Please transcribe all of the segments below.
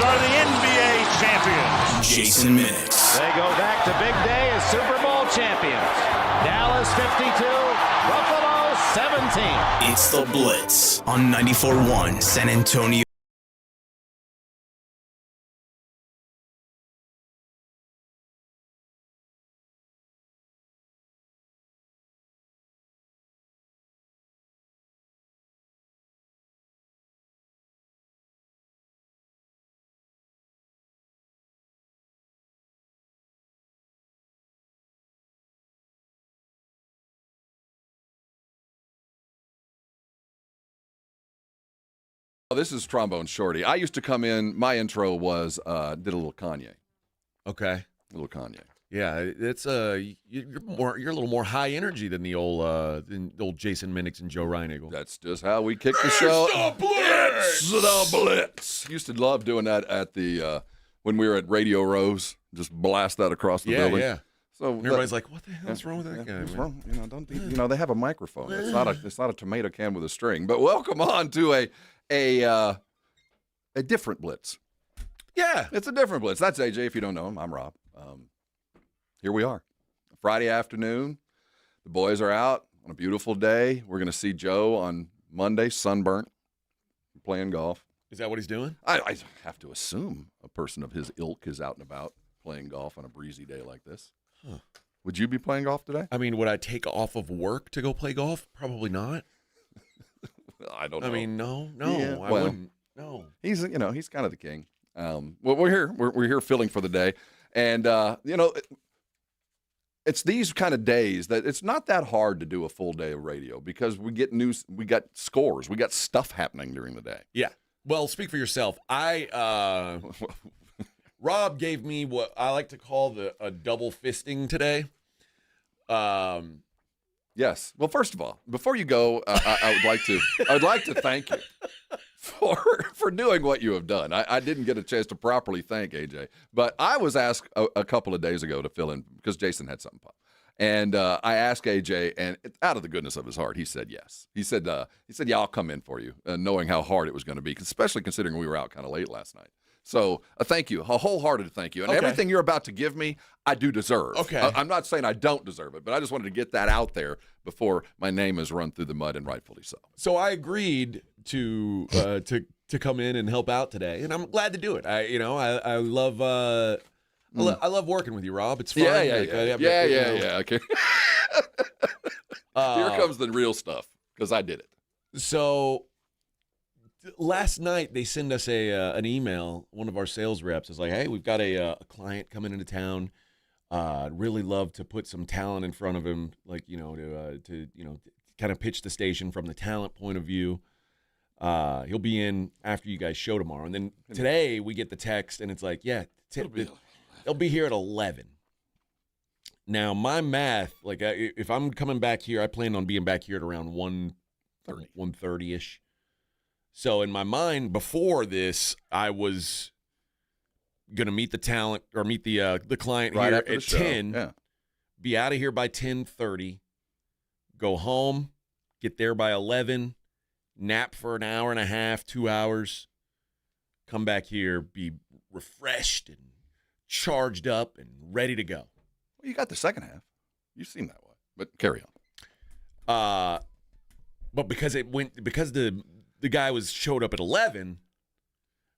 are the NBA champions. Jason Minix. They go back to big day as Super Bowl champions. Dallas 52, Buffalo 17. It's the Blitz on 94.1 San Antonio. This is Trombone Shorty. I used to come in, my intro was, did a little Kanye. Okay. A little Kanye. Yeah, it's you're a little more high energy than the old Jason Minix and Joe Reinagle. That's just how we kick the show. The Blitz! It's the Blitz. Used to love doing that at the, when we were at Radio Rose, just blast that across the building. Yeah. So And everybody's like, what the hell's wrong with that guy, What's man? wrong? They have a microphone. It's not a tomato can with a string. But welcome on to a different Blitz. Yeah. It's a different Blitz. That's AJ. If you don't know him, I'm Rob. Here we are. Friday afternoon. The boys are out on a beautiful day. We're going to see Joe on Monday, sunburnt, playing golf. Is that what he's doing? I have to assume a person of his ilk is out and about playing golf on a breezy day like this. Huh. Would you be playing golf today? I mean, would I take off of work to go play golf? Probably not. I don't know. I mean, no, Yeah, I well, wouldn't. No. He's kind of the king. Well, we're here. We're here filling for the day, and it's these kind of days that it's not that hard to do a full day of radio because we get news, we got scores, we got stuff happening during the day. Yeah. Well, speak for yourself. Rob gave me what I like to call a double fisting today. Yes. Well, first of all, before you go, I would like to thank you for doing what you have done. I didn't get a chance to properly thank AJ, but I was asked a couple of days ago to fill in because Jason had something pop. And I asked AJ, and out of the goodness of his heart, he said yes. He said, yeah, I'll come in for you, knowing how hard it was going to be, especially considering we were out kind of late last night. So a thank you, a wholehearted thank you. And everything you're about to give me, I do deserve. Okay. I'm not saying I don't deserve it, but I just wanted to get that out there before my name is run through the mud, and rightfully so. So I agreed to come in and help out today, and I'm glad to do it. I love I love working with you, Rob. It's fun. Yeah. Okay. Here comes the real stuff because I did it. So last night they send us an email. One of our sales reps is like, "Hey, we've got a client coming into town. I'd really love to put some talent in front of him, like to kind of pitch the station from the talent point of view. He'll be in after you guys show tomorrow." And then today we get the text, and it's like, "Yeah, they'll be here at 11." Now my math, like if I'm coming back here, I plan on being back here at around 1:30ish. So in my mind, before this, I was gonna meet the talent or meet the client Right here after the at show. 10. Yeah. Be out of here by 10:30. Go home, get there by 11. Nap for an hour and a half, 2 hours. Come back here, be refreshed and charged up and ready to go. Well, you got the second half. You seem that way, but carry on. But because the guy showed up at 11,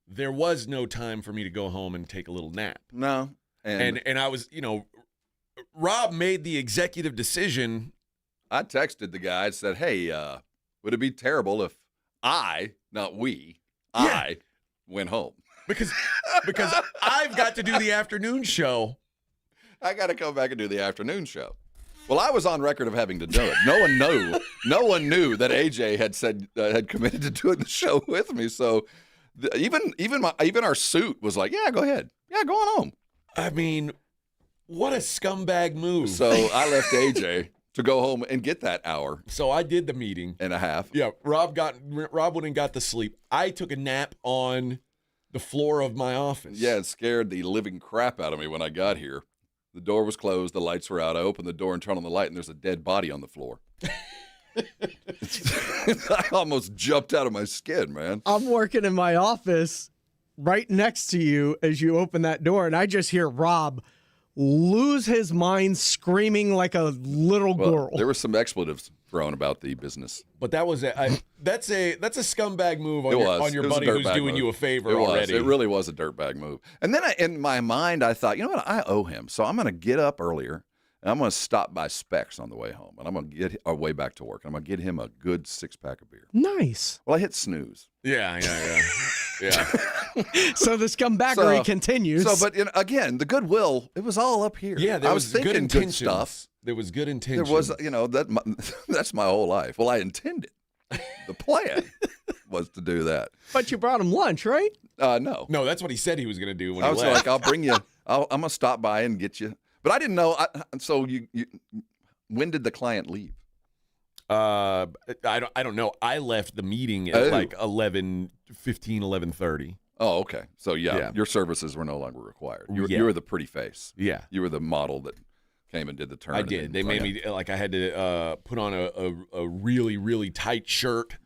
there was no time for me to go home and take a little nap. No, And I was, Rob made the executive decision. I texted the guy and said, "Hey, would it be terrible if I went home?" Because I've got to do the afternoon show. I got to come back and do the afternoon show. Well, I was on record of having to do it. No one knew that AJ had committed to doing the show with me. So even our suit was like, "Yeah, go ahead. Yeah, go on home." I mean, what a scumbag move. So I left AJ to go home and get that hour So I did the meeting. and a half. Yeah, Rob went and got the sleep. I took a nap on the floor of my office. Yeah, it scared the living crap out of me when I got here. The door was closed. The lights were out. I opened the door and turned on the light, and there's a dead body on the floor. I almost jumped out of my skin, man. I'm working in my office, right next to you as you open that door, and I just hear Rob lose his mind screaming like a little girl. There were some expletives thrown about the business. But that was that's a scumbag move on your It was buddy a who's dirtbag doing move. you a favor It was. already. It really was a dirtbag move. And then in my mind, I thought, you know what? I owe him. So I'm going to get up earlier, and I'm going to stop by Specs on the way home, and I'm going to get our way back to work. And I'm going to get him a good 6-pack of beer. Nice. Well, I hit snooze. Yeah. So the scumbaggery continues. So, but again, the goodwill, it was all up here. Yeah, I was thinking good intentions. stuff. There was good intentions. There was, that's my whole life. Well, I intended. The plan was to do that. But you brought him lunch, right? No. No, that's what he said he was going to do when I he was left. like, I'll bring you. I'm gonna stop by and get you. But I didn't know. So you, when did the client leave? I don't know. I left the meeting at like 11:15, 11:30. Oh, okay. So Yeah. your services were no longer required. You Yeah. were the pretty face. Yeah. You were the model that came and did the turn. I did. They made me like I had to put on a really, really tight shirt.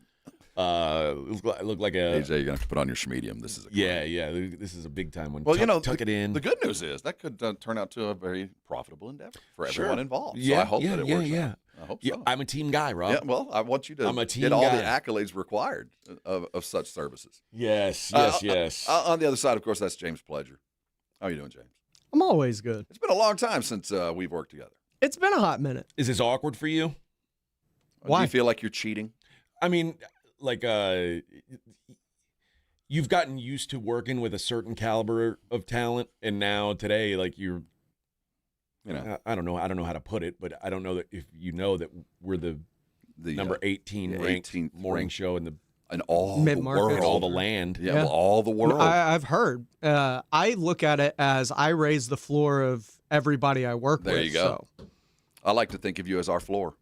It looked like a AJ, you're gonna have to put on your schmedium. This is a yeah. This is a big time one. Well, tuck it in. The good news is that could turn out to a very profitable endeavor for Sure. everyone involved. Yeah, so I hope that it works. yeah. out. I hope Yeah, so. I'm a team guy, Rob. Yeah, well, I want you to I'm a team get all the guy. accolades required of such services. Yes. On the other side, of course, that's James Pledger. How are you doing, James? I'm always good. It's been a long time since we've worked together. It's been a hot minute. Is this awkward for you? Why? Do you feel like you're cheating? I mean, like you've gotten used to working with a certain caliber of talent, and now today, like you're, I don't know how to put it, but I don't know that if you know that we're the number 18 ranked 18th morning ranked show in all the Mid-market. world, all the land. Yeah, well, all the world. I've heard. I look at it as I raise the floor of everybody I work with. There you go. So. I like to think of you as our floor.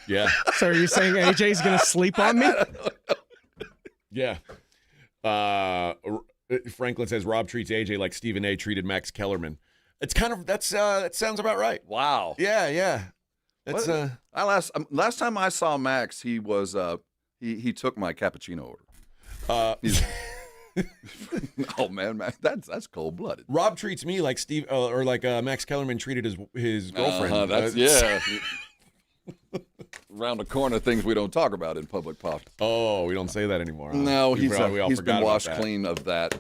Yeah, So are you saying AJ's going to sleep on me? yeah. Franklin says Rob treats AJ like Stephen A. treated Max Kellerman. It's kind of that sounds about right. Wow. Yeah. That's last time I saw Max, he was he took my cappuccino order. Oh man, Max, that's cold blooded. Rob treats me like Steve or like Max Kellerman treated his girlfriend. Yeah. Around the corner, things we don't talk about in public pop. Oh, we don't say that anymore. Huh? No, We he's forgot been about washed that. clean of that.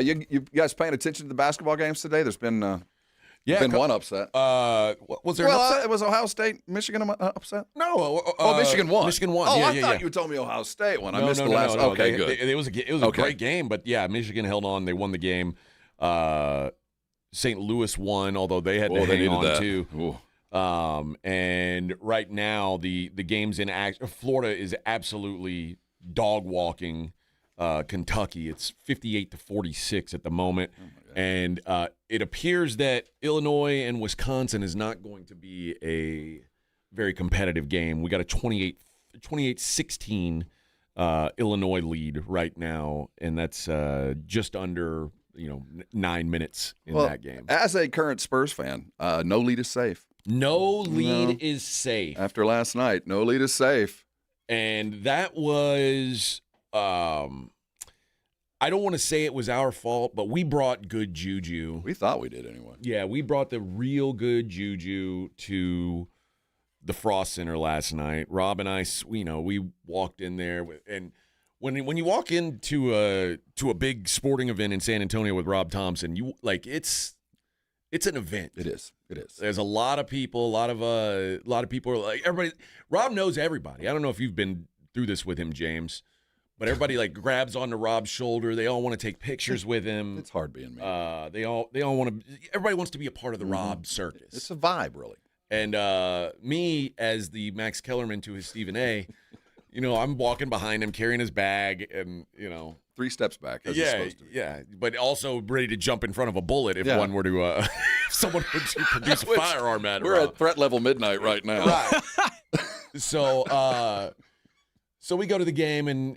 You guys paying attention to the basketball games today? There's been one upset. Was there an upset? It was Ohio State, Michigan upset. No. Michigan won. Michigan won. Oh, yeah, I thought you told me Ohio State won. I missed the last. No. Okay, good. It was a Okay. great game, but yeah, Michigan held on. They won the game. St. Louis won, although they had to hang needed on that. too. Ooh. And right now the game's in action. Florida is absolutely dog walking Kentucky. It's 58-46 at the moment. And it appears that Illinois and Wisconsin is not going to be a very competitive game. We got a 28-16 Illinois lead right now, and that's just under 9 minutes in that game. As a current Spurs fan, no lead is safe. No lead is safe. After last night, no lead is safe. And that was, I don't want to say it was our fault, but we brought good juju. We thought we did anyway. Yeah, we brought the real good juju to the Frost Center last night. Rob and I, we walked in there, and when you walk into a big sporting event in San Antonio with Rob Thompson, it's an event. It is. There's a lot of people. A lot of people are like everybody. Rob knows everybody. I don't know if you've been through this with him, James, but everybody like grabs onto Rob's shoulder. They all want to take pictures with him. It's hard being me. They all want to. Everybody wants to be a part of the Rob circus. It's a vibe, really. And me as the Max Kellerman to his Stephen A. I'm walking behind him, carrying his bag, and 3 steps back, as it's supposed to be. yeah, but also ready to jump in front of a bullet if one were to, if someone were to produce a firearm at We're at threat level midnight right now. Right. So we go to the game, and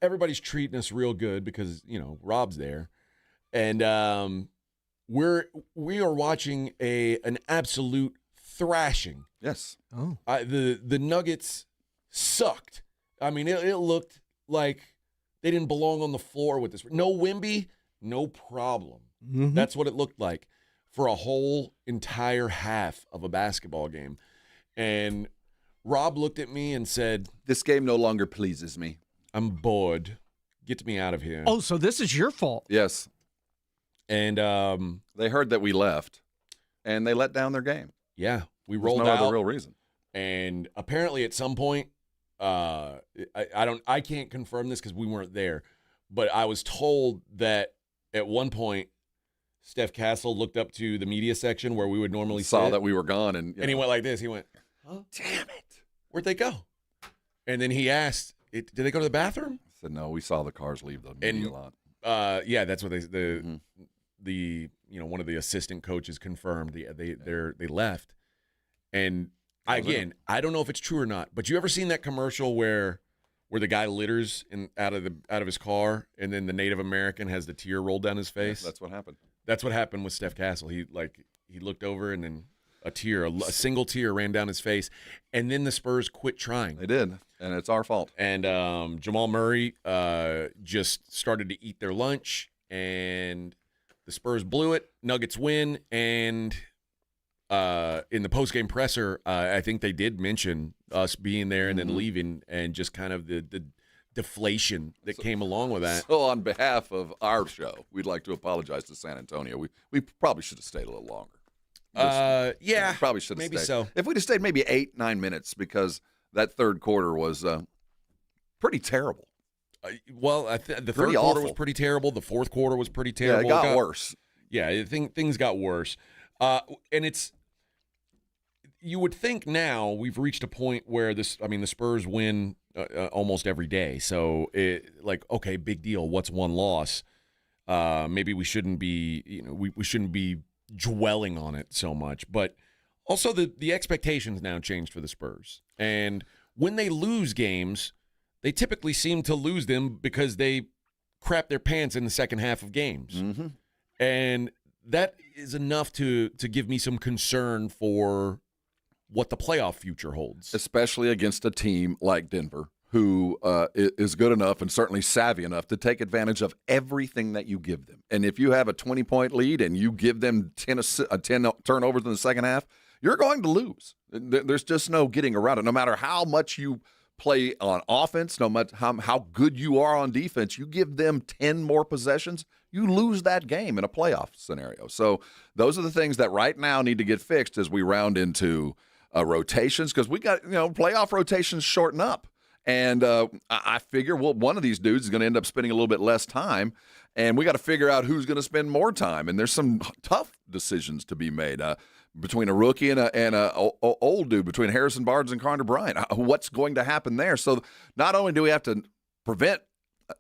everybody's treating us real good because Rob's there, and we are watching an absolute thrashing. Yes. Oh. The Nuggets sucked. I mean, it looked like they didn't belong on the floor with this. No Wemby, no problem. Mm-hmm. That's what it looked like for a whole entire half of a basketball game. And Rob looked at me and said, This game no longer pleases me. I'm bored. Get me out of here. Oh, so this is your fault. Yes. And They heard that we left, and they let down their game. yeah, we There's rolled no out. other real reason. And apparently at some point, I can't confirm this because we weren't there, but I was told that at one point, Steph Castle looked up to the media section where we would normally Saw sit, that we were gone, and and he went like this. He went, "Oh, damn it!" "Where'd they go?" And then he asked, "Did they go to the bathroom?" I said, "No, we saw the cars leave the media lot." Yeah, that's what the one of the assistant coaches confirmed. They left, and I don't know if it's true or not, but you ever seen that commercial where the guy litters out of his car, and then the Native American has the tear rolled down his face? That's what happened. That's what happened with Steph Castle. He looked over, and then a single tear ran down his face, and then the Spurs quit trying. They did, and it's our fault. And Jamal Murray just started to eat their lunch, and the Spurs blew it. Nuggets win, and in the postgame presser, I think they did mention us being there and then leaving, and just kind of the deflation that came along with that. So on behalf of our show, we'd like to apologize to San Antonio. We probably should have stayed a little longer. Yeah, Probably should have maybe stayed. so. If we'd have stayed maybe 8-9 minutes, because that third quarter was pretty terrible. Well, the third Pretty quarter awful. was pretty terrible. The fourth quarter was pretty Yeah, terrible. it got worse. Yeah, I think things got worse. And you would think now we've reached a point where the Spurs win almost every day. So okay, big deal. What's one loss? Maybe we shouldn't be, we shouldn't be dwelling on it so much. But also the expectations now changed for the Spurs. And when they lose games, they typically seem to lose them because they crap their pants in the second half of games. Mm-hmm. And that is enough to give me some concern for what the playoff future holds. Especially against a team like Denver, who is good enough and certainly savvy enough to take advantage of everything that you give them. And if you have a 20-point lead and you give them 10 turnovers in the second half, you're going to lose. There's just no getting around it. No matter how much you play on offense, no matter how good you are on defense, you give them 10 more possessions, you lose that game in a playoff scenario. So those are the things that right now need to get fixed as we round into rotations, because we got, playoff rotations shorten up. And I figure, one of these dudes is going to end up spending a little bit less time, and we got to figure out who's going to spend more time. And there's some tough decisions to be made between a rookie and a old dude, between Harrison Barnes and Connor Bryant. What's going to happen there? So not only do we have to prevent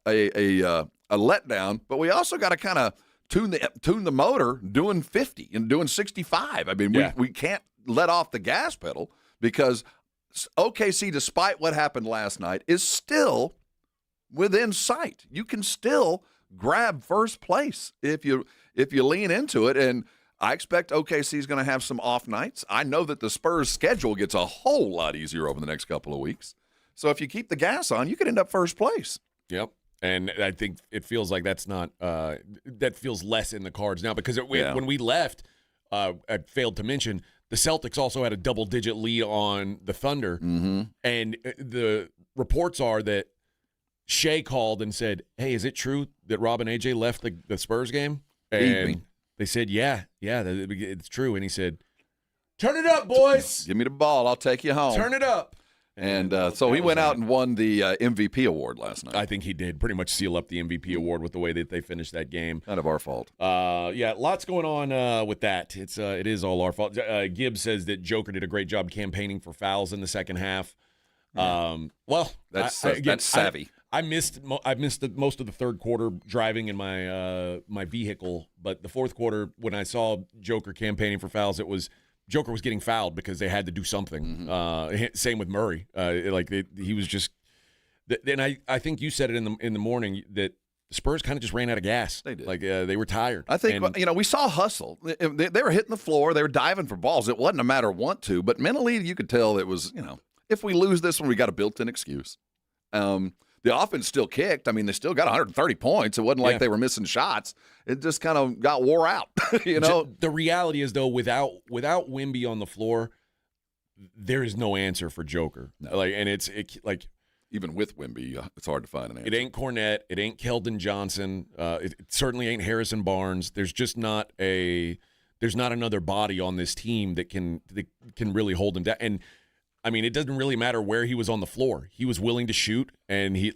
a letdown, but we also got to kind of tune the motor doing 50 and doing 65. I mean, we can't let off the gas pedal, because OKC, despite what happened last night, is still within sight. You can still grab first place if you lean into it, and I expect OKC is going to have some off nights. I know that the Spurs' schedule gets a whole lot easier over the next couple of weeks. So if you keep the gas on, you could end up first place. Yep. And I think it feels like that's not that feels less in the cards now, because when we left, I failed to mention, the Celtics also had a double-digit lead on the Thunder, and the reports are that Shai called and said, "Hey, is it true that Rob and AJ left the Spurs game?" And they said, "Yeah, it's true." And he said, "Turn it up, boys. Give me the ball. I'll take you home. Turn it up." And so he went out and won the MVP award last night. I think he did pretty much seal up the MVP award with the way that they finished that game. Kind of our fault. Yeah, lots going on with that. It is all our fault. Gibbs says that Joker did a great job campaigning for fouls in the second half. Well, that's savvy. I missed most of the third quarter driving in my vehicle, but the fourth quarter, when I saw Joker campaigning for fouls, Joker was getting fouled because they had to do something. Same with Murray. He was just. And I think you said it in the morning that the Spurs kind of just ran out of gas. They did. They were tired. I think we saw hustle. They were hitting the floor. They were diving for balls. It wasn't a matter of want to, but mentally you could tell it was. If we lose this one, we got a built-in excuse. the offense still kicked. I mean, they still got 130 points. It wasn't like they were missing shots. It just kind of got wore out, you know? The reality is, though, without Wemby on the floor, there is no answer for Joker. No. Even with Wemby, it's hard to find an answer. It ain't Cornette. It ain't Keldon Johnson. It certainly ain't Harrison Barnes. There's just not another body on this team that can really hold him down. And I mean, it doesn't really matter where he was on the floor. He was willing to shoot, and he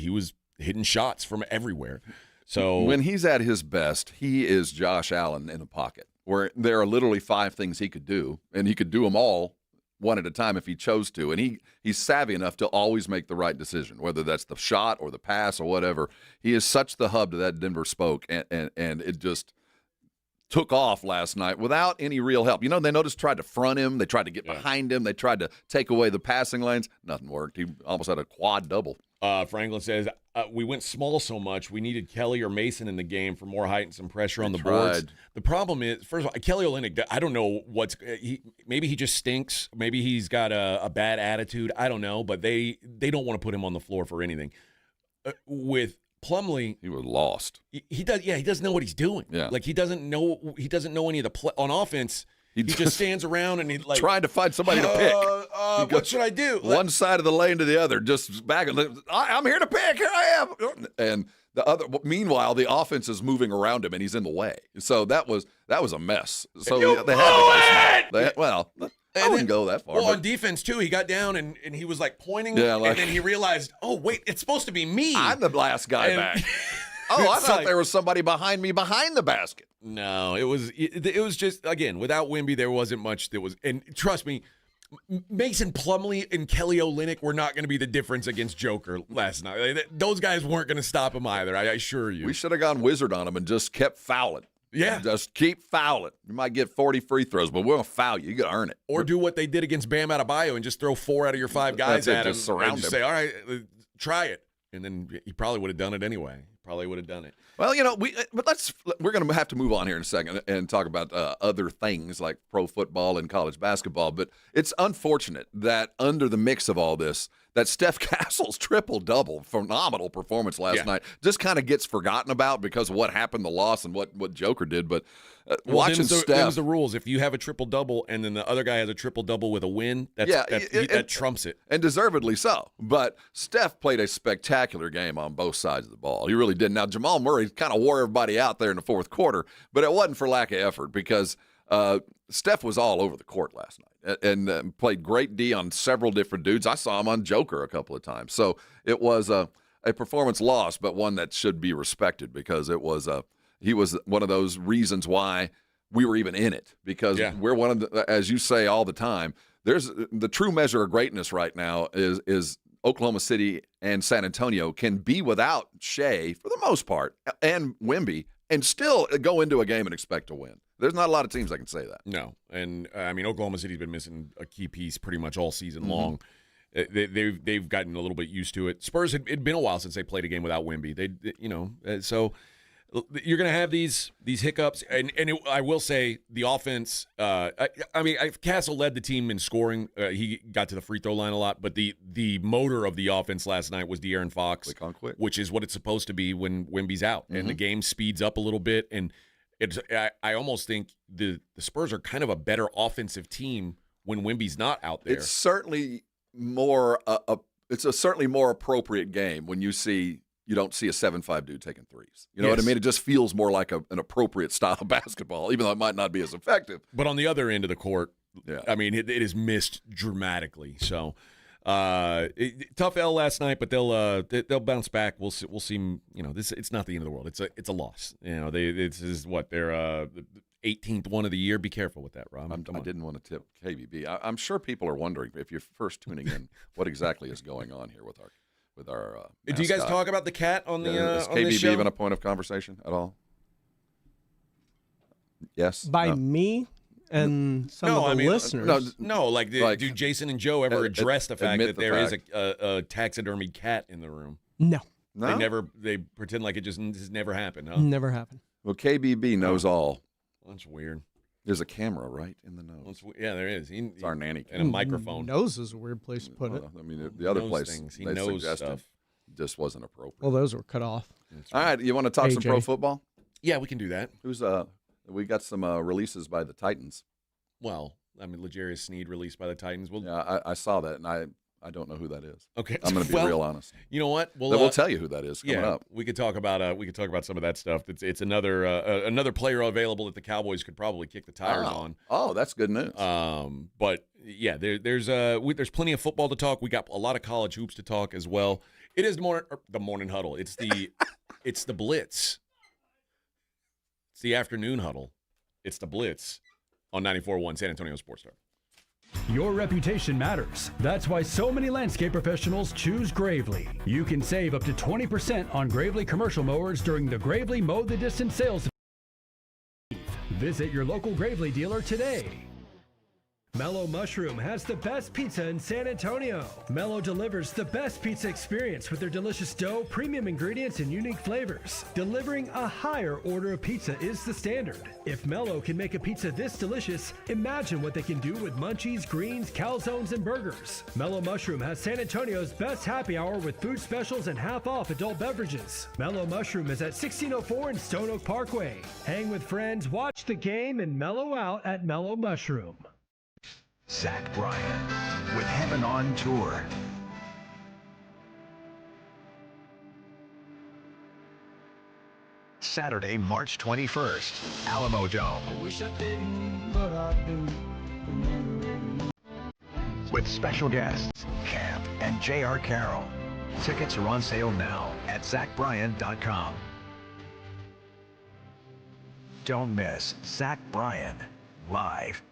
was hitting shots from everywhere. So when he's at his best, he is Josh Allen in a pocket, where there are literally 5 things he could do, and he could do them all one at a time if he chose to. And he's savvy enough to always make the right decision, whether that's the shot or the pass or whatever. He is such the hub to that Denver spoke, and it just took off last night without any real help. You know, they tried to front him. They tried to get behind him. They tried to take away the passing lanes. Nothing worked. He almost had a quad double. Franklin says, we went small so much, we needed Kelly or Mason in the game for more height and some pressure on the boards. The problem is, first of all, Kelly Olynyk, I don't know maybe he just stinks. Maybe he's got a bad attitude. I don't know, but they don't want to put him on the floor for anything. With Plumlee, he was lost. He doesn't know what he's doing. Yeah. Like he doesn't know any of the play on offense. He just stands around and he trying to find somebody to pick. What should I do? One side of the lane to the other, just back. I'm here to pick. Here I am. And the other. Meanwhile, the offense is moving around him, and he's in the way. So that was a mess. So they had to go. I wouldn't go that far. Well, on defense too, he got down and he was like pointing, and then he realized, oh wait, it's supposed to be me. I'm the last guy back. I thought there was somebody behind me behind the basket. No, it was just, again, without Wemby, there wasn't much that was. And trust me, Mason Plumlee and Kelly Olynyk were not going to be the difference against Joker last night. Those guys weren't going to stop him either, I assure you. We should have gone wizard on him and just kept fouling. Yeah. Just keep fouling. You might get 40 free throws, but we're going to foul you. You got to earn it. Or do what they did against Bam Adebayo and just throw 4 out of your 5 guys at him. Just surround him. Say, all right, try it. And then he probably would have done it anyway. Probably would have done it. Well, you know, we're going to have to move on here in a second and talk about other things like pro football and college basketball. But it's unfortunate that under the mix of all this, that Steph Castle's triple-double, phenomenal performance last night, just kind of gets forgotten about because of what happened, the loss, and what Joker did. But watching Steph. Them's the rules. If you have a triple-double and then the other guy has a triple-double with a win, that trumps it. And deservedly so. But Steph played a spectacular game on both sides of the ball. He really did. Now, Jamal Murray kind of wore everybody out there in the fourth quarter, but it wasn't for lack of effort because Steph was all over the court last night and played great D on several different dudes. I saw him on Joker a couple of times. So it was a performance loss, but one that should be respected because he was one of those reasons why we were even in it because we're one of the, as you say all the time, there's the true measure of greatness right now is Oklahoma City and San Antonio can be without Shai for the most part and Wemby and still go into a game and expect to win. There's not a lot of teams that can say that. No, and I mean Oklahoma City's been missing a key piece pretty much all season long. They've gotten a little bit used to it. Spurs it'd been a while since they played a game without Wemby. So you're going to have these hiccups, and I will say the offense. Castle led the team in scoring. He got to the free throw line a lot, but the motor of the offense last night was De'Aaron Fox, which is what it's supposed to be when Wemby's out, and the game speeds up a little bit. And I almost think the Spurs are kind of a better offensive team when Wemby's not out there. It's certainly more. It's a certainly more appropriate game when you don't see a 7'5" dude taking threes. You know what I mean? It just feels more like an appropriate style of basketball, even though it might not be as effective. But on the other end of the court, I mean, it is missed dramatically. So tough L last night, but they'll bounce back. We'll see. You know, it's not the end of the world. It's a loss. You know, this is what their 18th one of the year. Be careful with that, Rob. I didn't want to tip KBB. I'm sure people are wondering if you're first tuning in, what exactly is going on here with our do you guys talk about the cat on the is on this KBB show? even a point of conversation at all? Yes. By me and some of the listeners. Do Jason and Joe ever address the fact that there is a taxidermied cat in the room? No. They pretend like it just never happened, huh? Never happened. Well, KBB knows all. That's weird. There's a camera right in the nose. Yeah, there is. It's our nanny cam. And a microphone. Nose is a weird place to put it. I mean, the other place he knows stuff. just wasn't appropriate. Well, those were cut off. All right, you want to talk some AJ. pro football? Yeah, we can do that. We got some releases by the Titans. Well, I mean, L'Jarius Sneed released by the Titans. Well, Yeah, I saw that, and I don't know who that is. okay. I'm going to be real honest. You know what? We'll tell you who that is coming up. We could talk about some of that stuff. It's another player available that the Cowboys could probably kick the tires on. Oh, that's good news. But yeah, there's plenty of football to talk. We got a lot of college hoops to talk as well. It is the morning huddle. It's the it's the Blitz. It's the afternoon huddle. It's the Blitz on 94.1 San Antonio Sports Star. Your reputation matters. That's why so many landscape professionals choose Gravely. You can save up to 20% on Gravely commercial mowers during the Gravely Mow the Distance sales. Visit your local Gravely dealer today. Mellow Mushroom has the best pizza in San Antonio. Mellow delivers the best pizza experience with their delicious dough, premium ingredients, and unique flavors. Delivering a higher order of pizza is the standard. If Mellow can make a pizza this delicious, imagine what they can do with munchies, greens, calzones, and burgers. Mellow Mushroom has San Antonio's best happy hour with food specials and half-off adult beverages. Mellow Mushroom is at 1604 in Stone Oak Parkway. Hang with friends, watch the game, and mellow out at Mellow Mushroom. Zach Bryan with Heaven on Tour. Saturday, March 21st, Alamo Dome. With special guests, Camp and J.R. Carroll. Tickets are on sale now at ZachBryan.com. Don't miss Zach Bryan live.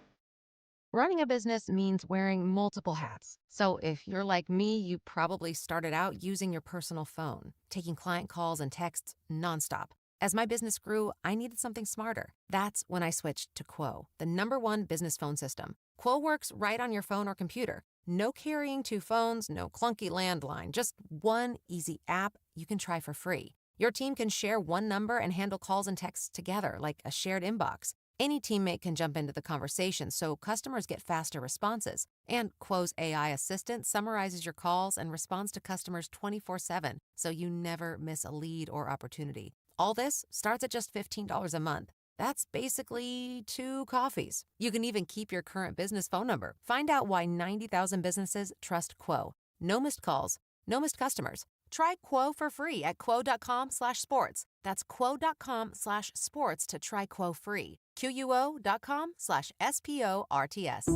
Running a business means wearing multiple hats. So if you're like me, you probably started out using your personal phone, taking client calls and texts nonstop. As my business grew, I needed something smarter. That's when I switched to Quo, the #1 business phone system. Quo works right on your phone or computer. No carrying 2 phones, no clunky landline, just one easy app you can try for free. Your team can share one number and handle calls and texts together like a shared inbox. Any teammate can jump into the conversation, so customers get faster responses. And Quo's AI assistant summarizes your calls and responds to customers 24/7, so you never miss a lead or opportunity. All this starts at just $15 a month. That's basically 2 coffees. You can even keep your current business phone number. Find out why 90,000 businesses trust Quo. No missed calls, no missed customers. Try Quo for free at quo.com/sports. That's quo.com/sports to try Quo free. QUO.com/SPORTS.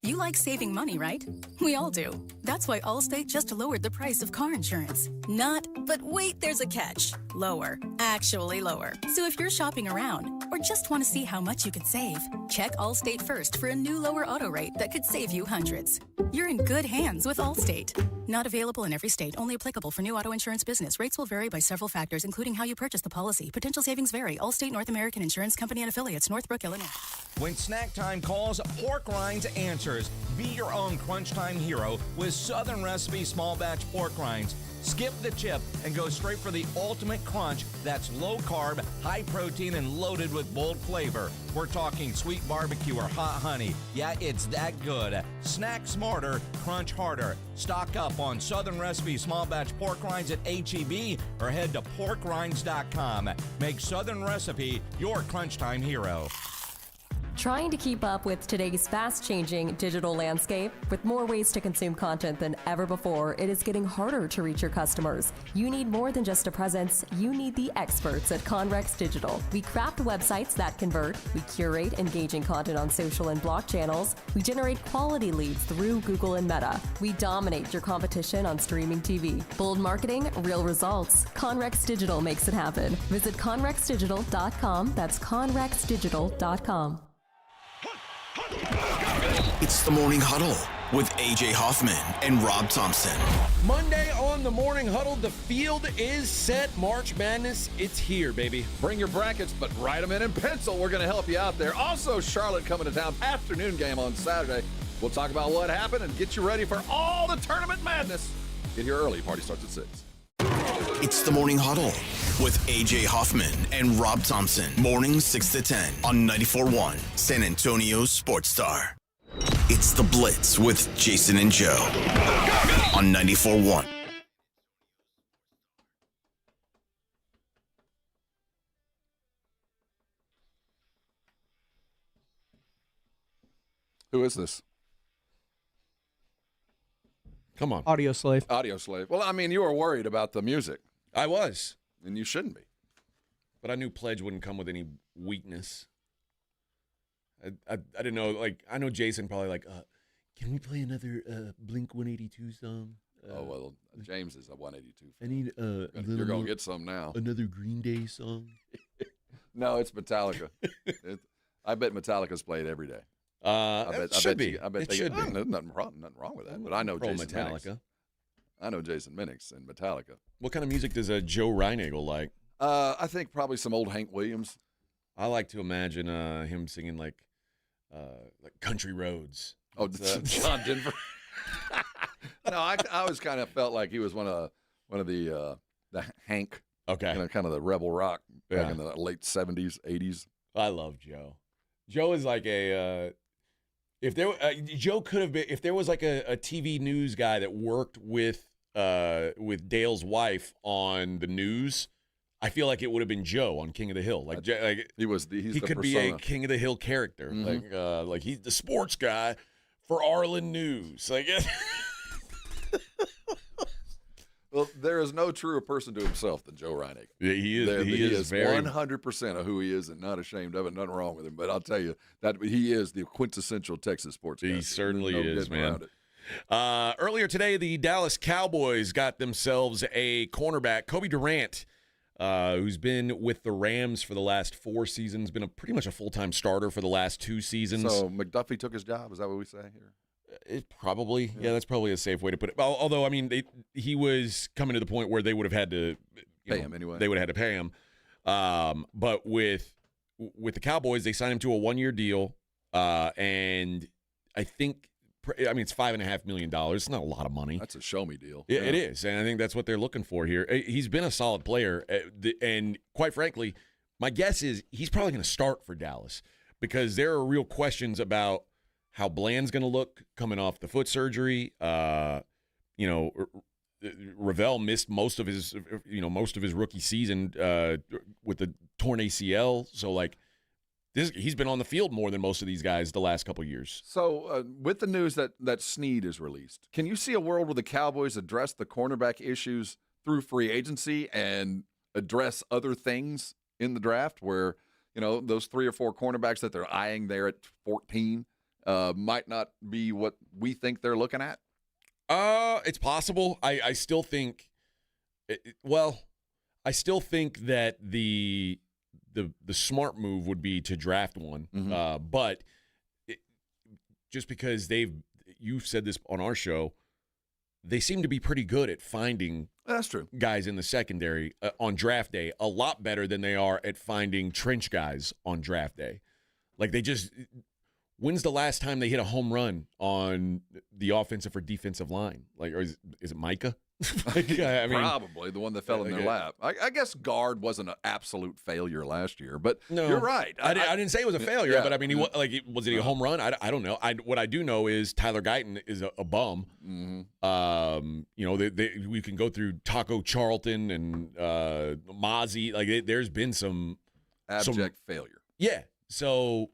You like saving money, right? We all do. That's why Allstate just lowered the price of car insurance. Not, but wait, there's a catch. Lower. Actually lower. So if you're shopping around or just want to see how much you could save, check Allstate first for a new lower auto rate that could save you hundreds. You're in good hands with Allstate. Not available in every state. Only applicable for new auto insurance business. Rates will vary by several factors, including how you purchase the policy. Potential savings vary. Allstate North American Insurance Company and Affiliates, Northbrook, Illinois. When snack time calls, Pork Rinds answers. Be your own crunch time hero with Southern Recipe small batch pork rinds. Skip the chip and go straight for the ultimate crunch that's low carb, high protein, and loaded with bold flavor. We're talking sweet barbecue or hot honey. Yeah, it's that good. Snack smarter, crunch harder. Stock up on Southern Recipe small batch pork rinds at H-E-B or head to porkrinds.com. Make Southern Recipe your crunch time hero. Trying to keep up with today's fast-changing digital landscape? With more ways to consume content than ever before, it is getting harder to reach your customers. You need more than just a presence. You need the experts at Conrex Digital. We craft websites that convert. We curate engaging content on social and blog channels. We generate quality leads through Google and Meta. We dominate your competition on streaming TV. Bold marketing, real results. Conrex Digital makes it happen. Visit conrexdigital.com. That's conrexdigital.com. It's the Morning Huddle with AJ Hoffman and Rob Thompson. Monday on the Morning Huddle, the field is set. March Madness, it's here, baby. Bring your brackets, but write them in pencil. We're going to help you out there. Also, Charlotte coming to town. Afternoon game on Saturday. We'll talk about what happened and get you ready for all the tournament madness. Get here early. Party starts at 6. It's the Morning Huddle with AJ Hoffman and Rob Thompson. Mornings 6 to 10 on 94.1 San Antonio Sports Star. It's The Blitz with Jason and Joe on 94.1. Who is this? Come on. Audio slave. Audio slave. Well, I mean, you were worried about the music. I was. And you shouldn't be. But I knew Pledge wouldn't come with any weakness. I didn't know, like, I know Jason probably like, can we play another Blink 182 song? Well, James is a 182 I need You're going to get some now. Another Green Day song? No, it's Metallica. I bet Metallica's played every day. It should be. There's nothing wrong with that. But I know Jason Metallica. Minix. I know Jason Minix and Metallica. What kind of music does Joe Reinagle like? I think probably some old Hank Williams. I like to imagine him singing like Country Roads. Oh, John Denver. No, I always kind of felt like he was one of the Hank. Okay. Kind of the rebel rock back in the late 70s, 80s. I love Joe. Joe is like a Joe could have been, if there was like a TV news guy that worked with Dale's wife on the news, I feel like it would have been Joe on King of the Hill. Like he could be a King of the Hill character. Mm-hmm. Like he's the sports guy for Arlen News. Like Well, there is no truer person to himself than Joe Reinagle. Yeah, he is very 100% of who he is and not ashamed of it. Nothing wrong with him. But I'll tell you that he is the quintessential Texas sports guy. He certainly is, man. Earlier today, the Dallas Cowboys got themselves a cornerback, Kobe Durant, who's been with the Rams for the last 4 seasons, been pretty much a full-time starter for the last 2 seasons. So McDuffie took his job. Is that what we say here? It probably, yeah, that's probably a safe way to put it. Although, I mean, he was coming to the point where they would have had to pay him anyway. They would have had to pay him. But with the Cowboys, they signed him to a 1-year deal, and I think, I mean, it's $5.5 million. It's not a lot of money. That's a show-me deal. It is, and I think that's what they're looking for here. He's been a solid player, and quite frankly, my guess is he's probably going to start for Dallas because there are real questions about how Bland's going to look coming off the foot surgery. Ravel missed most of his rookie season with the torn ACL. So, like, he's been on the field more than most of these guys the last couple of years. So, with the news that Snead is released, can you see a world where the Cowboys address the cornerback issues through free agency and address other things in the draft where, those 3 or 4 cornerbacks that they're eyeing there at 14 might not be what we think they're looking at? It's possible. I still think I still think that the smart move would be to draft one. Mm-hmm. But just because you've said this on our show, they seem to be pretty good at finding that's true guys in the secondary on draft day, a lot better than they are at finding trench guys on draft day. Like when's the last time they hit a home run on the offensive or defensive line? Like, or is it Micah? I mean, probably the one that fell in their lap. I guess guard wasn't an absolute failure last year, but no, you're right. I didn't say it was a failure, but I mean, was it a home run? I don't know. What I do know is Tyler Guyton is a bum. Mm-hmm. We can go through Taco Charlton and Mozzie. Like, there's been some abject failure. Yeah. So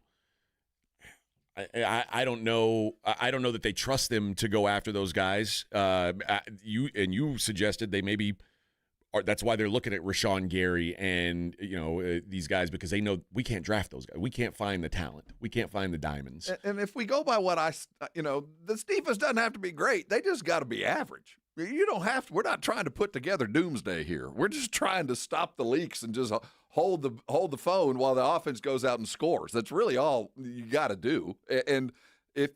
I don't know. I don't know that they trust them to go after those guys. You suggested they maybe that's why they're looking at Rashawn Gary and these guys, because they know we can't draft those guys. We can't find the talent. We can't find the diamonds. And if we go by what this defense doesn't have to be great. They just got to be average. You don't have to. We're not trying to put together doomsday here. We're just trying to stop the leaks and just hold the phone while the offense goes out and scores. That's really all you got to do. And if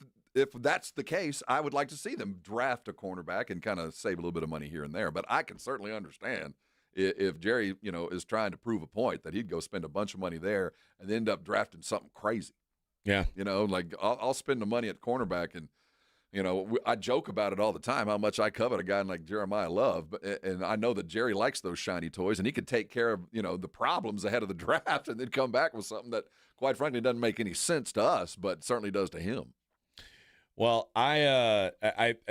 that's the case, I would like to see them draft a cornerback and kind of save a little bit of money here and there. But I can certainly understand if Jerry, is trying to prove a point that he'd go spend a bunch of money there and end up drafting something crazy. Yeah. Like I'll spend the money at cornerback and, I joke about it all the time, how much I covet a guy like Jeremiah Love, and I know that Jerry likes those shiny toys, and he could take care of, the problems ahead of the draft and then come back with something that, quite frankly, doesn't make any sense to us, but certainly does to him. Well, I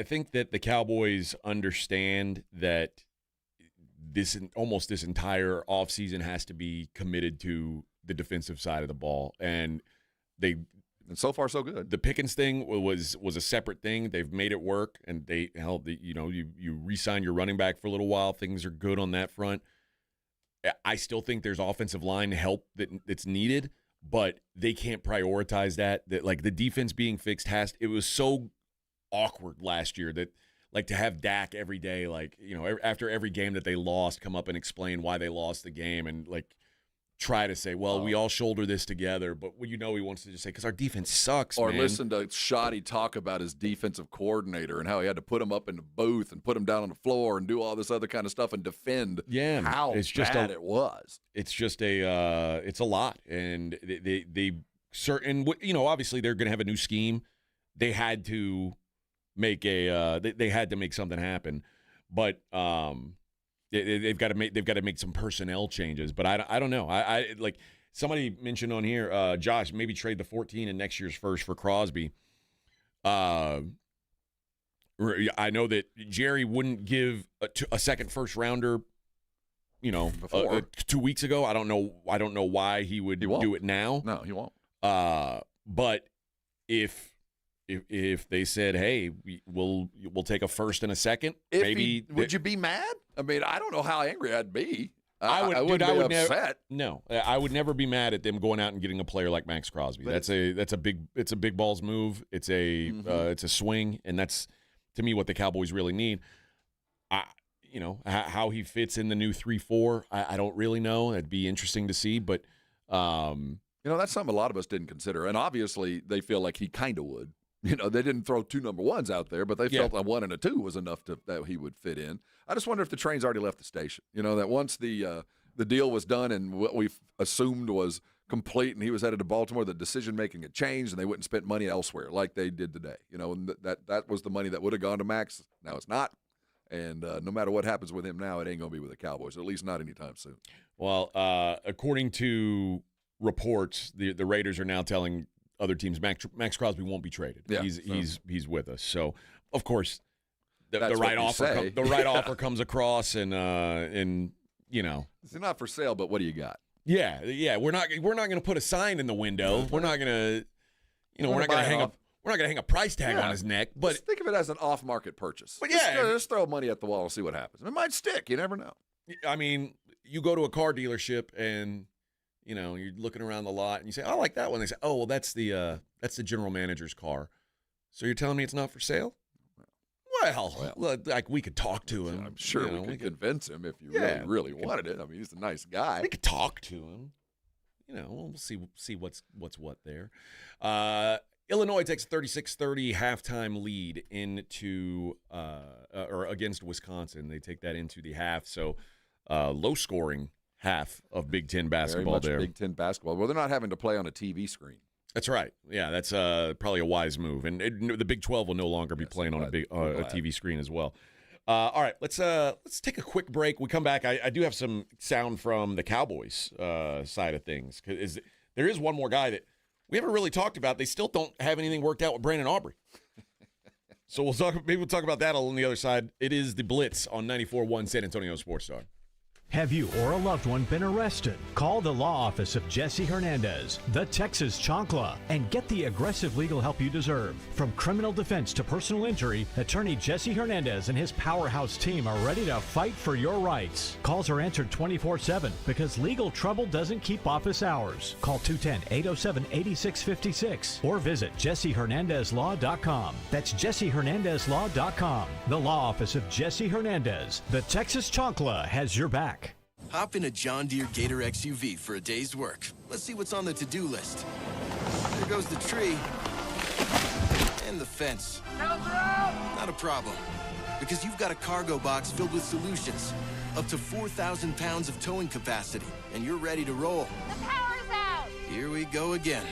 think that the Cowboys understand that this entire offseason has to be committed to the defensive side of the ball, and so far so good. The Pickens thing was a separate thing. They've made it work, and they held you re-sign your running back for a little while. Things are good on that front. I still think there's offensive line help that's needed, but they can't prioritize that. That like the defense being fixed it was so awkward last year that like to have Dak every day, like, after every game that they lost, come up and explain why they lost the game and like try to say, well, we all shoulder this together, but he wants to just say, because our defense sucks, or man. Listen to Shoddy talk about his defensive coordinator and how he had to put him up in the booth and put him down on the floor and do all this other kind of stuff and defend how bad it was. It's just it's a lot. And they certain, obviously they're going to have a new scheme. They had to make they had to make something happen, but they've got to make some personnel changes. But I don't know. I like somebody mentioned on here, Josh, maybe trade the 14 in next year's first for Crosby. I know that Jerry wouldn't give a second first rounder, before 2 weeks ago. I don't know why he would do it now. No, he won't. But if they said, hey, we'll take a first and a second, would you be mad? I mean, I don't know how angry I'd be. I would be upset. I would never be mad at them going out and getting a player like Max Crosby. It's a big balls move. It's a swing, and that's to me what the Cowboys really need. How he fits in the new 3-4, I don't really know. It'd be interesting to see, but that's something a lot of us didn't consider, and obviously they feel like he kind of would. They didn't throw two number ones out there, but they felt a 1 and a 2 was enough that he would fit in. I just wonder if the train's already left the station. That once the deal was done and what we assumed was complete and he was headed to Baltimore, the decision-making had changed and they wouldn't spend money elsewhere like they did today. And that was the money that would have gone to Max. Now it's not. And no matter what happens with him now, it ain't going to be with the Cowboys, at least not anytime soon. Well, according to reports, the Raiders are now telling other teams Max Crosby won't be traded. Yeah, he's with us. So of course the right offer comes across and it's not for sale, but what do you got? Yeah. We're not going to put a sign in the window. We're not going to we're not going to hang a price tag on his neck. But just think of it as an off-market purchase. But just throw money at the wall and see what happens. It might stick. You never know. I mean, you go to a car dealership and you're looking around the lot and you say, I like that one. They say, oh, well, that's the general manager's car. So you're telling me it's not for sale? Well, like we could talk to him. I'm sure we could convince him if you really wanted it. I mean, he's a nice guy. We could talk to him. We'll see what's what there. Illinois takes a 36-30 halftime lead into or against Wisconsin. They take that into the half. So low scoring half of Big Ten basketball. Very much Big Ten basketball. Well, they're not having to play on a TV screen. That's right. Yeah, that's probably a wise move. And the Big 12 will no longer be playing on a TV screen as well. All right, let's take a quick break. We come back. I do have some sound from the Cowboys side of things. There is one more guy that we haven't really talked about. They still don't have anything worked out with Brandon Aubrey. So we'll talk about that on the other side. It is the Blitz on 94.1 San Antonio Sports Star. Have you or a loved one been arrested? Call the law office of Jesse Hernandez, the Texas Chancla, and get the aggressive legal help you deserve. From criminal defense to personal injury, attorney Jesse Hernandez and his powerhouse team are ready to fight for your rights. Calls are answered 24/7 because legal trouble doesn't keep office hours. Call 210-807-8656 or visit jessehernandezlaw.com. That's jessehernandezlaw.com. The law office of Jesse Hernandez, the Texas Chancla, has your back. Hop in a John Deere Gator XUV for a day's work. Let's see what's on the to-do list. There goes the tree. And the fence. Not a problem. Because you've got a cargo box filled with solutions. Up to 4,000 pounds of towing capacity. And you're ready to roll. The power's out! Here we go again.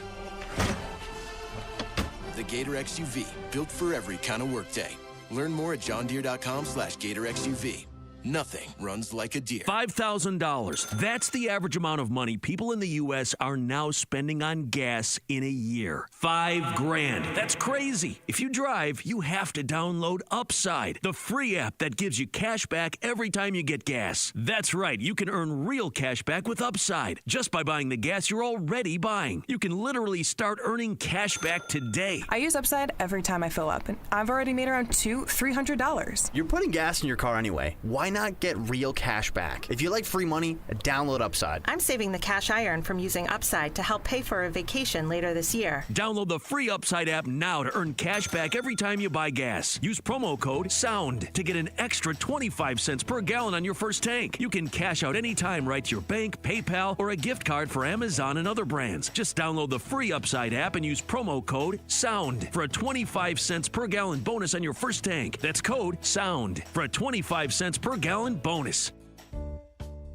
The Gator XUV. Built for every kind of workday. Learn more at johndeere.com/GatorXUV. nothing runs like a deer. $5,000. That's the average amount of money people in the U.S. are now spending on gas in a year. $5,000. That's crazy. If you drive, you have to download Upside, the free app that gives you cash back every time you get gas. That's right. You can earn real cash back with Upside just by buying the gas you're already buying. You can literally start earning cash back today. I use Upside every time I fill up, and I've already made around $300. You're putting gas in your car anyway. Why not get real cash back? If you like free money, download Upside. I'm saving the cash I earn from using Upside to help pay for a vacation later this year. Download the free Upside app now to earn cash back every time you buy gas. Use promo code SOUND to get an extra 25 cents per gallon on your first tank. You can cash out anytime right to your bank, PayPal, or a gift card for Amazon and other brands. Just download the free Upside app and use promo code SOUND for a 25 cents per gallon bonus on your first tank. That's code SOUND for a 25 cents per gallon bonus.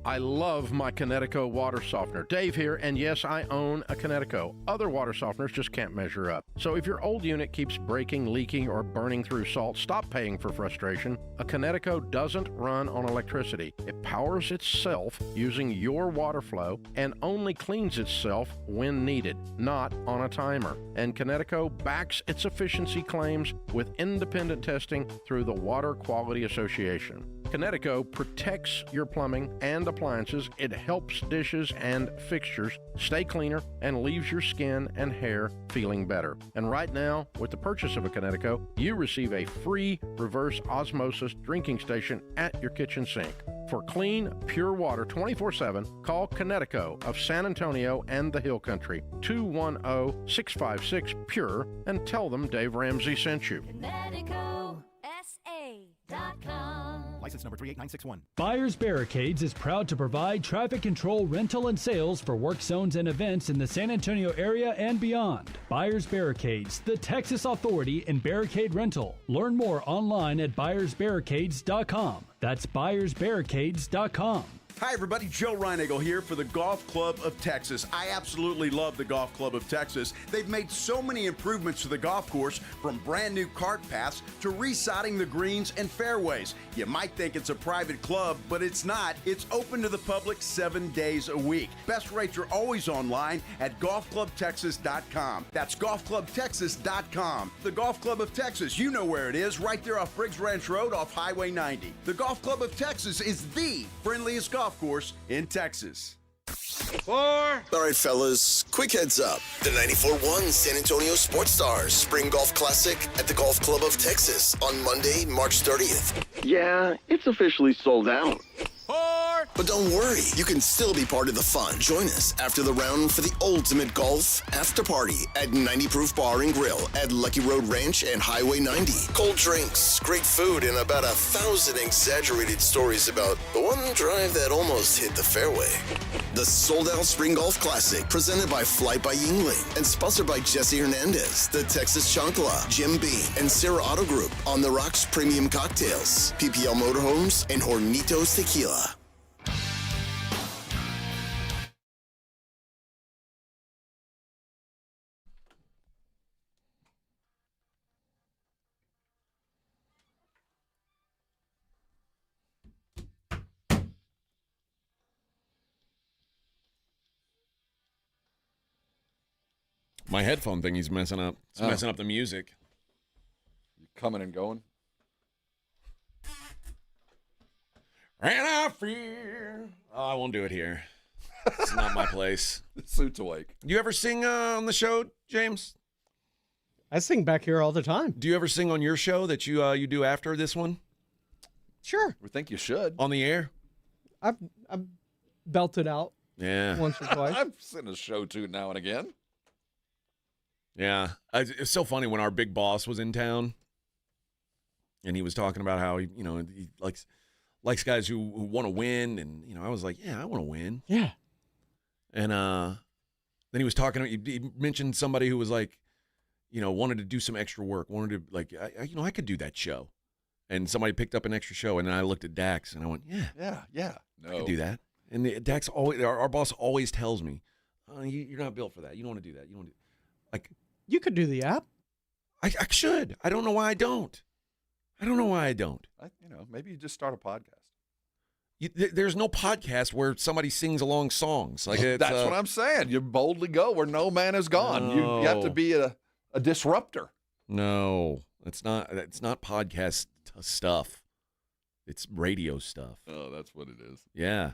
I love my Kinetico water softener. Dave here, and yes, I own a Kinetico. Other water softeners just can't measure up. So if your old unit keeps breaking, leaking, or burning through salt, stop paying for frustration. A Kinetico doesn't run on electricity. It powers itself using your water flow and only cleans itself when needed, not on a timer. And Kinetico backs its efficiency claims with independent testing through the Water Quality Association. Kinetico protects your plumbing and appliances. It helps dishes and fixtures stay cleaner and leaves your skin and hair feeling better. And right now, with the purchase of a Kinetico, you receive a free reverse osmosis drinking station at your kitchen sink. For clean, pure water 24/7, call Kinetico of San Antonio and the Hill Country, 210-656-PURE, and tell them Dave Ramsey sent you. KineticoSA.com. License number 38961. Buyers Barricades is proud to provide traffic control, rental, and sales for work zones and events in the San Antonio area and beyond. Buyers Barricades, the Texas authority in barricade rental. Learn more online at buyersbarricades.com. That's buyersbarricades.com. Hi, everybody. Joe Reinagle here for the Golf Club of Texas. I absolutely love the Golf Club of Texas. They've made so many improvements to the golf course, from brand new cart paths to resodding the greens and fairways. You might think it's a private club, but it's not. It's open to the public 7 days a week. Best rates are always online at golfclubtexas.com. That's golfclubtexas.com. The Golf Club of Texas, you know where it is, right there off Briggs Ranch Road off Highway 90. The Golf Club of Texas is the friendliest golf course in Texas. 4. All right, fellas, quick heads up. The 94-1 San Antonio Sports Stars Spring Golf Classic at the Golf Club of Texas on Monday, March 30th. Yeah, it's officially sold out. 4. But don't worry, you can still be part of the fun. Join us after the round for the ultimate golf after party at 90 Proof Bar and Grill at Lucky Road Ranch and Highway 90. Cold drinks, great food, and about 1,000 exaggerated stories about the one drive that almost hit the fairway. The sold-out Spring Golf Classic, presented by Flight by Yingling and sponsored by Jesse Hernandez, the Texas Chancla, Jim Beam, and Sarah Auto Group, On the Rocks Premium Cocktails, PPL Motorhomes, and Hornitos Tequila. My headphone thing he's messing up. It's messing up the music. You coming and going? And I fear. Oh, I won't do it here. It's not my place. The suit's awake. You ever sing on the show, James? I sing back here all the time. Do you ever sing on your show that you do after this one? Sure. We think you should. On the air? I've belted out. Yeah. Once or twice. I've seen a show too now and again. Yeah. It's so funny when our big boss was in town and he was talking about how he likes guys who want to win, and I was like, yeah, I want to win. Yeah. And then he was talking. He mentioned somebody who was like, wanted to do some extra work, wanted to I could do that show, and somebody picked up an extra show, and then I looked at Dax and I went, yeah, no, I could do that. And Dax always, our boss always tells me, you're not built for that. You don't want to do that. You don't want to like. You could do the app. I should. I don't know why I don't. Maybe you just start a podcast. There's no podcast where somebody sings along songs. Like it's, that's what I'm saying. You boldly go where no man has gone. No. You have to be a disruptor. No, it's not. It's not podcast stuff. It's radio stuff. Oh, that's what it is. Yeah.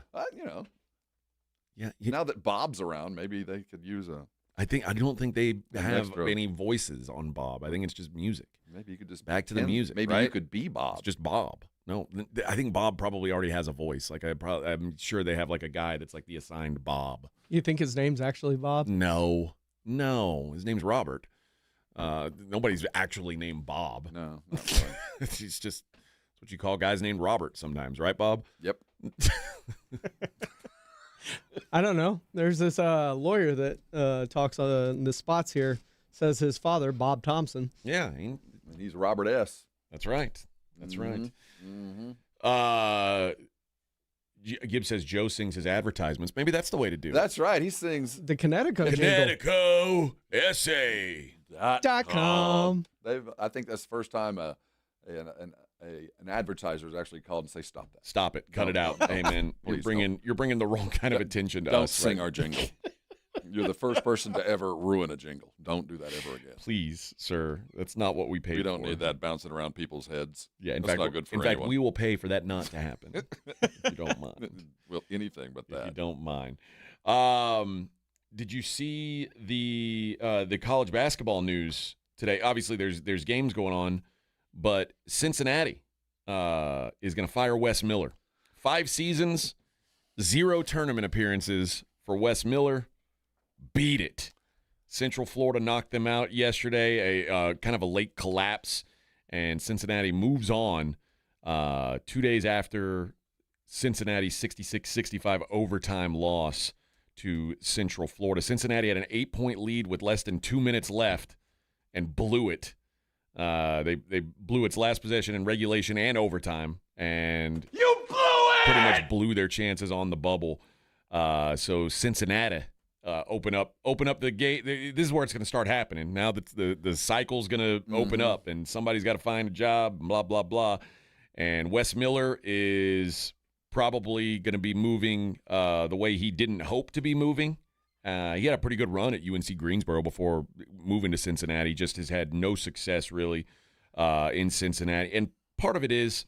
Yeah. Now that Bob's around, maybe they could use a. I don't think they have extra. any voices on Bob. I think it's just music. Maybe you could just back to the music. Maybe right? you could be Bob. It's just Bob. No, I think Bob probably already has a voice. Like I'm sure they have like a guy that's like the assigned Bob. You think his name's actually Bob? No, his name's Robert. Nobody's actually named Bob. No, He's just that's what you call guys named Robert sometimes, right, Bob? Yep. I don't know. There's this lawyer that talks on the spots here. Says his father, Bob Thompson. Yeah, and he's Robert S. That's right. That's right. Mm-hmm. Gibbs says Joe sings his advertisements. Maybe that's the way to do it. That's right. He sings the Connecticut Connecticut SA.com. I think that's the first time an advertiser is actually called and say, "Stop that! Stop it! Cut it out!" Hey man, you're bringing the wrong kind of attention to don't us. Sing our jingle. You're the first person to ever ruin a jingle. Don't do that ever again. Please, sir. That's not what we paid for. We don't need that bouncing around people's heads. Yeah, that's not good for anyone. In fact, we will pay for that not to happen. If you don't mind. Well, anything but that. If you don't mind. Did you see the college basketball news today? Obviously, there's games going on, but Cincinnati is going to fire Wes Miller. 5 seasons, 0 tournament appearances for Wes Miller. Beat it. Central Florida knocked them out yesterday, a kind of a late collapse, and Cincinnati moves on 2 days after Cincinnati's 66-65 overtime loss to Central Florida. Cincinnati had an 8-point lead with less than 2 minutes left and blew it. They blew its last possession in regulation and overtime, and you blew it! Pretty much blew their chances on the bubble. So Cincinnati open up the gate. This is where it's going to start happening. Now that the cycle's going to open up, and somebody's got to find a job, blah, blah, blah. And Wes Miller is probably going to be moving the way he didn't hope to be moving. He had a pretty good run at UNC Greensboro before moving to Cincinnati. Just has had no success, really, in Cincinnati. And part of it is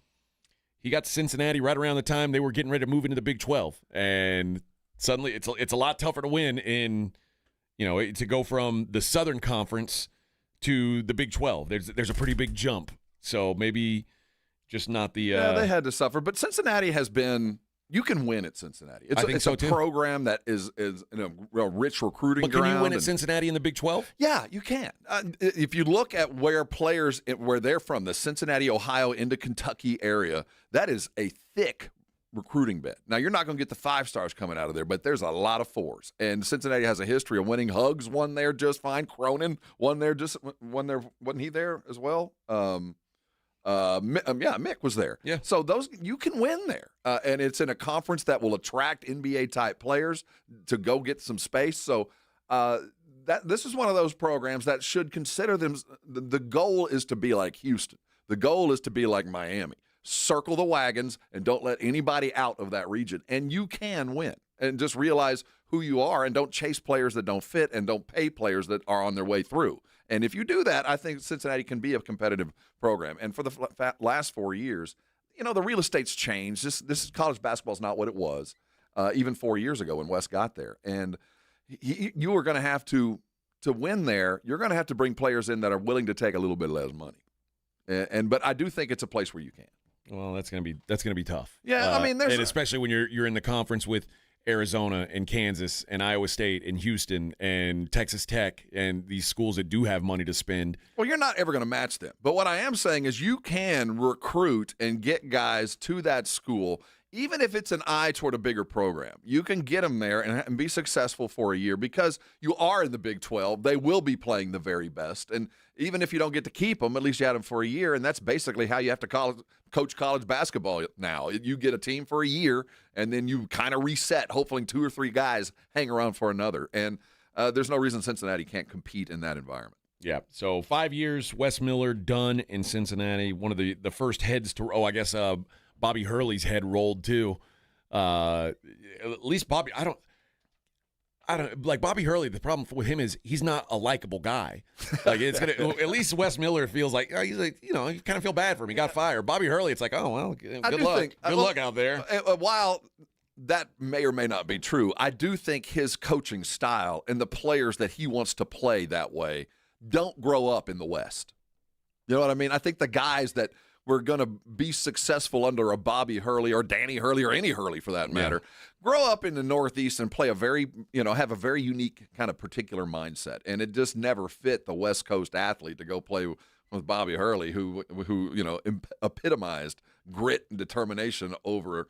he got to Cincinnati right around the time they were getting ready to move into the Big 12. And suddenly it's a lot tougher to win to go from the Southern Conference to the Big 12. There's a pretty big jump. So maybe just not the yeah, they had to suffer. But Cincinnati has been you can win at Cincinnati. It's a program that is a rich recruiting ground. But can you win at Cincinnati in the Big 12? Yeah, you can. If you look at where they're from, the Cincinnati, Ohio into Kentucky area, that is a thick recruiting bed. Now, you're not going to get the 5 stars coming out of there, but there's a lot of 4s. And Cincinnati has a history of winning. Hugs won there just fine. Cronin won there. Wasn't he there as well? Mick was there. Yeah. So you can win there, and it's in a conference that will attract NBA type players to go get some space. So this is one of those programs that should consider them. The goal is to be like Houston. The goal is to be like Miami. Circle the wagons and don't let anybody out of that region, and you can win. And just realize who you are, and don't chase players that don't fit, and don't pay players that are on their way through. And if you do that, I think Cincinnati can be a competitive program. And for the last 4 years, the real estate's changed. This college basketball is not what it was even 4 years ago when Wes got there. And you are going to have to win there. You're going to have to bring players in that are willing to take a little bit less money. But I do think it's a place where you can. Well, that's gonna be tough. Yeah, and especially when you're in the conference with Arizona and Kansas and Iowa State and Houston and Texas Tech and these schools that do have money to spend. Well, you're not ever going to match them. But what I am saying is you can recruit and get guys to that school, even if it's an eye toward a bigger program. You can get them there and be successful for a year because you are in the Big 12. They will be playing the very best. And even if you don't get to keep them, at least you had them for a year, and that's basically how you have to coach college basketball now. You get a team for a year, and then you kind of reset, hopefully 2 or 3 guys hang around for another. And there's no reason Cincinnati can't compete in that environment. Yeah, so 5 years, Wes Miller done in Cincinnati. One of the first heads to – I guess Bobby Hurley's head rolled too At least Bobby, I don't like Bobby Hurley. The problem with him is he's not a likable guy. Like it's gonna. At least Wes Miller feels like he's like, you kind of feel bad for him. He got fired. Bobby Hurley, it's like, oh well, good luck. Good luck out there. While that may or may not be true, I do think his coaching style and the players that he wants to play that way don't grow up in the West. You know what I mean? I think the guys that were going to be successful under a Bobby Hurley or Danny Hurley or any Hurley for that matter, grow up in the Northeast and play have a very unique kind of particular mindset. And it just never fit the West Coast athlete to go play with Bobby Hurley, who epitomized grit and determination over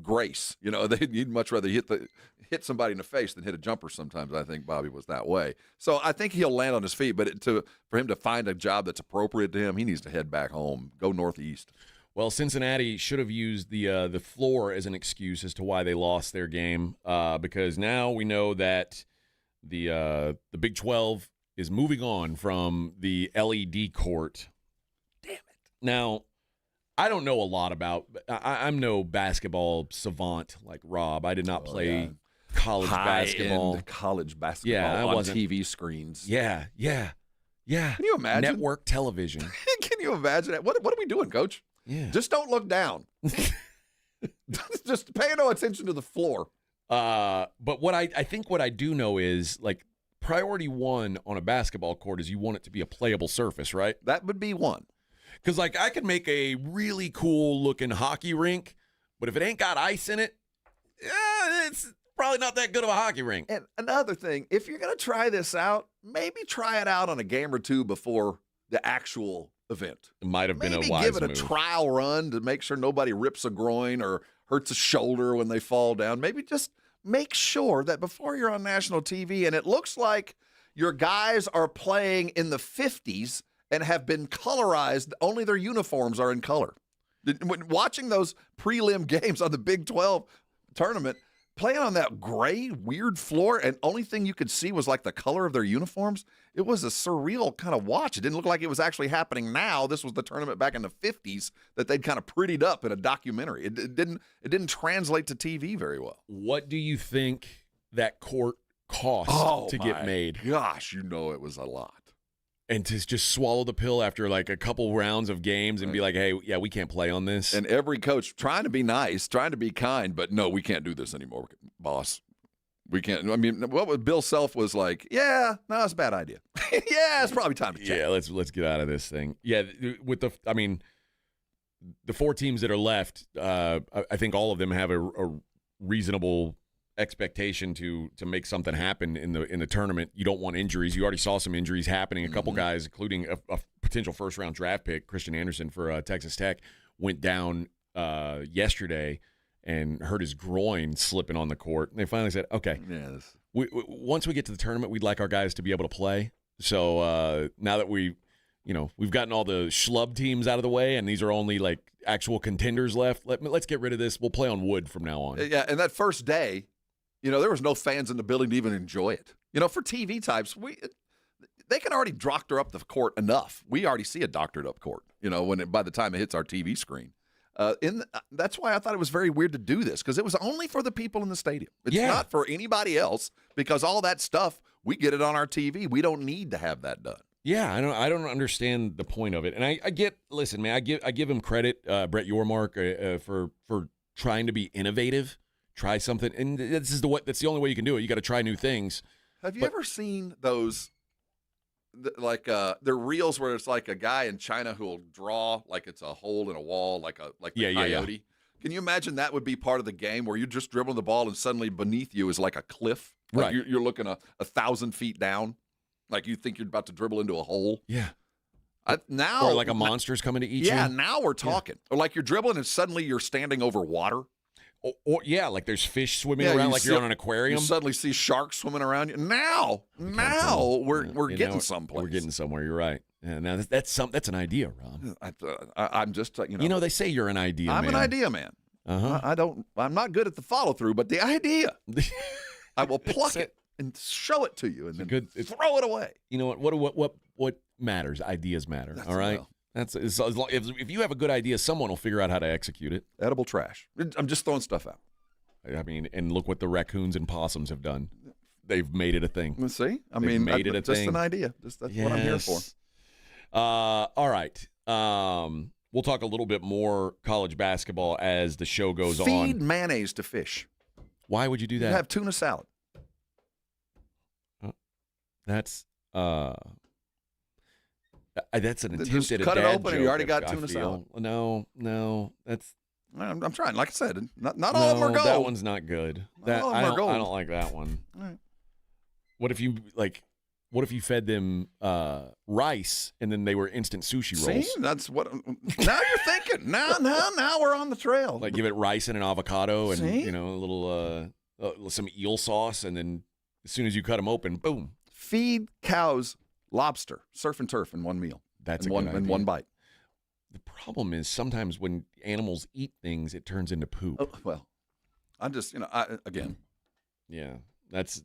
grace. You'd much rather hit somebody in the face than hit a jumper sometimes. I think Bobby was that way. So I think he'll land on his feet, but for him to find a job that's appropriate to him, he needs to head back home, go Northeast. Well, Cincinnati should have used the floor as an excuse as to why they lost their game, because now we know that the Big 12 is moving on from the LED court. Damn it. Now, I don't know a lot about I'm no basketball savant like Rob. I did not play college basketball. College basketball on TV screens. Yeah. Can you imagine? Network television. Can you imagine it? What are we doing, Coach? Yeah. Just don't look down. Just pay no attention to the floor. But what I think what I do know is, like, priority one on a basketball court is you want it to be a playable surface, right? That would be one. Because, like, I could make a really cool-looking hockey rink, but if it ain't got ice in it, it's probably not that good of a hockey rink. And another thing, if you're going to try this out, maybe try it out on a game or two before the actual event. It might have been a wise move. Maybe give it a trial run to make sure nobody rips a groin or hurts a shoulder when they fall down. Maybe just make sure that before you're on national TV and it looks like your guys are playing in the 50s and have been colorized, only their uniforms are in color. When watching those prelim games on the Big 12 tournament, playing on that gray, weird floor, and only thing you could see was like the color of their uniforms, it was a surreal kind of watch. It didn't look like it was actually happening now. This was the tournament back in the 50s that they'd kind of prettied up in a documentary. It didn't translate to TV very well. What do you think that court cost to get made? Gosh, it was a lot. And to just swallow the pill after like a couple rounds of games and be like, hey, yeah, we can't play on this. And every coach trying to be nice, trying to be kind, but no, we can't do this anymore, boss. We can't. I mean, what was Bill Self was like, it's a bad idea. It's probably time to check. Yeah, let's get out of this thing. Yeah, with the four teams that are left, I think all of them have a reasonable expectation to make something happen in the tournament. You don't want injuries. You already saw some injuries happening. A couple guys, including a potential first-round draft pick, Christian Anderson for Texas Tech, went down yesterday and hurt his groin slipping on the court. And they finally said, okay, once we get to the tournament, we'd like our guys to be able to play. So now that we've gotten all the schlub teams out of the way and these are only like actual contenders left, let's get rid of this. We'll play on wood from now on. Yeah, and that first day, there was no fans in the building to even enjoy it. For TV types, they can already doctor up the court enough. We already see a doctored up court, by the time it hits our TV screen. That's why I thought it was very weird to do this, because it was only for the people in the stadium. It's not for anybody else, because all that stuff, we get it on our TV. We don't need to have that done. Yeah, I don't understand the point of it. And I give him credit, Brett Yormark, for trying to be innovative. Try something, and that's the only way you can do it. You got to try new things. Have you ever seen those, they're reels where it's like a guy in China who will draw like it's a hole in a wall, like the coyote? Yeah. Can you imagine that would be part of the game where you're just dribbling the ball and suddenly beneath you is like a cliff? Like right. You're looking 1,000 feet down, like you think you're about to dribble into a hole. Yeah. Now, or like a monster's coming to eat you. Yeah, now we're talking. Yeah. Or like you're dribbling and suddenly you're standing over water. Or like there's fish swimming around like you're on an aquarium. You suddenly see sharks swimming around you. Now we're getting someplace. We're getting somewhere. You're right. Yeah, now that's an idea, Rob. I'm just they say you're an idea man. I'm an idea man. Uh-huh. I'm not good at the follow through, but the idea, I will pluck it and show it to you and then throw it away. You know what matters? Ideas matter. All right. As long, if you have a good idea, someone will figure out how to execute it. Edible trash. I'm just throwing stuff out. I mean, and look what the raccoons and possums have done. They've made it a thing. Let's see. They've made it a just thing. An idea. That's what I'm here for. All right. We'll talk a little bit more college basketball as the show goes on. Feed mayonnaise to fish. Why would you do that? You have tuna salad. That's an attempt just at a cut it dad open and joke, you already got I tuna feel. salad. No, that's. I'm trying. Like I said, not all of them are gold. That one's not good. Not all of them are gold. I don't like that one. All right. What if you fed them rice and then they were instant sushi rolls? See, that's what. Now you're thinking. Now we're on the trail. Like give it rice and an avocado and See? a little some eel sauce, and then as soon as you cut them open, boom. Feed cows lobster, surf and turf in one meal. That's in a one good idea. in one bite. The problem is sometimes when animals eat things, it turns into poop. Oh, well, I'm just again. Yeah, that's.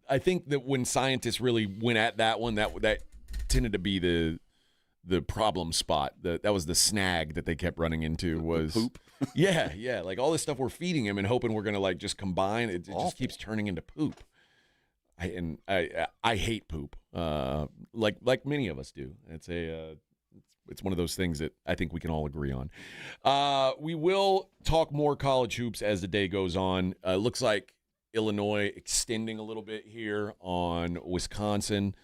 I think that when scientists really went at that one, that tended to be the problem spot. That was the snag that they kept running into was poop. Yeah, like all this stuff we're feeding him and hoping we're gonna just combine. It just keeps turning into poop. I hate poop. Like many of us do. It's one of those things that I think we can all agree on. We will talk more college hoops as the day goes on. Looks like Illinois extending a little bit here on Wisconsin.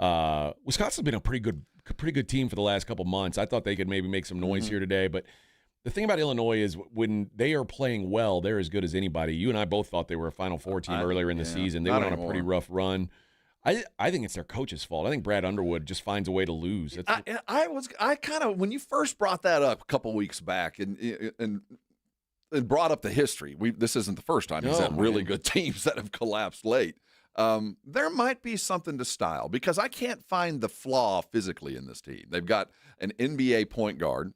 Wisconsin's been a pretty good team for the last couple months. I thought they could maybe make some noise here today, but the thing about Illinois is when they are playing well, they're as good as anybody. You and I both thought they were a Final Four team earlier in the season. They went on a pretty rough run. I think it's their coach's fault. I think Brad Underwood just finds a way to lose. I kind of, when you first brought that up a couple weeks back and brought up the history, this isn't the first time he's had really good teams that have collapsed late. There might be something to style because I can't find the flaw physically in this team. They've got an NBA point guard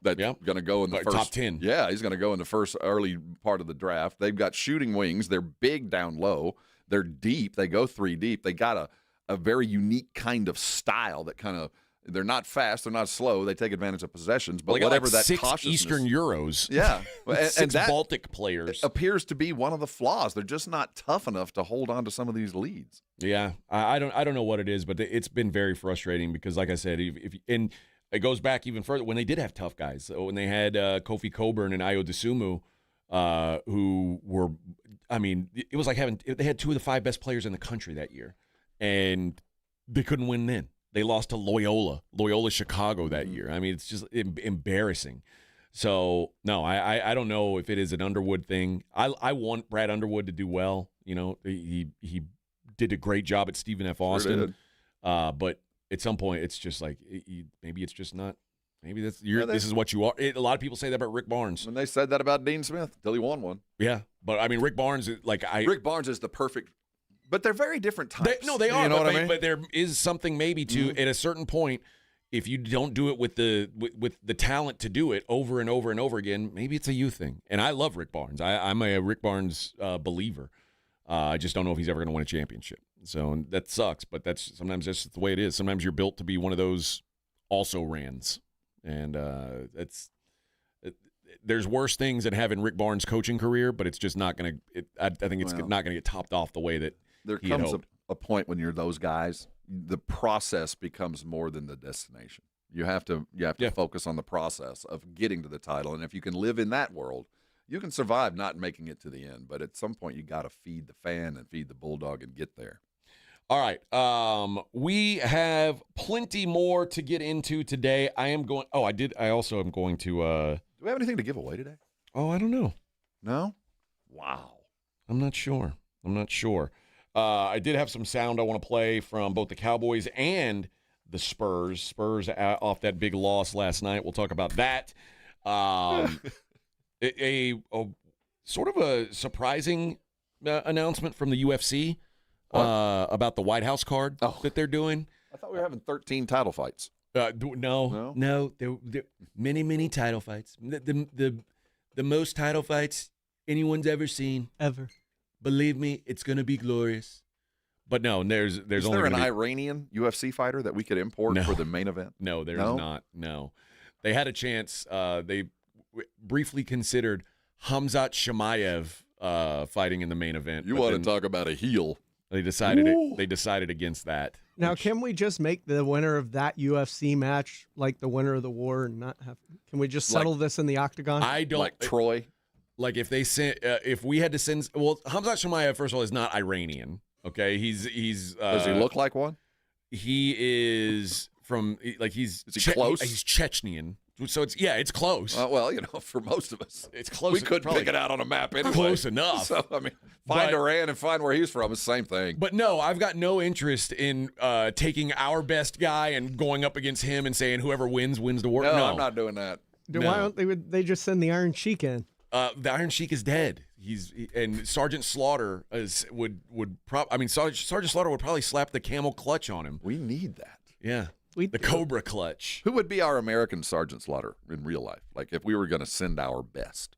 that's going to go in the first top 10. Yeah, he's going to go in the first early part of the draft. They've got shooting wings. They're big down low. They're deep. They go 3 deep. They got a very unique kind of style that kind of – they're not fast. They're not slow. They take advantage of possessions. But whatever that 6 cautiousness – Eastern Euros. Yeah. and that Baltic players. appears to be one of the flaws. They're just not tough enough to hold on to some of these leads. Yeah. I don't know what it is, but it's been very frustrating because, like I said, and it goes back even further. When they did have tough guys, when they had Kofi Coburn and Ayo Dosunmu, who were – I mean, it was like they had 2 of the 5 best players in the country that year, and they couldn't win then. They lost to Loyola Chicago that year. I mean, it's just embarrassing. So, no, I don't know if it is an Underwood thing. I want Brad Underwood to do well. He did a great job at Stephen F. Austin. But at some point, it's just like maybe it's just not. Maybe this is what you are. A lot of people say that about Rick Barnes. When they said that about Dean Smith until he won one. Yeah, but I mean, Rick Barnes Rick Barnes is the perfect. But they're very different types. They are. You know what I mean? But there is something maybe to at a certain point. If you don't do it with the talent to do it over and over and over again, maybe it's a you thing. And I love Rick Barnes. I'm a Rick Barnes believer. I just don't know if he's ever going to win a championship. So that sucks. But sometimes that's the way it is. Sometimes you're built to be one of those also rans. And there's worse things than having Rick Barnes' coaching career, but it's just not going to. I think it's not going to get topped off the way that there comes a point when you're those guys. The process becomes more than the destination. You have to focus on the process of getting to the title, and if you can live in that world, you can survive not making it to the end. But at some point, you got to feed the fan and feed the bulldog and get there. All right. We have plenty more to get into today. I also am going to. Do we have anything to give away today? Oh, I don't know. No? Wow. I'm not sure. I did have some sound I want to play from both the Cowboys and the Spurs. Spurs off that big loss last night. We'll talk about that. A sort of a surprising announcement from the UFC. About the White House card that they're doing. I thought we were having 13 title fights. No. There many title fights. The most title fights anyone's ever seen. Ever. Believe me, it's going to be glorious. But no, there's Is only there an Iranian UFC fighter that we could import for the main event? No, there's not. No. They had a chance. They briefly considered Khamzat Chimaev fighting in the main event. You want to talk about a heel. They decided against that. Now, can we just make the winner of that UFC match like the winner of the war and not have? Can we just settle this in the octagon? I don't like Troy. Like if they sent, if we had to send. Well, Khamzat Chimaev, first of all, is not Iranian. Okay, he's. Does he look like one? He is from Is he close? He's Chechnyan. So it's close. Well, for most of us, it's close. We couldn't pick it out on a map anyway. Close enough. So find Iran and find where he's from. It's the same thing. But no, I've got no interest in taking our best guy and going up against him and saying whoever wins the war. No, I'm not doing that. Why don't they just send the Iron Sheik in? The Iron Sheik is dead. And Sergeant Slaughter Sergeant Slaughter would probably slap the camel clutch on him. We need that. Yeah. The Cobra clutch. Who would be our American Sergeant Slaughter in real life? Like if we were going to send our best.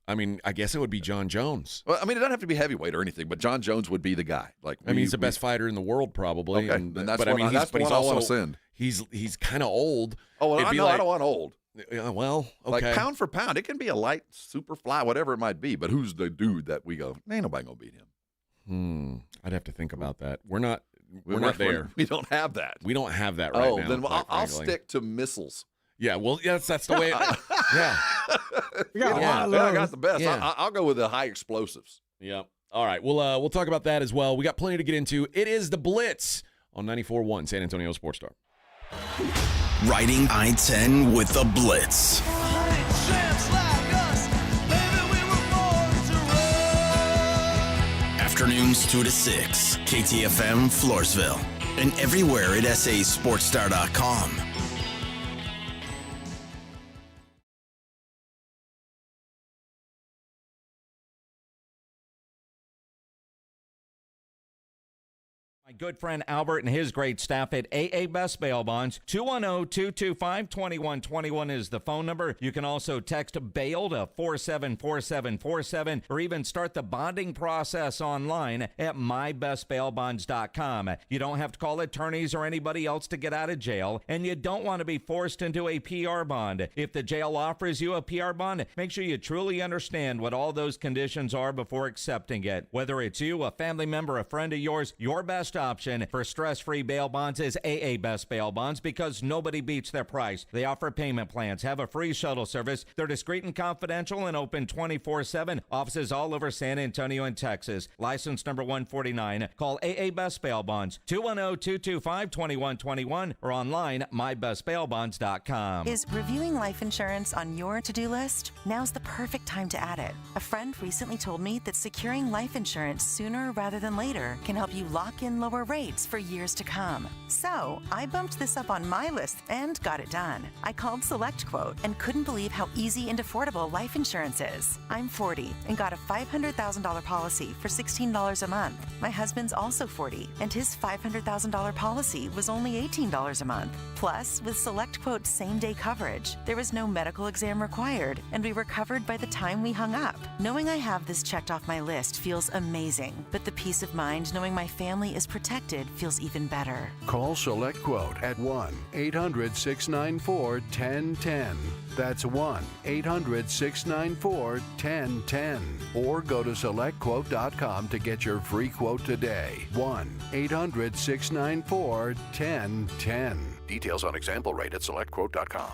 I mean, I guess it would be John Jones. Well, I mean, it doesn't have to be heavyweight or anything, but John Jones would be the guy. He's the best fighter in the world, probably. Okay, and that's what I want to send. He's kind of old. Oh, well, I don't want old. Yeah, well, okay. Like pound for pound, it can be a light, super fly, whatever it might be. But who's the dude that we go? Ain't nobody gonna beat him. I'd have to think about that. We're not there. We don't have that. We don't have that right now. Oh, then I'll stick to missiles. Yeah, well, that's the way. Yeah. I got the best. Yeah. I'll go with the high explosives. Yeah. All right. We'll talk about that as well. We got plenty to get into. It is the Blitz on 94.1 San Antonio Sports Star. Riding I-10 with the Blitz. Afternoons 2 to 6, KTFM Floresville, and everywhere at sasportstar.com. My good friend Albert and his great staff at AA Best Bail Bonds. 210-225-2121 is the phone number. You can also text BAIL to 474747 or even start the bonding process online at mybestbailbonds.com. You don't have to call attorneys or anybody else to get out of jail, and you don't want to be forced into a PR bond. If the jail offers you a PR bond, make sure you truly understand what all those conditions are before accepting it. Whether it's you, a family member, a friend of yours, your best option for stress-free bail bonds is AA Best Bail Bonds because nobody beats their price. They offer payment plans, have a free shuttle service. They're discreet and confidential and open 24/7. Offices all over San Antonio and Texas. License number 149. Call AA Best Bail Bonds 210-225-2121 or online mybestbailbonds.com. Is reviewing life insurance on your to-do list? Now's the perfect time to add it. A friend recently told me that securing life insurance sooner rather than later can help you lock in lower rates for years to come. So I bumped this up on my list and got it done. I called SelectQuote and couldn't believe how easy and affordable life insurance is. I'm 40 and got a $500,000 policy for $16 a month. My husband's also 40 and his $500,000 policy was only $18 a month. Plus, with SelectQuote's same-day coverage, there was no medical exam required and we were covered by the time we hung up. Knowing I have this checked off my list feels amazing, but the peace of mind knowing my family is protected feels even better. Call SelectQuote at 1-800-694-1010. That's 1-800-694-1010. Or go to SelectQuote.com to get your free quote today. 1-800-694-1010. Details on example rate at SelectQuote.com.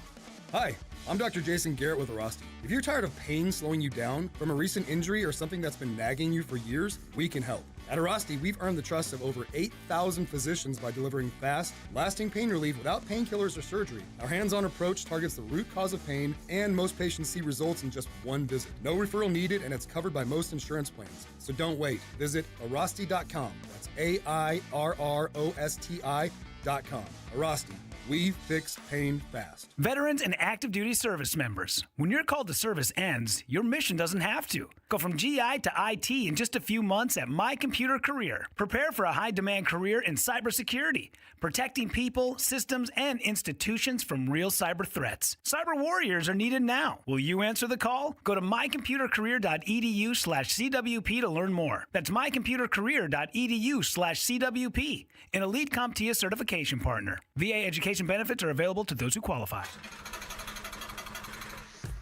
Hi, I'm Dr. Jason Garrett with Arasti. If you're tired of pain slowing you down from a recent injury or something that's been nagging you for years, we can help. At Arasti, we've earned the trust of over 8,000 physicians by delivering fast, lasting pain relief without painkillers or surgery. Our hands-on approach targets the root cause of pain, and most patients see results in just one visit. No referral needed, and it's covered by most insurance plans. So don't wait. Visit Arasti.com. That's AIRROSTI.com. Arasti, We fix pain fast. Veterans and active duty service members. When your call to service ends, your mission doesn't have to. Go from GI to IT in just a few months at My Computer Career. Prepare for a high-demand career in cybersecurity, protecting people, systems, and institutions from real cyber threats. Cyber warriors are needed now. Will you answer the call? Go to mycomputercareer.edu/CWP to learn more. That's mycomputercareer.edu/CWP, an elite CompTIA certification partner. VA education benefits are available to those who qualify.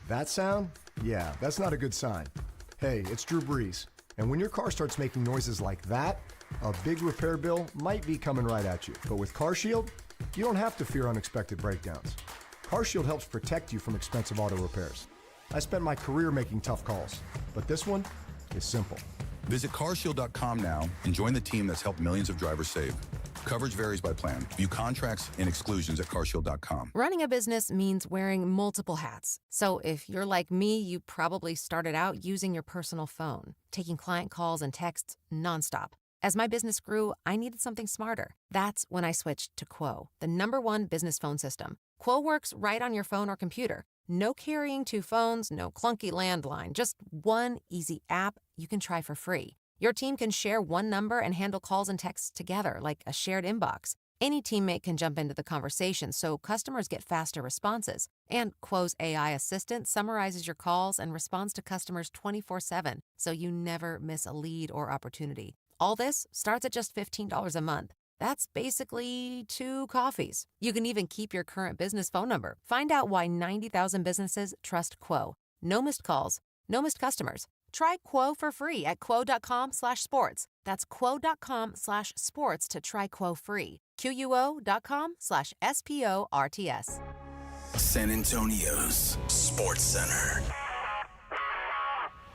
That sound? Yeah, that's not a good sign. Hey, it's Drew Brees, and when your car starts making noises like that, a big repair bill might be coming right at you. But with CarShield, you don't have to fear unexpected breakdowns. CarShield helps protect you from expensive auto repairs. I spent my career making tough calls, but this one is simple. Visit carshield.com now and join the team that's helped millions of drivers save. Coverage varies by plan. View contracts and exclusions at carshield.com. Running a business means wearing multiple hats. So if you're like me, you probably started out using your personal phone, taking client calls and texts nonstop. As my business grew, I needed something smarter. That's when I switched to Quo, the #1 business phone system. Quo works right on your phone or computer. No carrying 2 phones, no clunky landline, just one easy app you can try for free. Your team can share one number and handle calls and texts together like a shared inbox. Any teammate can jump into the conversation so customers get faster responses. And Quo's AI assistant summarizes your calls and responds to customers 24/7, so you never miss a lead or opportunity. All this starts at just $15 a month. That's basically 2 coffees. You can even keep your current business phone number. Find out why 90,000 businesses trust Quo. No missed calls, no missed customers. Try Quo for free at quo.com/sports. That's quo.com/sports to try Quo free. QUO.com/SPORTS. San Antonio's Sports Center.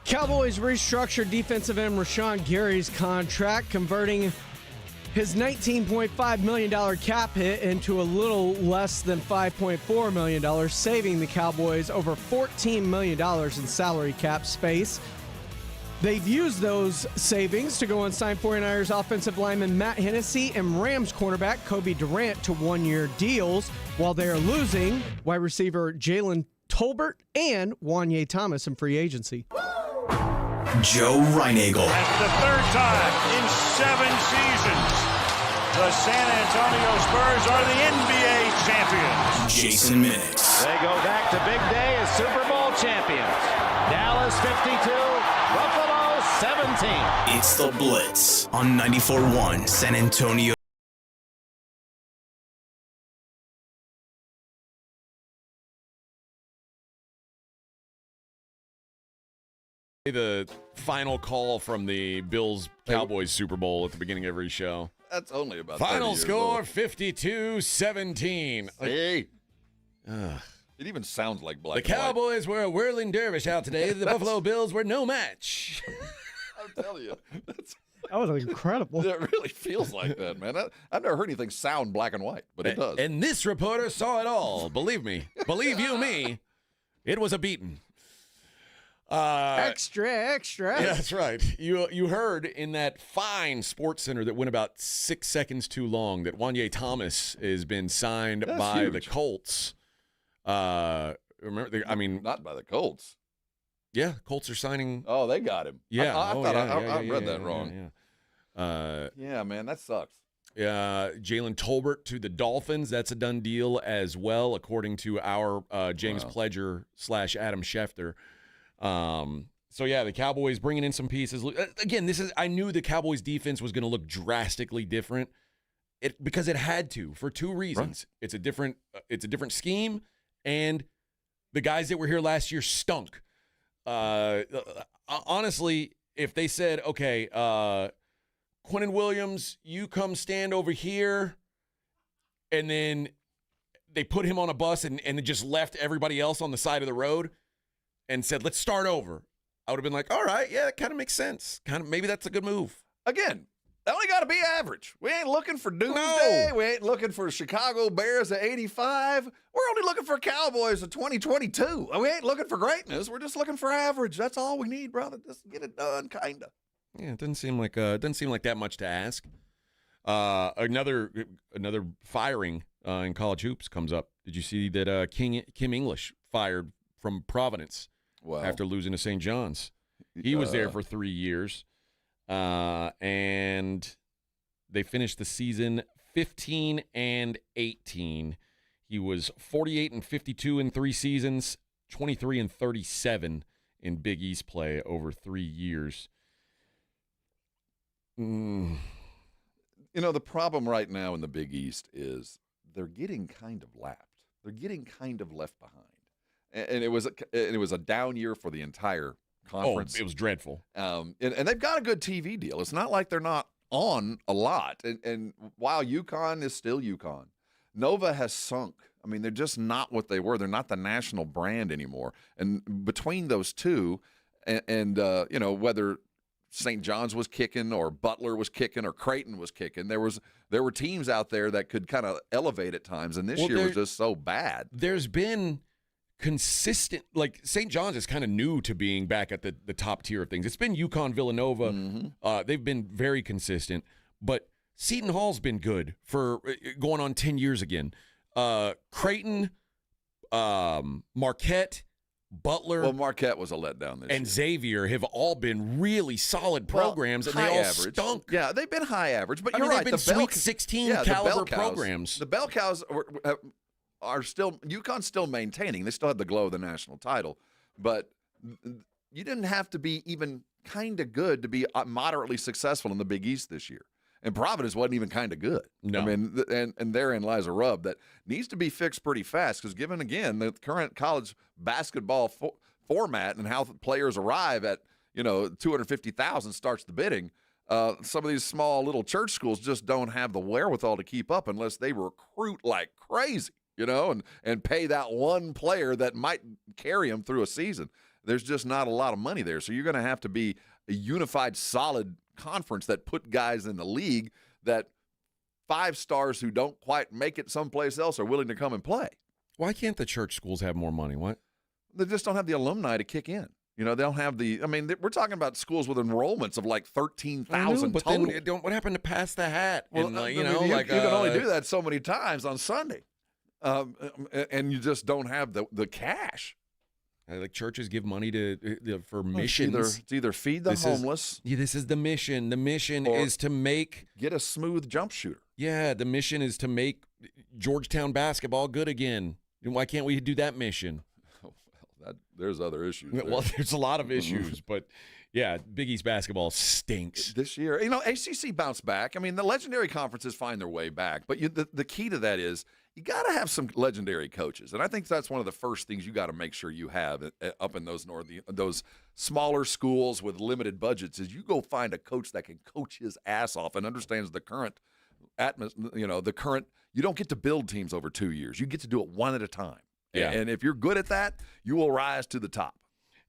Cowboys restructured defensive end Rashawn Gary's contract, converting his $19.5 million cap hit into a little less than $5.4 million, saving the Cowboys over $14 million in salary cap space. They've used those savings to go and sign 49ers offensive lineman Matt Hennessy and Rams cornerback Kobe Durant to 1-year deals, while they are losing wide receiver Jalen Tolbert and Wanye Thomas in free agency. Joe Reinagel. And for the 3rd time in 7 seasons, the San Antonio Spurs are the NBA champions. Jason Minix. They go back to big day as Super Bowl champions. Dallas 52, Buffalo 17. It's the Blitz on 94.1 San Antonio. The final call from the Bills-Cowboys Super Bowl at the beginning of every show. That's only about Final 30 years score, old. 52-17. Hey. It even sounds like black The and white. Cowboys were a whirling dervish out today. The Buffalo Bills were no match. I'm telling you. That was incredible. It really feels like that, man. I've never heard anything sound black and white, but it does. And this reporter saw it all. Believe me. Believe you me. It was a beating. Extra. Yeah, that's right. You heard in that fine Sports Center that went about 6 seconds too long that Wanye Thomas has been signed by the Colts. Not by the Colts. Yeah, Colts are signing. Oh, they got him. Yeah, I thought I read that wrong. Yeah, man, that sucks. Jalen Tolbert to the Dolphins. That's a done deal as well, according to our James Pledger / Adam Schefter. So yeah, the Cowboys bringing in some pieces. Again, I knew the Cowboys defense was going to look drastically different, because it had to for 2 reasons. Right. It's a different scheme, and the guys that were here last year stunk. Honestly, if they said, okay, Quinnen Williams, you come stand over here, and then they put him on a bus and just left everybody else on the side of the road and said, let's start over, I would have been like, all right, yeah, that kind of makes sense. Maybe that's a good move. Again, they only got to be average. We ain't looking for doomsday. No. We ain't looking for Chicago Bears at 85. We're only looking for Cowboys at 2022. We ain't looking for greatness. We're just looking for average. That's all we need, brother. Just get it done, kind of. Yeah, it doesn't seem like that much to ask. Another firing in college hoops comes up. Did you see that Kim English fired from Providence after losing to St. John's? He was there for 3 years, and they finished the season 15-18. He was 48-52 in 3 seasons, 23-37 in Big East play over 3 years. You know, the problem right now in the Big East is they're getting kind of lapped. They're getting kind of left behind. And it was a down year for the entire conference. Oh, it was dreadful. And they've got a good TV deal. It's not like they're not on a lot. And while UConn is still UConn, Nova has sunk. I mean, they're just not what they were. They're not the national brand anymore. And between those two, and you know, whether St. John's was kicking or Butler was kicking or Creighton was kicking, there were teams out there that could kind of elevate at times. And this year was just so bad. There's been consistent, like St. John's is kind of new to being back at the top tier of things. It's been UConn, Villanova. Mm-hmm. They've been very consistent. But Seton Hall's been good for going on 10 years again. Creighton, Marquette, Butler. Well, Marquette was a letdown this year. And Xavier have all been really solid programs, and they all stunk. Yeah, they've been high average, but I you're mean, right. They've been Sweet 16 caliber programs. The Bell Cows are still – UConn's still maintaining. They still have the glow of the national title. But you didn't have to be even kind of good to be moderately successful in the Big East this year. And Providence wasn't even kind of good. No. I mean, and therein lies a rub that needs to be fixed pretty fast because given, again, the current college basketball format and how players arrive at, you know, 250,000 starts the bidding, some of these small little church schools just don't have the wherewithal to keep up unless they recruit like crazy, you know, and pay that one player that might carry them through a season. There's just not a lot of money there. So you're going to have to be a unified, solid conference that put guys in the league that 5 stars who don't quite make it someplace else are willing to come and play. Why can't the church schools have more money? What? They just don't have the alumni to kick in. You know, they don't have the – I mean, we're talking about schools with enrollments of like 13,000 but total. Then what happened to pass the hat? Well, And, you can only do that so many times on Sunday. And you just don't have the cash. Like churches give money for missions. It's either feed the homeless. This is the mission. The mission is to get a smooth jump shooter. Yeah, the mission is to make Georgetown basketball good again. And why can't we do that mission? There's other issues there. Well, there's a lot of issues, but yeah, Big East basketball stinks this year. You know, ACC bounced back. I mean, the legendary conferences find their way back, but the key to that is you got to have some legendary coaches, and I think that's one of the first things you got to make sure you have up in those smaller schools with limited budgets. Is you go find a coach that can coach his ass off and understands the current atmosphere. You know, the current. You don't get to build teams over 2 years. You get to do it one at a time. Yeah. And if you're good at that, you will rise to the top.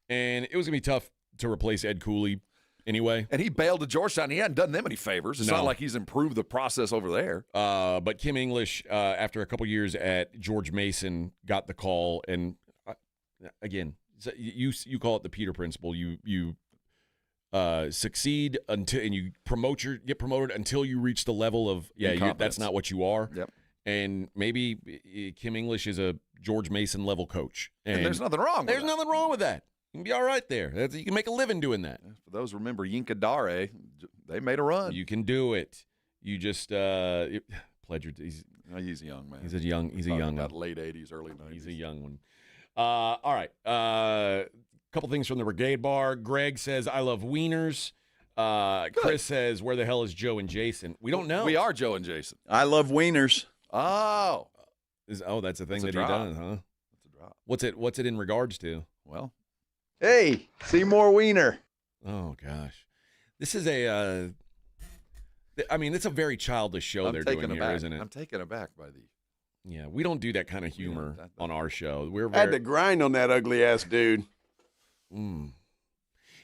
And it was gonna be tough to replace Ed Cooley anyway. And he bailed to Georgetown. He hadn't done them any favors. It's not like he's improved the process over there. But Kim English, after a couple years at George Mason, got the call. And again, you call it the Peter principle. You succeed until and you get promoted until you reach the level of that's not what you are. Yep. And maybe Kim English is a George Mason level coach. And there's nothing wrong with that. There's nothing wrong with that. You can be all right there. You can make a living doing that. For those who remember Yinka Dare, they made a run. You can do it. You just Pledger. He's a young man. He's a young one. About late 80s, early 90s. He's a young one. All right. Couple things from the Brigade Bar. Greg says, I love wieners. Chris says, where the hell is Joe and Jason? We don't know. We are Joe and Jason. I love wieners. Oh. That's a thing that he drop. does, huh? That's a drop. What's it in regards to? Well. Hey, Seymour Wiener. Oh, gosh. This is it's a very childish show they're doing here, isn't it? I'm taken aback by the... Yeah, we don't do that kind of humor on our show. I had to grind on that ugly-ass dude.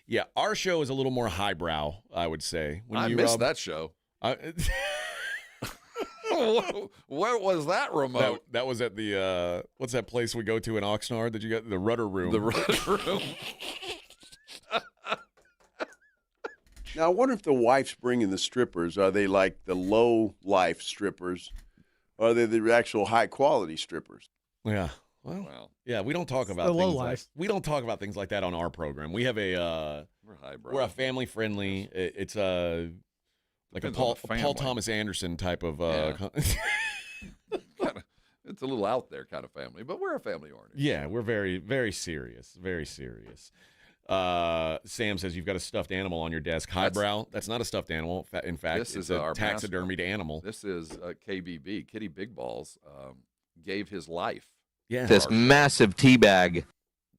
Yeah, our show is a little more highbrow, I would say. I missed that show. Where was that remote? That was at the what's that place we go to in Oxnard that you got the Rudder Room? The Rudder Room. Now I wonder if the wife's bringing the strippers. Are they like the low life strippers, Or are they the actual high-quality strippers? Yeah. Well, yeah, we don't talk about the low things life. we don't talk about things like that on our program. We have we're a family friendly. It's like Depends a on the Paul family. Thomas Anderson type of. It's a little out there kind of family, but we're a family oriented. Yeah, we're very, very serious. Very serious. Sam says you've got a stuffed animal on your desk. Highbrow. That's not a stuffed animal. In fact, This it's is a our taxidermied animal. This is KBB. Kitty Big Balls gave his life. Yeah. This massive tea bag.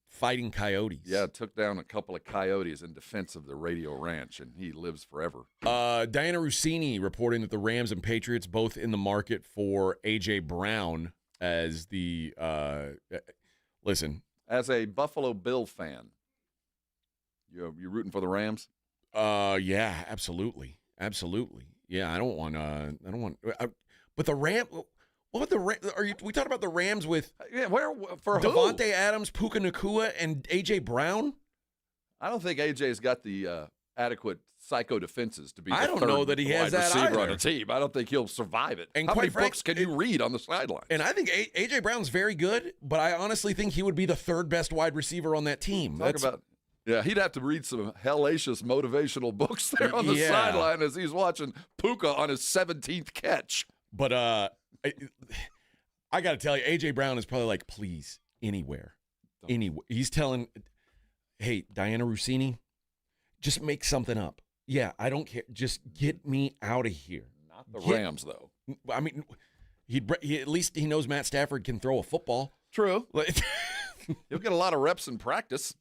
Fighting coyotes. Yeah, took down a couple of coyotes in defense of the Radio Ranch, and he lives forever. Diana Rossini reporting that the Rams and Patriots both in the market for A.J. Brown as the listen. As a Buffalo Bill fan, you rooting for the Rams? Yeah, absolutely. Yeah, I don't want. But the Ram. What would we talking about the Rams with? Yeah, where for Devontae Adams, Puka Nacua, and A.J. Brown? I don't think A.J.'s got the adequate psycho defenses to be. I don't know that he has that receiver on either. a team. I don't think he'll survive it. And how many quite books can you read on the sidelines? And I think A.J. Brown's very good, but I honestly think he would be the third best wide receiver on that team. Yeah, he'd have to read some hellacious motivational books there on the sideline as he's watching Puka on his 17th catch. But I got to tell you, A.J. Brown is probably like, please, anywhere. He's telling, hey, Diana Rossini, just make something up. Yeah, I don't care. Just get me out of here. Not the Rams, though. I mean, at least he knows Matt Stafford can throw a football. True. He'll get a lot of reps in practice.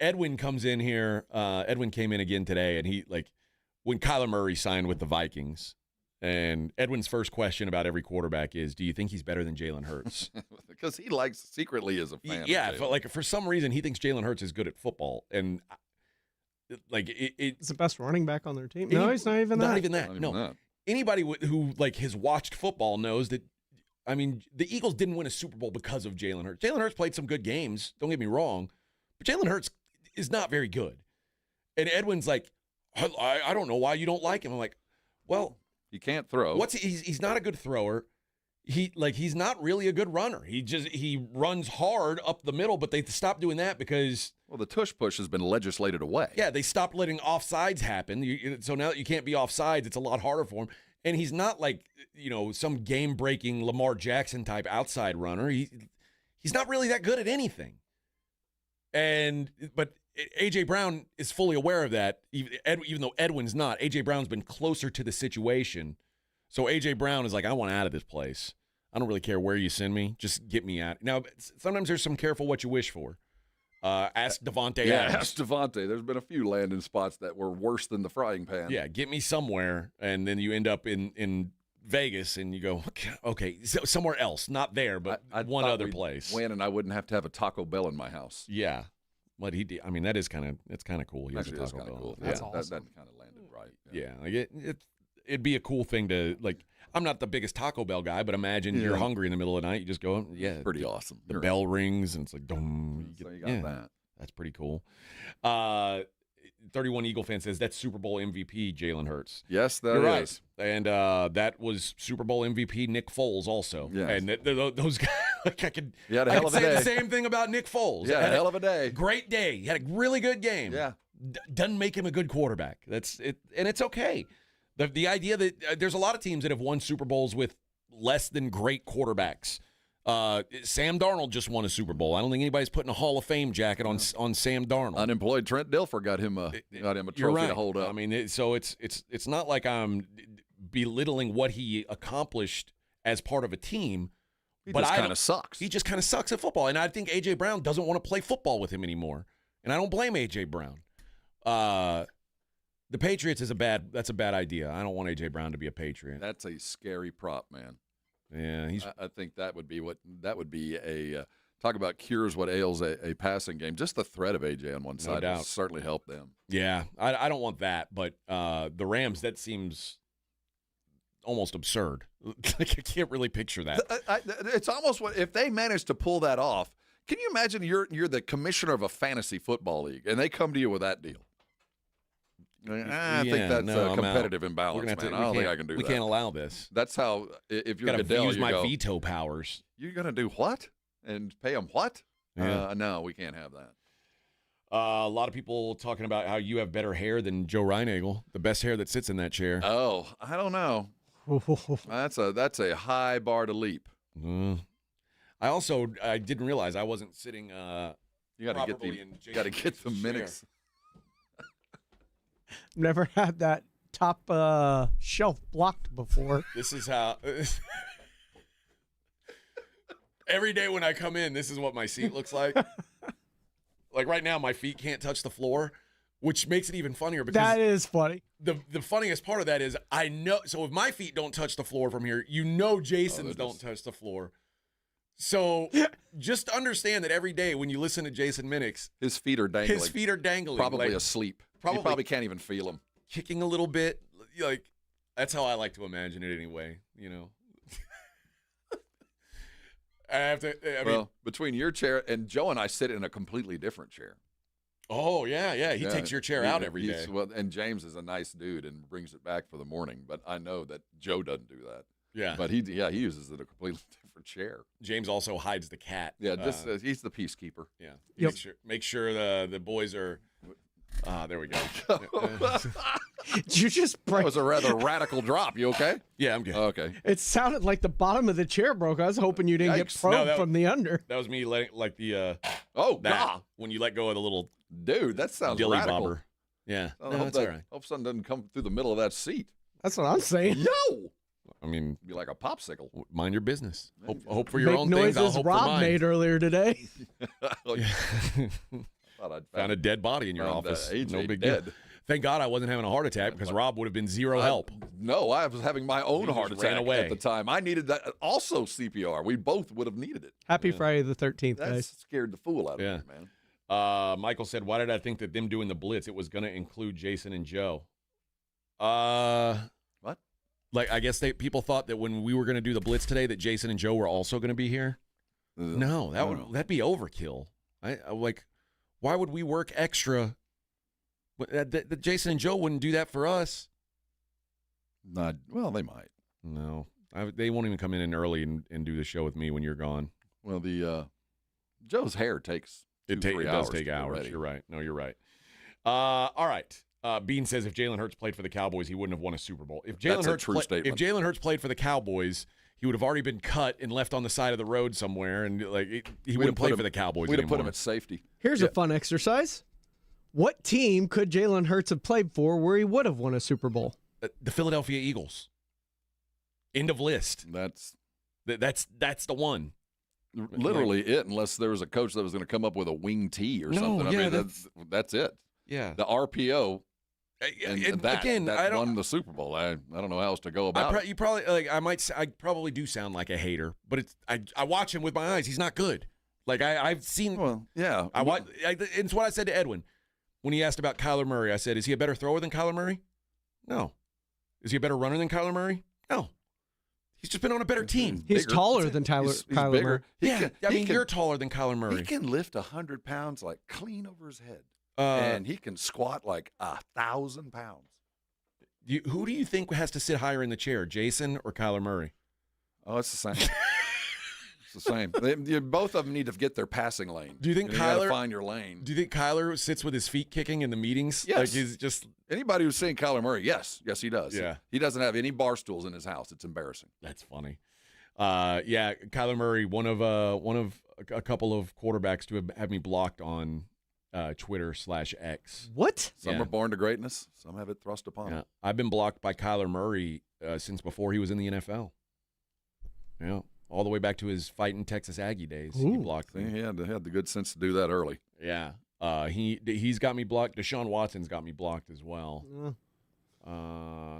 Edwin comes in here. Edwin came in again today, and when Kyler Murray signed with the Vikings, and Edwin's first question about every quarterback is, do you think he's better than Jalen Hurts? Because he secretly is a fan. Yeah, for some reason he thinks Jalen Hurts is good at football, and it's the best running back on their team. No, he's not even that. Not even that. No. Anybody who has watched football knows that. I mean, the Eagles didn't win a Super Bowl because of Jalen Hurts. Jalen Hurts played some good games. Don't get me wrong, but Jalen Hurts is not very good. And Edwin's like, I don't know why you don't like him. I'm like, well. He can't throw. He's not a good thrower. He's not really a good runner. He runs hard up the middle, but they stopped doing that because the tush push has been legislated away. Yeah, they stopped letting offsides happen. So now that you can't be offsides, it's a lot harder for him. And he's not like, some game-breaking Lamar Jackson type outside runner. He's not really that good at anything. But A.J. Brown is fully aware of that, even though Edwin's not. A.J. Brown's been closer to the situation. So A.J. Brown is like, I want out of this place. I don't really care where you send me. Just get me out. Now, sometimes there's some careful what you wish for. Ask Devontae Adams. Ask Devontae. There's been a few landing spots that were worse than the frying pan. Yeah, get me somewhere, and then you end up in Vegas, and you go, okay, somewhere else. Not there, but one other place. Win, and I wouldn't have to have a Taco Bell in my house. Yeah. What he did, I mean, that's kind of cool. He has a Taco Bell. Cool. That's awesome. That kind of landed right. Yeah, it'd be a cool thing to like. I'm not the biggest Taco Bell guy, but imagine you're hungry in the middle of the night. You just go, it's pretty awesome. The bell rings and it's like, dum. So you got that. That's pretty cool. 31 Eagle fan says that's Super Bowl MVP Jalen Hurts. Yes, that You're is. Right. And that was Super Bowl MVP Nick Foles also. Yes. And those guys, like I could say the same thing about Nick Foles. Yeah, hell of a day. Great day. He had a really good game. Yeah. Doesn't make him a good quarterback. That's it, and it's okay. The idea that there's a lot of teams that have won Super Bowls with less than great quarterbacks. Sam Darnold just won a Super Bowl. I don't think anybody's putting a Hall of Fame jacket on Sam Darnold. Unemployed Trent Dilfer got him a trophy to hold up. I mean, it's not like I'm belittling what he accomplished as part of a team. He just kind of sucks. He just kind of sucks at football, and I think A.J. Brown doesn't want to play football with him anymore. And I don't blame A.J. Brown. The Patriots that's a bad idea. I don't want A.J. Brown to be a Patriot. That's a scary prop, man. Yeah, I think that would be a talk about cures what ails a passing game. Just the threat of A.J. on one side would certainly help them. Yeah, I don't want that, but the Rams, that seems almost absurd. I can't really picture that. It's almost if they manage to pull that off. Can you imagine you're the commissioner of a fantasy football league and they come to you with that deal? I think that's a competitive imbalance, man. I don't think I can do that. We can't allow this. That's how, if you're Gotta Goodell, use you my go, veto powers. You're going to do what? And pay them what? Yeah. No, we can't have that. A lot of people talking about how you have better hair than Joe Reinagel, the best hair that sits in that chair. Oh, I don't know. That's a high bar to leap. I didn't realize I wasn't sitting. You got to get the minutes. Never had that top shelf blocked before. This is how. Every day when I come in, this is what my seat looks like. Like right now, my feet can't touch the floor, which makes it even funnier because that is funny. The funniest part of that is I know. So if my feet don't touch the floor from here, Jason's don't touch the floor. So just understand that every day when you listen to Jason Minix, his feet are dangling. Probably like, asleep. You probably can't even feel them. Kicking a little bit. Like that's how I like to imagine it anyway. You know. Between your chair and Joe and I sit in a completely different chair. Oh, yeah. He takes your chair out every day. Well, and James is a nice dude and brings it back for the morning, but I know that Joe doesn't do that. Yeah. But he uses it a completely different chair. James also hides the cat. Yeah, he's the peacekeeper. Yeah. Yep. Make sure the boys are there we go. Did you just break? That was a rather radical drop. You okay? Yeah, I'm good. Okay. It sounded like the bottom of the chair broke. I was hoping you didn't get probed from the under. That was me letting the God. When you let go of the little dude, that sounds dilly radical. bobber. Yeah. That's all right. Hope something doesn't come through the middle of that seat. That's what I'm saying. No. I mean, be like a popsicle. Mind your business. Hope for your own noises things. I'll hope Rob for mine. made earlier today. Found a dead body in your office. No big dead. deal. Thank God I wasn't having a heart attack because Rob would have been zero help. No, I was having my own heart attack away at the time. I needed that. Also CPR. We both would have needed it. Happy Friday the 13th, That guys. scared the fool out of me, man. Michael said, why did I think that them doing the Blitz, it was going to include Jason and Joe? What? Like, I guess people thought that when we were going to do the Blitz today that Jason and Joe were also going to be here? No, that'd be overkill. Why would we work extra? That Jason and Joe wouldn't do that for us. Well, they might. No, they won't even come in early and do the show with me when you're gone. Well, Joe's hair takes 2-3 hours. Does take to get hours. ready. You're right. No, you're right. All right. Bean says if Jalen Hurts played for the Cowboys, he wouldn't have won a Super Bowl. If Jalen Hurts played for the Cowboys, he would have already been cut and left on the side of the road somewhere, and he wouldn't play for the Cowboys. We'd have put him at safety. Here's a fun exercise. What team could Jalen Hurts have played for where he would have won a Super Bowl? The Philadelphia Eagles. End of list. That's the one. Literally it, unless there was a coach that was going to come up with a wing T or something. Yeah, I mean, that's it. Yeah. The RPO. And that I won the Super Bowl. I don't know how else to go about it. You probably I probably do sound like a hater, but I watch him with my eyes. He's not good. Like I've seen. Well, yeah. It's what I said to Edwin when he asked about Kyler Murray. I said, "Is he a better thrower than Kyler Murray? No. Is he a better runner than Kyler Murray? No. He's just been on a better team. He's taller than Kyler Murray. You're taller than Kyler Murray. He can lift 100 pounds like clean over his head. And he can squat like 1,000 pounds. Who do you think has to sit higher in the chair, Jason or Kyler Murray? Oh, it's the same. It's the same. Both of them need to get their passing lane. Do you think Kyler gotta find your lane? Do you think Kyler sits with his feet kicking in the meetings? Yes. Like he's just anybody who's seen Kyler Murray. Yes, he does. Yeah. He doesn't have any bar stools in his house. It's embarrassing. That's funny. Kyler Murray, one of a couple of quarterbacks to have me blocked on Twitter/X. What? Some are born to greatness. Some have it thrust upon them. I've been blocked by Kyler Murray since before he was in the NFL. Yeah, all the way back to his fighting Texas Aggie days. Ooh. He blocked me. He had the good sense to do that early. Yeah. He's got me blocked. Deshaun Watson's got me blocked as well.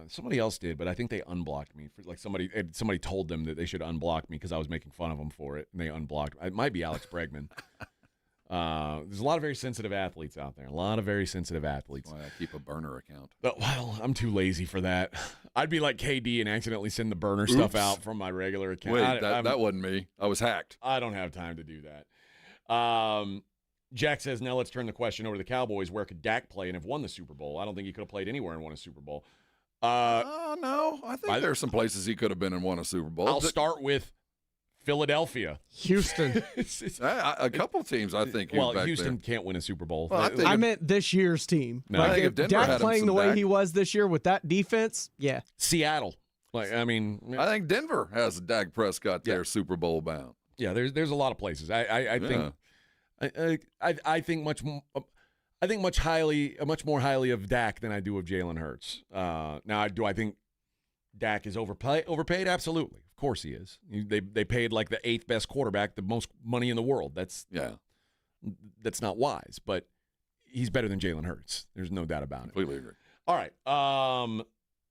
Somebody else did, but I think they unblocked me. Somebody told them that they should unblock me because I was making fun of them for it, and they unblocked. It might be Alex Bregman. There's a lot of very sensitive athletes out there. Well, I keep a burner account. But, I'm too lazy for that. I'd be like KD and accidentally send the burner stuff out from my regular account. Wait, that wasn't me. I was hacked. I don't have time to do that. Jack says, now let's turn the question over to the Cowboys. Where could Dak play and have won the Super Bowl? I don't think he could have played anywhere and won a Super Bowl. No. I think there are some places he could have been and won a Super Bowl. I'll start with Philadelphia. Houston. A couple teams, I think. Well, Houston can't win a Super Bowl. Well, I meant this year's team. No. Like I think if if Denver Dak had him playing some the way Dak- he was this year with that defense, yeah. Seattle. I think Denver has Dak Prescott there, Super Bowl bound. Yeah, there's a lot of places. I think much more highly of Dak than I do of Jalen Hurts. Now, do I think Dak is overpaid? Absolutely. Of course he is. They paid like the 8th best quarterback the most money in the world. That's not wise, but he's better than Jalen Hurts. There's no doubt about it. Completely agree. All right.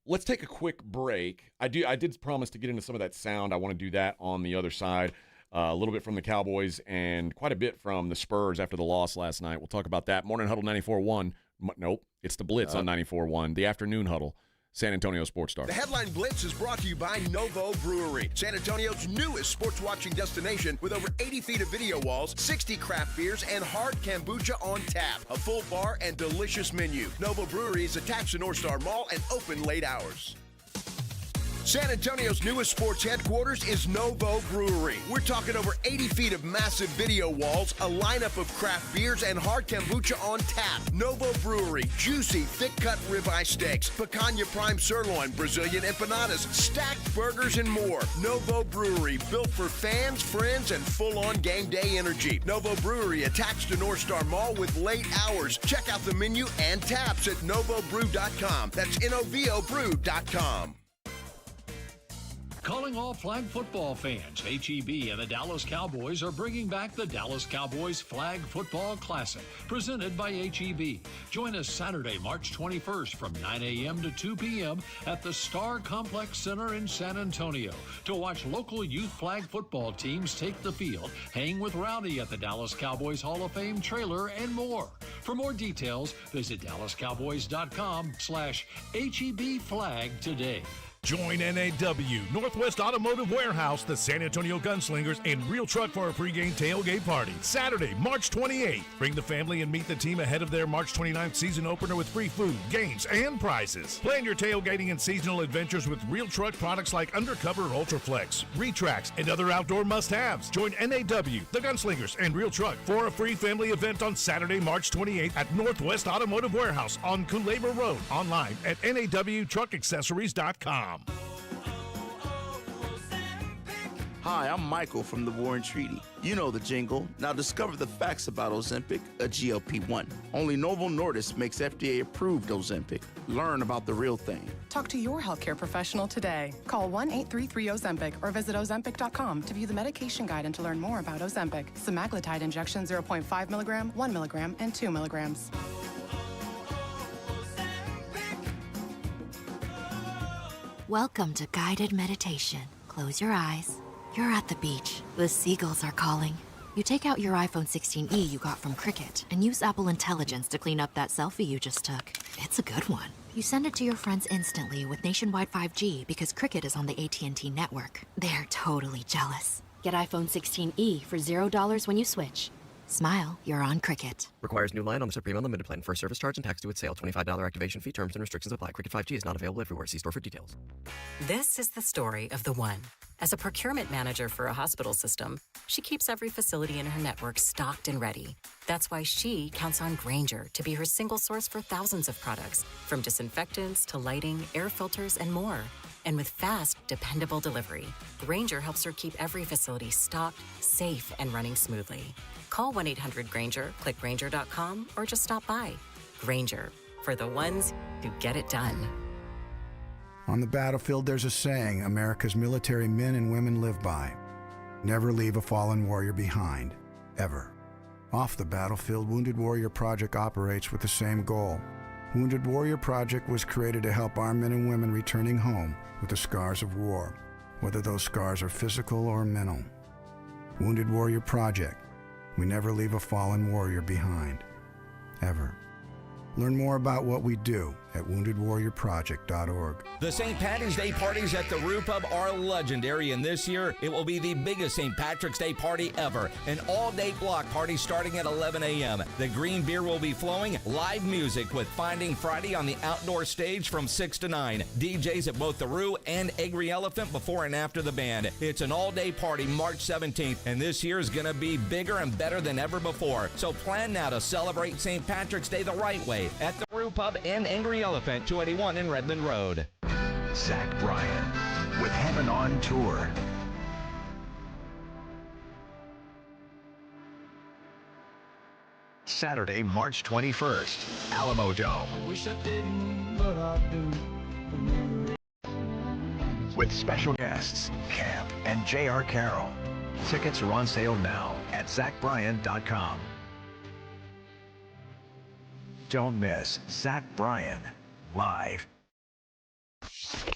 Let's take a quick break. I did promise to get into some of that sound. I want to do that on the other side. A little bit from the Cowboys and quite a bit from the Spurs after the loss last night. We'll talk about that. Morning Huddle 94.1. Nope, it's the Blitz on 94.1. The Afternoon Huddle. San Antonio Sports Star. The Headline Blitz is brought to you by Novo Brewery, San Antonio's newest sports watching destination with over 80 feet of video walls, 60 craft beers, and hard kombucha on tap. A full bar and delicious menu. Novo Brewery is attached to North Star Mall and open late hours. San Antonio's newest sports headquarters is Novo Brewery. We're talking over 80 feet of massive video walls, a lineup of craft beers, and hard kombucha on tap. Novo Brewery, juicy, thick-cut ribeye steaks, picanha prime sirloin, Brazilian empanadas, stacked burgers, and more. Novo Brewery, built for fans, friends, and full-on game day energy. Novo Brewery, attached to North Star Mall with late hours. Check out the menu and taps at novobrew.com. That's novobrew.com. Calling all flag football fans, HEB and the Dallas Cowboys are bringing back the Dallas Cowboys Flag Football Classic, presented by HEB. Join us Saturday, March 21st from 9 a.m. to 2 p.m. at the Star Complex Center in San Antonio to watch local youth flag football teams take the field, hang with Rowdy at the Dallas Cowboys Hall of Fame trailer, and more. For more details, visit dallascowboys.com/HEB flag today. Join NAW, Northwest Automotive Warehouse, the San Antonio Gunslingers, and Real Truck for a pregame tailgate party. Saturday, March 28th. Bring the family and meet the team ahead of their March 29th season opener with free food, games, and prizes. Plan your tailgating and seasonal adventures with Real Truck products like Undercover Ultraflex, Retracts, and other outdoor must-haves. Join NAW, the Gunslingers, and Real Truck for a free family event on Saturday, March 28th at Northwest Automotive Warehouse on Culebra Road. Online at nawtruckaccessories.com. Hi, I'm Michael from the War and Treaty. You know the jingle. Now discover the facts about Ozempic, a GLP-1. Only Novo Nordisk makes FDA-approved Ozempic. Learn about the real thing. Talk to your healthcare professional today. Call 1-833-OZEMPIC or visit Ozempic.com to view the medication guide and to learn more about Ozempic. Semaglutide injection 0.5 milligram, 1 milligram, and 2 milligrams. Welcome to guided meditation. Close your eyes. You're at the beach. The seagulls are calling. You take out your iPhone 16e you got from Cricket and use Apple Intelligence to clean up that selfie you just took. It's a good one. You send it to your friends instantly with nationwide 5G because Cricket is on the AT&T network. They're totally jealous. Get iPhone 16e for $0 when you switch. Smile, you're on Cricket. Requires new line on the Supreme Unlimited plan. First service charge and tax due at sale. $25 activation fee. Terms and restrictions apply. Cricket 5G is not available everywhere. See store for details. This is the story of the one. As a procurement manager for a hospital system, she keeps every facility in her network stocked and ready. That's why she counts on Grainger to be her single source for thousands of products, from disinfectants to lighting, air filters, and more. And with fast, dependable delivery, Grainger helps her keep every facility stocked, safe, and running smoothly. Call 1-800-GRAINGER, click Grainger.com, or just stop by. Grainger, for the ones who get it done. On the battlefield, there's a saying America's military men and women live by. Never leave a fallen warrior behind, ever. Off the battlefield, Wounded Warrior Project operates with the same goal. Wounded Warrior Project was created to help our men and women returning home with the scars of war, whether those scars are physical or mental. Wounded Warrior Project. We never leave a fallen warrior behind, ever. Learn more about what we do at woundedwarriorproject.org. The St. Patrick's Day parties at the Rue Pub are legendary, and this year it will be the biggest St. Patrick's Day party ever. An all-day block party starting at 11 a.m. The green beer will be flowing, live music with Finding Friday on the outdoor stage from 6 to 9. DJs at both the Rue and Angry Elephant before and after the band. It's an all-day party March 17th, and this year is going to be bigger and better than ever before. So plan now to celebrate St. Patrick's Day the right way at the Rue Pub and Angry Elephant, 281 in Redland Road. Zach Bryan with Heaven on Tour. Saturday, March 21st, Alamo Dome. Wish I didn't, but I do. With special guests, Camp and J.R. Carroll. Tickets are on sale now at ZachBryan.com. Don't miss Zach Bryan live.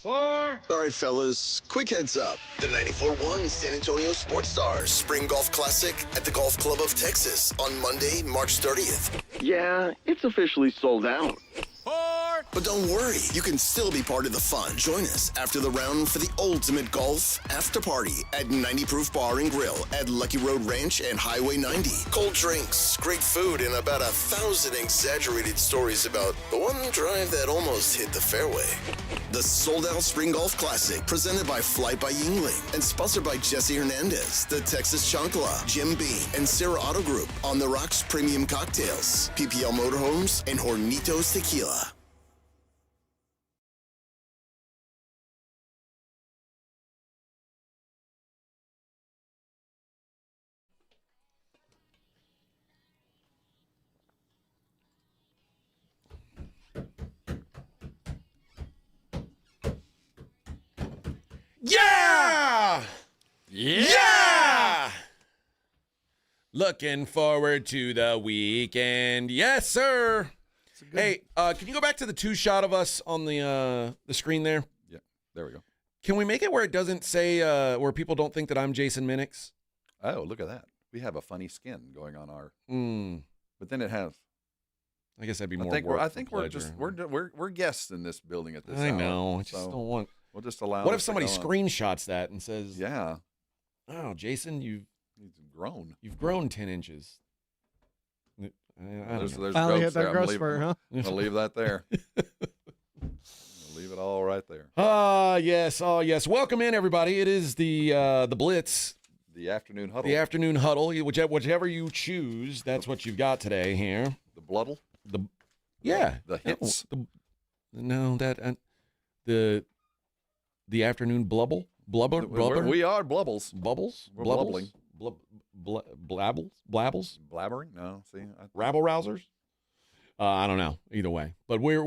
All right, fellas, quick heads up. The 94.1 San Antonio Sports Stars Spring Golf Classic at the Golf Club of Texas on Monday, March 30th. Yeah, it's officially sold out. But don't worry, you can still be part of the fun. Join us after the round for the ultimate golf after party at 90 Proof Bar and Grill at Lucky Road Ranch and Highway 90. Cold drinks, great food, and about 1,000 exaggerated stories about the one drive that almost hit the fairway. The sold-out Spring Golf Classic, presented by Flight by Yingling and sponsored by Jesse Hernandez, the Texas Chancla, Jim Beam, and Sarah Auto Group, On the Rocks Premium Cocktails, PPL Motorhomes, and Hornitos Tequila. Yeah! Yeah! Looking forward to the weekend. Yes, sir. Hey, can you go back to the two shot of us on the screen there? Yeah, there we go. Can we make it where it doesn't say, where people don't think that I'm Jason Minix? Oh, look at that. We have a funny skin going on our. But then it has. I guess that'd be more. I think we're just we're guests in this building at this. I hour, know. I just don't want. We'll just allow. What if somebody screenshots that and says, "Yeah, oh, Jason, you've grown. You've grown 10 inches." I don't know. Finally hit that growth spurt, huh? I'll leave that there. Leave it all right there. Yes. Oh, yes. Welcome in, everybody. It is the Blitz. The afternoon huddle. The afternoon huddle. Whichever you choose, that's what you've got today here. The Bluddle. The hits. The afternoon blubble. Blubber. We are blubbles. Bubbles. We're blubbling. Blabbles. Blabbering. No. See. Rabble rousers. I don't know. Either way, but we're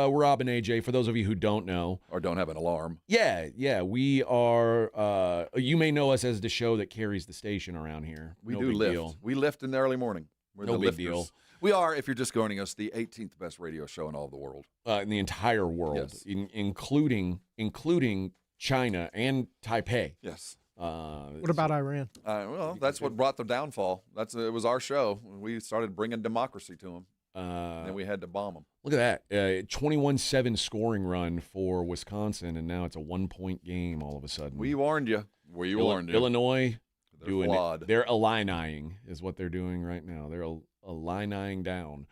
Rob and AJ. For those of you who don't know or don't have an alarm. Yeah. We are. You may know us as the show that carries the station around here. We do lift. Deal. We lift in the early morning. We're no the big lifters. Deal. We are, if you're just joining us, the 18th best radio show in all of the world. In the entire world, yes. including China and Taipei. Yes. What about Iran? Well, that's what brought the downfall. It was our show. We started bringing democracy to them. And then we had to bomb them. Look at that. 21-7 scoring run for Wisconsin, and now it's a 1-point game all of a sudden. We warned you. Illinois doing flawed. They're Illiniing is what they're doing right now. They're Illiniing down.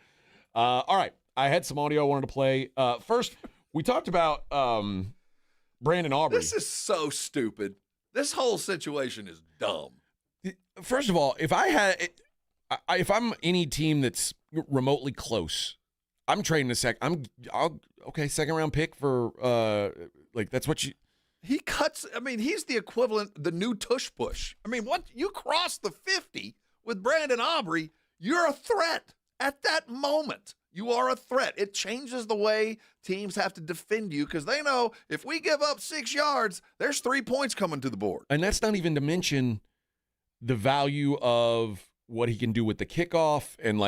All right. I had some audio I wanted to play. First, we talked about Brandon Aubrey. This is so stupid. This whole situation is dumb. First of all, if I'm any team that's remotely close, I'm trading second round pick for that's what you. He cuts. I mean, he's the equivalent, the new tush push. I mean, what you cross the 50 with Brandon Aubrey, you're a threat at that moment. You are a threat. It changes the way teams have to defend you because they know if we give up 6 yards, there's 3 points coming to the board. And that's not even to mention the value of what he can do with the kickoff and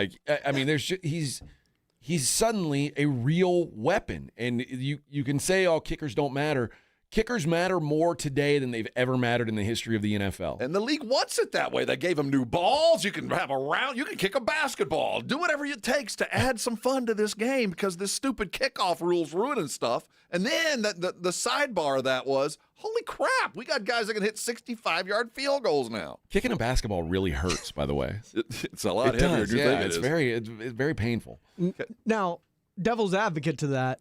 he's suddenly a real weapon. And you can say, oh, kickers don't matter. Kickers matter more today than they've ever mattered in the history of the NFL. And the league wants it that way. They gave them new balls. You can have a round. You can kick a basketball. Do whatever it takes to add some fun to this game because this stupid kickoff rule's ruining stuff. And then the sidebar of that was, holy crap, we got guys that can hit 65-yard field goals now. Kicking a basketball really hurts, by the way. It's a lot heavier than you think it is. It's very painful. Now, devil's advocate to that,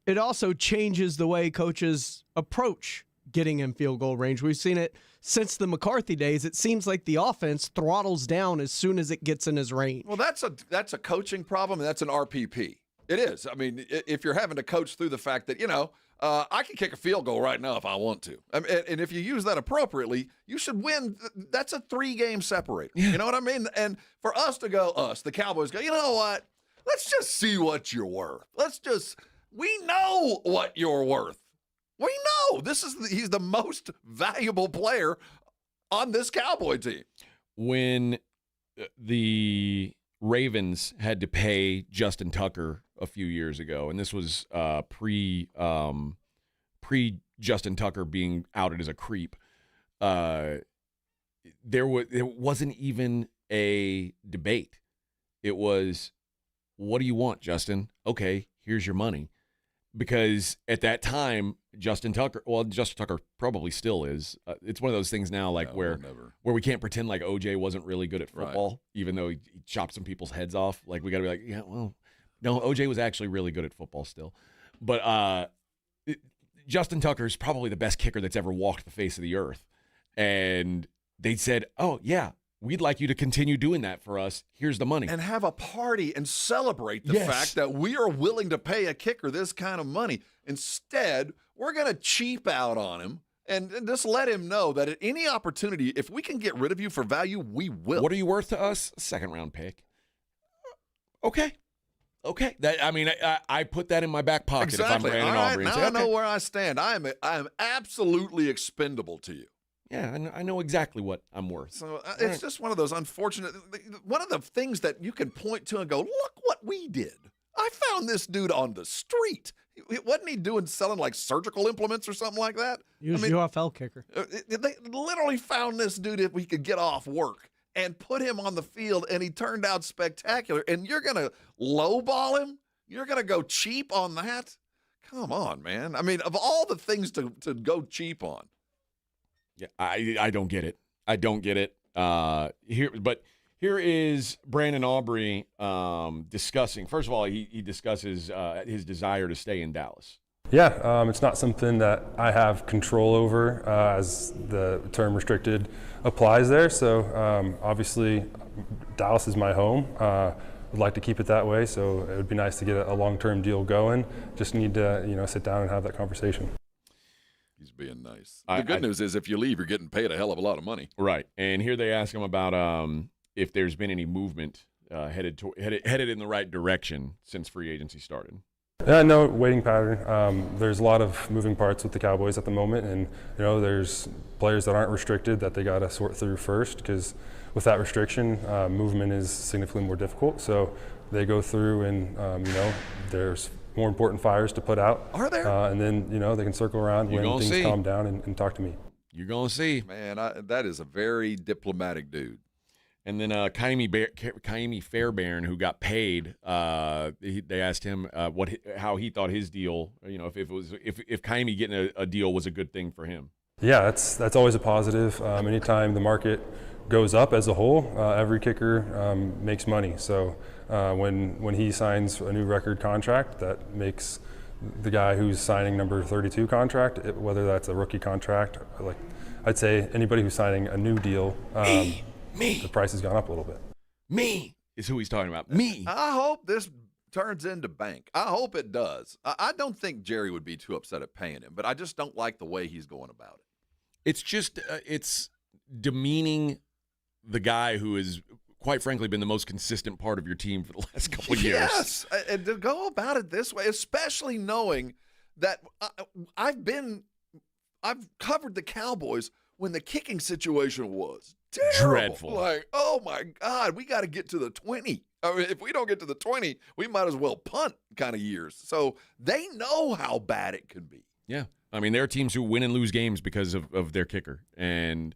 it also changes the way coaches approach getting in field goal range. We've seen it since the McCarthy days. It seems like the offense throttles down as soon as it gets in his range. Well, that's a coaching problem, and that's an RPP. It is. I mean, if you're having to coach through the fact that, I can kick a field goal right now if I want to. And if you use that appropriately, you should win. That's a 3-game separator. Yeah. You know what I mean? And for us to go, the Cowboys go, you know what? Let's just see what you're worth. We know what you're worth. We know. He's the most valuable player on this Cowboy team. When the Ravens had to pay Justin Tucker a few years ago, and this was pre Justin Tucker being outed as a creep, there wasn't even a debate. It was, what do you want, Justin? Okay, here's your money. Because at that time, Justin Tucker probably still is. It's one of those things now, where we can't pretend like OJ wasn't really good at football, even though he chopped some people's heads off. Like, we got to be like, yeah, well, no, OJ was actually really good at football still. But Justin Tucker is probably the best kicker that's ever walked the face of the earth. And they said, oh, yeah, we'd like you to continue doing that for us. Here's the money. And have a party and celebrate the fact that we are willing to pay a kicker this kind of money. Instead, we're going to cheap out on him and just let him know that at any opportunity, if we can get rid of you for value, we will. What are you worth to us? A second-round pick. Okay. I put that in my back pocket if I'm Brandon Aubrey. Now I know where I stand. I am absolutely expendable to you. Yeah, I know exactly what I'm worth. So it's just one of those unfortunate, one of the things that you can point to and go, look what we did. I found this dude on the street. Wasn't he selling like surgical implements or something like that? He was UFL kicker. They literally found this dude if we could get off work and put him on the field, and he turned out spectacular. And you're going to lowball him? You're going to go cheap on that? Come on, man. I mean, of all the things to go cheap on. Yeah, I don't get it. I don't get it. Here is Brandon Aubrey discussing. First of all, he discusses his desire to stay in Dallas. Yeah, it's not something that I have control over as the term restricted applies there. So obviously, Dallas is my home. Would like to keep it that way. So it would be nice to get a long-term deal going. Just need to sit down and have that conversation. He's being nice. The good news is if you leave, you're getting paid a hell of a lot of money. Right. And here they ask him about if there's been any movement headed in the right direction since free agency started. No waiting pattern. There's a lot of moving parts with the Cowboys at the moment, and there's players that aren't restricted that they got to sort through first, because with that restriction, movement is significantly more difficult. So they go through, and there's more important fires to put out. Are there? And then they can circle around when things calm down and talk to me. You're gonna see, man. That is a very diplomatic dude. And then Kaimi Fairbairn, who got paid, they asked him how he thought his deal, if Kaimi getting a deal was a good thing for him. Yeah, that's always a positive. Anytime the market goes up as a whole, every kicker makes money. So when he signs a new record contract, that makes the guy who's signing number 32 contract, whether that's a rookie contract, like I'd say anybody who's signing a new deal. Me. The price has gone up a little bit. Me is who he's talking about. Me. I hope this turns into bank. I hope it does. I don't think Jerry would be too upset at paying him, but I just don't like the way he's going about it. It's just it's demeaning the guy who has, quite frankly, been the most consistent part of your team for the last couple of years. Yes, and to go about it this way, especially knowing that I've covered the Cowboys when the kicking situation was terrible. Dreadful. Like, oh my God, we got to get to the 20. I mean, if we don't get to the 20, we might as well punt kind of years. So they know how bad it could be. Yeah. I mean, there are teams who win and lose games because of their kicker. And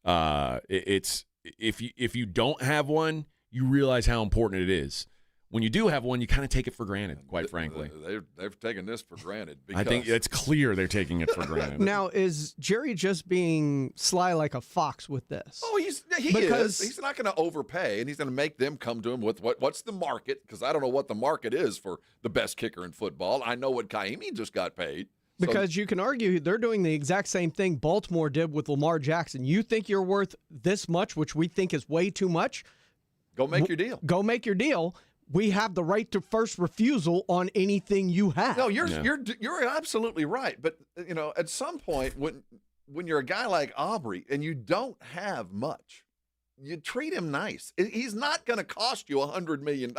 it's if you don't have one, you realize how important it is. When you do have one, you kind of take it for granted, quite frankly. They've taken this for granted. Because I think it's clear they're taking it for granted. Now, is Jerry just being sly like a fox with this? Oh, he is. He's not going to overpay, and he's going to make them come to him with what's the market, because I don't know what the market is for the best kicker in football. I know what Kaimi just got paid. Because you can argue they're doing the exact same thing Baltimore did with Lamar Jackson. You think you're worth this much, which we think is way too much? Go make your deal. Go make your deal. We have the right to first refusal on anything you have. No, you're absolutely right. But at some point, when you're a guy like Aubrey and you don't have much, you treat him nice. He's not going to cost you $100 million.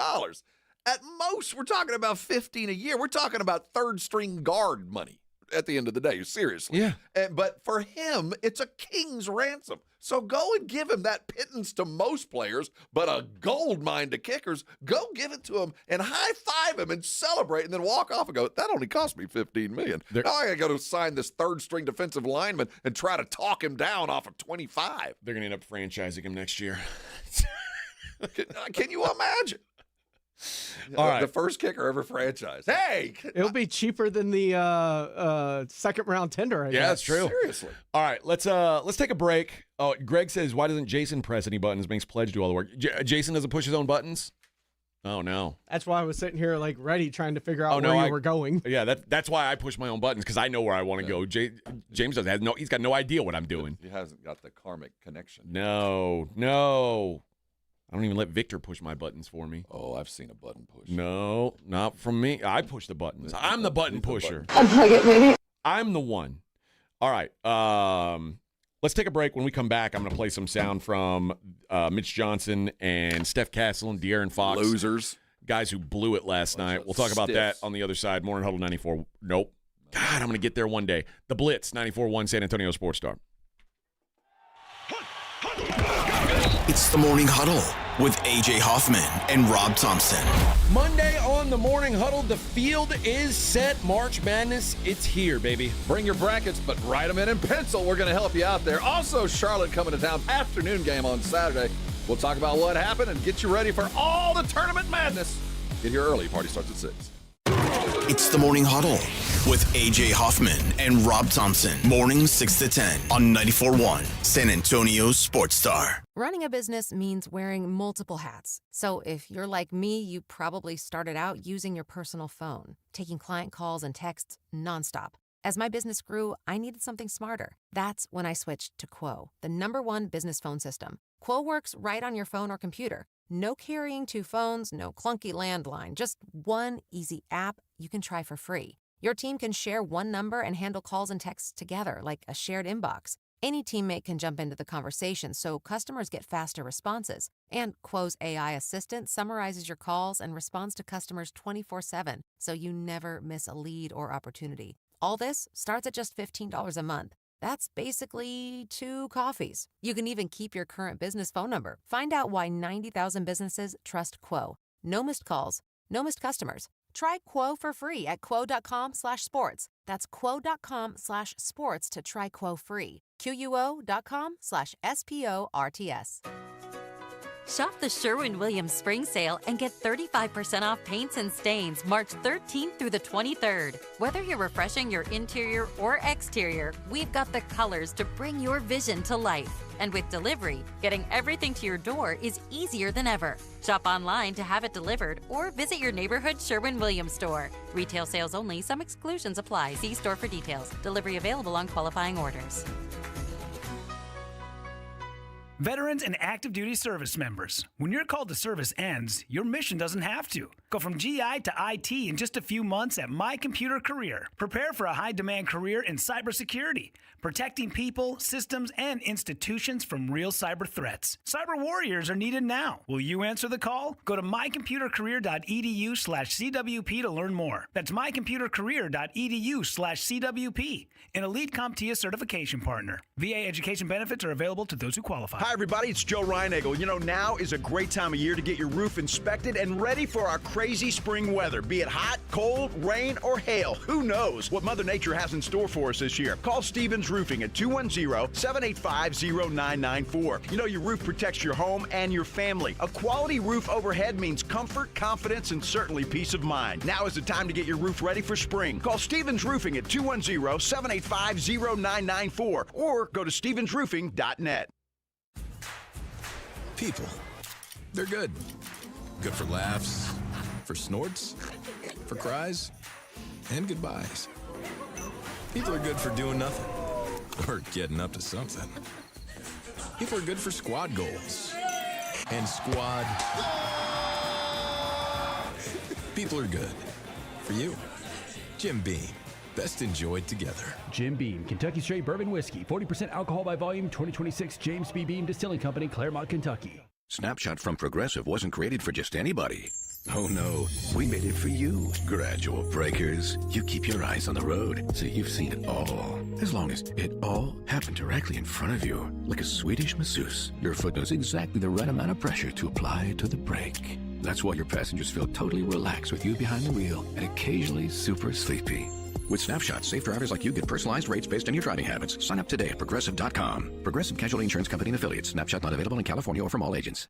At most, we're talking about $15 a year. We're talking about third string guard money at the end of the day. Seriously. Yeah. But for him, it's a king's ransom. So go and give him that pittance to most players, but a gold mine to kickers. Go give it to him and high-five him and celebrate, and then walk off and go, that only cost me $15 million. Now I got to go to sign this third-string defensive lineman and try to talk him down off of 25. They're going to end up franchising him next year. Can you imagine? All right. The first kicker ever franchised. Hey! It'll be cheaper than the second-round tender, I guess. Yeah, that's true. Seriously. All right, let's take a break. Oh, Greg says, why doesn't Jason press any buttons? Makes Pledge do all the work. Jason doesn't push his own buttons? Oh, no. That's why I was sitting here ready trying to figure out where you were going. Yeah, that's why I push my own buttons, because I know where I want to go. James doesn't. He's got no idea what I'm doing. He hasn't got the karmic connection. No. I don't even let Victor push my buttons for me. Oh, I've seen a button push. No, not from me. I push the buttons. I'm the button pusher. Unplug it, maybe. I'm the one. All right. Let's take a break. When we come back, I'm going to play some sound from Mitch Johnson and Steph Castle and De'Aaron Fox. Losers. Guys who blew it last night. We'll talk about that on the other side. Morning Huddle 94. Nope. God, I'm going to get there one day. The Blitz, 94.1 San Antonio Sports Star. It's the Morning Huddle with A.J. Hoffman and Rob Thompson. Monday on the Morning Huddle, the field is set. March Madness, it's here, baby. Bring your brackets, but write them in pencil. We're going to help you out there. Also, Charlotte coming to town. Afternoon game on Saturday. We'll talk about what happened and get you ready for all the tournament madness. Get here early. Party starts at 6. It's the Morning Huddle with A.J. Hoffman and Rob Thompson. Mornings 6 to 10 on 94.1 San Antonio Sports Star. Running a business means wearing multiple hats. So if you're like me, you probably started out using your personal phone, taking client calls and texts nonstop. As my business grew, I needed something smarter. That's when I switched to Quo, the #1 business phone system. Quo works right on your phone or computer. No carrying 2 phones, no clunky landline, just one easy app you can try for free. Your team can share one number and handle calls and texts together like a shared inbox. Any teammate can jump into the conversation so customers get faster responses. And Quo's AI assistant summarizes your calls and responds to customers 24/7, so you never miss a lead or opportunity. All this starts at just $15 a month. That's basically 2 coffees. You can even keep your current business phone number. Find out why 90,000 businesses trust Quo. No missed calls, no missed customers. Try Quo for free at quo.com/sports. That's quo.com/sports to try Quo free. QUO.com/SPORTS. Shop the Sherwin-Williams Spring Sale and get 35% off paints and stains March 13th through the 23rd. Whether you're refreshing your interior or exterior, we've got the colors to bring your vision to life. And with delivery, getting everything to your door is easier than ever. Shop online to have it delivered or visit your neighborhood Sherwin-Williams store. Retail sales only. Some exclusions apply. See store for details. Delivery available on qualifying orders. Veterans and active duty service members, when your call to service ends, your mission doesn't have to. Go from GI to IT in just a few months at My Computer Career. Prepare for a high-demand career in cybersecurity, protecting people, systems, and institutions from real cyber threats. Cyber warriors are needed now. Will you answer the call? Go to mycomputercareer.edu/CWP to learn more. That's mycomputercareer.edu/CWP, an elite CompTIA certification partner. VA education benefits are available to those who qualify. Hi, everybody. It's Joe Reinagel. You know, now is a great time of year to get your roof inspected and ready for our crazy spring weather. Be it hot, cold, rain, or hail. Who knows what Mother Nature has in store for us this year? Call Stevens Roofing at 210-785-0994. You know, your roof protects your home and your family. A quality roof overhead means comfort, confidence, and certainly peace of mind. Now is the time to get your roof ready for spring. Call Stevens Roofing at 210-785-0994 or go to stevensroofing.net. People. They're good. Good for laughs, for snorts, for cries, and goodbyes. People are good for doing nothing or getting up to something. People are good for squad goals and squad. People are good for you. Jim Beam. Best enjoyed together. Jim Beam, Kentucky Straight Bourbon Whiskey, 40% alcohol by volume, 2026, James B. Beam Distilling Company, Claremont, Kentucky. Snapshot from Progressive wasn't created for just anybody. Oh no, we made it for you, gradual breakers. You keep your eyes on the road, so you've seen it all. As long as it all happened directly in front of you, like a Swedish masseuse, your foot knows exactly the right amount of pressure to apply to the brake. That's why your passengers feel totally relaxed with you behind the wheel and occasionally super sleepy. With Snapshot, safe drivers like you get personalized rates based on your driving habits. Sign up today at Progressive.com. Progressive Casualty Insurance Company and Affiliates. Snapshot not available in California or from all agents.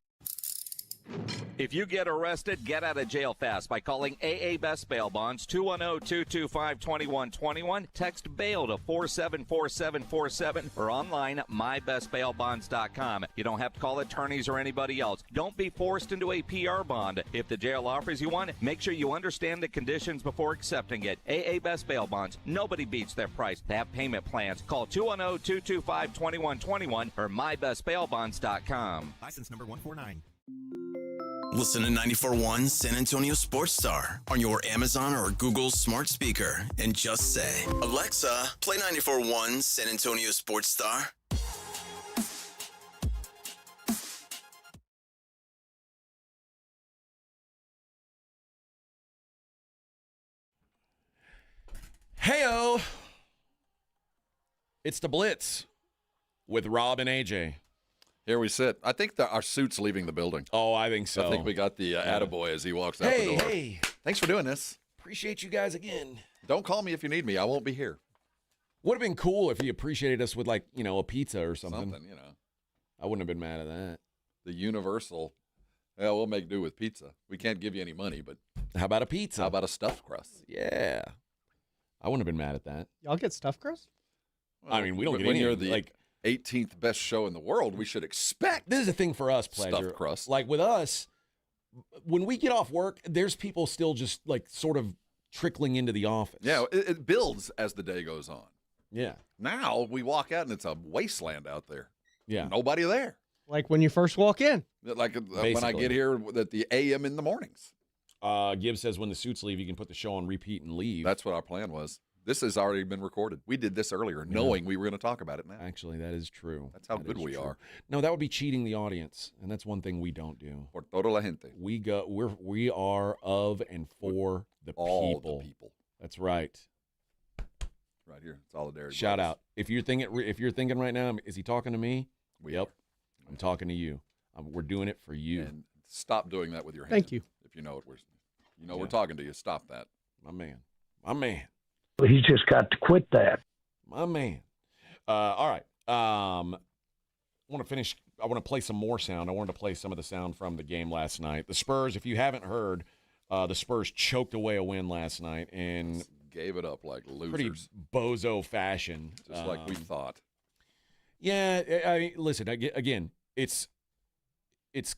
If you get arrested, get out of jail fast by calling AA Best Bail Bonds, 210-225-2121. Text bail to 474747 or online mybestbailbonds.com. You don't have to call attorneys or anybody else. Don't be forced into a PR bond. If the jail offers you one, make sure you understand the conditions before accepting it. AA Best Bail Bonds. Nobody beats their price. They have payment plans. Call 210-225-2121 or mybestbailbonds.com. License number 149. Listen to 94.1 San Antonio Sports Star on your Amazon or Google smart speaker and just say, Alexa, play 94.1 San Antonio Sports Star. Heyo! It's the Blitz with Rob and AJ. Here we sit. I think our suit's leaving the building. Oh, I think so. I think we got the attaboy as he walks out the door. Hey, thanks for doing this. Appreciate you guys again. Don't call me if you need me. I won't be here. Would have been cool if you appreciated us with, like, you know, a pizza or something. Something, you know. I wouldn't have been mad at that. The universal, we'll make do with pizza. We can't give you any money, but. How about a pizza? How about a stuffed crust? Yeah. I wouldn't have been mad at that. Y'all get stuffed crust? Well, I mean, we don't get when any. You're the 18th best show in the world, we should expect. This is the thing for us, Pleasure. Stuffed crust. Like with us, when we get off work, there's people still just like sort of trickling into the office. Yeah, it builds as the day goes on. Yeah. Now we walk out and it's a wasteland out there. Yeah. Nobody there. Like when you first walk in. Like when I get here at the AM in the mornings. Gibbs says when the suits leave, you can put the show on repeat and leave. That's what our plan was. This has already been recorded. We did this earlier, knowing we were going to talk about it now. Actually, that is true. That's how good we are. No, that would be cheating the audience, and that's one thing we don't do. Por toda la gente. We are of and for the all people. The people. That's right. Right here, solidarity. Shout out. If you're thinking right now, is he talking to me? Yep. I'm talking to you. We're doing it for you. And stop doing that with your hand. Thank you. If you know it, we're talking to you. Stop that. My man. My man. He's just got to quit that. My man. All right. I want to play some more sound. I wanted to play some of the sound from the game last night. The Spurs, if you haven't heard, the Spurs choked away a win last night in gave it up like losers. Pretty bozo fashion. Just like we thought. Yeah, I mean, listen, again, it's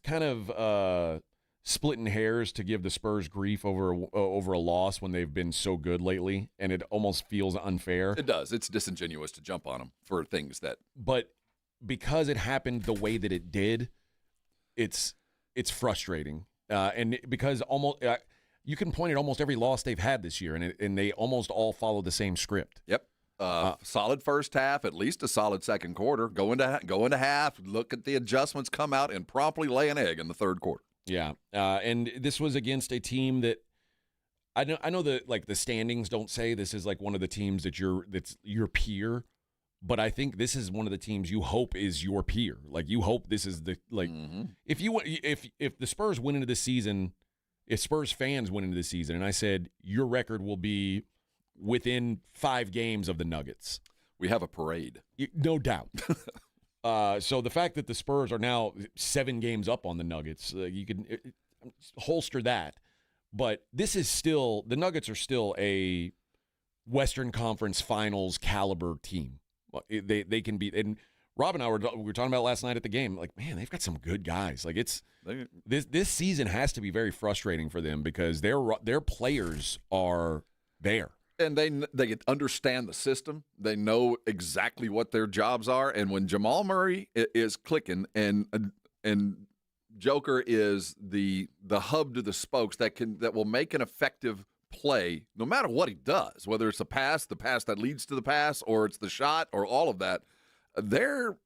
kind of splitting hairs to give the Spurs grief over a loss when they've been so good lately, and it almost feels unfair. It does. It's disingenuous to jump on them for things that. But because it happened the way that it did, it's frustrating, and because almost you can point at almost every loss they've had this year, and they almost all follow the same script. Yep. Solid first half, at least a solid second quarter. Go into half, look at the adjustments, come out, and promptly lay an egg in the third quarter. Yeah, and this was against a team that I know that like the standings don't say this is like one of the teams that's your peer, But I think this is one of the teams you hope is your peer. Like, you hope this is the if the Spurs win into this season, if Spurs fans win into the season, and I said your record will be within 5 games of the Nuggets, we have a parade, no doubt. So the fact that the Spurs are now 7 games up on the Nuggets, you can holster that. But this is still the Nuggets are still a Western Conference Finals caliber team. They can be, and Rob and I were talking about last night at the game. Like, man, they've got some good guys. Like, this season has to be very frustrating for them because their players are there, and they understand the system. They know exactly what their jobs are. And when Jamal Murray is clicking, and Joker is the hub to the spokes that will make an effective play no matter what he does, whether it's the pass that leads to the pass, or it's the shot, or all of that, they're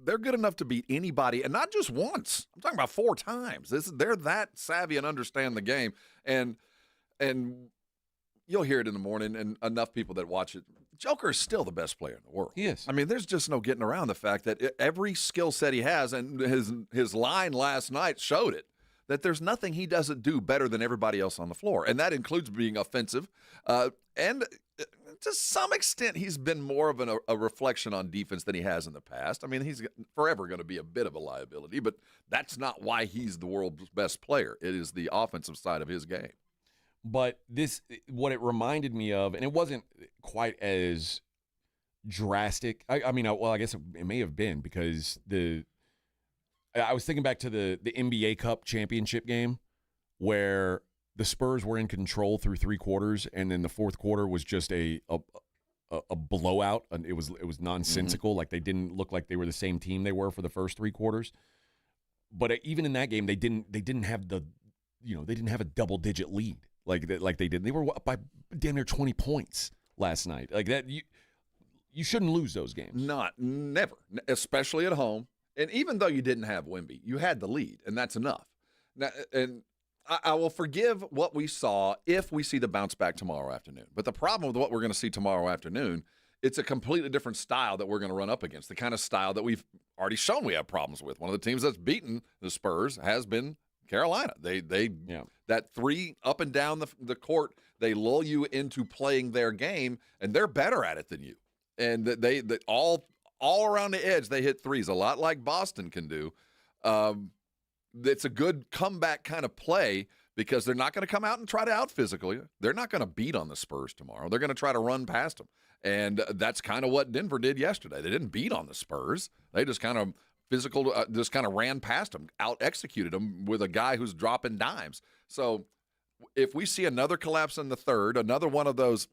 good enough to beat anybody, and not just once. I'm talking about 4 times. They're that savvy and understand the game, and you'll hear it in the morning, and enough people that watch it. Joker is still the best player in the world. He is. I mean, there's just no getting around the fact that every skill set he has, and his line last night showed it, that there's nothing he doesn't do better than everybody else on the floor. And that includes being offensive. And to some extent, he's been more of a reflection on defense than he has in the past. I mean, he's forever going to be a bit of a liability, but that's not why he's the world's best player. It is the offensive side of his game. But what it reminded me of, and it wasn't quite as drastic. I guess it may have been, because I was thinking back to the NBA Cup championship game where the Spurs were in control through 3 quarters, and then the 4th quarter was just a blowout, and it was nonsensical. Like, they didn't look like they were the same team they were for the first 3 quarters. But even in that game, they didn't have a double-digit lead like they did. They were up by damn near 20 points last night. Like that, you shouldn't lose those games. Never, especially at home. And even though you didn't have Wemby, you had the lead, and that's enough. Now, and I will forgive what we saw if we see the bounce back tomorrow afternoon. But the problem with what we're going to see tomorrow afternoon, it's a completely different style that we're going to run up against, the kind of style that we've already shown we have problems with. One of the teams that's beaten the Spurs has been Carolina. That 3 up and down the court, they lull you into playing their game, and they're better at it than you. And they all around the edge, they hit threes, a lot like Boston can do. It's a good comeback kind of play because they're not going to come out and try to out-physical you. They're not going to beat on the Spurs tomorrow. They're going to try to run past them. And that's kind of what Denver did yesterday. They didn't beat on the Spurs. They just kind of just kind of ran past them, out-executed them with a guy who's dropping dimes. So if we see another collapse in the third, another one of those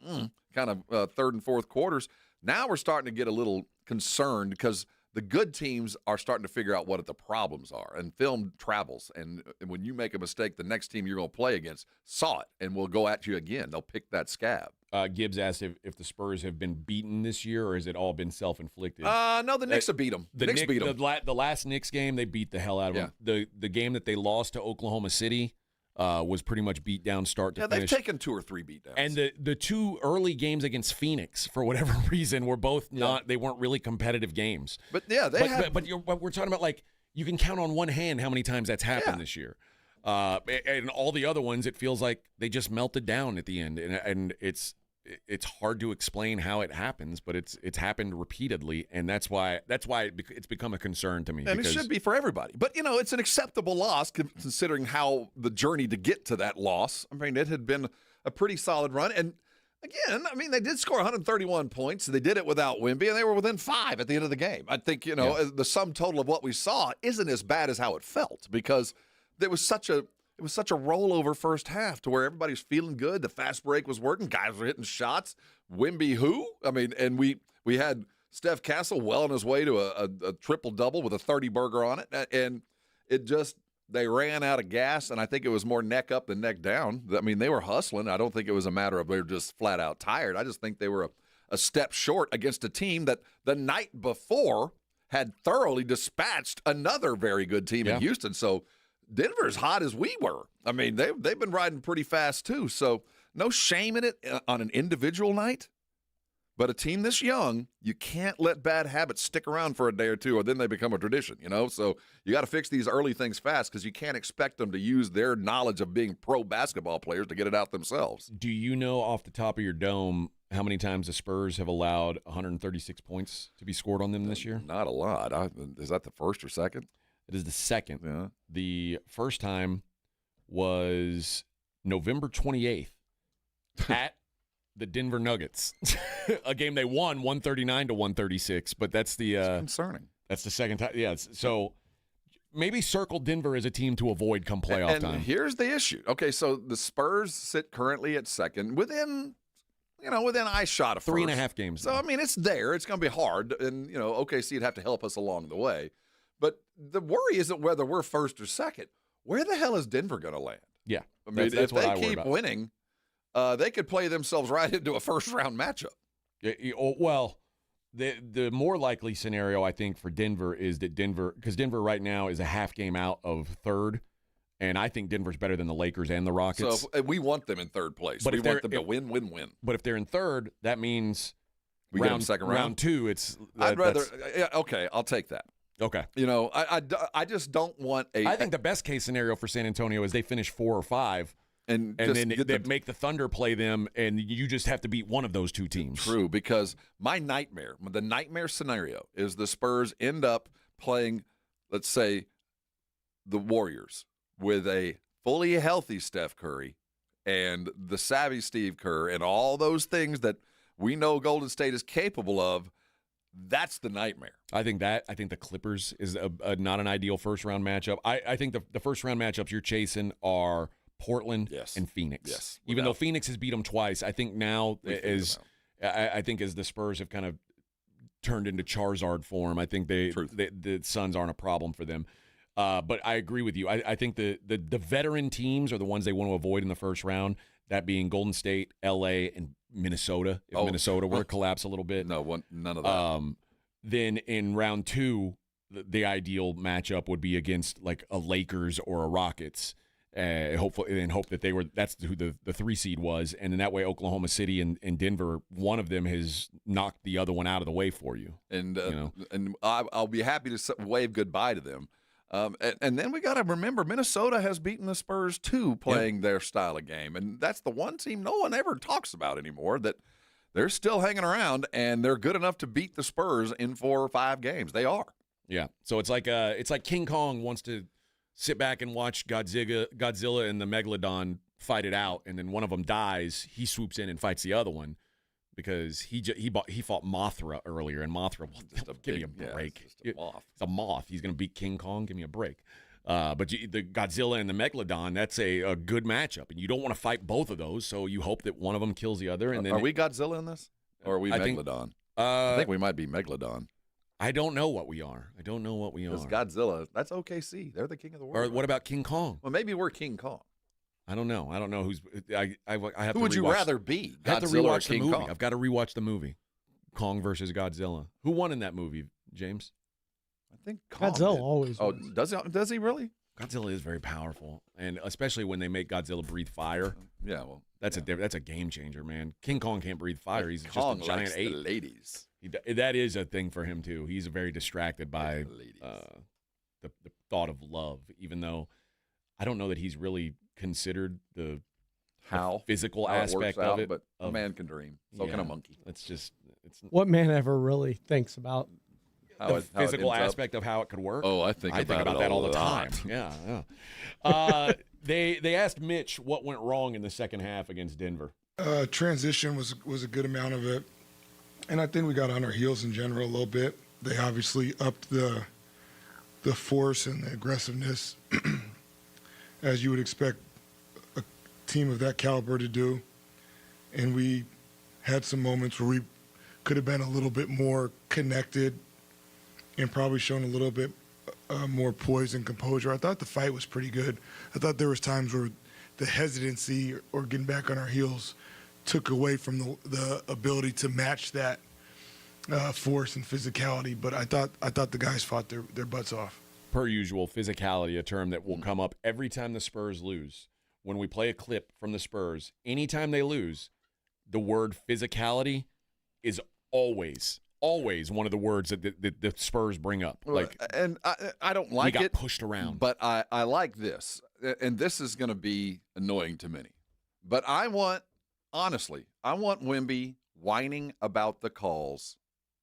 kind of third and fourth quarters, now we're starting to get a little concerned because the good teams are starting to figure out what the problems are, and film travels. And when you make a mistake, the next team you're going to play against saw it and will go at you again. They'll pick that scab. Gibbs asked if the Spurs have been beaten this year, or has it all been self-inflicted? No, the Knicks have beat them. The Knicks beat them. The last Knicks game, they beat the hell out of them. The game that they lost to Oklahoma City was pretty much beat down start to finish. They've taken 2 or 3 beatdowns. And the 2 early games against Phoenix, for whatever reason, were both they weren't really competitive games. But we're talking about, like, you can count on one hand how many times that's happened this year. And all the other ones, it feels like they just melted down at the end, and it's hard to explain how it happens, but it's happened repeatedly, and that's why it's become a concern to me. And it should be for everybody. But it's an acceptable loss considering how the journey to get to that loss. I mean, it had been a pretty solid run, and again, I mean, they did score 131 points. They did it without Wemby, and they were within 5 at the end of the game. I think the sum total of what we saw isn't as bad as how it felt, because there was such a rollover first half to where everybody's feeling good. The fast break was working. Guys were hitting shots. Wemby who? I mean, and we had Steph Castle well on his way to a triple-double with a 30-burger on it. And they ran out of gas, and I think it was more neck up than neck down. I mean, they were hustling. I don't think it was a matter of they were just flat out tired. I just think they were a step short against a team that the night before had thoroughly dispatched another very good team in Houston. So Denver's hot as we were. I mean, they've been riding pretty fast too. So no shame in it on an individual night. But a team this young, you can't let bad habits stick around for a day or two, or then they become a tradition, So you got to fix these early things fast because you can't expect them to use their knowledge of being pro basketball players to get it out themselves. Do you know off the top of your dome how many times the Spurs have allowed 136 points to be scored on them this year? Not a lot. Is that the first or second? It is the second. Yeah. The first time was November 28th at the Denver Nuggets, a game they won 139-136. But that's concerning. That's the second time. Yeah. So maybe circle Denver as a team to avoid come playoff time. And here's the issue. Okay, so the Spurs sit currently at second within eye shot of first. 3.5 games. So, it's there. It's going to be hard. And, OKC would have to help us along the way. But the worry isn't whether we're first or second. Where the hell is Denver going to land? Yeah. That's if what they I worry keep about. winning, they could play themselves right into a first-round matchup. Well, the more likely scenario, I think, for Denver is that because Denver right now is a half game out of third, and I think Denver's better than the Lakers and the Rockets. So we want them in third place. But we want them to win. But if they're in third, that means we get them second round. Round two, I'd rather – okay, I'll take that. Okay. I just don't want I think the best case scenario for San Antonio is they finish 4 or 5. And then they make the Thunder play them, and you just have to beat one of those two teams. True, because the nightmare scenario is the Spurs end up playing, let's say, the Warriors with a fully healthy Steph Curry and the savvy Steve Kerr and all those things that we know Golden State is capable of. That's the nightmare. I think the Clippers is not an ideal first-round matchup. I think the first-round matchups you're chasing are Portland and Phoenix. Yes. Even though Phoenix has beat them twice, I think now as the Spurs have kind of turned into Charizard form, I think the Suns aren't a problem for them. But I agree with you. I think the veteran teams are the ones they want to avoid in the first round, that being Golden State, L.A., and Minnesota. If Minnesota were to collapse a little bit. No, none of that. Then in round two, the ideal matchup would be against like a Lakers or a Rockets. Hopefully, and hope that that's who the 3 seed was, and in that way, Oklahoma City and Denver, one of them has knocked the other one out of the way for you. And and I'll be happy to wave goodbye to them. And then we got to remember, Minnesota has beaten the Spurs too, playing their style of game, and that's the one team no one ever talks about anymore. That they're still hanging around, and they're good enough to beat the Spurs in 4 or 5 games. They are. Yeah. So it's like King Kong wants to sit back and watch Godzilla and the Megalodon fight it out, and then one of them dies. He swoops in and fights the other one because he fought Mothra earlier, and Mothra, give me a break. It's a moth. It's a moth. He's going to beat King Kong. Give me a break. But the Godzilla and the Megalodon, that's a good matchup, and you don't want to fight both of those, so you hope that one of them kills the other. And then are we Godzilla in this, or are we Megalodon? I think we might be Megalodon. I don't know what we are. Because Godzilla, that's OKC. They're the king of the world. Or what about King Kong? Well, maybe we're King Kong. I don't know who's. I have. Who would you rather be? I have to Godzilla or rewatch King the movie. Kong? I've got to rewatch the movie, Kong versus Godzilla. Who won in that movie, James? I think Kong Godzilla did. always. Oh, wins. does he really? Godzilla is very powerful, and especially when they make Godzilla breathe fire. Yeah, well, that's a game changer, man. King Kong can't breathe fire. He's Kong just a giant likes ape. the ladies. That is a thing for him too. He's very distracted by the thought of love, even though I don't know that he's really considered the physical aspect of it. But a man can dream. So can a monkey. It's What man ever really thinks about the physical aspect of how it could work? Oh, I think about that all the lot. time. Yeah. They asked Mitch what went wrong in the second half against Denver. Transition was a good amount of it, and I think we got on our heels in general a little bit. They obviously upped the force and the aggressiveness, as you would expect a team of that caliber to do. And we had some moments where we could have been a little bit more connected and probably shown a little bit more poise and composure. I thought the fight was pretty good. I thought there was times where the hesitancy or getting back on our heels took away from the ability to match that force and physicality. But I thought the guys fought their butts off. Per usual, physicality, a term that will come up every time the Spurs lose. When we play a clip from the Spurs, anytime they lose, the word physicality is always one of the words that the Spurs bring up. Like, and I don't like it. We got pushed around. But I like this, and this is going to be annoying to many. But honestly, I want Wemby whining about the calls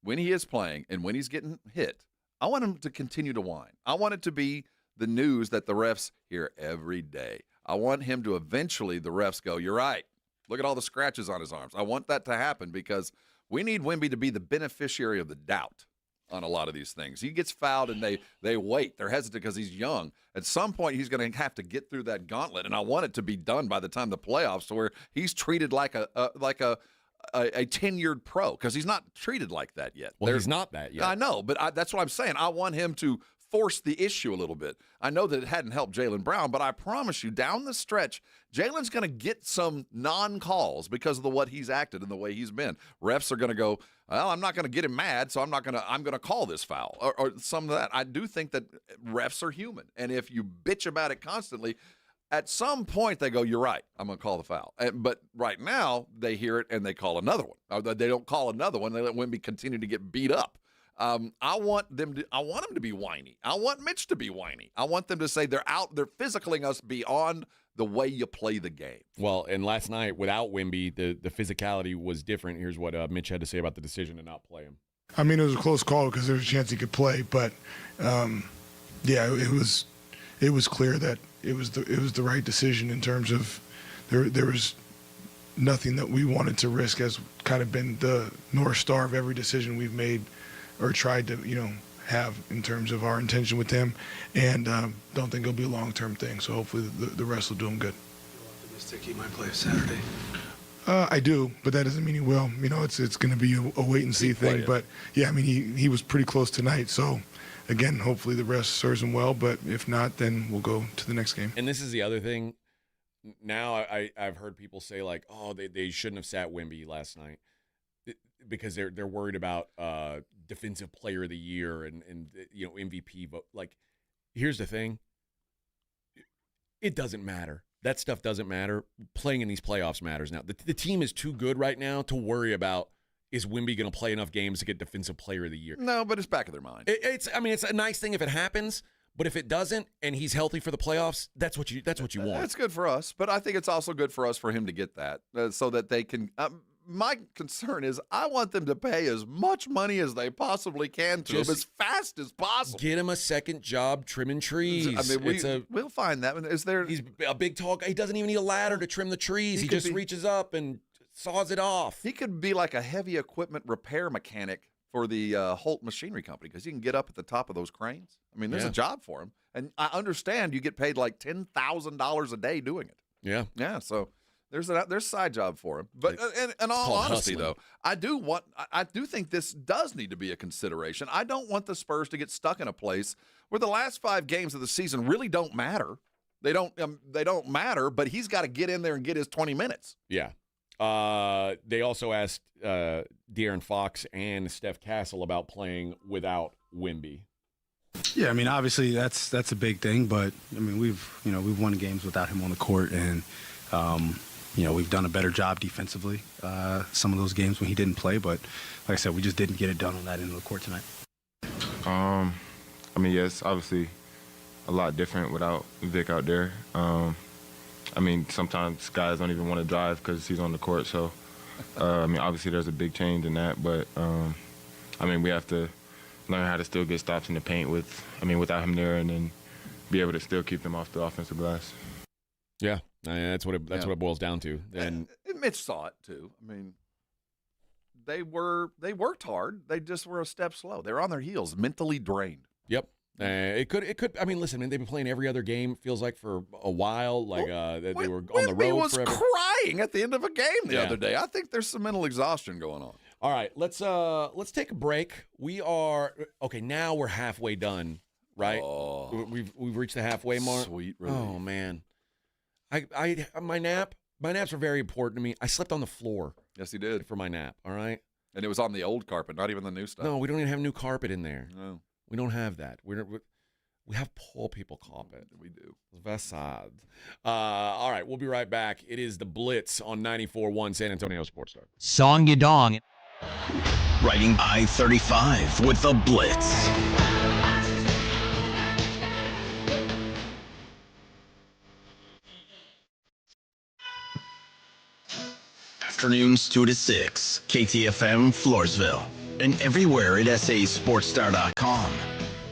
when he is playing and when he's getting hit. I want him to continue to whine. I want it to be the news that the refs hear every day. I want him to eventually, the refs go, you're right. Look at all the scratches on his arms. I want that to happen because we need Wemby to be the beneficiary of the doubt on a lot of these things. He gets fouled and they wait. They're hesitant because he's young. At some point, he's going to have to get through that gauntlet, and I want it to be done by the time the playoffs, where he's treated like a tenured pro, because he's not treated like that yet. Well, he's not that yet. I know, but that's what I'm saying. I want him to force the issue a little bit. I know that it hadn't helped Jaylen Brown, but I promise you, down the stretch, Jaylen's going to get some non-calls because of the what he's acted and the way he's been. Refs are going to go, well, I'm not going to get him mad, so I'm going to call this foul or some of that. I do think that refs are human, and if you bitch about it constantly, at some point they go, you're right, I'm going to call the foul. But right now they hear it and they call another one. Or they don't call another one. They let Wemby continue to get beat up. I want him to be whiny. I want Mitch to be whiny. I want them to say they're physicaling us beyond the way you play the game. Well, and last night without Wemby, the physicality was different. Here's what Mitch had to say about the decision to not play him. I mean, it was a close call because there was a chance he could play, but it was clear that it was the right decision in terms of there was nothing that we wanted to risk, has kind of been the North Star of every decision we've made or tried to, have in terms of our intention with him, and don't think it'll be a long-term thing. So hopefully the rest will do him good. You optimistic he might play Saturday? I do, but that doesn't mean he will. It's going to be a wait-and-see thing. But, yeah, I mean, he was pretty close tonight. So, again, hopefully the rest serves him well. But if not, then we'll go to the next game. And this is the other thing. Now I've heard people say, like, oh, they shouldn't have sat Wemby last night because they're worried about defensive player of the year and MVP vote. Like, here's the thing. It doesn't matter. That stuff doesn't matter. Playing in these playoffs matters now. The team is too good right now to worry about, is Wemby going to play enough games to get defensive player of the year? No, but it's back of their mind. It's a nice thing if it happens, but if it doesn't and he's healthy for the playoffs, that's what you want. That's good for us, but I think it's also good for us for him to get that so that they can my concern is I want them to pay as much money as they possibly can to him as fast as possible. Get him a second job trimming trees. I mean, we'll find that. He's a big tall guy. He doesn't even need a ladder to trim the trees. He just reaches up and saws it off. He could be like a heavy equipment repair mechanic for the Holt Machinery Company, because he can get up at the top of those cranes. I mean, there's a job for him. And I understand you get paid like $10,000 a day doing it. Yeah. Yeah, so there's a side job for him. But in all honesty, though, I do think this does need to be a consideration. I don't want the Spurs to get stuck in a place where the last 5 games of the season really don't matter. They don't matter, but he's got to get in there and get his 20 minutes. Yeah. They also asked De'Aaron Fox and Steph Castle about playing without Wemby. Yeah, I mean, obviously that's a big thing, but I mean, we've won games without him on the court, and we've done a better job defensively some of those games when he didn't play, but like I said, we just didn't get it done on that end of the court tonight. I mean, yes, obviously a lot different without Vic out there. I mean, sometimes guys don't even want to drive because he's on the court. So, I mean, obviously there's a big change in that. But, I mean, we have to learn how to still get stops in the paint without him there, and then be able to still keep them off the offensive glass. Yeah, that's what it boils down to. And Mitch saw it too. I mean, they worked hard. They just were a step slow. They were on their heels, mentally drained. Yep. It could. I mean, listen. They've been playing every other game. Feels like for a while. Like they were on the road. He was forever. crying at the end of a game the other day. I think there's some mental exhaustion going on. All right, let's take a break. We are okay. Now we're halfway done. Right? Oh, we've reached the halfway mark. Sweet relief. Oh man, my naps are very important to me. I slept on the floor. Yes, he did for my nap. All right, and it was on the old carpet, not even the new stuff. No, we don't even have new carpet in there. No. We don't have that. We have poor people carpet. We do. It's very sad. All right, we'll be right back. It is the Blitz on 94.1 San Antonio Sports Star. Song Ya Dong. riding I-35 with the Blitz. Afternoons 2 to 6, KTFM Floresville, and everywhere at sasportstar.com.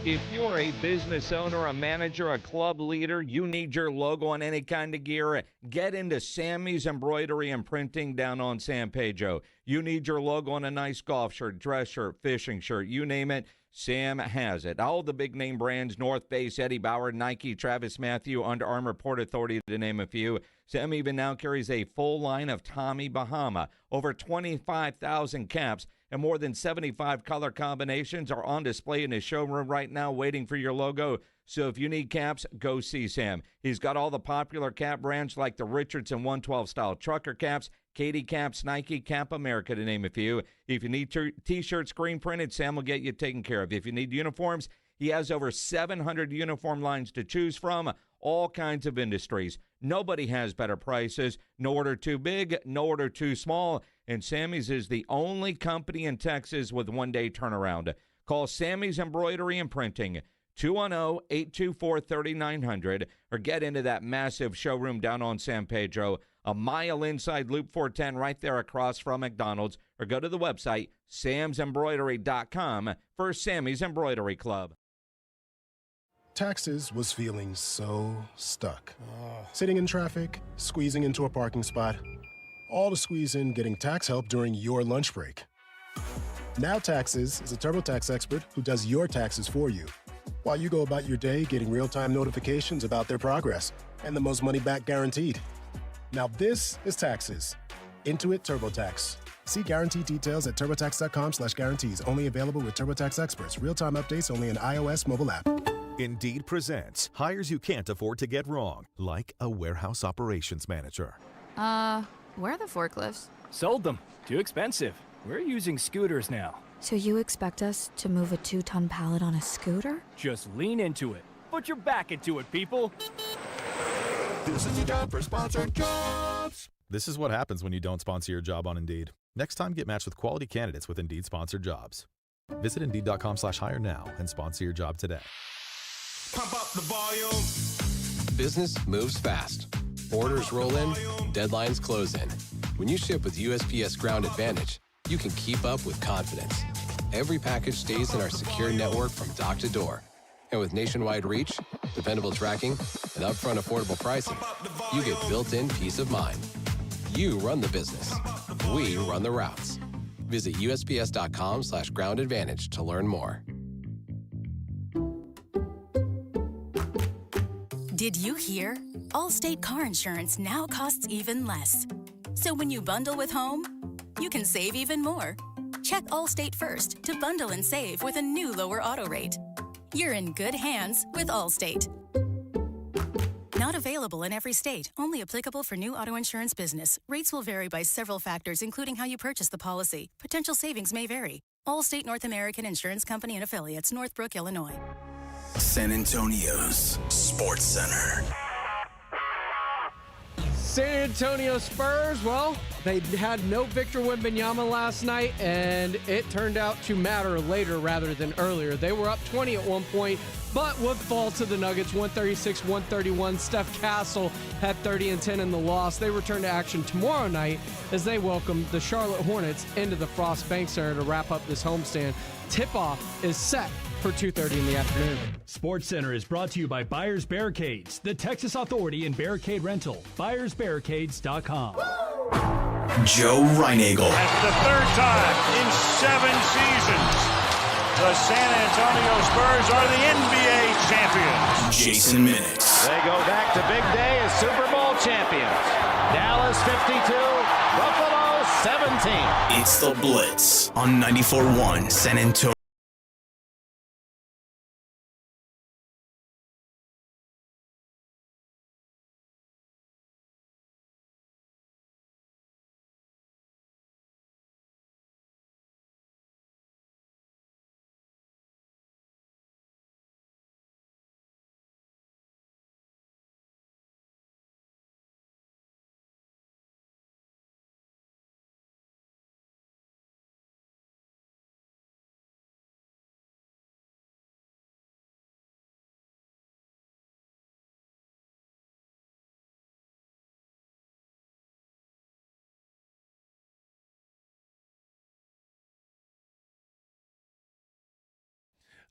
If you're a business owner, a manager, a club leader, you need your logo on any kind of gear, get into Sammy's Embroidery and Printing down on San Pedro. You need your logo on a nice golf shirt, dress shirt, fishing shirt, you name it, Sam has it. All the big name brands, North Face, Eddie Bauer, Nike, Travis Matthew, Under Armour, Port Authority, to name a few. Sam even now carries a full line of Tommy Bahama. Over 25,000 caps and more than 75 color combinations are on display in his showroom right now waiting for your logo. So if you need caps, go see Sam. He's got all the popular cap brands like the Richardson 112 style trucker caps, Katie caps, Nike, Cap America, to name a few. If you need t-shirts screen printed, Sam will get you taken care of. If you need uniforms, he has over 700 uniform lines to choose from, all kinds of industries. Nobody has better prices. No order too big, no order too small. And Sammy's is the only company in Texas with one-day turnaround. Call Sammy's Embroidery and Printing, 210-824-3900, or get into that massive showroom down on San Pedro, a mile inside Loop 410 right there across from McDonald's, or go to the website, samsembroidery.com, for Sammy's Embroidery Club. Taxes was feeling so stuck. Sitting in traffic, squeezing into a parking spot, all to squeeze in getting tax help during your lunch break. Now Taxes is a TurboTax expert who does your taxes for you, while you go about your day getting real-time notifications about their progress and the most money back guaranteed. Now this is Taxes. Intuit TurboTax. See guarantee details at turbotax.com/guarantees. Only available with TurboTax experts. Real-time updates only in iOS mobile app. Indeed presents hires you can't afford to get wrong, like a warehouse operations manager. Where are the forklifts? Sold them. Too expensive. We're using scooters now. So you expect us to move a 2-ton pallet on a scooter? Just lean into it. Put your back into it, people. This is your job for sponsored jobs. This is what happens when you don't sponsor your job on Indeed. Next time, get matched with quality candidates with Indeed sponsored jobs. Visit Indeed.com/hire now and sponsor your job today. Pump up the volume. Business moves fast. Orders roll in, deadlines close in. When you ship with USPS Ground Advantage, you can keep up with confidence. Every package stays in our secure network from dock to door. And with nationwide reach, dependable tracking, and upfront affordable pricing, you get built-in peace of mind. You run the business. We run the routes. Visit USPS.com/Ground Advantage to learn more. Did you hear? Allstate car insurance now costs even less. So when you bundle with home, you can save even more. Check Allstate first to bundle and save with a new lower auto rate. You're in good hands with Allstate. Not available in every state. Only applicable for new auto insurance business. Rates will vary by several factors, including how you purchase the policy. Potential savings may vary. Allstate North American Insurance Company and Affiliates, Northbrook, Illinois. San Antonio's Sports Center. San Antonio Spurs, well, they had no Victor Wembanyama last night, and it turned out to matter later rather than earlier. They were up 20 at one point, but would fall to the Nuggets 136-131. Steph Castle had 30 and 10 in the loss. They return to action tomorrow night as they welcome the Charlotte Hornets into the Frost Bank Center to wrap up this homestand. Tip-off is set for 2:30 in the afternoon. Sports Center is brought to you by Buyers Barricades, the Texas authority in barricade rental. BuyersBarricades.com. Joe Reinagel. That's the third time in 7 seasons. The San Antonio Spurs are the NBA champions. Jason Minix. They go back to big day as Super Bowl champions. Dallas 52, Buffalo 17. It's the Blitz on 94.1 San Antonio.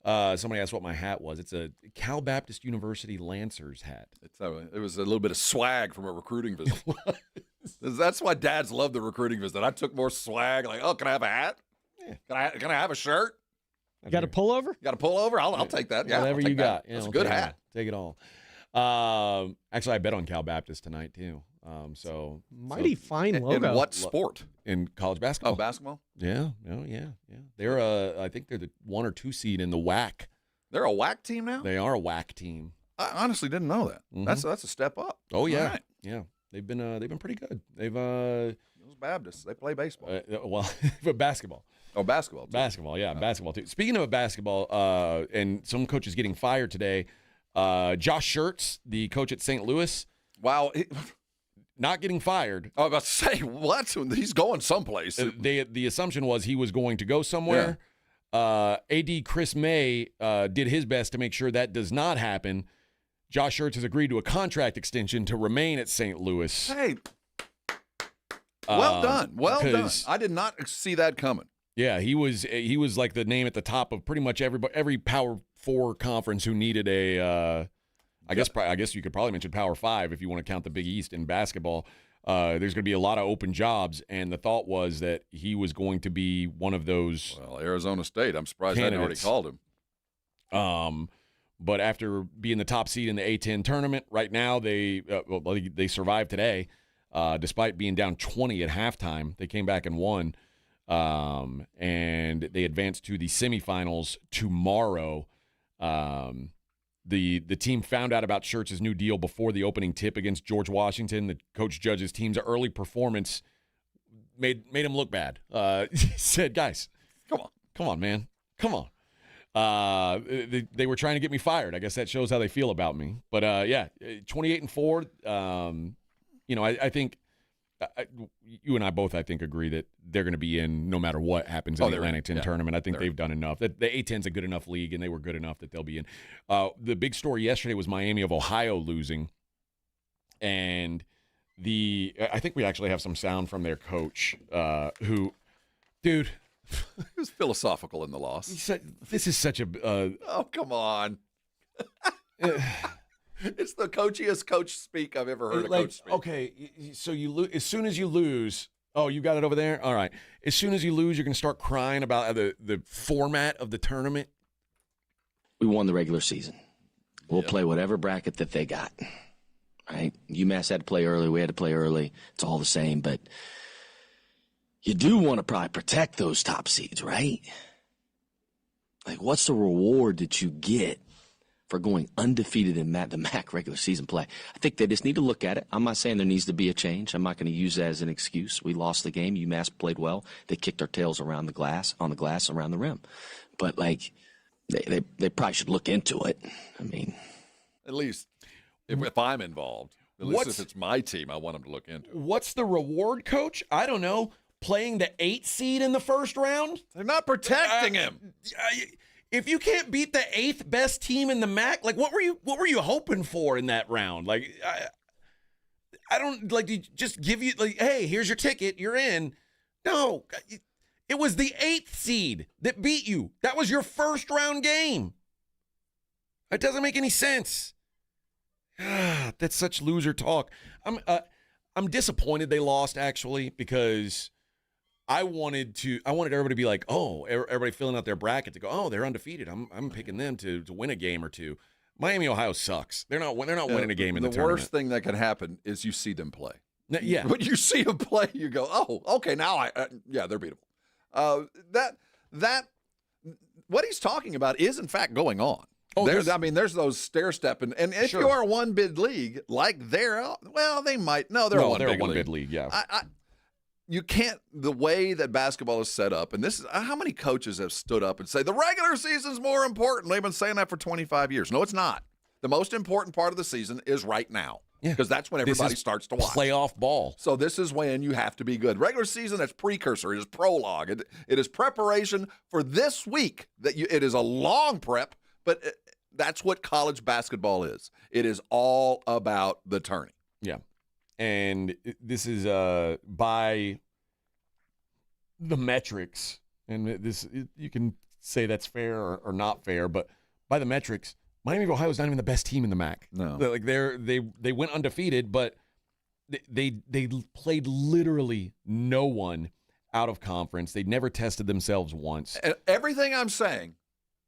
Somebody asked what my hat was. It's a Cal Baptist University Lancers hat. It was a little bit of swag from a recruiting visit. That's why dads love the recruiting visit. I took more swag. Like, oh, can I have a hat? Yeah. Can I have a shirt? Got a pullover? Got a pullover? I'll take that. Yeah, whatever you got. That's a good hat. Take it all. Actually, I bet on Cal Baptist tonight too. Mighty fine logo. In what sport? In college basketball. Oh, basketball? Yeah. They're I think they're the 1 or 2 seed in the WAC. They're a WAC team now? They are a WAC team. I honestly didn't know that. Mm-hmm. That's a step up. Oh yeah, right. yeah. They've been pretty good. They've those Baptists, they play baseball. But basketball. Oh, basketball. Too. Basketball, yeah, basketball too. Speaking of basketball, and some coaches getting fired today. Josh Schertz, the coach at St. Louis. Wow. Not getting fired. I was about to say, what? He's going someplace. The assumption was he was going to go somewhere. Yeah. AD Chris May did his best to make sure that does not happen. Josh Schertz has agreed to a contract extension to remain at St. Louis. Hey, well done. Well done. I did not see that coming. Yeah, he was like the name at the top of pretty much every Power 4 conference who needed a I guess you could probably mention Power 5 if you want to count the Big East in basketball. There's going to be a lot of open jobs, and the thought was that he was going to be one of those. Well, Arizona State, I'm surprised they hadn't already called him. But after being the top seed in the A-10 tournament, right now they survived today, despite being down 20 at halftime. They came back and won, and they advanced to the semifinals tomorrow. The team found out about Schertz's new deal before the opening tip against George Washington. The coach judge's team's early performance made him look bad. He said, "Guys, come on, man, come on." They were trying to get me fired. I guess that shows how they feel about me. But 28-4. I think you and I both, I think, agree that they're going to be in no matter what happens in the Atlantic 10 tournament. I think they've done enough. The A-10's a good enough league, and they were good enough that they'll be in. The big story yesterday was Miami of Ohio losing, and I think we actually have some sound from their coach, who, dude. He was philosophical in the loss. He said, "This is such a." Oh, come on. It's the coachiest coach speak I've ever heard a coach speak. Okay, so as soon as you lose, oh, you got it over there? All right. As soon as you lose, you're going to start crying about the format of the tournament? We won the regular season. We'll play whatever bracket that they got, right? UMass had to play early. We had to play early. It's all the same, but you do want to probably protect those top seeds, right? Like, what's the reward that you get for going undefeated in the MAC regular season play? I think they just need to look at it. I'm not saying there needs to be a change. I'm not going to use that as an excuse. We lost the game. UMass played well. They kicked our tails around the glass, around the rim. But, like, they probably should look into it. I mean, at least if I'm involved, at least if it's my team, I want them to look into it. What's the reward, coach? I don't know. Playing the 8th seed in the first round? They're not protecting him. If you can't beat the 8th best team in the MAC, like what were you hoping for in that round? Like I don't like to just give you like, hey, here's your ticket, you're in. No, it was the 8th seed that beat you. That was your first round game. It doesn't make any sense. That's such loser talk. I'm disappointed they lost actually because I wanted everybody to be like, oh, everybody filling out their bracket to go, oh, they're undefeated. I'm picking them to win a game or two. Miami, Ohio sucks. They're not winning a game in the tournament. The worst thing that could happen is you see them play. Yeah. When you see them play, you go, oh, okay, now they're beatable. That what he's talking about is in fact going on. Oh, there's those stair stepping, and if you are a one bid league like they're they might they're a one bid league. Yeah. You can't, the way that basketball is set up, and this is how many coaches have stood up and say the regular season's more important. They've been saying that for 25 years. No, it's not. The most important part of the season is right now. Yeah. Because that's when everybody starts to watch. Playoff ball. So this is when you have to be good. Regular season, that's precursor. It is prologue. It is preparation for this week. It is a long prep, but that's what college basketball is. It is all about the tourney. Yeah. And this is by the metrics, and you can say that's fair or not fair, but by the metrics, Miami of Ohio is not even the best team in the MAC. No. Like they went undefeated, but they played literally no one out of conference. They never tested themselves once. And everything I'm saying,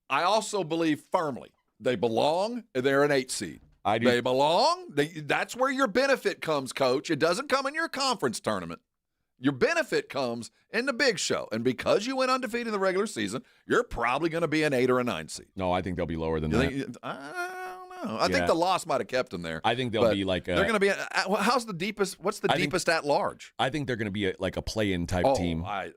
I also believe firmly they belong. They're an 8 seed. I do. They belong. That's where your benefit comes, Coach. It doesn't come in your conference tournament. Your benefit comes in the big show. And because you went undefeated in the regular season, you're probably going to be an 8 or a 9 seed. No, I think they'll be lower than that. I don't know. I think the loss might have kept them there. I think they'll be like they're going to be. How's the deepest? What's the deepest at large? I think they're going to be like a play-in type team. I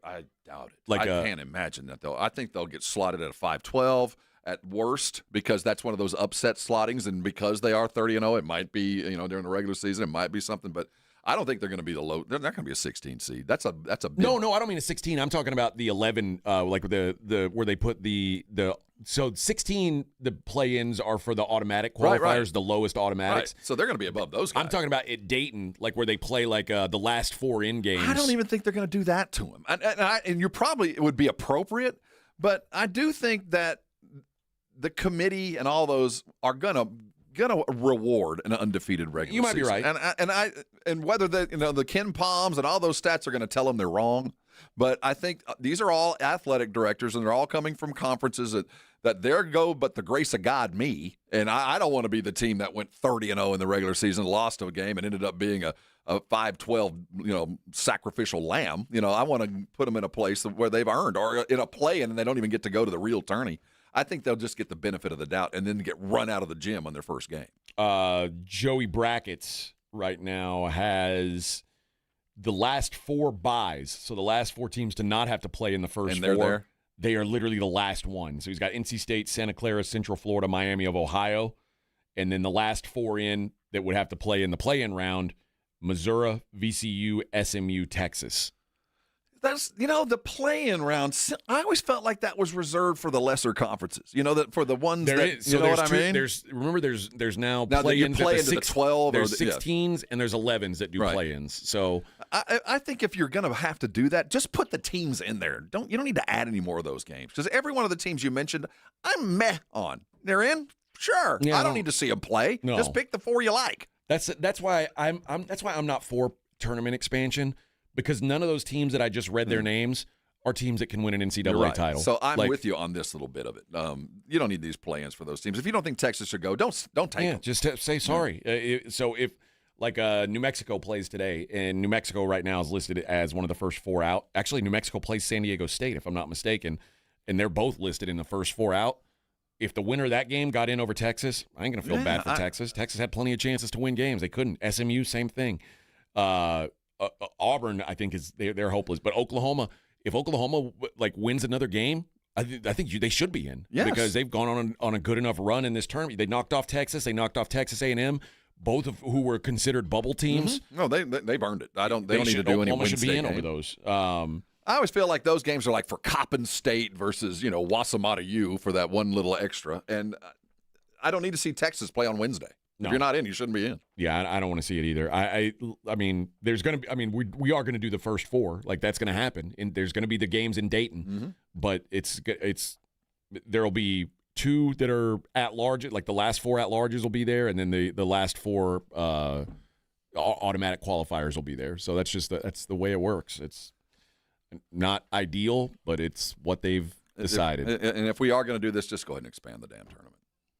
doubt it. I can't imagine that though. I think they'll get slotted at a 5-12 at worst because that's one of those upset slottings, and because they are 30-0, it might be during the regular season it might be something, but I don't think they're going to be the low. They're not going to be a 16 seed. That's a big, no. I don't mean a 16. I'm talking about the 11, like the where they put the. So 16, the play-ins are for the automatic qualifiers, right. The lowest automatics. Right. So they're going to be above those guys. I'm talking about at Dayton, like where they play like the last 4 in games. I don't even think they're going to do that to them. And you probably it would be appropriate, but I do think that the committee and all those are gonna reward an undefeated regular season. You might be right. And whether the Ken Palms and all those stats are going to tell them they're wrong, but I think these are all athletic directors and they're all coming from conferences that there go but the grace of God me, and I don't want to be the team that went 30-0 in the regular season, lost a game, and ended up being a 5-12 sacrificial lamb. I want to put them in a place where they've earned, or in a play-in and they don't even get to go to the real tourney. I think they'll just get the benefit of the doubt and then get run out of the gym on their first game. Joey Brackets right now has the last 4 byes, so the last 4 teams to not have to play in the first 4. There. They are literally the last one. So he's got NC State, Santa Clara, Central Florida, Miami of Ohio, and then the last 4 in that would have to play in the play-in round, Missouri, VCU, SMU, Texas. That's the play-in round. I always felt like that was reserved for the lesser conferences. That for the ones there that is. So what I mean. There's now play-ins play into the 12. There's 16s and there's 11s that do play-ins. So I think if you're going to have to do that, just put the teams in there. You don't need to add any more of those games because every one of the teams you mentioned, I'm meh on. They're in. Sure, I don't need to see them play. No. Just pick the 4 you like. That's why I'm not for tournament expansion. Because none of those teams that I just read their names are teams that can win an NCAA title. So I'm with you on this little bit of it. You don't need these play-ins for those teams. If you don't think Texas should go, don't take them. Just say sorry. So if New Mexico plays today, and New Mexico right now is listed as one of the first 4 out. Actually, New Mexico plays San Diego State, if I'm not mistaken, and they're both listed in the first 4 out. If the winner of that game got in over Texas, I ain't going to feel bad for Texas. Texas had plenty of chances to win games. They couldn't. SMU, same thing. Auburn, I think they're hopeless. But Oklahoma, if Oklahoma wins another game, I think they should be in because they've gone on a good enough run in this tournament. They knocked off Texas. They knocked off Texas A&M, both of who were considered bubble teams. Mm-hmm. No, they've earned it. They don't need to do any Oklahoma should be in game. over those. I always feel like those games are like for Coppin State versus Wasamatta U for that one little extra, and I don't need to see Texas play on Wednesday. No. If you're not in, you shouldn't be in. Yeah, I don't want to see it either. I mean, there's going to be. I mean, we are going to do the first 4. Like that's going to happen, and there's going to be the games in Dayton. But there'll be 2 that are at large. Like the last 4 at larges will be there, and then the last 4 automatic qualifiers will be there. So that's the way it works. It's not ideal, but it's what they've decided. And if we are going to do this, just go ahead and expand the damn tournament.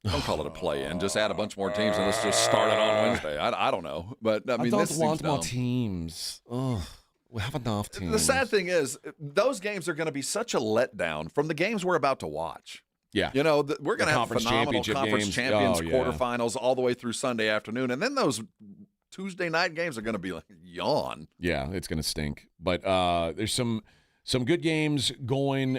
Don't call it a play-in. Just add a bunch more teams and let's just start it on Wednesday. I don't know, but I mean, don't this want seems more dumb. teams. Ugh, we have enough teams. The sad thing is, those games are going to be such a letdown from the games we're about to watch. Yeah, we're going to have phenomenal conference champions, quarterfinals, all the way through Sunday afternoon, and then those Tuesday night games are going to be like yawn. Yeah, it's going to stink. But there's some good games going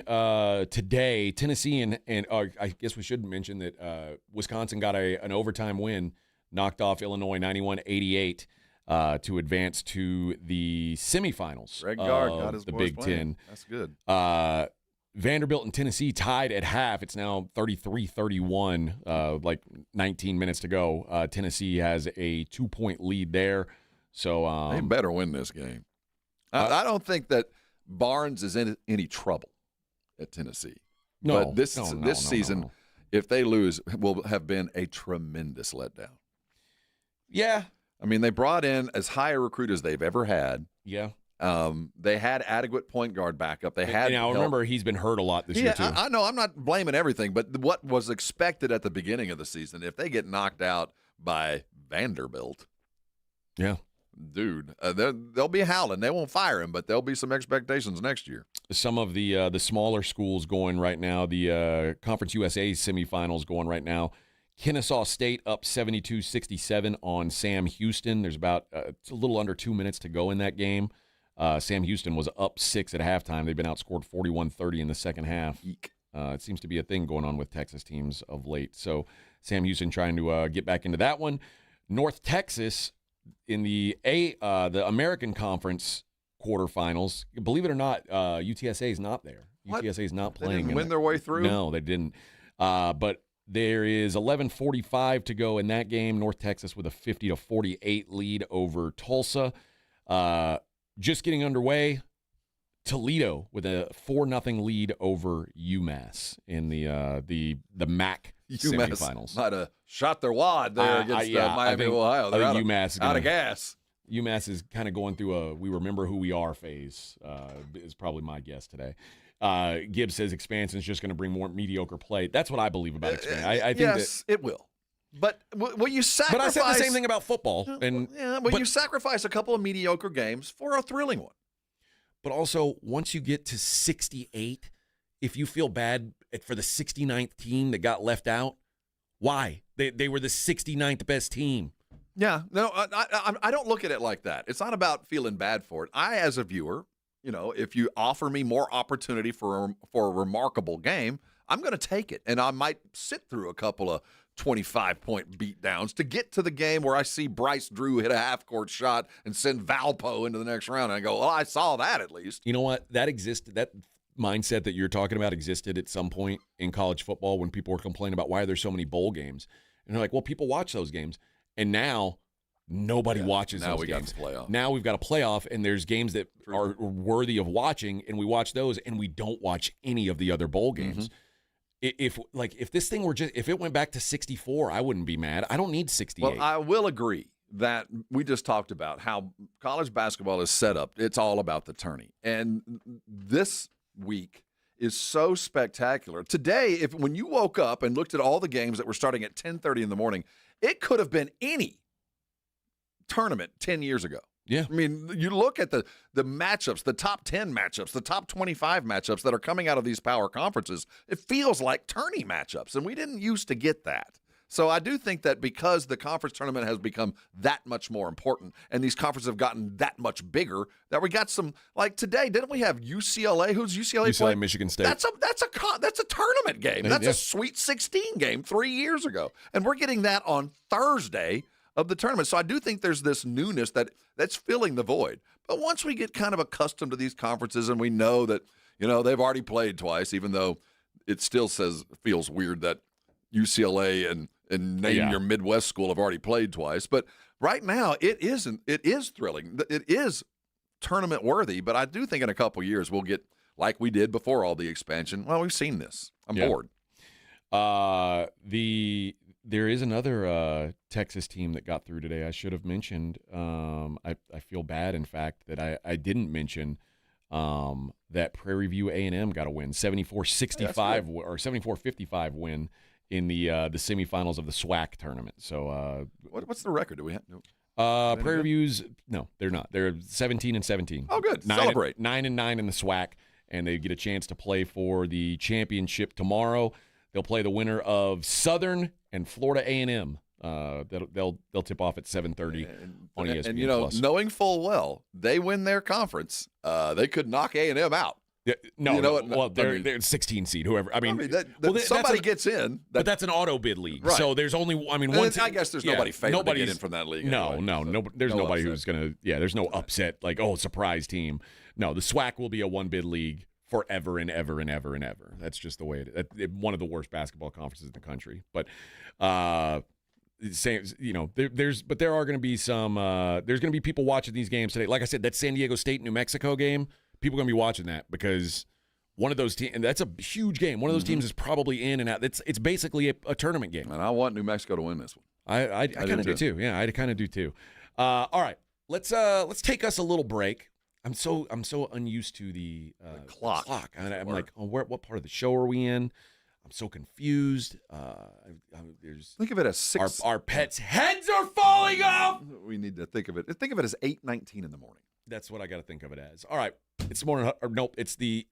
today. Tennessee and I guess we should mention that Wisconsin got an overtime win, knocked off Illinois 91-88 to advance to the semifinals. Greg Gard got his the boys Big playing. Ten. That's good. Vanderbilt and Tennessee tied at half. It's now 33-31, like 19 minutes to go. Tennessee has a 2-point lead there. So they better win this game. I don't think that Barnes is in any trouble at Tennessee. No, but this no, season, if they lose, will have been a tremendous letdown. Yeah. I mean, they brought in as high a recruit as they've ever had. Yeah. They had adequate point guard backup. They had. Now, remember, he's been hurt a lot this year, too. I know. I'm not blaming everything, but what was expected at the beginning of the season, if they get knocked out by Vanderbilt, yeah, dude, they'll be howling. They won't fire him, but there'll be some expectations next year. Some of the smaller schools going right now, the Conference USA semifinals going right now. Kennesaw State up 72-67 on Sam Houston. There's about it's a little under 2 minutes to go in that game. Sam Houston was up 6 at halftime. They've been outscored 41-30 in the second half. It seems to be a thing going on with Texas teams of late. So Sam Houston trying to get back into that one. North Texas in the American Conference quarterfinals. Believe it or not, UTSA is not there. What? UTSA is not playing. They didn't win their way through? No, they didn't. But there is 11:45 to go in that game. North Texas with a 50-48 lead over Tulsa. Just getting underway. Toledo with a 4-0 lead over UMass in the MAC semifinals. Might have shot their wad there against Miami of Ohio. They're UMass out of gas. UMass is kind of going through a "we remember who we are" phase. Is probably my guess today. Gibbs says expansion is just going to bring more mediocre play. That's what I believe about expansion. I think yes, it will. But will you sacrifice? But I said the same thing about football. You sacrifice a couple of mediocre games for a thrilling one. But also, once you get to 68, if you feel bad for the 69th team that got left out, why? They were the 69th best team. Yeah, no, I don't look at it like that. It's not about feeling bad for it. I, as a viewer, if you offer me more opportunity for a remarkable game, I'm going to take it, and I might sit through a couple of 25-point beatdowns to get to the game where I see Bryce Drew hit a half-court shot and send Valpo into the next round, and I go, well, I saw that at least. You know what? That existed. That mindset that you're talking about existed at some point in college football when people were complaining about why are there so many bowl games. And they're like, well, people watch those games. And now nobody watches those games. Now we've got a playoff, and there's games that are worthy of watching, and we watch those, and we don't watch any of the other bowl games. If this thing were if it went back to 64, I wouldn't be mad. I don't need 68. Well, I will agree that we just talked about how college basketball is set up. It's all about the tourney. And this week is so spectacular. Today, when you woke up and looked at all the games that were starting at 10:30 in the morning, it could have been any tournament 10 years ago. Yeah. I mean, you look at the matchups, the top 10 matchups, the top 25 matchups that are coming out of these power conferences. It feels like tourney matchups, and we didn't used to get that. So I do think that because the conference tournament has become that much more important and these conferences have gotten that much bigger, that we got some, like today, didn't we have UCLA? Who's UCLA playing? Michigan State. That's a tournament game. That's a Sweet 16 game 3 years ago. And we're getting that on Thursday of the tournament. So I do think there's this newness that's filling the void. But once we get kind of accustomed to these conferences and we know that, they've already played twice, even though it still feels weird that UCLA and name your Midwest school have already played twice. But right now it is thrilling. It is tournament worthy, but I do think in a couple years we'll get like we did before all the expansion. Well, we've seen this. I'm bored. There is another Texas team that got through today. I should have mentioned. I feel bad, in fact, that I didn't mention that Prairie View A&M got a win, 74-65 or 74-55 win in the semifinals of the SWAC tournament. So what's the record? Do we have? Prairie View's no, they're not. They're 17-17. Oh, good. Celebrate 9-9 in the SWAC, and they get a chance to play for the championship tomorrow. They'll play the winner of Southern and Florida A&M. They'll tip off at 7:30 on ESPN+. And knowing full well they win their conference, they could knock A&M out. Yeah, well, they're 16 seed. Whoever. Somebody gets in, but that's an auto bid league. Right. So there's only. I guess there's nobody favored to get in from that league. There's nobody who's gonna. Yeah, there's no upset like surprise team. No, the SWAC will be a one bid league forever and ever and ever and ever. That's just the way it is. One of the worst basketball conferences in the country. But there are going to be some. There's going to be people watching these games today. Like I said, that San Diego State New Mexico game. People are going to be watching that because one of those teams, and that's a huge game. One of those teams is probably in and out. It's basically a tournament game. And I want New Mexico to win this one. I kind of do too. Yeah, I kind of do too. All right, let's take us a little break. I'm so unused to the clock. I'm like, what part of the show are we in? I'm so confused. Think of it as 6. Our pets' heads are falling off. We need to think of it. Think of it as 8:19 in the morning. That's what I got to think of it as. All right, it's morning. Or nope, it's the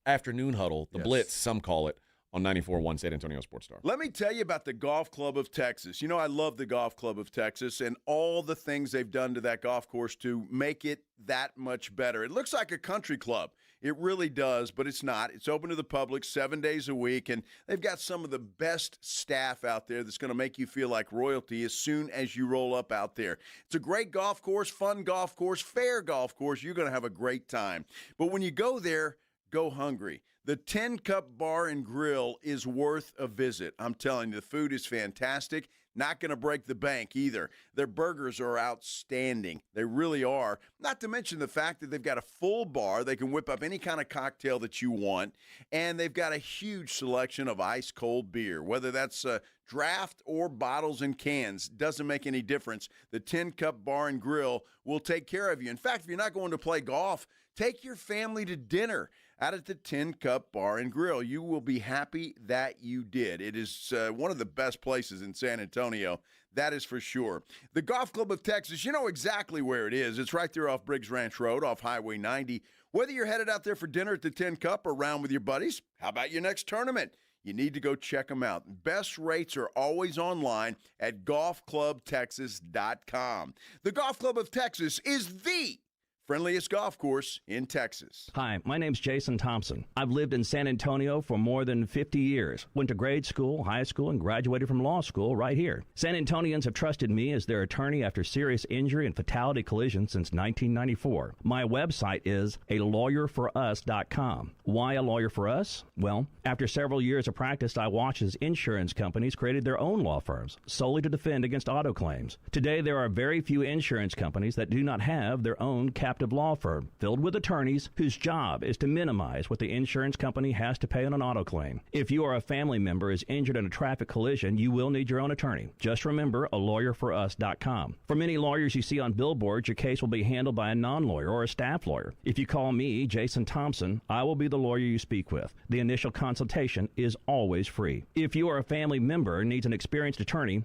afternoon huddle, the Blitz, some call it, on 94.1 San Antonio Sports Star. Let me tell you about the Golf Club of Texas. You know, I love the Golf Club of Texas and all the things they've done to that golf course to make it that much better. It looks like a country club. It really does, but it's not. It's open to the public 7 days a week, and they've got some of the best staff out there that's going to make you feel like royalty as soon as you roll up out there. It's a great golf course, fun golf course, fair golf course. You're going to have a great time. But when you go there, go hungry. The 10 Cup Bar and Grill is worth a visit. I'm telling you, the food is fantastic. Not going to break the bank either. Their burgers are outstanding. They really are. Not to mention the fact that they've got a full bar. They can whip up any kind of cocktail that you want. And they've got a huge selection of ice-cold beer. Whether that's draft or bottles and cans, doesn't make any difference. The 10 Cup Bar and Grill will take care of you. In fact, if you're not going to play golf, take your family to dinner out at the 10 Cup Bar and Grill. You will be happy that you did. It is one of the best places in San Antonio, that is for sure. The Golf Club of Texas, you know exactly where it is. It's right there off Briggs Ranch Road, off Highway 90. Whether you're headed out there for dinner at the 10 Cup or around with your buddies, how about your next tournament? You need to go check them out. Best rates are always online at golfclubtexas.com. The Golf Club of Texas is the friendliest golf course in Texas. Hi, my name's Jason Thompson. I've lived in San Antonio for more than 50 years. Went to grade school, high school, and graduated from law school right here. San Antonians have trusted me as their attorney after serious injury and fatality collision since 1994. My website is alawyerforus.com. Why a lawyer for us? Well, after several years of practice, I watched as insurance companies created their own law firms solely to defend against auto claims. Today, there are very few insurance companies that do not have their own captive law firm filled with attorneys whose job is to minimize what the insurance company has to pay on an auto claim. If you or a family member is injured in a traffic collision, you will need your own attorney. Just remember alawyerforus.com. For many lawyers you see on billboards, your case will be handled by a non-lawyer or a staff lawyer. If you call me, Jason Thompson, I will be the lawyer you speak with. The initial consultation is always free. If you or a family member needs an experienced attorney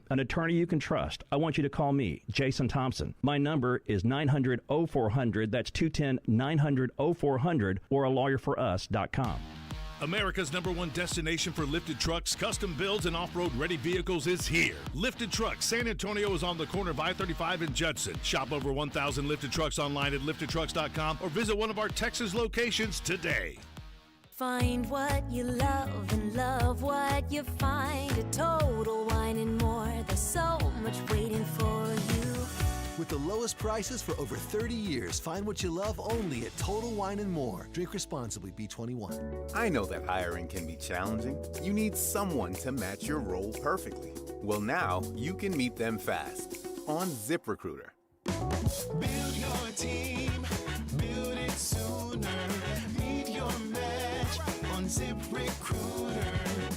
you can trust, I want you to call me, Jason Thompson. My number is 900-0400. That's 210-900-0400 or alawyerforus.com. America's #1 destination for lifted trucks, custom builds, and off-road ready vehicles is here. Lifted Trucks. San Antonio is on the corner of I-35 and Judson. Shop over 1,000 lifted trucks online at liftedtrucks.com or visit one of our Texas locations today. Find what you love and love what you find at Total Wine and More. There's so much waiting for you. With the lowest prices for over 30 years, find what you love only at Total Wine & More. Drink responsibly, B21. I know that hiring can be challenging. You need someone to match your role perfectly. Well, now you can meet them fast on ZipRecruiter. Build your team, build it sooner. Meet your match on ZipRecruiter.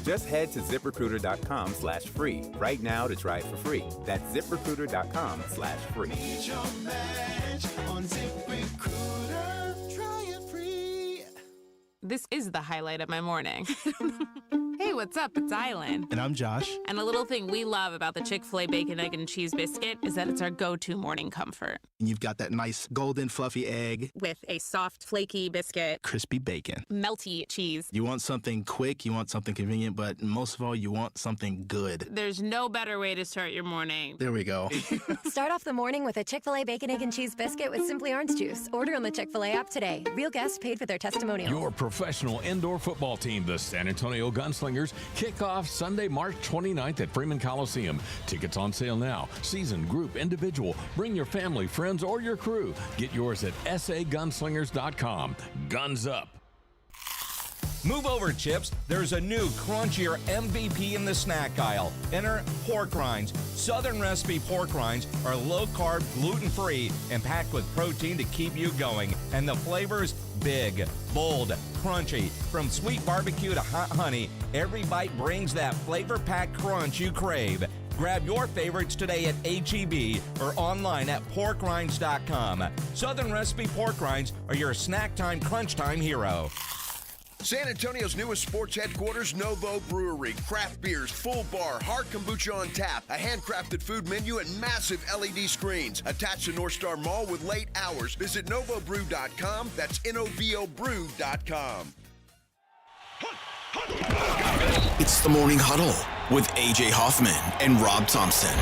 Just head to ZipRecruiter.com/free right now to try it for free. That's ZipRecruiter.com/free. Meet your match on ZipRecruiter. Try it free. This is the highlight of my morning. Hey, what's up? It's Island. And I'm Josh. And a little thing we love about the Chick-fil-A Bacon, Egg, and Cheese Biscuit is that it's our go-to morning comfort. And you've got that nice golden fluffy egg. With a soft, flaky biscuit. Crispy bacon. Melty cheese. You want something quick, you want something convenient, but most of all, you want something good. There's no better way to start your morning. There we go. Start off the morning with a Chick-fil-A Bacon, Egg, and Cheese Biscuit with Simply Orange Juice. Order on the Chick-fil-A app today. Real guests paid for their testimonials. Your professional indoor football team, the San Antonio Gunslingers, kick off Sunday, March 29th at Freeman Coliseum. Tickets on sale now. Season, group, individual. Bring your family, friends, or your crew. Get yours at sagunslingers.com. Guns up. Move over, Chips. There's a new, crunchier MVP in the snack aisle. Enter pork rinds. Southern recipe pork rinds are low-carb, gluten-free, and packed with protein to keep you going. And the flavors, big, bold, crunchy. From sweet barbecue to hot honey, every bite brings that flavor-packed crunch you crave. Grab your favorites today at H-E-B or online at porkrinds.com. Southern recipe pork rinds are your snack time, crunch time hero. San Antonio's newest sports headquarters, Novo Brewery. Craft beers, full bar, hard kombucha on tap, a handcrafted food menu, and massive LED screens. Attached to North Star Mall with late hours. Visit novobrew.com. That's NOVObrew.com. It's the Morning Huddle with AJ Hoffman and Rob Thompson.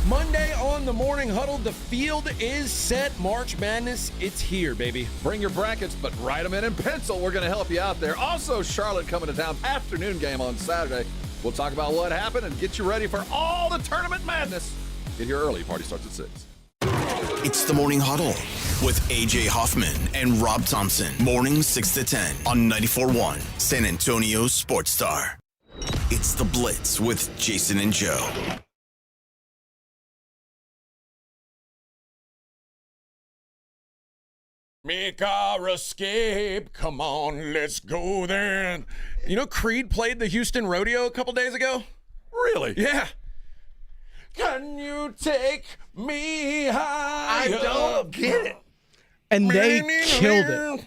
Monday on the Morning Huddle, the field is set. March Madness, it's here, baby. Bring your brackets, but write them in pencil. We're going to help you out there. Also, Charlotte coming to town. Afternoon game on Saturday. We'll talk about what happened and get you ready for all the tournament madness. Get here early. Party starts at 6. It's the Morning Huddle with AJ Hoffman and Rob Thompson. Mornings 6 to 10 on 94.1 San Antonio Sports Star. It's the Blitz with Jason and Joe. Make our escape. Come on, let's go then. You know, Creed played the Houston Rodeo a couple days ago? Really? Yeah. Can you take me higher? I don't get it. And they killed it.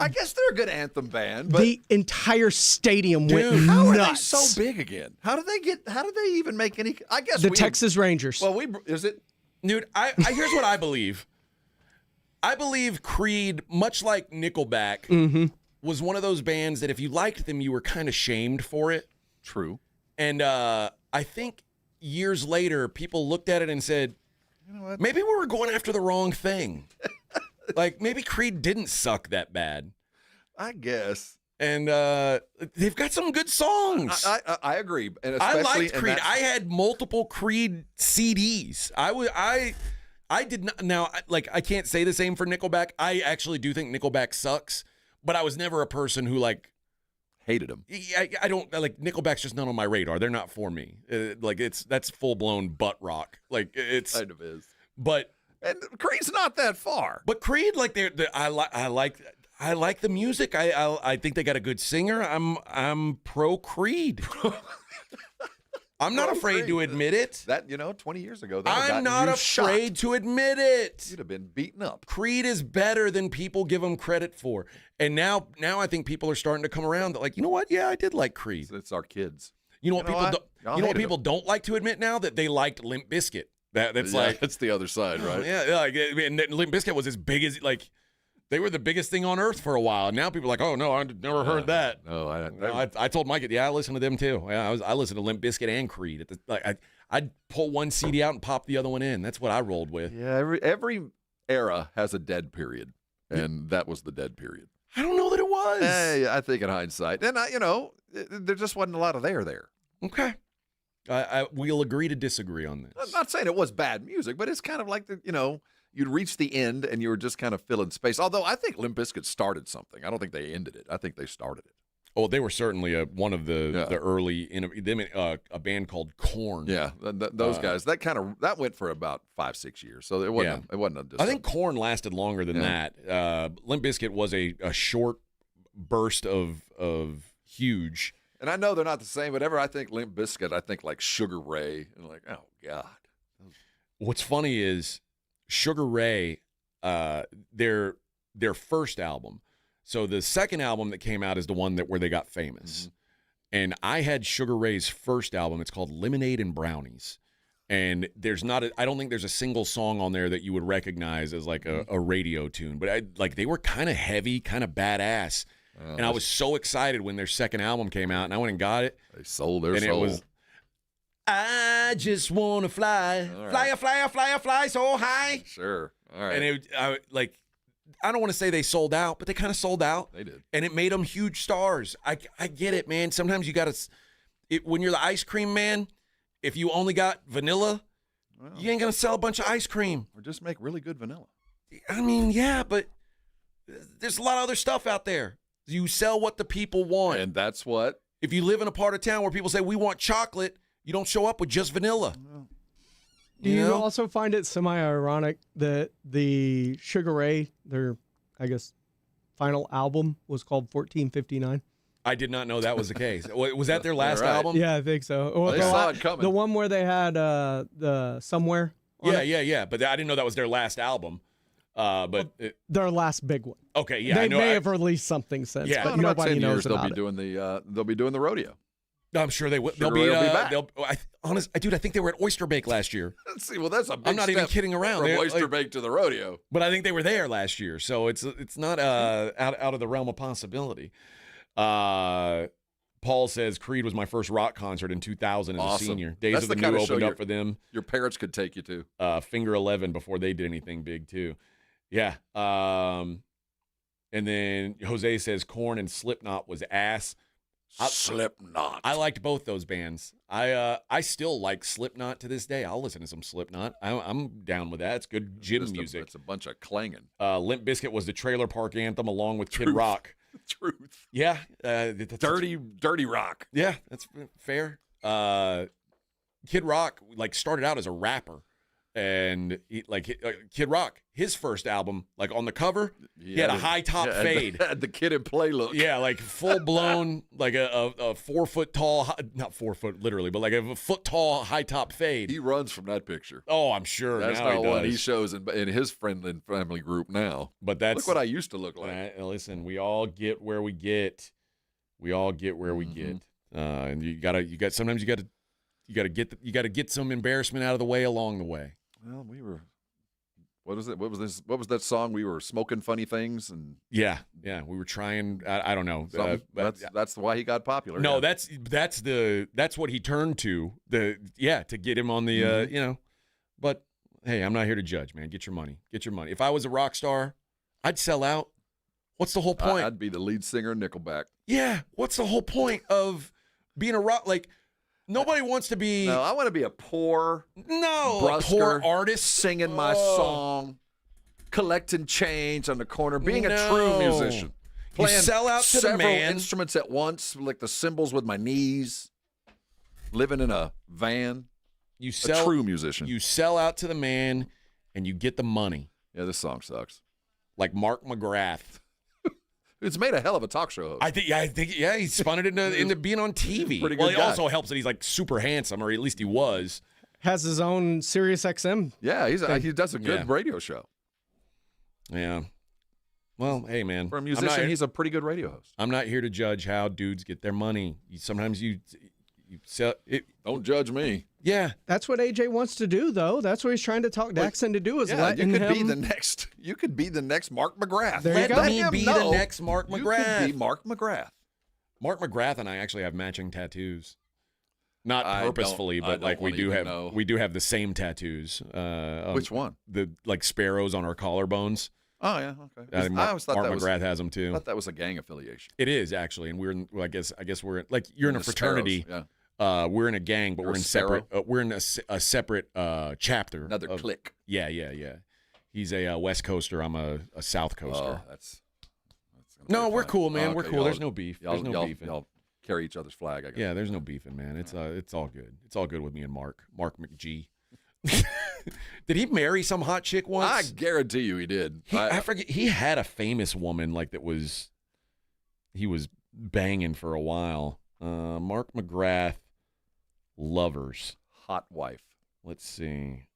I guess they're a good anthem band, but The entire stadium went how are nuts. they so big again? How did they even make any? I guess The Texas Rangers. Well, is it? Dude, I here's what I believe. I believe Creed, much like Nickelback, was one of those bands that if you liked them, you were kind of shamed for it. True. And I think years later, people looked at it and said, you know what? Maybe we were going after the wrong thing. Like, maybe Creed didn't suck that bad. I guess. And they've got some good songs. I agree. And I especially liked Creed. I had multiple Creed CDs. I did not. Now, like, I can't say the same for Nickelback. I actually do think Nickelback sucks, but I was never a person who, like, hated them. I don't, like, Nickelback's just not on my radar. They're not for me. That's full-blown butt rock. Like, it's kind of is. But and Creed's not that far. But Creed, like, I like the music. I think they got a good singer. I'm pro Creed. I'm not afraid to admit it. That, 20 years ago, I'm not afraid to admit it. You'd have been beaten up. Creed is better than people give him credit for. And now I think people are starting to come around that, like, you know what? Yeah, I did like Creed. It's our kids. You know what people don't like to admit now? That they liked Limp Bizkit. That's the other side, right? Yeah, like, and Limp Bizkit was as big as, like, they were the biggest thing on earth for a while. And now people are like, oh, no, I never heard that. No, I told Mike, I listened to them too. Yeah, I listened to Limp Bizkit and Creed. I'd pull one CD out and pop the other one in. That's what I rolled with. Yeah, every era has a dead period, and that was the dead period. I don't know that it was. I think in hindsight. And, there just wasn't a lot of there. Okay. We'll agree to disagree on this. I'm not saying it was bad music, but it's kind of like you'd reach the end and you were just kind of filling space. Although I think Limp Bizkit started something. I don't think they ended it. I think they started it. Oh, they were certainly one of the early a band called Korn. Yeah, those guys. That went for about 5-6 years. So it wasn't. It wasn't I think Korn lasted longer than that. Limp Bizkit was a short burst of huge. And I know they're not the same. Whatever I think Limp Bizkit, I think like Sugar Ray, and like, oh God. What's funny is Sugar Ray, their first album. So the second album that came out is the one where they got famous. And I had Sugar Ray's first album. It's called Lemonade and Brownies. And I don't think there's a single song on there that you would recognize as like a radio tune. But they were kind of heavy, kind of badass. And I was so excited when their second album came out, and I went and got it. They sold their soul. It was, I just want to fly, fly so high. Sure. All right. And I don't want to say they sold out, but they kind of sold out. They did. And it made them huge stars. I get it, man. Sometimes you got to, when you're the ice cream man, if you only got vanilla, you ain't going to sell a bunch of ice cream. Or just make really good vanilla. I mean, yeah, but there's a lot of other stuff out there. You sell what the people want. And that's what. If you live in a part of town where people say, we want chocolate, you don't show up with just vanilla. Do you also find it semi-ironic that the Sugar Ray, their, I guess, final album was called 1459? I did not know that was the case. Was that their last album? Yeah, I think so. Well, They saw it coming. The one where they had the Somewhere on it. Yeah. But I didn't know that was their last album. Their last big one. Okay, yeah. They I know. may have released something since, Yeah. but In about 10 nobody knows years, they'll about be it. doing the rodeo. I'm sure they will. Sure They'll be back. Dude, I think they were at Oyster Bake last year. Let's see. Well, that's a big I'm not even step kidding around. from They're, Oyster Bake to the rodeo. But I think they were there last year, so it's not out of the realm of possibility. Paul says Creed was my first rock concert in 2000 as Awesome. a senior. Days That's of the the New kind of show opened up for them. Your parents could take you to. Finger 11 before they did anything big too. Yeah. And then Jose says Korn and Slipknot was ass. Slipknot. I liked both those bands. I still like Slipknot to this day. I'll listen to some Slipknot. I'm down with that. It's good gym music. It's a bunch of clanging. Limp Bizkit was the Trailer Park Anthem along with Kid Rock. Truth. Yeah. Dirty rock. Yeah, that's fair. Kid Rock started out as a rapper. And Kid Rock, his first album, on the cover, he had a high top fade. Had the Kid and Play look. Yeah, full blown, a 4 foot tall, not 4 foot literally, but a foot tall high top fade. He runs from that picture. Oh, I'm sure. That's now not he what does. he shows in his friendly family group now. But that's look what I used to look like. Listen, we all get where we get. We all get where we get. And you got sometimes you got to get some embarrassment out of the way along the way. Well, we were. What was it? What was this? What was that song? We were smoking funny things, and yeah, we were trying. I don't know. That's why he got popular. No, that's what he turned to. To get him on the But hey, I'm not here to judge, man. Get your money. Get your money. If I was a rock star, I'd sell out. What's the whole point? I'd be the lead singer of Nickelback. Yeah. What's the whole point of being a rock? Nobody wants to be. No, I want to be a poor poor artist singing my song, collecting change on the corner, being a true musician. You sell out to the man. Several instruments at once, like the cymbals with my knees. Living in a van. A true musician. You sell out to the man, and you get the money. Yeah, this song sucks. Like Mark McGrath. It's made a hell of a talk show host. I think he spun it into being on TV. Pretty good well, it guy. also helps that he's super handsome, or at least he was. Has his own Sirius XM. Yeah, he does a good radio show. Yeah. Well, hey man, For a musician, he's a pretty good radio host. I'm not here to judge how dudes get their money. Sometimes you sell it. Don't judge me. Yeah, that's what AJ wants to do, though. That's what he's trying to talk Dax into do. Is letting you could him be the next. You could be the next Mark McGrath. There you go. Let me be the next Mark You McGrath. could be Mark McGrath. Mark McGrath and I actually have matching tattoos. Not I purposefully, don't- I but don't we wanna do even have know. we do have the same tattoos. Which one? The sparrows on our collarbones. Oh yeah, okay. Mark, I always thought Mark that was, McGrath has them I too. thought that was a gang affiliation. It is actually, and we're in. Well, I guess we're in, you're in a The fraternity. Sparrows, We're in a gang, but You're we're a in sparrow? separate. We're in a separate chapter. Another clique. Yeah. He's a West Coaster. I'm a South Coaster. Oh, that's no, we're cool, man. Okay, we're cool. y'all- There's no beef. There's no beefing. Y'all carry each other's flag, I guess. Yeah, there's no beefing, man. It's all good. It's all good with me and Mark McG. Did he marry some hot chick once? I guarantee you he did. I forget. He had a famous woman he was banging for a while. Mark McGrath, lovers, hot wife. Let's see.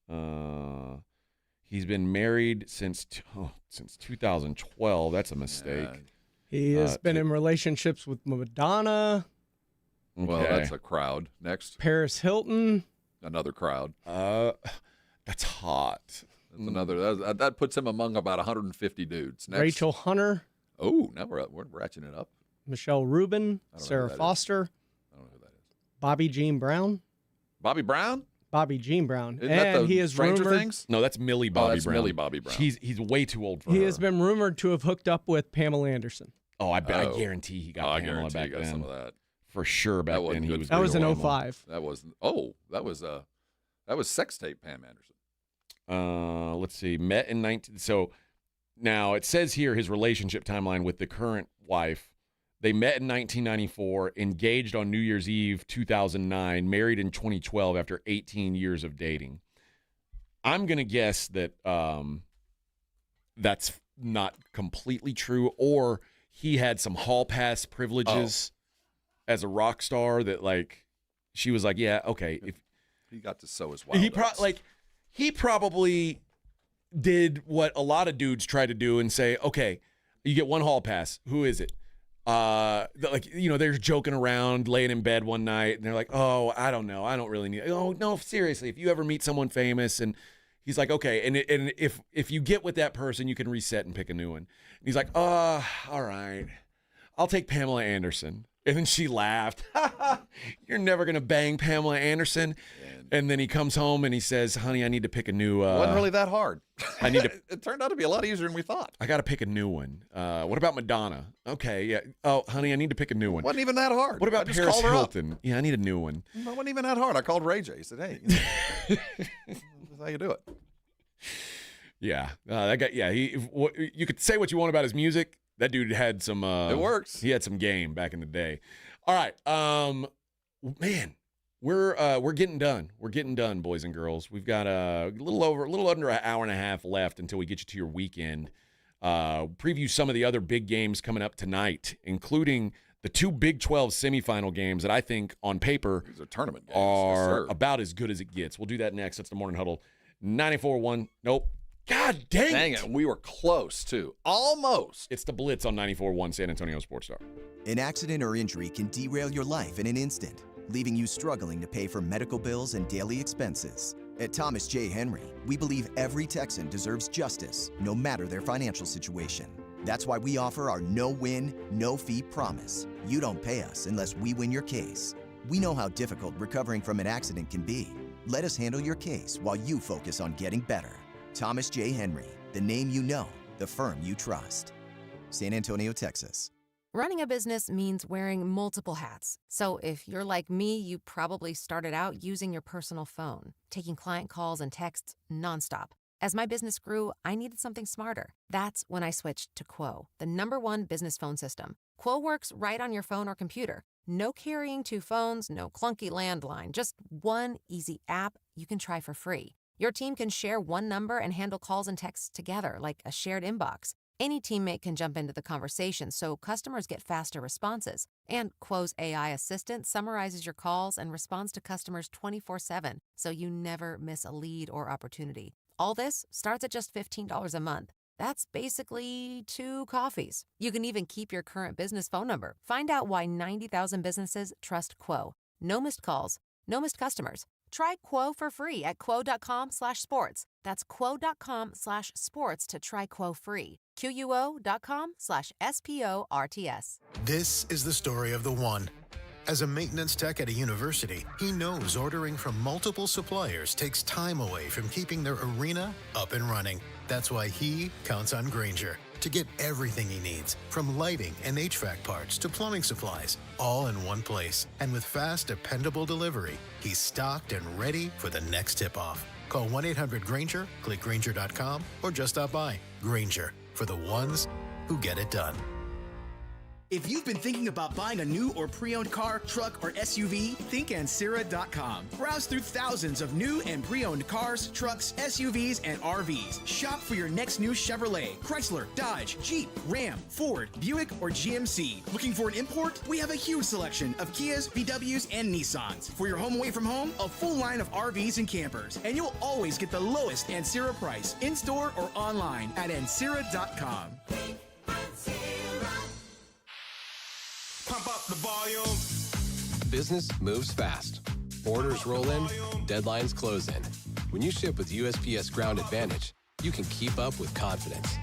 He's been married since 2012. That's a mistake. He has been in relationships with Madonna. Well, Okay. that's a crowd. Next, Paris Hilton. another crowd. That's hot. That's another. That puts him among about 150 dudes. Next. Rachel Hunter. Oh, now we're ratcheting it up. Michelle Rubin. I don't know Sarah who that is. Foster. I don't know who that is. Bobby Jean Brown. Bobby Brown? Bobby Jean Brown. Isn't that and the he is Stranger rumored. Things? No, that's Millie Bobby that's Brown. Millie Bobby Brown. He's way too old for He her. has been rumored to have hooked up with Pamela Anderson. Oh, I bet. Oh. I guarantee he got I Pamela guarantee back he got then. some of that. For sure, back That wasn't then he good was. for That was in pretty 05. That was sex tape Pam Anderson. Let's see. Met in 19. So now it says here his relationship timeline with the current wife They met in 1994, engaged on New Year's Eve 2009, married in 2012 after 18 years of dating. I'm going to guess that that's not completely true, or he had some hall pass privileges as a rock star that, like, she was like, yeah, okay. If he got to sow his wild oats. He probably did what a lot of dudes try to do and say, okay, you get one hall pass. Who is it? They're joking around, laying in bed one night, and they're like, oh, I don't know. I don't really need it. Oh, no, seriously, if you ever meet someone famous, and he's like, okay, and if you get with that person, you can reset and pick a new one. And he's like, all right, I'll take Pamela Anderson. And then she laughed. You're never going to bang Pamela Anderson. And then he comes home and he says, honey, I need to pick a new... It wasn't really that hard. I need to. It turned out to be a lot easier than we thought. I got to pick a new one. What about Madonna? Okay, yeah. Oh, honey, I need to pick a new one. Wasn't even that hard. What about Paris Hilton? Yeah, I need a new one. It wasn't even that hard. I called Ray J. He said, hey, that's how you do it. Yeah. That guy, yeah. You could say what you want about his music. That dude had some... it works. He had some game back in the day. All right. Man, we're getting done. We're getting done, boys and girls. We've got a little under an hour and a half left until we get you to your weekend. Preview some of the other big games coming up tonight, including the two Big 12 semifinal games that I think on paper these are tournament games. Are about as good as it gets. We'll do that next. That's the Morning Huddle. 94.1. Nope. God dang it. We were close, too. Almost. It's the Blitz on 94.1 San Antonio Sports Star. An accident or injury can derail your life in an instant, leaving you struggling to pay for medical bills and daily expenses. At Thomas J. Henry, we believe every Texan deserves justice, no matter their financial situation. That's why we offer our no-win, no-fee promise. You don't pay us unless we win your case. We know how difficult recovering from an accident can be. Let us handle your case while you focus on getting better. Thomas J. Henry, the name you know, the firm you trust. San Antonio, Texas. Running a business means wearing multiple hats. So if you're like me, you probably started out using your personal phone, taking client calls and texts nonstop. As my business grew, I needed something smarter. That's when I switched to Quo, the #1 business phone system. Quo works right on your phone or computer. No carrying two phones, no clunky landline, just one easy app you can try for free. Your team can share one number and handle calls and texts together like a shared inbox. Any teammate can jump into the conversation so customers get faster responses. And Quo's AI assistant summarizes your calls and responds to customers 24/7, so you never miss a lead or opportunity. All this starts at just $15 a month. That's basically 2 coffees. You can even keep your current business phone number. Find out why 90,000 businesses trust Quo. No missed calls, no missed customers. Try Quo for free at quo.com/sports. That's quo.com/sports to try Quo free. QUO.com/SPORTS. This is the story of the one. As a maintenance tech at a university, he knows ordering from multiple suppliers takes time away from keeping their arena up and running. That's why he counts on Grainger to get everything he needs, from lighting and HVAC parts to plumbing supplies, all in one place. And with fast, dependable delivery, he's stocked and ready for the next tip-off. Call 1-800-GRAINGER, click Grainger.com, or just stop by. Grainger, for the ones who get it done. If you've been thinking about buying a new or pre-owned car, truck, or SUV, think Ancira.com. Browse through thousands of new and pre-owned cars, trucks, SUVs, and RVs. Shop for your next new Chevrolet, Chrysler, Dodge, Jeep, Ram, Ford, Buick, or GMC. Looking for an import? We have a huge selection of Kias, VWs, and Nissans. For your home away from home, a full line of RVs and campers. And you'll always get the lowest Ancira price, in-store or online at Ancira.com. Pump up the volume. Business moves fast. Orders roll in, deadlines close in. When you ship with USPS Ground Advantage, you can keep up with confidence.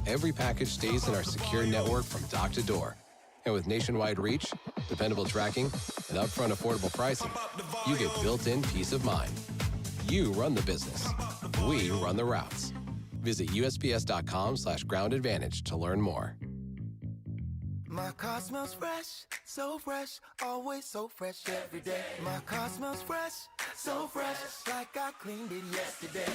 Every package stays in our secure network from dock to door. And with nationwide reach, dependable tracking, and upfront affordable pricing, you get built-in peace of mind. You run the business. We run the routes. Visit USPS.com/Ground Advantage to learn more. My car smells fresh, so fresh, always so fresh every day. My car smells fresh, so fresh, like I cleaned it yesterday.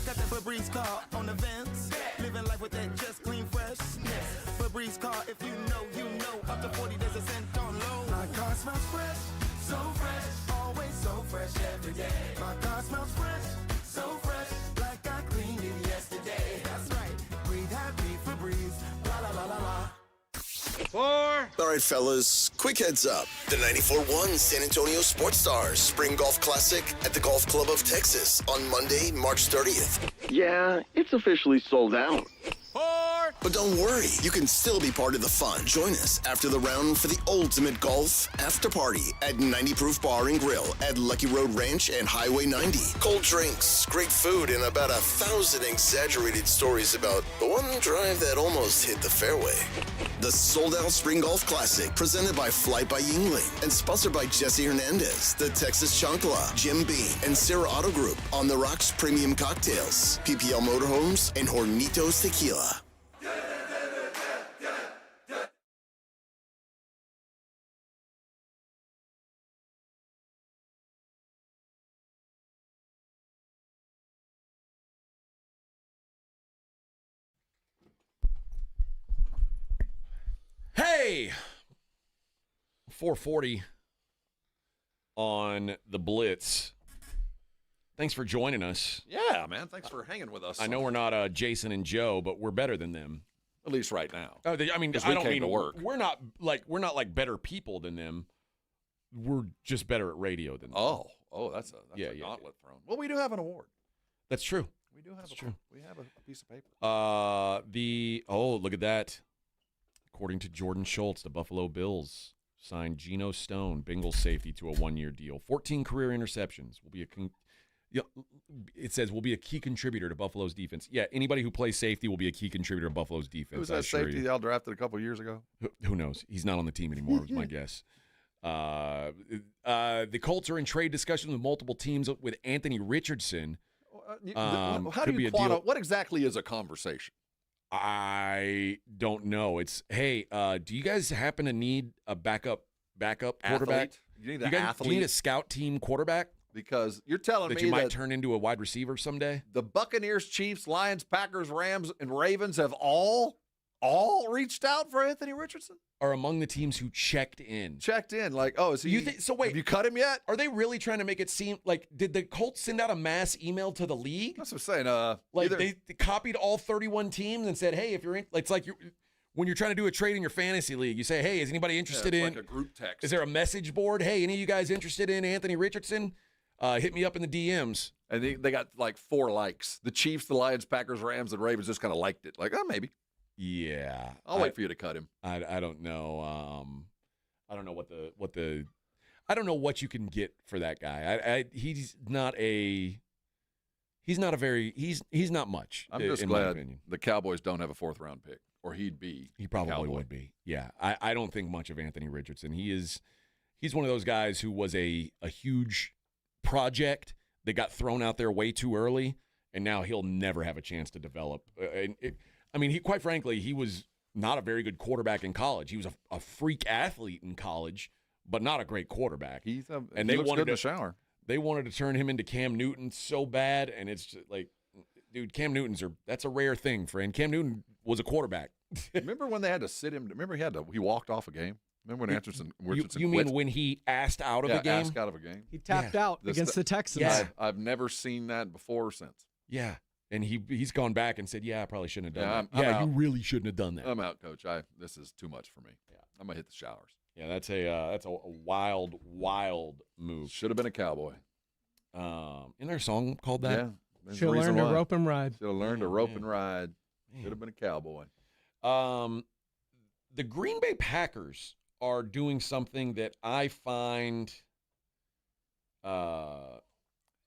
Got that Febreze car on the vents, living life with that just clean freshness. Febreze car, if you know. Up to 40 days a cent on low. My car smells fresh, so fresh. Always so fresh every day. My car smells fresh, so fresh. Like I cleaned it yesterday. That's right. Breathe happy Febreze. La la la la la. 4. All right, fellas, quick heads up. The 94-1 San Antonio Sports Stars Spring Golf Classic at the Golf Club of Texas on Monday, March 30th. Yeah, it's officially sold out. 4. But don't worry, you can still be part of the fun. Join us after the round for the ultimate golf after party at 90 Proof Bar and Grill at Lucky Road Ranch and Highway 90. Cold drinks, great food, and about 1,000 exaggerated stories about the one drive that almost hit the fairway. The sold-out Spring Golf Classic, presented by Flight by Yingling and sponsored by Jesse Hernandez, the Texas Chancla, Jim Beam, and Sarah Auto Group, On the Rocks Premium Cocktails, PPL Motorhomes, and Hornitos Tequila. Hey! 440 on the Blitz. Thanks for joining us. Yeah, man. Thanks for hanging with us. I know we're not Jason and Joe, but we're better than them. At least right now. I mean, I I don't came mean to work. We're not like better people than them. We're just better at radio than them. Oh, that's a gauntlet thrown. Well, we do have an award. That's true. We do have We have a piece of paper. Look at that. According to Jordan Schultz, the Buffalo Bills signed Geno Stone, Bengals safety, to a 1-year deal. 14 career interceptions. It says will be a key contributor to Buffalo's defense. Yeah, anybody who plays safety will be a key contributor to Buffalo's defense. Who was that safety y'all drafted a couple years ago? Who knows? He's not on the team anymore, was my guess. The Colts are in trade discussions with multiple teams with Anthony Richardson. How do you what exactly is a conversation? I don't know. It's, hey, do you guys happen to need a backup quarterback? Athlete? You need an athlete? Do you need a scout team quarterback? Because you're telling me that you might turn into a wide receiver someday? The Buccaneers, Chiefs, Lions, Packers, Rams, and Ravens have all reached out for Anthony Richardson? Are among the teams who checked in. Like, oh, is he? So wait, have you cut him yet? Are they really trying to make it seem like, did the Colts send out a mass email to the league? That's what I'm saying. They copied all 31 teams and said, hey, if you're in, it's like when you're trying to do a trade in your fantasy league, you say, hey, is anybody interested in? Like a group text. Is there a message board? Hey, any of you guys interested in Anthony Richardson? Hit me up in the DMs. And they got like 4 likes. The Chiefs, the Lions, Packers, Rams, and Ravens just kind of liked it. Like, oh, maybe. Yeah, I'll wait for you to cut him. I don't know. I don't know I don't know what you can get for that guy. He's not much. I'm just glad the Cowboys don't have a 4th round pick, or he'd be. He probably would be. Yeah, I don't think much of Anthony Richardson. He's one of those guys who was a huge project that got thrown out there way too early, and now he'll never have a chance to develop. Quite frankly, he was not a very good quarterback in college. He was a freak athlete in college, but not a great quarterback. He looks good in the shower. They wanted to turn him into Cam Newton so bad, and it's just like, dude, Cam Newton's that's a rare thing, friend. Cam Newton was a quarterback. Remember when they had to sit him? Remember he walked off a game? Remember when Richardson You mean when he asked out of a game? Asked out of a game. He tapped out against the Texans. Yeah. I've never seen that before or since. Yeah. And he's gone back and said, yeah, I probably shouldn't have done that. I'm yeah, out. You really shouldn't have done that. I'm out, Coach. This is too much for me. Yeah. I'm going to hit the showers. Yeah, that's a wild, wild move. Should have been a Cowboy. Isn't there a song called that? Yeah. Should have learned to rope and ride. Should have learned to rope and ride. Should have been a Cowboy. The Green Bay Packers are doing something that I find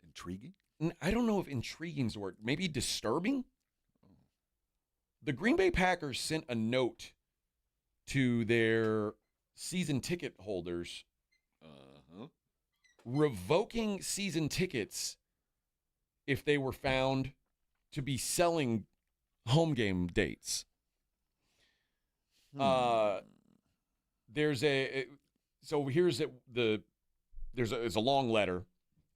intriguing. I don't know if intriguing is the word. Maybe disturbing. The Green Bay Packers sent a note to their season ticket holders revoking season tickets if they were found to be selling home game dates. There's a long letter,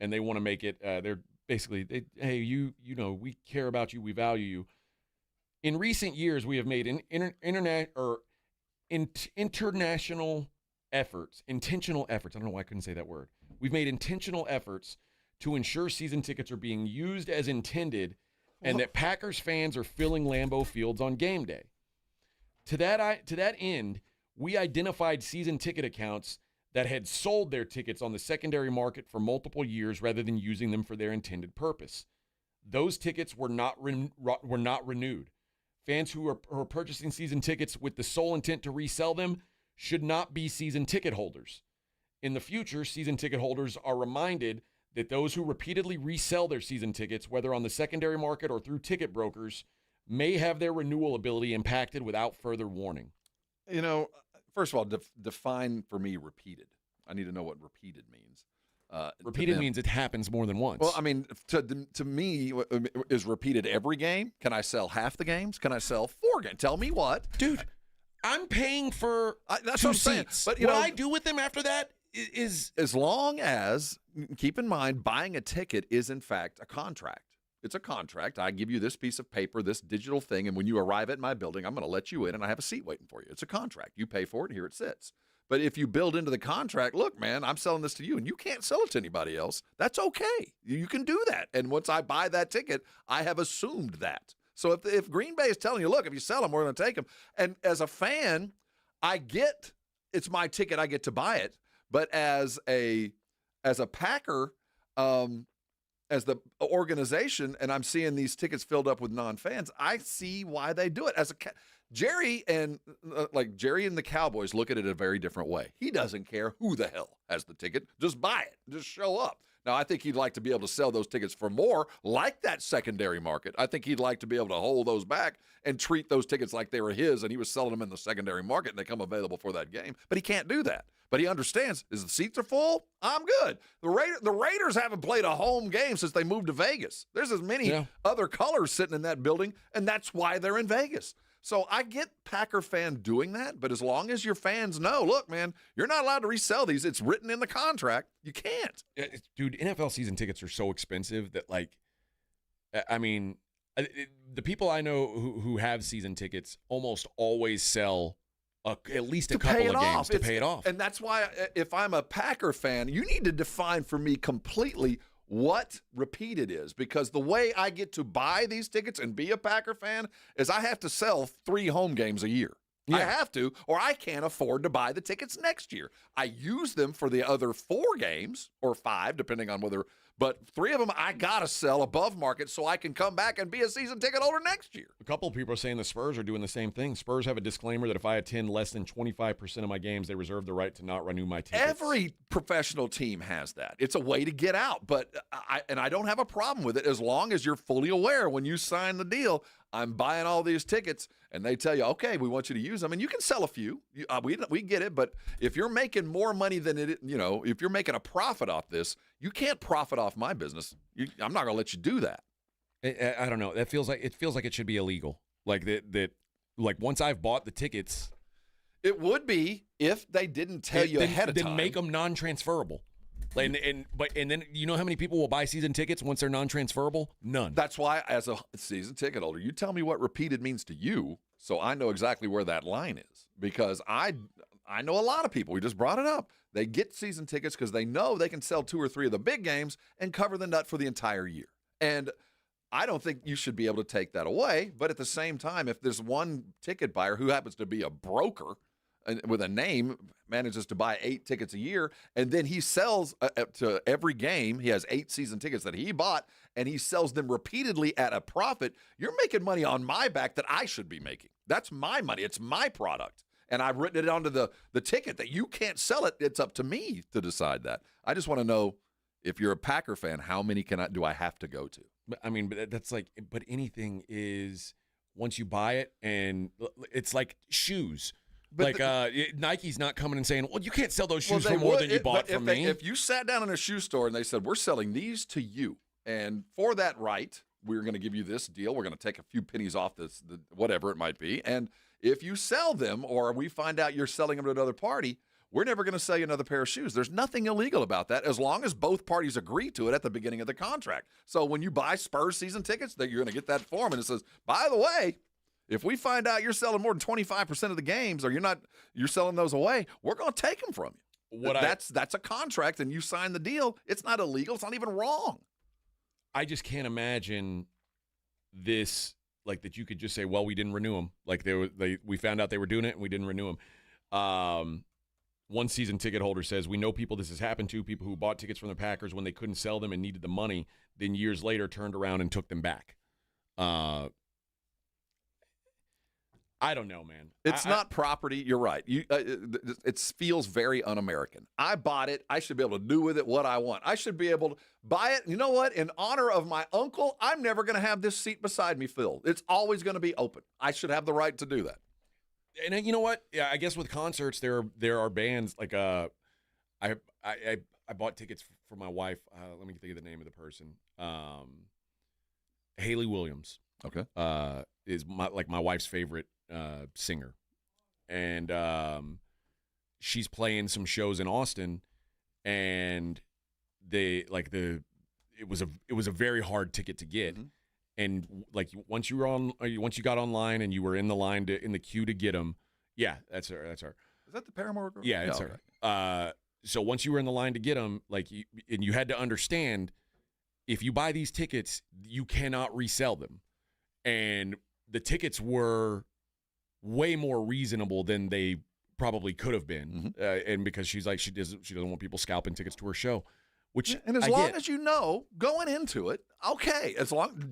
and they want to make it. They're basically, hey, you know, we care about you, we value you. In recent years, we have made intentional efforts. I don't know why I couldn't say that word. We've made intentional efforts to ensure season tickets are being used as intended and that Packers fans are filling Lambeau Fields on game day. To that end, we identified season ticket accounts that had sold their tickets on the secondary market for multiple years rather than using them for their intended purpose. Those tickets were not renewed. Fans who are purchasing season tickets with the sole intent to resell them should not be season ticket holders. In the future, season ticket holders are reminded that those who repeatedly resell their season tickets, whether on the secondary market or through ticket brokers, may have their renewal ability impacted without further warning. First of all, define for me repeated. I need to know what repeated means. Repeated means it happens more than once. Well, I mean, to me, is repeated every game? Can I sell half the games? Can I sell 4 games? Tell me what. Dude, I'm paying for that's 2 what I'm saying. seats. But, what I do with them after that is... As long as, keep in mind, buying a ticket is, in fact, a contract. It's a contract. I give you this piece of paper, this digital thing, and when you arrive at my building, I'm going to let you in, and I have a seat waiting for you. It's a contract. You pay for it, and here it sits. But if you build into the contract, look, man, I'm selling this to you, and you can't sell it to anybody else, that's okay. You can do that. And once I buy that ticket, I have assumed that. So if Green Bay is telling you, look, if you sell them, we're going to take them. And as a fan, I get it's my ticket. I get to buy it. But as a Packer, as the organization, and I'm seeing these tickets filled up with non-fans, I see why they do it. Jerry and the Cowboys look at it a very different way. He doesn't care who the hell has the ticket. Just buy it. Just show up. Now, I think he'd like to be able to sell those tickets for more, like that secondary market. I think he'd like to be able to hold those back and treat those tickets like they were his, and he was selling them in the secondary market, and they come available for that game. But he can't do that. But he understands, the seats are full, I'm good. The Raiders haven't played a home game since they moved to Vegas. There's as many other colors sitting in that building, and that's why they're in Vegas. So I get Packer fan doing that, but as long as your fans know, look, man, you're not allowed to resell these. It's written in the contract. You can't. Dude, NFL season tickets are so expensive that, the people I know who have season tickets almost always sell at least a couple of games to pay it off. And that's why if I'm a Packer fan, you need to define for me completely what repeated is, because the way I get to buy these tickets and be a Packer fan is I have to sell 3 home games a year. Yeah. I have to, or I can't afford to buy the tickets next year. I use them for the other 4 games or 5, depending on whether, but 3 of them I got to sell above market so I can come back and be a season ticket holder next year. A couple of people are saying the Spurs are doing the same thing. Spurs have a disclaimer that if I attend less than 25% of my games, they reserve the right to not renew my tickets. Every professional team has that. It's a way to get out, but I don't have a problem with it as long as you're fully aware when you sign the deal. I'm buying all these tickets, and they tell you, okay, we want you to use them, and you can sell a few. We get it, but if you're making more money than it, if you're making a profit off this, you can't profit off my business. I'm not going to let you do that. I don't know. It feels like it should be illegal. Like that. Like once I've bought the tickets, it would be if they didn't tell you ahead of time. Then make them non-transferable. And then you know how many people will buy season tickets once they're non-transferable? None. That's why, as a season ticket holder, you tell me what repeated means to you, so I know exactly where that line is. Because I know a lot of people. We just brought it up. They get season tickets because they know they can sell 2 or 3 of the big games and cover the nut for the entire year. And I don't think you should be able to take that away. But at the same time, if there's one ticket buyer who happens to be a broker with a name, manages to buy 8 tickets a year, and then he sells to every game. He has 8 season tickets that he bought, and he sells them repeatedly at a profit. You're making money on my back that I should be making. That's my money. It's my product. And I've written it onto the ticket that you can't sell it. It's up to me to decide that. I just want to know, if you're a Packer fan, how many do I have to go to? But anything is, once you buy it, and it's like shoes. But Nike's not coming and saying, well, you can't sell those shoes for more than you bought from me. If you sat down in a shoe store and they said, we're selling these to you, and for that right, we're going to give you this deal. We're going to take a few pennies off this, whatever it might be. And if you sell them, or we find out you're selling them to another party, we're never going to sell you another pair of shoes. There's nothing illegal about that as long as both parties agree to it at the beginning of the contract. So when you buy Spurs season tickets, that you're going to get that form, and it says, by the way, If we find out you're selling more than 25% of the games, or you're selling those away, we're going to take them from you. That's a contract, and you sign the deal. It's not illegal. It's not even wrong. I just can't imagine this, like, that you could just say, well, we didn't renew them. Like, we found out they were doing it, and we didn't renew them. One season ticket holder says, we know people this has happened to, people who bought tickets from the Packers when they couldn't sell them and needed the money, then years later turned around and took them back. I don't know, man. It's not property. You're right. It feels very un-American. I bought it. I should be able to do with it what I want. I should be able to buy it. You know what? In honor of my uncle, I'm never going to have this seat beside me filled. It's always going to be open. I should have the right to do that. And you know what? Yeah, I guess with concerts, there are bands like I bought tickets for my wife. Let me think of the name of the person. Haley Williams. Okay. Is my wife's favorite singer, and she's playing some shows in Austin, and it was a very hard ticket to get, and like once you got online and you were in the queue to get them, yeah, that's her. Is that the Paramore girl? Yeah, it's her. So once you were in the line to get them, and you had to understand, if you buy these tickets, you cannot resell them, and the tickets were way more reasonable than they probably could have been, and because she's like she doesn't want people scalping tickets to her show, which and as long as you know going into it, okay,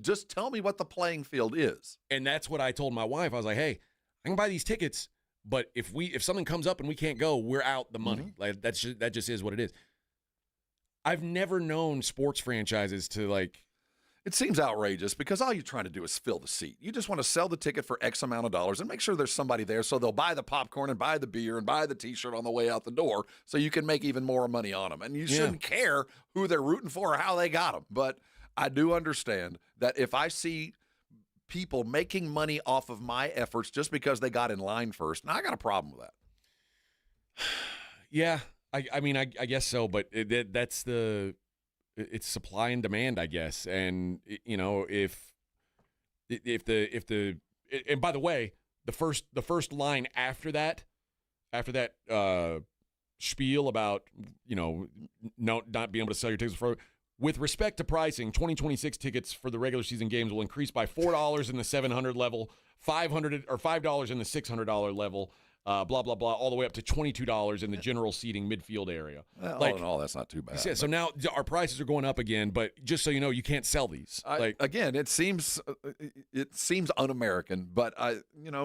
just tell me what the playing field is. And that's what I told my wife. I was like, hey, I can buy these tickets, but if something comes up and we can't go, we're out the money. Like that just is what it is. I've never known sports franchises to like. It seems outrageous because all you're trying to do is fill the seat. You just want to sell the ticket for X amount of dollars and make sure there's somebody there so they'll buy the popcorn and buy the beer and buy the T-shirt on the way out the door so you can make even more money on them. And you shouldn't care who they're rooting for or how they got them. But I do understand that if I see people making money off of my efforts just because they got in line first, now I got a problem with that. Yeah, I mean, I guess so, but that's it's supply and demand, I guess. And you know, if the and by the way, the first line after that spiel about, you know, not being able to sell your tickets for, with respect to pricing, 2026 tickets for the regular season games will increase by $4 in the 700 level, $5 in the $600 level. Blah, blah, blah, all the way up to $22 in the general seating midfield area. Well, all in all, that's not too bad. Yeah, so now our prices are going up again, but just so you know, you can't sell these. Again, it seems un-American, but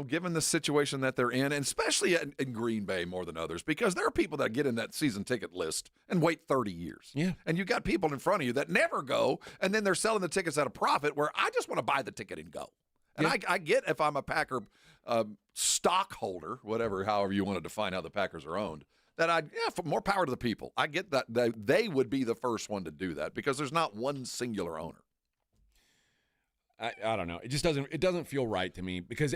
given the situation that they're in, and especially in Green Bay more than others, because there are people that get in that season ticket list and wait 30 years. Yeah. And you got people in front of you that never go, and then they're selling the tickets at a profit where I just want to buy the ticket and go. And I get if I'm a Packer stockholder, however you want to define how the Packers are owned, that for more power to the people. I get that they would be the first one to do that because there's not one singular owner. I don't know. It just doesn't feel right to me because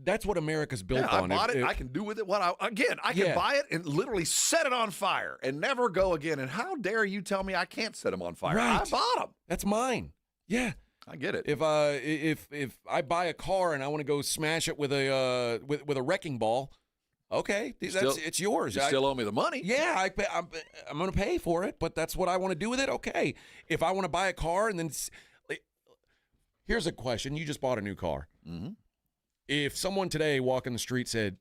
that's what America's built on. I bought it. I can do with it I can buy it and literally set it on fire and never go again. And how dare you tell me I can't set them on fire? Right. I bought them. That's mine. Yeah. I get it. If I buy a car and I want to go smash it with a wrecking ball, okay, it's yours. You still owe me the money. Yeah, I'm going to pay for it, but that's what I want to do with it. Okay. If I want to buy a car and then here's a question: you just bought a new car. Mm-hmm. If someone today walking the street said,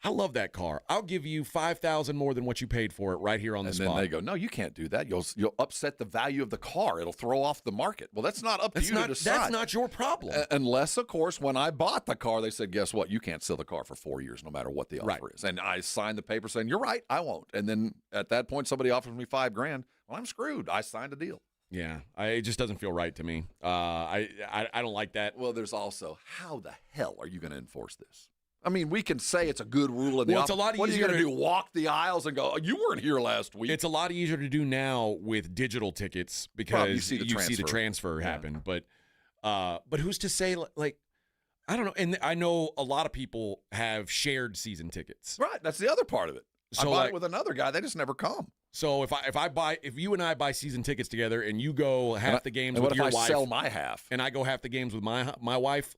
I love that car, I'll give you $5,000 more than what you paid for it right here on the spot. And then they go, no, you can't do that. You'll upset the value of the car. It'll throw off the market. Well, that's not up to you to decide. That's not your problem. Unless, of course, when I bought the car, they said, guess what? You can't sell the car for 4 years no matter what the offer is. And I signed the paper saying, you're right, I won't. And then at that point, somebody offers me $5,000. Well, I'm screwed. I signed a deal. Yeah, it just doesn't feel right to me. I don't like that. Well, there's also, how the hell are you going to enforce this? I mean, we can say it's a good rule in the office. It's a lot easier. What are you going to do? Walk the aisles and go, oh, you weren't here last week. It's a lot easier to do now with digital tickets because you see the transfer happen. But who's to say, I don't know. And I know a lot of people have shared season tickets. Right. That's the other part of it. So I bought it with another guy. They just never come. So if you and I buy season tickets together and you go half the games with your wife. What if I sell my half? And I go half the games with my wife,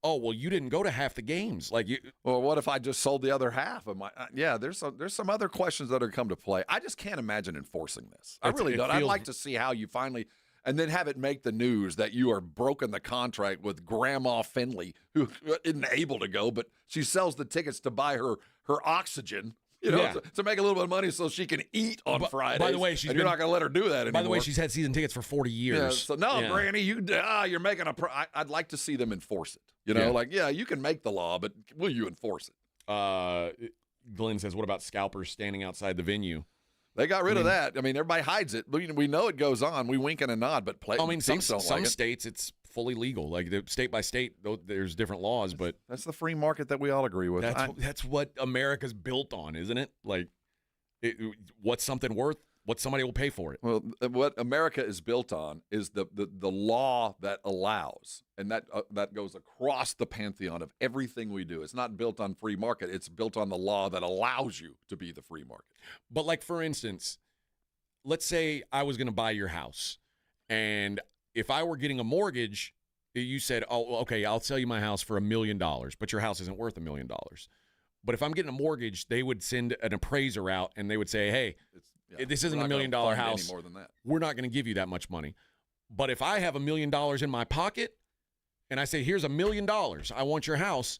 oh, well, you didn't go to half the games. Like, Well, what if I just sold the other half of my? Yeah, there's some other questions that are come to play. I just can't imagine enforcing this. I really don't. I'd like to see how you finally, and then have it make the news that you are broken the contract with Grandma Finley, who isn't able to go, but she sells the tickets to buy her oxygen. To make a little bit of money so she can eat on Fridays. By the way, you're not going to let her do that anymore. By the way, she's had season tickets for 40 years. Yeah, so Granny, you're making I'd like to see them enforce it. You can make the law, but will you enforce it? Glenn says, what about scalpers standing outside the venue? They got rid of that. I mean, everybody hides it. We know it goes on. We wink and a nod, but some states it's fully legal. Like state by state, there's different laws, but that's the free market that we all agree with. That's what America's built on, isn't it? Like, what's something worth? What somebody will pay for it. Well, what America is built on is the law that allows, and that goes across the pantheon of everything we do. It's not built on free market. It's built on the law that allows you to be the free market. But like, for instance, let's say I was going to buy your house, and if I were getting a mortgage, you said, oh, okay, I'll sell you my house for $1 million, but your house isn't worth $1 million. But if I'm getting a mortgage, they would send an appraiser out, and they would say, hey, this isn't $1 million house. Any more than that. We're not going to give you that much money. But if I have $1 million in my pocket, and I say, here's $1 million, I want your house,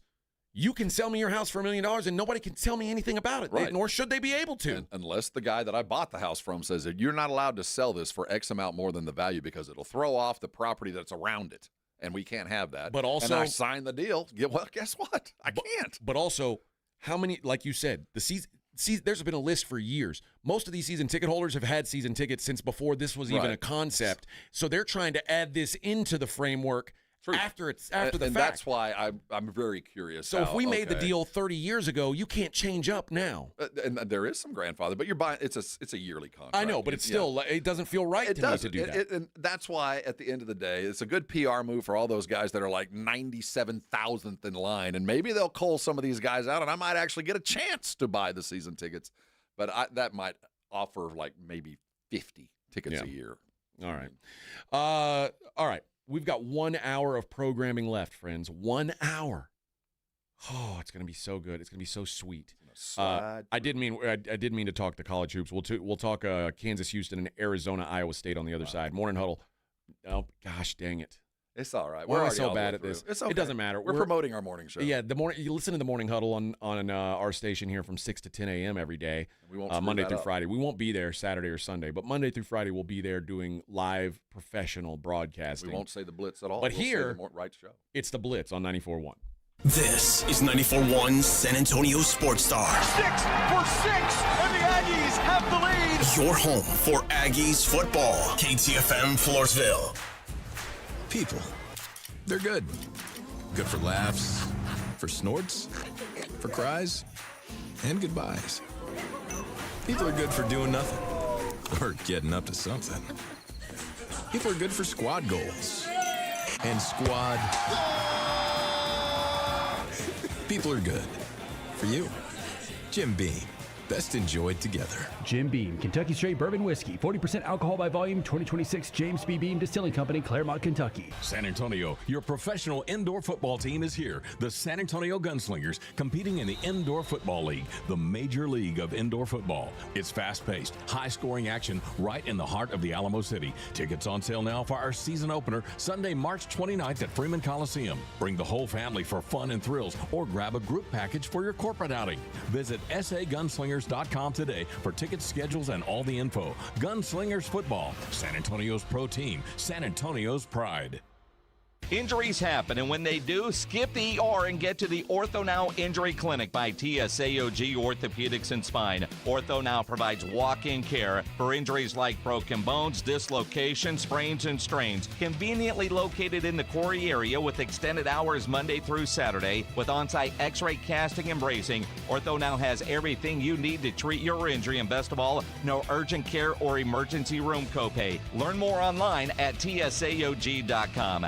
you can sell me your house for $1 million, and nobody can tell me anything about it, right. Nor should they be able to. And unless the guy that I bought the house from says that you're not allowed to sell this for X amount more than the value because it'll throw off the property that's around it, and we can't have that. But also, and I signed the deal. Well, guess what? I can't. But also, how many, like you said, there's been a list for years. Most of these season ticket holders have had season tickets since before this was even a concept. So they're trying to add this into the framework after the fact. And that's why I'm very curious. So if we made the deal 30 years ago, you can't change up now. And there is some grandfather, but you're buying. It's a yearly contract. I know, but it's still it doesn't feel right to me to do that. And that's why at the end of the day, it's a good PR move for all those guys that are like 97,000th in line, and maybe they'll cull some of these guys out, and I might actually get a chance to buy the season tickets. But that might offer like maybe 50 tickets a year. All right. All right. We've got 1 hour of programming left, friends. 1 hour. Oh, it's going to be so good. It's going to be so sweet. I did mean to talk the college hoops. We'll talk Kansas, Houston, and Arizona, Iowa State on the other side. Morning huddle. Oh, gosh, dang it. It's all right. We're so bad at this. It's okay. It doesn't matter. We're promoting our morning show. Yeah, you listen to the morning huddle on our station here from 6 to 10 a.m. every day. We won't Monday through Friday. We won't be there Saturday or Sunday, but Monday through Friday we'll be there doing live professional broadcasting. We won't say the Blitz at all. But we'll here, say the right show. It's the Blitz on 94.1. This is 94.1 San Antonio Sports Star. 6 for 6, and the Aggies have the lead. Your home for Aggies football. KTFM Floresville. People. They're good. Good for laughs, for snorts, for cries, and goodbyes. People are good for doing nothing or getting up to something. People are good for squad goals and squad. People are good for you. Jim Beam. Best enjoyed together. Jim Beam, Kentucky Straight Bourbon Whiskey, 40% alcohol by volume, 2026 James B. Beam Distilling Company, Claremont, Kentucky. San Antonio, your professional indoor football team is here. The San Antonio Gunslingers, competing in the Indoor Football League, the major league of indoor football. It's fast-paced, high-scoring action right in the heart of the Alamo City. Tickets on sale now for our season opener, Sunday, March 29th at Freeman Coliseum. Bring the whole family for fun and thrills, or grab a group package for your corporate outing. Visit sagunslingers.com today for tickets, schedules, and all the info. Gunslingers Football, San Antonio's pro team, San Antonio's pride. Injuries happen, and when they do, skip the ER and get to the Ortho Now Injury Clinic by TSAOG Orthopedics and Spine. Ortho Now provides walk-in care for injuries like broken bones, dislocations, sprains, and strains. Conveniently located in the Quarry area with extended hours Monday through Saturday with on-site x-ray casting and bracing, Ortho Now has everything you need to treat your injury, and best of all, no urgent care or emergency room copay. Learn more online at tsaog.com.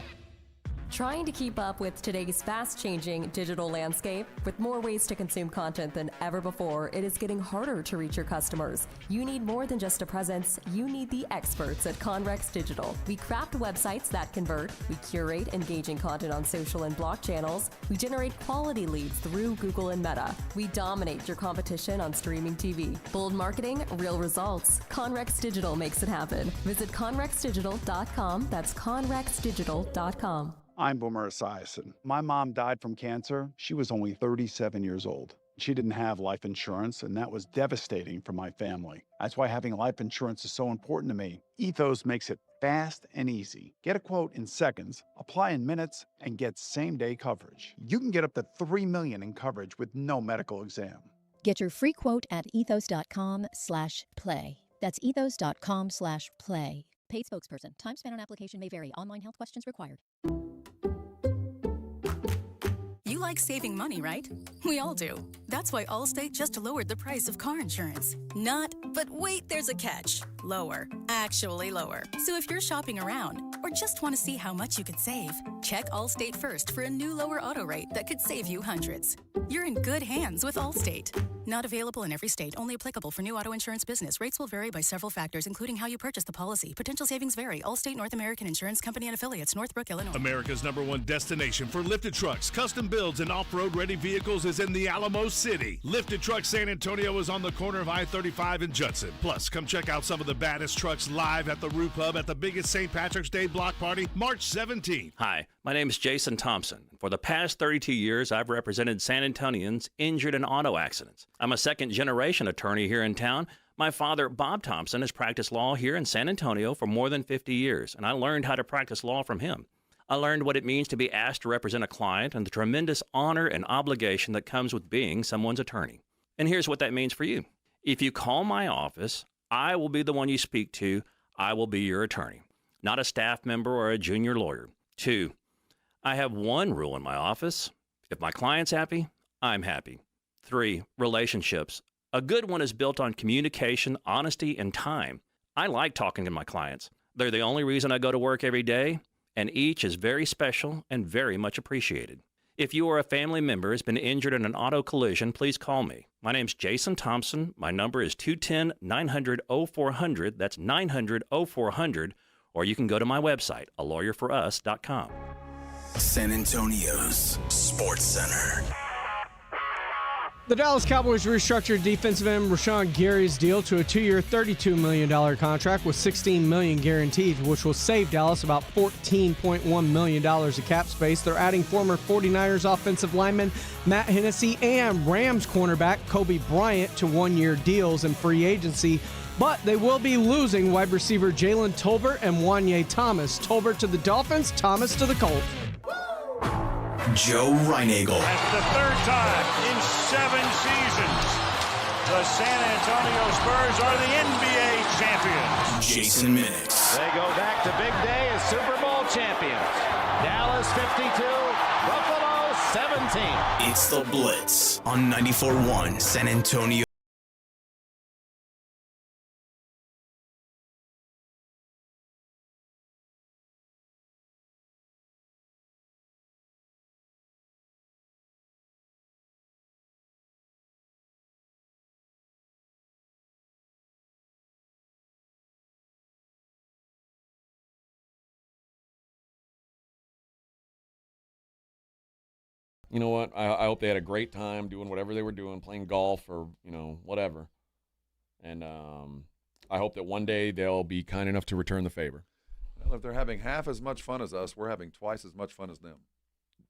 Trying to keep up with today's fast-changing digital landscape? With more ways to consume content than ever before, it is getting harder to reach your customers. You need more than just a presence. You need the experts at Conrex Digital. We craft websites that convert. We curate engaging content on social and block channels. We generate quality leads through Google and Meta. We dominate your competition on streaming TV. Bold marketing, real results. Conrex Digital makes it happen. Visit conrexdigital.com. That's conrexdigital.com. I'm Boomer Esiason. My mom died from cancer. She was only 37 years old. She didn't have life insurance, and that was devastating for my family. That's why having life insurance is so important to me. Ethos makes it fast and easy. Get a quote in seconds, apply in minutes, and get same-day coverage. You can get up to $3 million in coverage with no medical exam. Get your free quote at ethos.com/play. That's ethos.com/play. Paid spokesperson. Time spent on application may vary. Online health questions required. You like saving money, right? We all do. That's why Allstate just lowered the price of car insurance. Not, but wait, there's a catch. Lower. Actually lower. So if you're shopping around or just want to see how much you could save, check Allstate first for a new lower auto rate that could save you hundreds. You're in good hands with Allstate. Not available in every state. Only applicable for new auto insurance business. Rates will vary by several factors, including how you purchase the policy. Potential savings vary. Allstate North American Insurance Company and Affiliates, Northbrook, Illinois. America's #1 destination for lifted trucks, custom builds, and off-road ready vehicles is in the Alamo City. Lifted Truck San Antonio is on the corner of I-35 and Judson. Plus, come check out some of the baddest trucks live at the Roo Pub at the biggest St. Patrick's Day block party, March 17th. Hi, my name is Jason Thompson. For the past 32 years, I've represented San Antonians injured in auto accidents. I'm a second-generation attorney here in town. My father, Bob Thompson, has practiced law here in San Antonio for more than 50 years, and I learned how to practice law from him. I learned what it means to be asked to represent a client and the tremendous honor and obligation that comes with being someone's attorney. And here's what that means for you. If you call my office, I will be the one you speak to. I will be your attorney, not a staff member or a junior lawyer. 2, I have one rule in my office. If my client's happy, I'm happy. 3, relationships. A good one is built on communication, honesty, and time. I like talking to my clients. They're the only reason I go to work every day, and each is very special and very much appreciated. If you or a family member has been injured in an auto collision, please call me. My name's Jason Thompson. My number is 210-900-0400. That's 900-0400. Or you can go to my website, alawyerforus.com. San Antonio's Sports Center. The Dallas Cowboys restructured defensive end Rashawn Gary's deal to a 2-year, $32 million contract with $16 million guaranteed, which will save Dallas about $14.1 million of cap space. They're adding former 49ers offensive lineman Matt Hennessy and Rams cornerback Kobe Bryant to one-year deals in free agency, but they will be losing wide receiver Jalen Tolbert and Wanye Thomas. Tolbert to the Dolphins, Thomas to the Colts. Joe Reinagle. That's the third time in 7 seasons the San Antonio Spurs are the NBA champions. Jason Minix. They go back to big day as Super Bowl champions. Dallas 52, Buffalo 17. It's the Blitz on 94.1 San Antonio. You know what? I hope they had a great time doing whatever they were doing, playing golf or, whatever. And I hope that one day they'll be kind enough to return the favor. Well, if they're having half as much fun as us, we're having twice as much fun as them.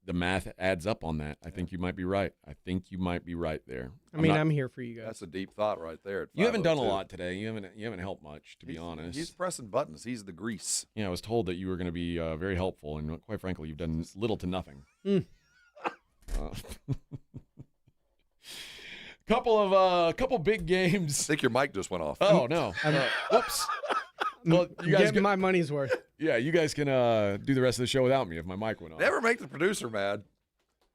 The math adds up on that. I think you might be right. I think you might be right there. I'm here for you guys. That's a deep thought right there. You haven't done a lot today. You haven't helped much, to be honest. He's pressing buttons. He's the grease. Yeah, I was told that you were going to be very helpful, and quite frankly, you've done little to nothing. Couple big games. I think your mic just went off. Oh no! Whoops. Well, you guys get my money's worth. Yeah, you guys can do the rest of the show without me if my mic went off. Never make the producer mad.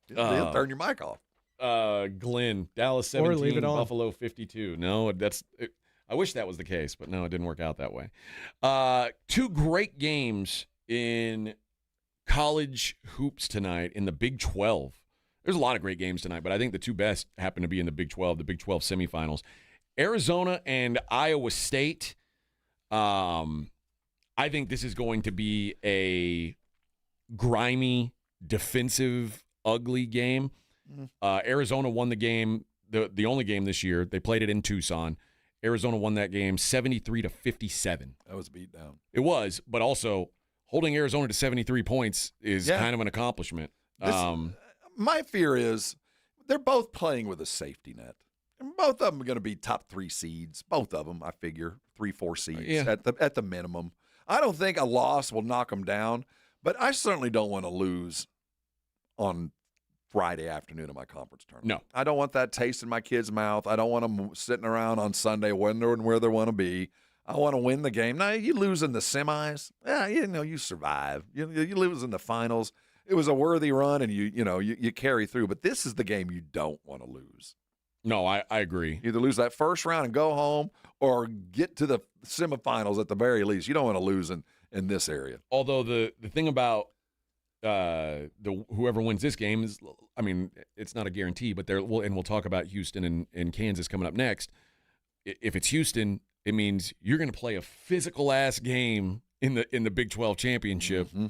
He'll turn your mic off. Glenn, Dallas 17, or leave it on. Buffalo 52. No, I wish that was the case, but no, it didn't work out that way. 2 great games in college hoops tonight in the Big 12. There's a lot of great games tonight, but I think the two best happen to be in the Big 12 semifinals. Arizona and Iowa State. I think this is going to be a grimy, defensive, ugly game. Arizona won the game, the only game this year. They played it in Tucson. Arizona won that game 73-57. That was a beatdown. It was, but also holding Arizona to 73 points is kind of an accomplishment. My fear is they're both playing with a safety net. And both of them are going to be top 3 seeds. Both of them, I figure, 3-4 seeds at the minimum. I don't think a loss will knock them down, but I certainly don't want to lose on Friday afternoon of my conference tournament. No. I don't want that taste in my kid's mouth. I don't want them sitting around on Sunday wondering where they want to be. I want to win the game. Now, you lose in the semis. Yeah, you survive. You lose in the finals. It was a worthy run, and you carry through. But this is the game you don't want to lose. No, I agree. Either lose that first round and go home or get to the semifinals at the very least. You don't want to lose in this area. Although the thing about whoever wins this game is, I mean, it's not a guarantee, but we'll talk about Houston and Kansas coming up next. If it's Houston, it means you're going to play a physical ass game in the Big 12 championship. Mm-hmm.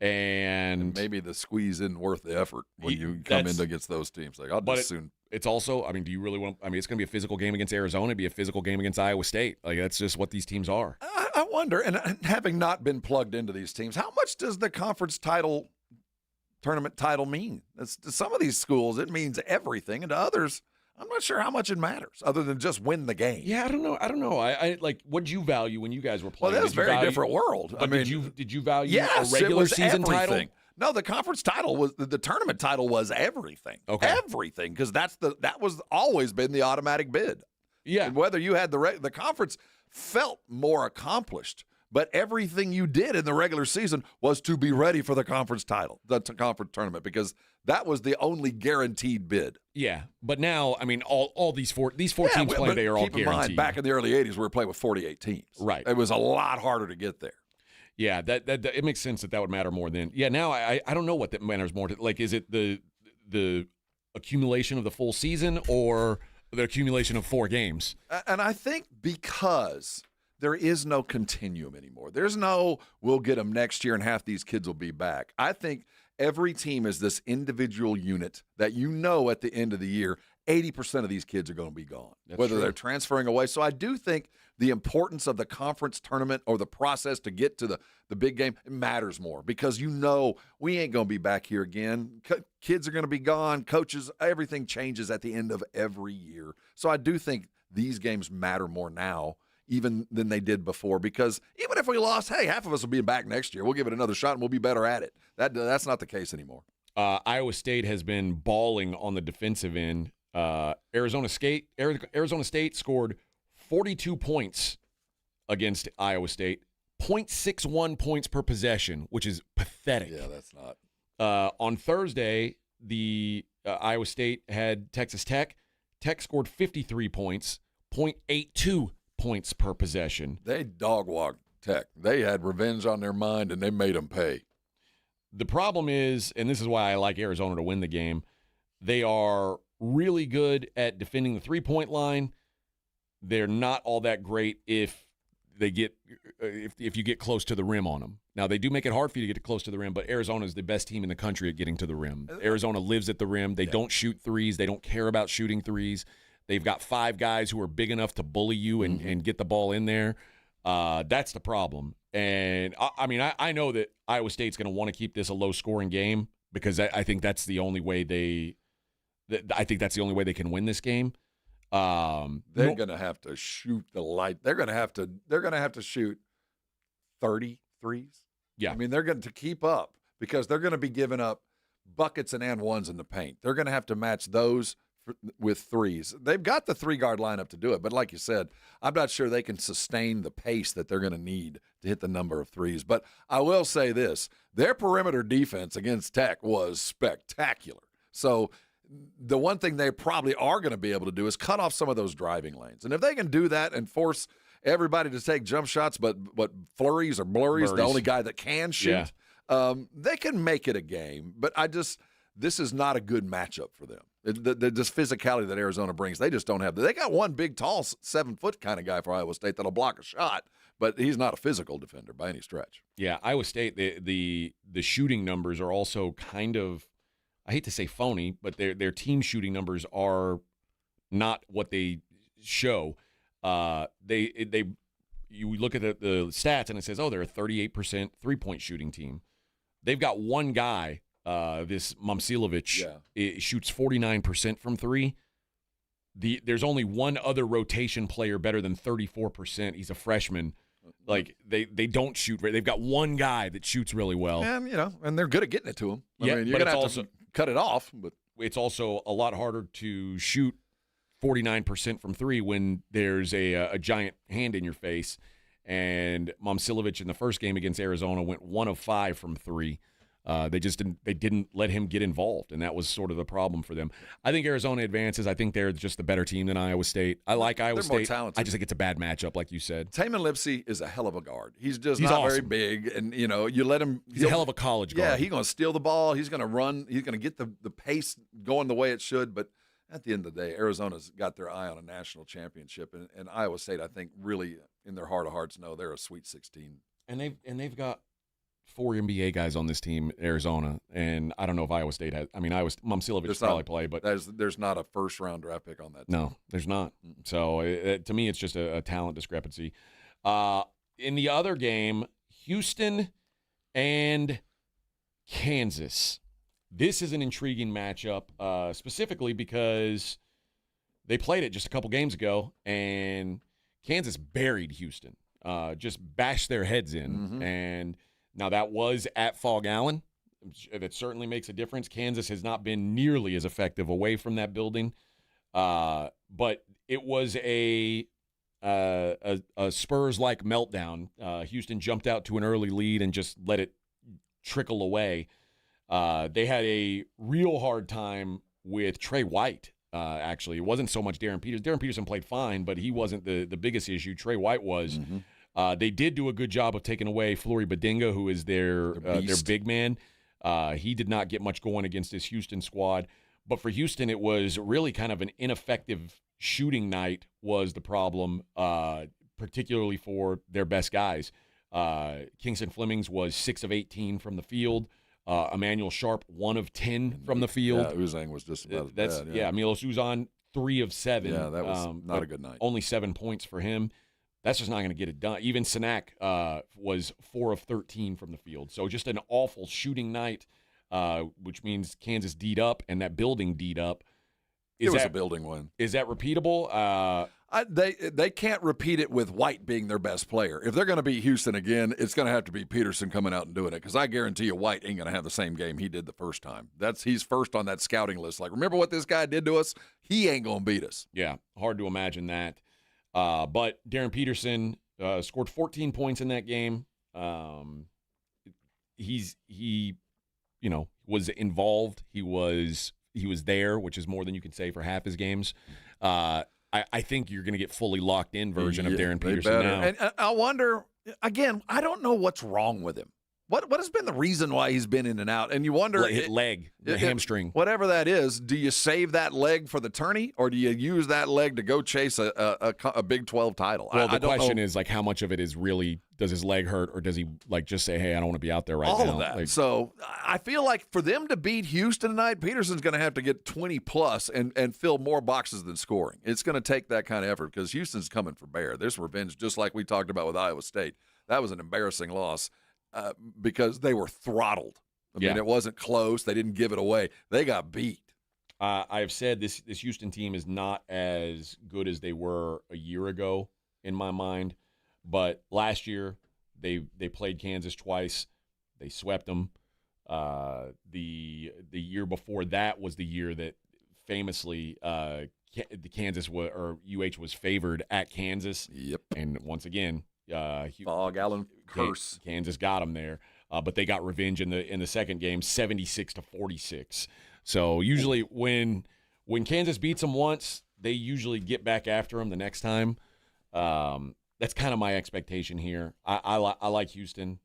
And maybe the squeeze isn't worth the effort when you come in against those teams. Like, I'll just soon. It's also, I mean, do you really want? I mean, it's going to be a physical game against Arizona. It'd be a physical game against Iowa State. Like, that's just what these teams are. I wonder, and having not been plugged into these teams, how much does the conference tournament title mean? To some of these schools, it means everything, and to others, I'm not sure how much it matters, other than just win the game. Yeah, I don't know. I like, what did you value when you guys were playing? Well, that's a very different world. I mean, did you value a regular season title? No, the conference title was the tournament title was everything. Okay, everything, because that was always been the automatic bid. Yeah, and whether you had the conference felt more accomplished, but everything you did in the regular season was to be ready for the conference title, the conference tournament, because that was the only guaranteed bid. Yeah, but now, I mean, all these four teams playing today are all guaranteed. Keep in mind, back in the early '80s, we were playing with 48 teams. Right, it was a lot harder to get there. Yeah, that it makes sense that would matter more than. Yeah, now I don't know what that matters more to. Like, is it the accumulation of the full season or the accumulation of 4 games? And I think because there is no continuum anymore. There's no we'll get them next year and half these kids will be back. I think every team is this individual unit that at the end of the year, 80% of these kids are going to be gone, whether they're transferring away. So I do think the importance of the conference tournament or the process to get to the big game matters more because we ain't going to be back here again. Kids are going to be gone. Coaches, everything changes at the end of every year. So I do think these games matter more now even than they did before because even if we lost, hey, half of us will be back next year. We'll give it another shot and we'll be better at it. That's not the case anymore. Iowa State has been balling on the defensive end. Arizona State scored 42 points against Iowa State, 0.61 points per possession, which is pathetic. Yeah, that's not. On Thursday, the Iowa State had Texas Tech. Tech scored 53 points, 0.82 points per possession. They dog-walked Tech. They had revenge on their mind, and they made them pay. The problem is, and this is why I like Arizona to win the game, they are really good at defending the three-point line. They're not all that great if you get close to the rim on them. Now, they do make it hard for you to get close to the rim, but Arizona is the best team in the country at getting to the rim. Arizona lives at the rim. They don't shoot threes. They don't care about shooting threes. They've got 5 guys who are big enough to bully you and get the ball in there. That's the problem. And, I know that Iowa State's going to want to keep this a low-scoring game because I think that's the only way they can win this game. They're going to have to shoot the light. They're going to have to shoot 30 threes. Yeah. I mean, they're going to keep up because they're going to be giving up buckets and ones in the paint. They're going to have to match those with threes. They've got the 3-guard lineup to do it, but like you said, I'm not sure they can sustain the pace that they're going to need to hit the number of threes. But I will say this, their perimeter defense against Tech was spectacular. So the one thing they probably are going to be able to do is cut off some of those driving lanes. And if they can do that and force everybody to take jump shots, but flurries or blurries, the only guy that can shoot, They can make it a game, but this is not a good matchup for them. The physicality that Arizona brings, they just don't have. They got one big, tall, 7-foot kind of guy for Iowa State that'll block a shot, but he's not a physical defender by any stretch. Yeah, Iowa State, the shooting numbers are also kind of, I hate to say phony, but their team shooting numbers are not what they show. You look at the stats and it says, they're a 38% three-point shooting team. They've got one guy, this Momcilovic, it shoots 49% from three. There's only one other rotation player better than 34%. He's a freshman. Like they don't shoot. They've got one guy that shoots really well, and they're good at getting it to him. I mean, you're but gonna have to cut it off. But it's also a lot harder to shoot 49% from three when there's a giant hand in your face. And Momcilovic in the first game against Arizona went 1 of 5 from three. They didn't let him get involved, and that was sort of the problem for them. I think Arizona advances. I think they're just the better team than Iowa State. I like Iowa State. More talented. I just think it's a bad matchup, like you said. Taman Lipsey is a hell of a guard. He's not awesome. very big, and you let him. He's a hell of a college guard. Yeah, he's going to steal the ball. He's going to run. He's going to get the pace going the way it should. But at the end of the day, Arizona's got their eye on a national championship, and Iowa State, I think, really in their heart of hearts know they're a Sweet 16. And they've got 4 NBA guys on this team, Arizona, and I don't know if Iowa State has. I mean, Momcilovic probably play, but there's not a first-round draft pick on that team. No, there's not. So to me, it's just a talent discrepancy. In the other game, Houston and Kansas. This is an intriguing matchup, specifically because they played it just a couple games ago, and Kansas buried Houston, just bashed their heads in. Mm-hmm. And now that was at Fog Allen. That certainly makes a difference. Kansas has not been nearly as effective away from that building, but it was a Spurs-like meltdown. Houston jumped out to an early lead and just let it trickle away. They had a real hard time with Trey White, actually. It wasn't so much Darren Peterson. Darren Peterson played fine, but he wasn't the biggest issue. Trey White was. Mm-hmm. They did do a good job of taking away Flory Badinga, who is their big man. He did not get much going against this Houston squad. But for Houston, it was really kind of an ineffective shooting night was the problem, particularly for their best guys. Kingston Flemings was 6 of 18 from the field. Emmanuel Sharp, 1 of 10 from the field. Yeah, Uzang was just about as bad. Yeah, Milos Uzan, 3 of 7. Yeah, that was not a good night. Only 7 points for him. That's just not going to get it done. Even Sanak was 4 of 13 from the field. So just an awful shooting night, which means Kansas D'd up and that building D'd up. It was a building win. Is that repeatable? They can't repeat it with White being their best player. If they're going to beat Houston again, it's going to have to be Peterson coming out and doing it, because I guarantee you White ain't going to have the same game he did the first time. He's first on that scouting list. Like, remember what this guy did to us? He ain't going to beat us. Yeah, hard to imagine that. But Darren Peterson scored 14 points in that game. He was involved. He was there, which is more than you can say for half his games. I think you're going to get fully locked in version of Darren Peterson now. And I wonder, again, I don't know what's wrong with him. What has been the reason why he's been in and out? And you wonder, hamstring, whatever that is. Do you save that leg for the tourney, or do you use that leg to go chase a Big 12 title? Well, the question is, like, how much of it is really, does his leg hurt, or does he just say, hey, I don't want to be out there right now? All of that. So I feel like for them to beat Houston tonight, Peterson's going to have to get 20 plus and fill more boxes than scoring. It's going to take that kind of effort, because Houston's coming for bear. There's revenge, just like we talked about with Iowa State. That was an embarrassing loss. Because they were throttled. I mean, it wasn't close. They didn't give it away. They got beat. I have said this Houston team is not as good as they were a year ago in my mind. But last year, they played Kansas twice. They swept them. The year before that was the year that famously the Kansas or UH was favored at Kansas. Yep. And once again, Fog Allen curse. Kansas got them there, but they got revenge in the second game, 76-46. So usually when Kansas beats them once, they usually get back after them the next time. That's kind of my expectation here. I like Houston.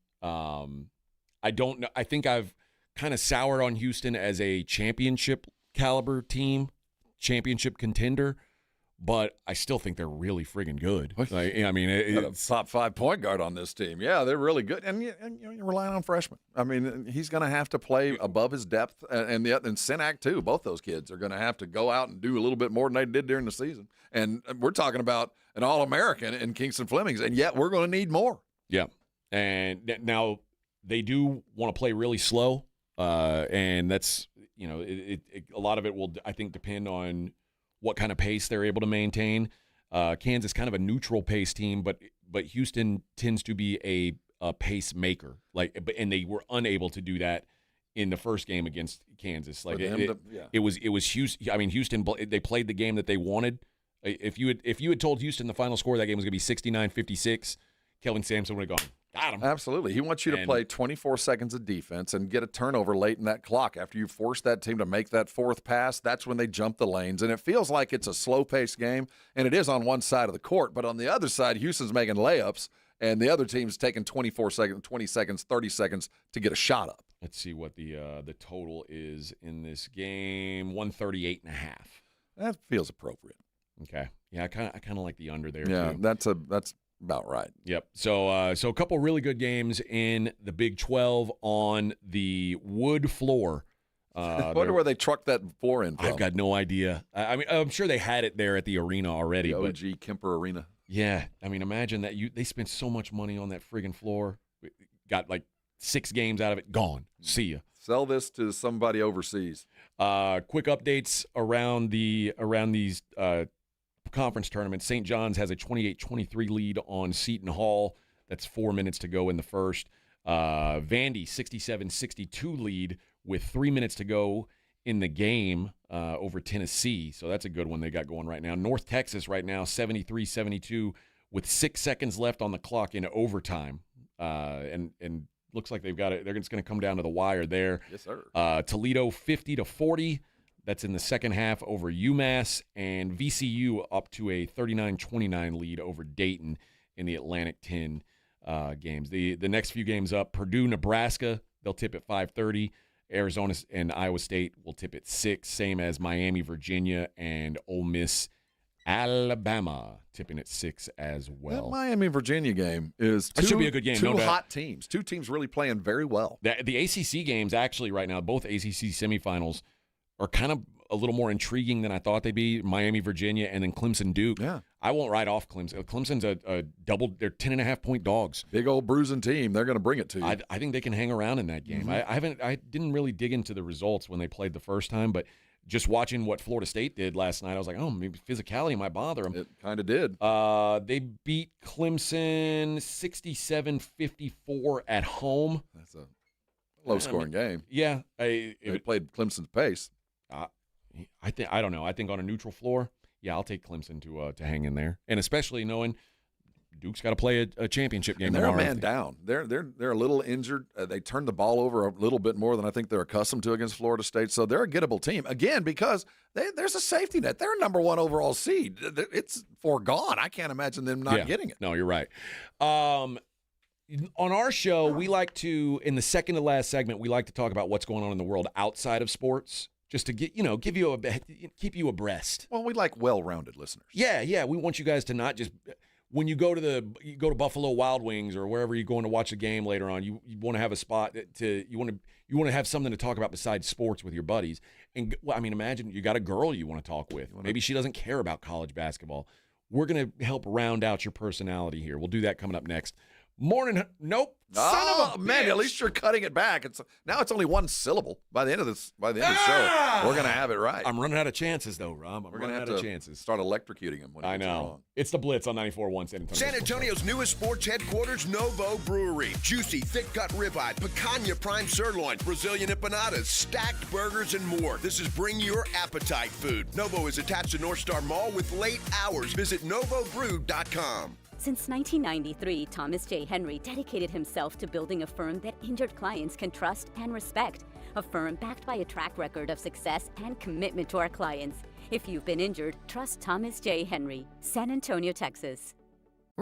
I don't know. I think I've kind of soured on Houston as a championship caliber team, championship contender, but I still think they're really friggin' good. Like, I mean, it's top 5 point guard on this team. Yeah, they're really good, and you're relying on freshmen. I mean, he's going to have to play above his depth, and Senac too. Both those kids are going to have to go out and do a little bit more than they did during the season. And we're talking about an All-American in Kingston Flemings, and yet we're going to need more. Yeah, and now they do want to play really slow, and that's a lot of it will, I think, depend on what kind of pace they're able to maintain. Kansas kind of a neutral pace team, but Houston tends to be a pace maker. And they were unable to do that in the first game against Kansas. It was Houston. I mean, Houston, they played the game that they wanted. If you had told Houston the final score of that game was going to be 69-56, Kelvin Sampson would have gone, got him. Absolutely. He wants you to play 24 seconds of defense and get a turnover late in that clock. After you force that team to make that fourth pass, that's when they jump the lanes. And it feels like it's a slow-paced game, and it is on one side of the court. But on the other side, Houston's making layups, and the other team's taking 24 seconds, 20 seconds, 30 seconds to get a shot up. Let's see what the total is in this game. 138.5. That feels appropriate. Okay. Yeah, I kind of like the under there, yeah, too. That's about right. Yep. So a couple really good games in the Big 12 on the wood floor. I wonder where they trucked that floor in from. I've got no idea. I mean, I'm sure they had it there at the arena already. The OG Kemper Arena. Yeah. I mean, imagine that. They spent so much money on that friggin' floor. Got like 6 games out of it. Gone. See ya. Sell this to somebody overseas. Quick updates around these conference tournament. St. John's has a 28-23 lead on Seton Hall. That's 4 minutes to go in the first. Vandy, 67-62 lead with 3 minutes to go in the game over Tennessee. So that's a good one they got going right now. North Texas right now, 73-72 with 6 seconds left on the clock in overtime. And looks like they've got it. They're just going to come down to the wire there. Yes, sir. Toledo, 50-40. That's in the second half over UMass, and VCU up to a 39-29 lead over Dayton in the Atlantic 10 games. The next few games up, Purdue, Nebraska, they'll tip at 5:30. Arizona and Iowa State will tip at 6, same as Miami, Virginia, and Ole Miss, Alabama, tipping at 6 as well. That Miami-Virginia game is should be a good game. Two hot teams. Two teams really playing very well. The ACC games actually right now, both ACC semifinals, are kind of a little more intriguing than I thought they'd be. Miami, Virginia, and then Clemson, Duke. Yeah. I won't write off Clemson. Clemson's a double. They're 10.5-point dogs. Big old bruising team. They're going to bring it to you. I think they can hang around in that game. Mm-hmm. I didn't really dig into the results when they played the first time, but just watching what Florida State did last night, I was like, oh, maybe physicality might bother them. It kind of did. They beat Clemson 67-54 at home. That's a low-scoring game. Yeah. They played Clemson's pace. I don't know. I think on a neutral floor, yeah, I'll take Clemson to hang in there, and especially knowing Duke's got to play a championship game. And they're tomorrow. a man down. They're a little injured. They turned the ball over a little bit more than I think they're accustomed to against Florida State. So they're a gettable team again because there's a safety net. They're a number 1 overall seed. It's foregone. I can't imagine them not getting it. No, you're right. On our show, we like to, in the second to last segment, we like to talk about what's going on in the world outside of sports. Just to keep you abreast. Well, we like well-rounded listeners. Yeah. We want you guys to not just when you go to Buffalo Wild Wings or wherever you're going to watch a game later on. You want to have a spot you want to have something to talk about besides sports with your buddies. And I mean, imagine you got a girl you want to talk with. Maybe she doesn't care about college basketball. We're going to help round out your personality here. We'll do that coming up next. Morning. Nope. Son of a man! bitch. At least you're cutting it back. Now it's only 1 syllable. By the end of the show, we're gonna have it right. I'm running out of chances, though, Rob. We're gonna have to start electrocuting him. When I know. Wrong. It's the Blitz on 94.1 San Antonio. San Antonio's newest sports headquarters, Novo Brewery. Juicy, thick-cut ribeye, picanha prime sirloin, Brazilian empanadas, stacked burgers, and more. This is bring your appetite food. Novo is attached to North Star Mall with late hours. Visit novobrew.com. Since 1993, Thomas J. Henry dedicated himself to building a firm that injured clients can trust and respect. A firm backed by a track record of success and commitment to our clients. If you've been injured, trust Thomas J. Henry, San Antonio, Texas.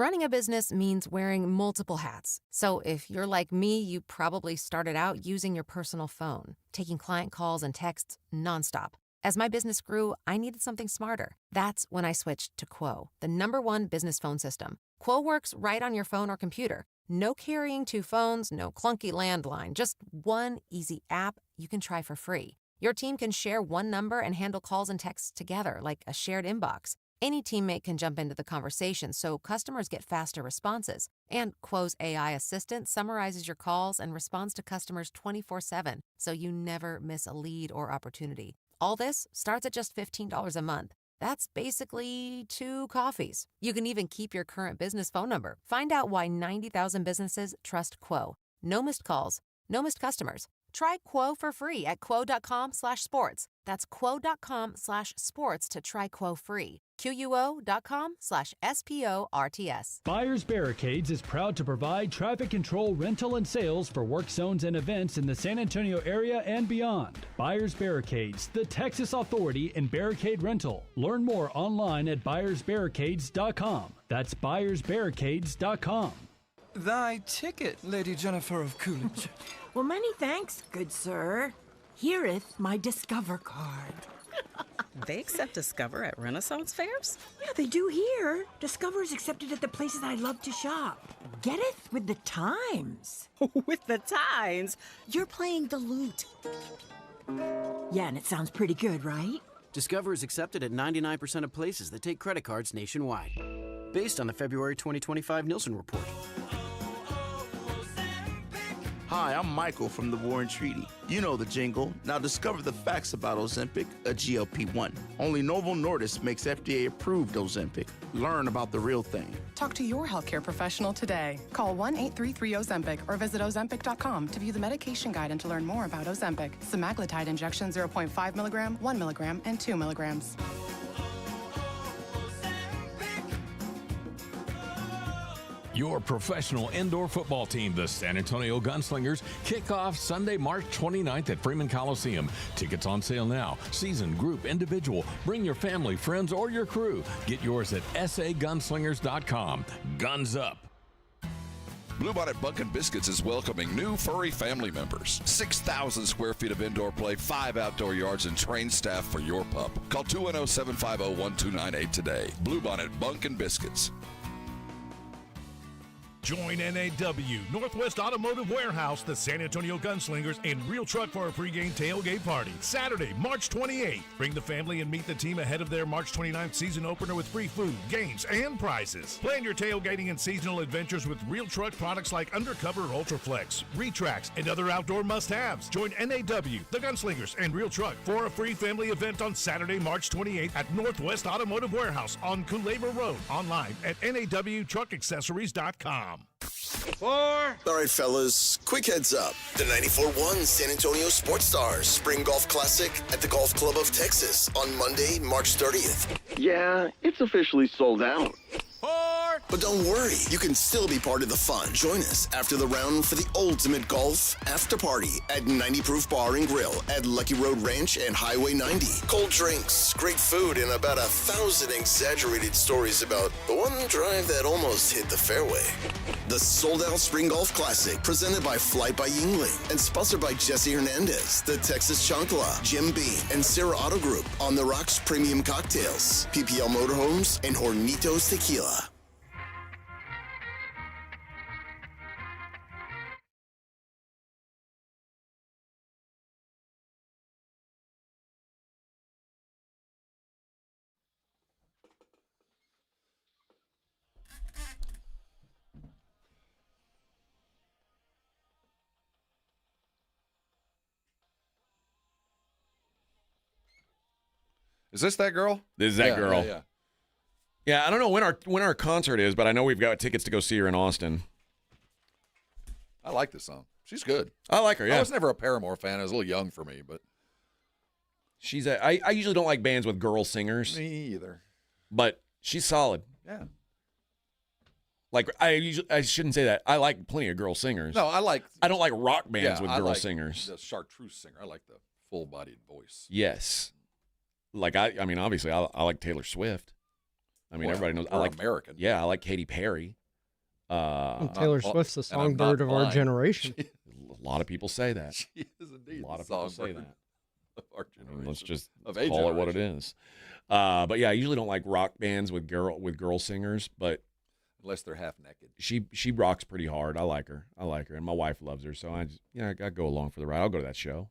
Running a business means wearing multiple hats. So if you're like me, you probably started out using your personal phone, taking client calls and texts nonstop. As my business grew, I needed something smarter. That's when I switched to Quo, the #1 business phone system. Quo works right on your phone or computer. No carrying 2 phones, no clunky landline, just one easy app you can try for free. Your team can share one number and handle calls and texts together like a shared inbox. Any teammate can jump into the conversation, so customers get faster responses. And Quo's AI assistant summarizes your calls and responds to customers 24/7, so you never miss a lead or opportunity. All this starts at just $15 a month. That's basically 2 coffees. You can even keep your current business phone number. Find out why 90,000 businesses trust Quo. No missed calls, no missed customers. Try Quo for free at quo.com/sports. That's quo.com/sports to try Quo free. QUO.com/SPORTS. Buyers Barricades is proud to provide traffic control, rental, and sales for work zones and events in the San Antonio area and beyond. Buyers Barricades, the Texas authority in barricade rental. Learn more online at buyersbarricades.com. That's buyersbarricades.com. Thy ticket, Lady Jennifer of Coolidge. Well, many thanks, good sir. Here'th my Discover card. They accept Discover at Renaissance fairs? Yeah, they do here. Discover is accepted at the places I love to shop. Getteth with the times. With the times? You're playing the lute. Yeah, and it sounds pretty good, right? Discover is accepted at 99% of places that take credit cards nationwide. Based on the February 2025 Nielsen report. Hi, I'm Michael from the Warren Treaty. You know the jingle. Now discover the facts about Ozempic, a GLP-1. Only Novo Nordisk makes FDA-approved Ozempic. Learn about the real thing. Talk to your healthcare professional today. Call 1-833-OZEMPIC or visit Ozempic.com to view the medication guide and to learn more about Ozempic. Semaglutide injection 0.5 milligram, 1 milligram, and 2 milligrams. Your professional indoor football team, the San Antonio Gunslingers, kick off Sunday, March 29th at Freeman Coliseum. Tickets on sale now. Season, group, individual. Bring your family, friends, or your crew. Get yours at sagunslingers.com. Guns up. Bluebonnet Bunkin' Biscuits is welcoming new furry family members. 6,000 square feet of indoor play, 5 outdoor yards, and trained staff for your pup. Call 210-750-1298 today. Bluebonnet Bunkin' Biscuits. Join NAW, Northwest Automotive Warehouse, the San Antonio Gunslingers, and Real Truck for a pregame tailgate party. Saturday, March 28th. Bring the family and meet the team ahead of their March 29th season opener with free food, games, and prizes. Plan your tailgating and seasonal adventures with Real Truck products like Undercover Ultraflex, Retracts, and other outdoor must-haves. Join NAW, the Gunslingers, and Real Truck for a free family event on Saturday, March 28th at Northwest Automotive Warehouse on Culebra Road. Online at nawtruckaccessories.com. 4. All right, fellas, quick heads up. The 94-1 San Antonio Sports Stars Spring Golf Classic at the Golf Club of Texas on Monday, March 30th. Yeah, it's officially sold out. 4. But don't worry, you can still be part of the fun. Join us after the round for the ultimate golf after party at 90 Proof Bar and Grill at Lucky Road Ranch and Highway 90. Cold drinks, great food, and about 1,000 exaggerated stories about the one drive that almost hit the fairway. The sold-out Spring Golf Classic, presented by Flight by Yingling and sponsored by Jesse Hernandez, the Texas Chancla, Jim Beam, and Sarah Auto Group, On the Rocks Premium Cocktails, PPL Motorhomes, and Hornitos Tequila. Is this that girl? This is that girl. Yeah, I don't know when our concert is, but I know we've got tickets to go see her in Austin. I like this song. She's good. I like her, yeah. I was never a Paramore fan. It was a little young for me, but I usually don't like bands with girl singers. Me either. But she's solid. Yeah. Like I shouldn't say that. I like plenty of girl singers. No, I don't like rock bands with girl like singers. The chartreuse singer. I like the full-bodied voice. Yes. Like I mean, obviously, I like Taylor Swift. I mean, everybody knows. I like American. Yeah, I like Katy Perry. Taylor Swift's the songbird of our generation. A lot of people say that. She is indeed a lot the of people say songbird that. Of our generation. Let's just of call it what it is. But yeah, I usually don't like rock bands with girl singers, but unless they're half naked. She rocks pretty hard. I like her, and my wife loves her, so I go along for the ride. I'll go to that show.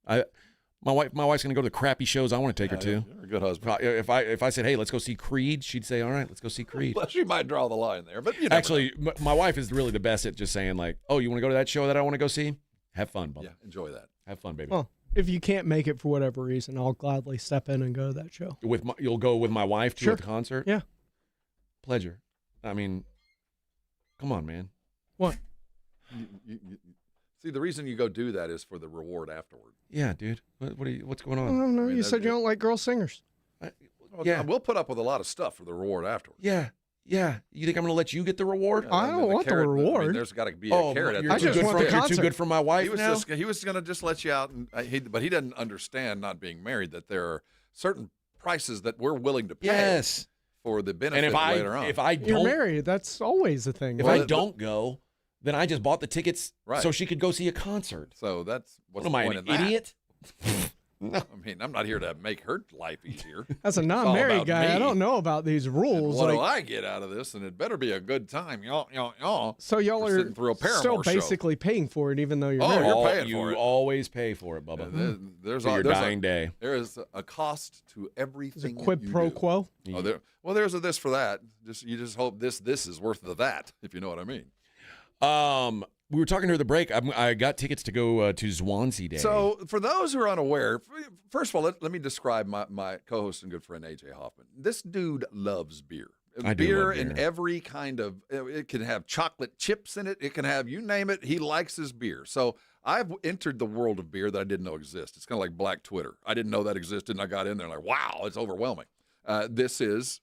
My wife's gonna go to the crappy shows I want to take her to. You're a good husband. If I said, hey, let's go see Creed, she'd say, all right, let's go see Creed. Well, she might draw the line there, but actually, my wife is really the best at just saying like, oh, you want to go to that show that I want to go see? Have fun, Bubba. Yeah, enjoy that. Have fun, baby. Well, if you can't make it for whatever reason, I'll gladly step in and go to that show. You'll go with my wife to Sure. a concert? Yeah. Pleasure. I mean, come on, man. What? See, the reason you go do that is for the reward afterward. Yeah, dude. What's going on? I don't know. You said you don't like girl singers. Yeah. We'll put up with a lot of stuff for the reward afterward. Yeah. You think I'm going to let you get the reward? I don't want the reward. There's got to be a carrot. You're too good for my wife now? He was going to just let you out, but he doesn't understand, not being married, that there are certain prices that we're willing to pay for the benefit later on. If I don't, You're married. That's always the thing. If I don't go, then I just bought the tickets so she could go see a concert. So that's what's am the I, point an in that? idiot? No. I mean, I'm not here to make her life easier. As a It's all non-married about guy, me. I don't know about these rules. What do I get out of this? And it better be a good time. Y'all. So y'all We're are sitting through a Paramore still show. basically paying for it, even though you're Oh, married. you're paying for it. You always pay for it, Bubba. There's To your dying day. There is a cost to everything. quid you pro do. quo? Well, there's a this for that. You just hope this is worth the that, if you know what I mean. We were talking during the break. I got tickets to go to Swansea Day. So, for those who are unaware, first of all, let me describe my co-host and good friend AJ Hoffman. This dude loves beer. I do Beer love in beer. every kind of. It can have chocolate chips in it. It can have, you name it. He likes his beer. So I've entered the world of beer that I didn't know existed. It's kind of like Black Twitter. I didn't know that existed, and I got in there and like, wow, it's overwhelming. This is.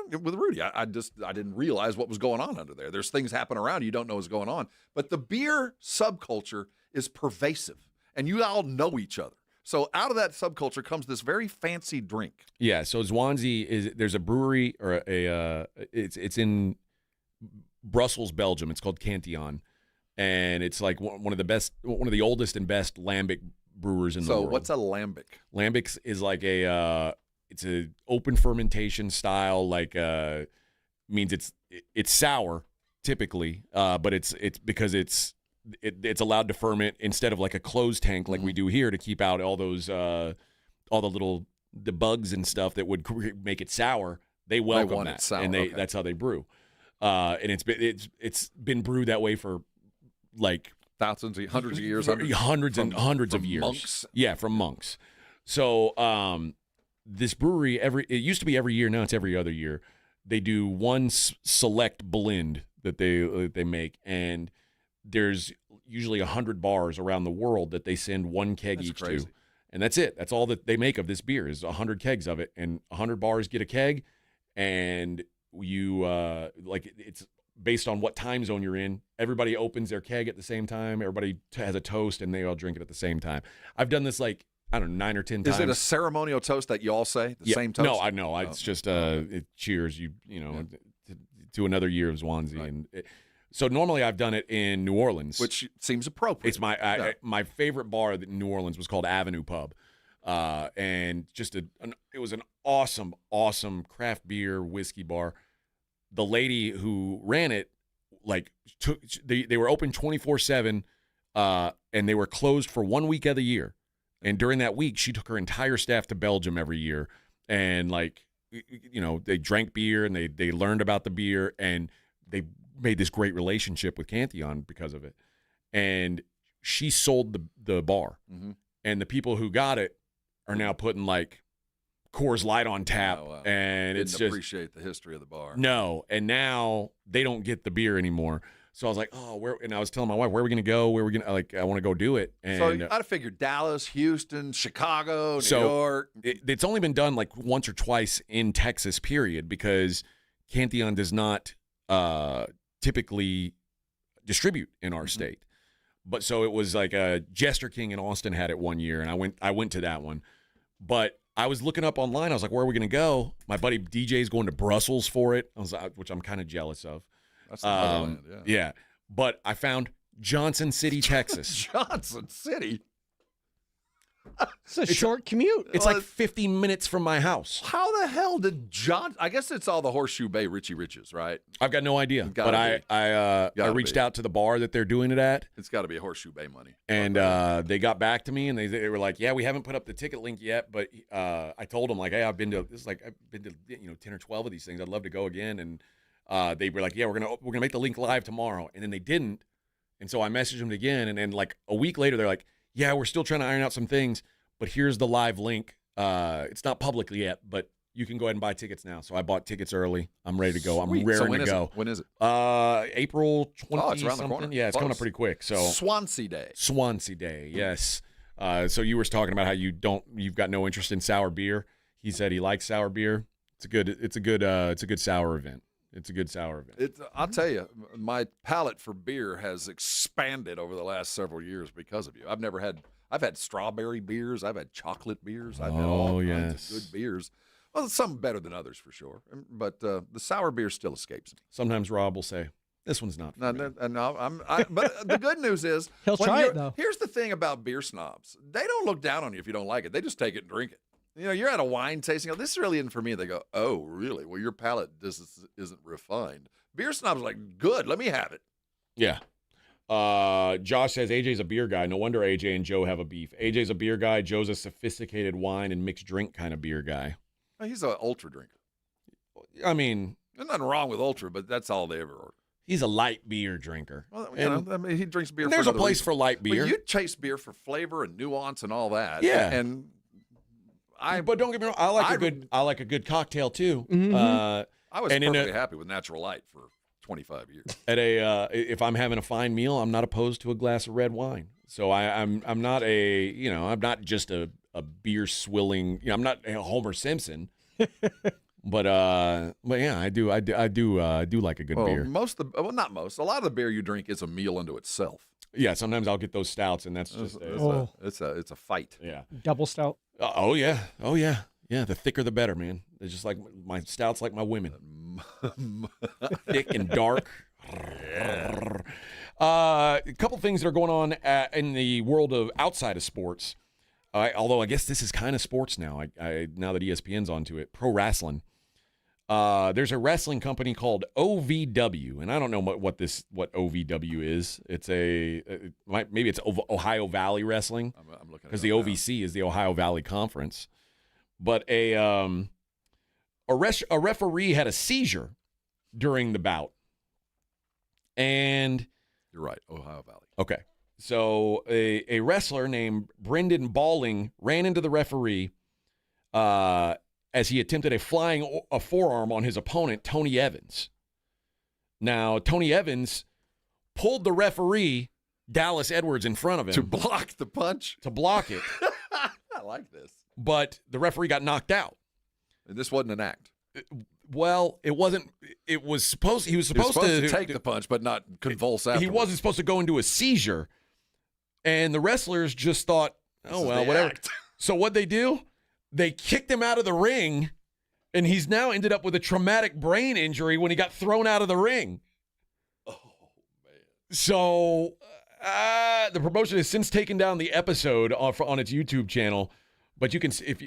With Rudy, I didn't realize what was going on under there. There's things happen around you don't know what's going on. But the beer subculture is pervasive, and you all know each other. So out of that subculture comes this very fancy drink. Yeah, so Swansea there's a brewery or it's in Brussels, Belgium. It's called Cantillon, and it's like one of the oldest and best lambic brewers in the world. So what's a lambic? Lambic is like it's a open fermentation style, means it's sour typically, but it's because it's allowed to ferment instead of like a closed tank like we do here to keep out all those all the bugs and stuff that would make it sour. They welcome want that, it sour, and okay. That's how they brew. And it's been brewed that way for like thousands, hundreds of years, hundreds of years. Monks. Yeah, from monks. So this brewery it used to be every year. Now it's every other year. They do one select blend that they make, and there's usually 100 bars around the world that they send one keg That's each crazy. to, and that's it. That's all that they make of this beer is 100 kegs of it, and 100 bars get a keg, and you it's based on what time zone you're in. Everybody opens their keg at the same time. Everybody has a toast, and they all drink it at the same time. I've done this 9 or 10 times. Is it a ceremonial toast that you all say? The same toast? No, I know. It's just it cheers to another year of Swansea. Right. And so normally I've done it in New Orleans, Which seems appropriate. it's my favorite bar in New Orleans was called Avenue Pub, and just it was an awesome craft beer whiskey bar. The lady who ran it they were open 24/7, and they were closed for 1 week of the year. And during that week, she took her entire staff to Belgium every year, and they drank beer and they learned about the beer, and they made this great relationship with Cantillon because of it. And she sold the bar, and the people who got it are now putting Coors Light on tap, and it's Didn't just appreciate the history of the bar. no. And now they don't get the beer anymore. So I was like, oh, where? And I was telling my wife, where are we going to go? Where are we going to I want to go do it. And So I'd have figured Dallas, Houston, Chicago, New so York. it's only been done once or twice in Texas, period, because Cantillon does not typically distribute in our state. But so it was Jester King in Austin had it one year, and I went to that one. But I was looking up online. I was like, where are we going to go? My buddy DJ's going to Brussels for it, which I'm kind of jealous of. That's the motherland, yeah. But I found Johnson City, Texas. Johnson City? It's a short commute. It's like 50 minutes from my house. How the hell did I guess it's all the Horseshoe Bay Richie Riches, right? I've got no idea. But I reached out to the bar that they're doing it at. It's got to be Horseshoe Bay money. And they got back to me, and they were like, yeah, we haven't put up the ticket link yet, but I told them, like, hey, I've been to 10 or 12 of these things. I'd love to go again. And they were like, yeah, we're gonna make the link live tomorrow. And then they didn't. And so I messaged them again, and then like a week later, they're like, yeah, we're still trying to iron out some things, but here's the live link. It's not publicly yet, but you can go ahead and buy tickets now. So I bought tickets early. I'm ready to go. I'm raring to go. When is it? April 20 it's around something. the corner. Yeah, it's coming up pretty quick. So Swansea Day. Swansea Day, yes. So you were talking about how you've got no interest in sour beer. He said he likes sour beer. It's a good sour event. It's a good sour event. I'll tell you, my palate for beer has expanded over the last several years because of you. I've had strawberry beers. I've had chocolate beers. I've had all kinds of good beers. Well, some better than others for sure. But the sour beer still escapes me. Sometimes Rob will say, this one's not for me. But the good news is, he'll try it, though. Here's the thing about beer snobs. They don't look down on you if you don't like it. They just take it and drink it. You're at a wine tasting. This really isn't for me. They go, oh, really? Well, your palate isn't refined. Beer snobs are like, good, let me have it. Yeah. Josh says AJ's a beer guy. No wonder AJ and Joe have a beef. AJ's a beer guy. Joe's a sophisticated wine and mixed drink kind of beer guy. He's an ultra drinker. I mean, there's nothing wrong with ultra, but that's all they ever order. He's a light beer drinker. Well, he drinks beer. There's a place for light beer. But you chase beer for flavor and nuance and all that. Yeah. But don't get me wrong. I like a good cocktail too. Mm-hmm. I was perfectly happy with Natural Light for 25 years. If I'm having a fine meal, I'm not opposed to a glass of red wine. So I'm not I'm not just a beer swilling. I'm not a Homer Simpson. but yeah, I do like a good beer. Not most. A lot of the beer you drink is a meal unto itself. Yeah, sometimes I'll get those stouts, and that's just it's a fight. Yeah, double stout. Oh yeah. Yeah, the thicker the better, man. It's just like my stouts, like my women, thick and dark. A couple things that are going on in the world of outside of sports. Although I guess this is kind of sports now. Now that ESPN's onto it, pro wrestling. There's a wrestling company called OVW, and I don't know what OVW is. It's maybe it's Ohio Valley Wrestling, I'm looking because the OVC is the Ohio Valley Conference. But a referee had a seizure during the bout, and you're right, Ohio Valley. Okay, so a wrestler named Brendan Balling ran into the referee as he attempted a forearm on his opponent, Tony Evans. Now, Tony Evans pulled the referee, Dallas Edwards, in front of him. To block the punch? To block it. I like this. But the referee got knocked out. And this wasn't an act. Well, it wasn't. He was supposed to take the punch, but not convulse afterwards. He wasn't supposed to go into a seizure. And the wrestlers just thought, whatever. Act. So what'd they do? They kicked him out of the ring, and he's now ended up with a traumatic brain injury when he got thrown out of the ring. Oh, man. So the promotion has since taken down the episode on its YouTube channel, but you can, if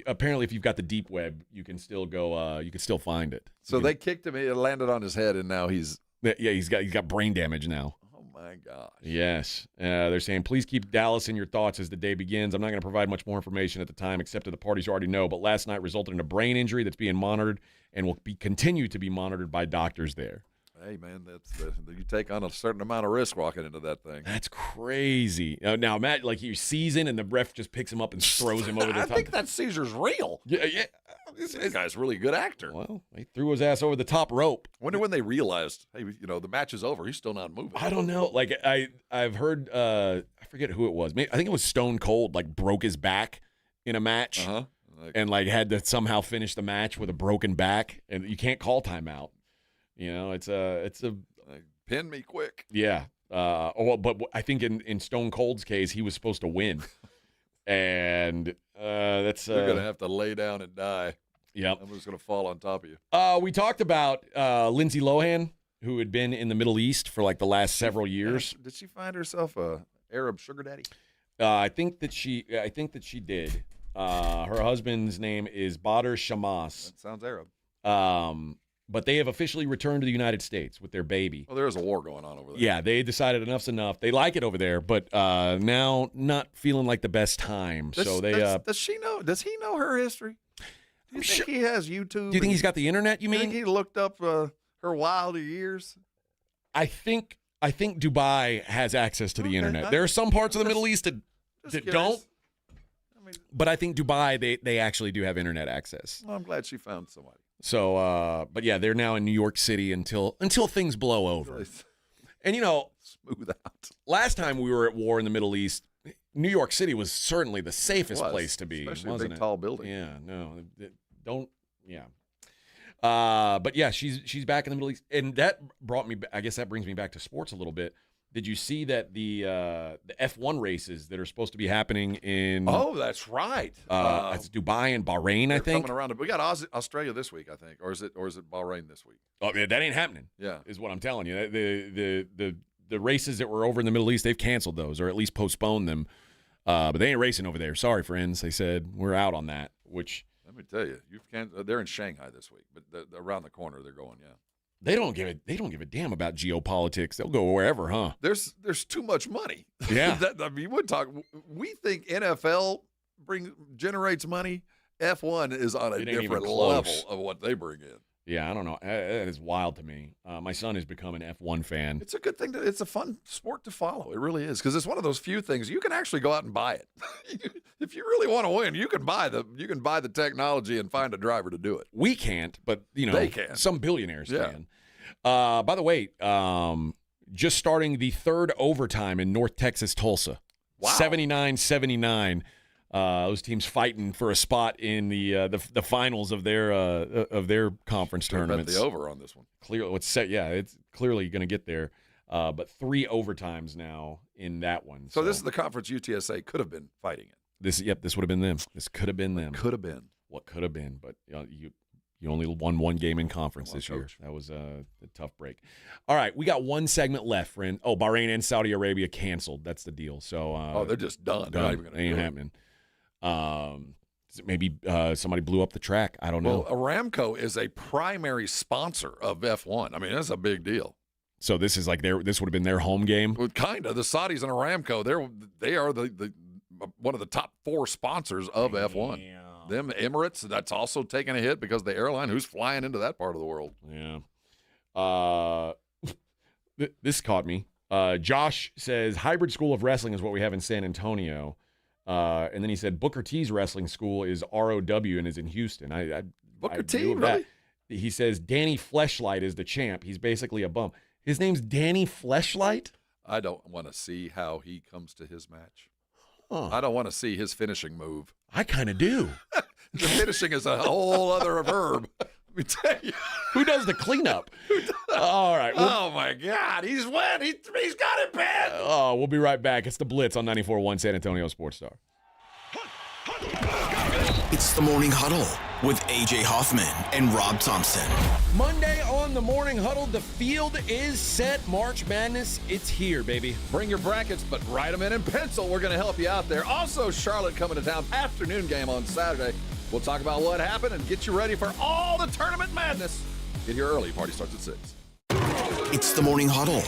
you've got the deep web, you can still go. You can still find it. So they kicked him. It landed on his head, and now he's got brain damage now. My gosh. Yes. They're saying, please keep Dallas in your thoughts as the day begins. I'm not going to provide much more information at the time, except to the parties you already know. But last night resulted in a brain injury that's being monitored and will continue to be monitored by doctors there. Hey, man, you take on a certain amount of risk walking into that thing. That's crazy. Now, Matt, like you're seizing and the ref just picks him up and throws him over the top. I think that seizure's real. Yeah. This guy's really a good actor. Well, he threw his ass over the top rope. I wonder when they realized, hey, the match is over. He's still not moving. I don't know. Like I've heard, I forget who it was. I think it was Stone Cold. Like broke his back in a match, and like had to somehow finish the match with a broken back, and you can't call timeout. It's a pin me quick. Yeah. But I think in Stone Cold's case, he was supposed to win. And That's You're going to have to lay down and die. Yep. I'm just going to fall on top of you. We talked about Lindsay Lohan, who had been in the Middle East for like the last several years. Did she find herself a Arab sugar daddy? I think that she did. Her husband's name is Badr Shammas. That sounds Arab. But they have officially returned to the United States with their baby. Well, there is a war going on over there. Yeah, they decided enough's enough. They like it over there, but now not feeling like the best time. Does she know? Does he know her history? Do you think he has YouTube? Do you think he's got the internet? You mean? Think he looked up her wilder years? I think Dubai has access to the internet. There are some parts of the Middle East that don't. But I think Dubai, they actually do have internet access. Well, I'm glad she found somebody. So, but yeah, they're now in New York City until things blow over. And smooth out. Last time we were at war in the Middle East, New York City was certainly the safest place to be, especially wasn't a big it? tall building. Yeah, no, don't. Yeah. But yeah, she's back in the Middle East, and that brought me. I guess that brings me back to sports a little bit. Did you see that the F1 races that are supposed to be happening in? Oh, that's right. It's Dubai and Bahrain, I think. Coming around. We got Australia this week, I think, or is it Bahrain this week? Oh, yeah, that ain't happening. Yeah, is what I'm telling you. The races that were over in the Middle East, they've canceled those or at least postponed them. But they ain't racing over there. Sorry, friends. They said we're out on that. Which let me tell you, they're in Shanghai this week, but around the corner they're going. Yeah. They don't give a damn about geopolitics. They'll go wherever, huh? There's too much money. Yeah. We think NFL generates money. F1 is on a different level of what they bring in. Yeah, I don't know. That is wild to me. My son has become an F1 fan. It's a good thing. It's a fun sport to follow. It really is, because it's one of those few things you can actually go out and buy it. If you really want to win, you can buy the technology and find a driver to do it. We can't, but they can. Some billionaires can. By the way, just starting the third overtime in North Texas Tulsa. Wow. 79-79. Those teams fighting for a spot in the finals of their conference tournaments. Bet the over on this one. Clearly, it's clearly going to get there. But 3 overtimes now in that one. So this is the conference UTSA could have been fighting in. This would have been them. This could have been them. Could have been. What could have been, but you only won one game in conference this year. That was a tough break. All right, we got one segment left, friend. Oh, Bahrain and Saudi Arabia canceled. That's the deal. So they're just done. They're not even going to ain't happening. Maybe somebody blew up the track. I don't know. Well, Aramco is a primary sponsor of F1. I mean, that's a big deal. So this is like this would have been their home game. Well, kind of. The Saudis and Aramco, they are the one of the top 4 sponsors of F1. Yeah. Them Emirates, that's also taking a hit because the airline who's flying into that part of the world. Yeah. This caught me. Josh says hybrid school of wrestling is what we have in San Antonio. And then he said Booker T's wrestling school is ROW and is in Houston. Booker T, really? He says Danny Fleshlight is the champ. He's basically a bum. His name's Danny Fleshlight? I don't want to see how he comes to his match. Huh. I don't want to see his finishing move. I kind of do. The finishing is a whole other verb. Let me tell you. Who does the cleanup? All right. Oh, my God. He's wet. He's got it bad. Oh, we'll be right back. It's the Blitz on 94.1 San Antonio Sports Star. It's the Morning Huddle with A.J. Hoffman and Rob Thompson. Monday on the Morning Huddle, the field is set. March Madness, it's here, baby. Bring your brackets, but write them in pencil. We're going to help you out there. Also, Charlotte coming to town. Afternoon game on Saturday. We'll talk about what happened and get you ready for all the tournament madness. Get here early. Party starts at 6. It's the Morning Huddle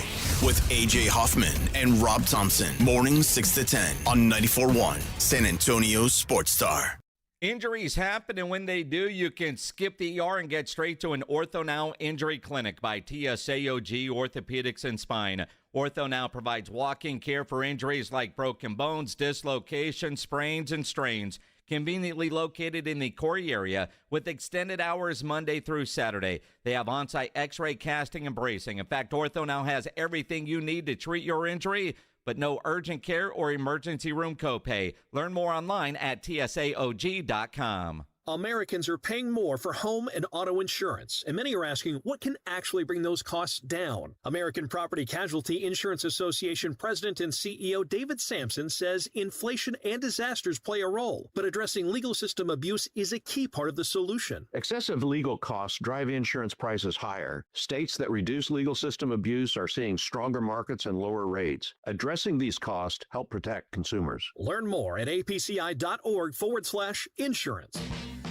with A.J. Hoffman and Rob Thompson. Morning 6 to 10 on 94.1 San Antonio Sports Star. Injuries happen, and when they do, you can skip the ER and get straight to an OrthoNow Injury Clinic by TSAOG Orthopedics and Spine. OrthoNow provides walk-in care for injuries like broken bones, dislocations, sprains, and strains. Conveniently located in the Corey area with extended hours Monday through Saturday. They have on-site x-ray, casting, and bracing. In fact, OrthoNow has everything you need to treat your injury, but no urgent care or emergency room copay. Learn more online at tsaog.com. Americans are paying more for home and auto insurance, and many are asking what can actually bring those costs down. American Property Casualty Insurance Association President and CEO David Sampson says inflation and disasters play a role, but addressing legal system abuse is a key part of the solution. Excessive legal costs drive insurance prices higher. States that reduce legal system abuse are seeing stronger markets and lower rates. Addressing these costs help protect consumers. Learn more at apci.org/insurance.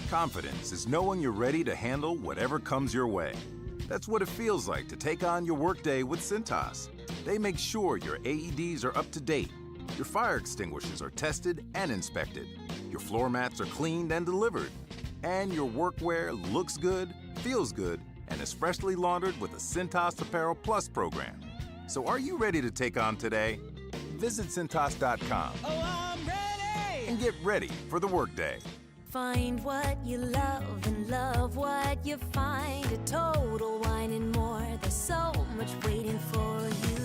Confidence is knowing you're ready to handle whatever comes your way. That's what it feels like to take on your workday with Cintas. They make sure your AEDs are up to date, your fire extinguishers are tested and inspected, your floor mats are cleaned and delivered, and your workwear looks good, feels good, and is freshly laundered with the Cintas Apparel Plus program. So are you ready to take on today? Visit Cintas.com and get ready for the workday. Find what you love and love what you find at Total Wine and More. There's so much waiting for you.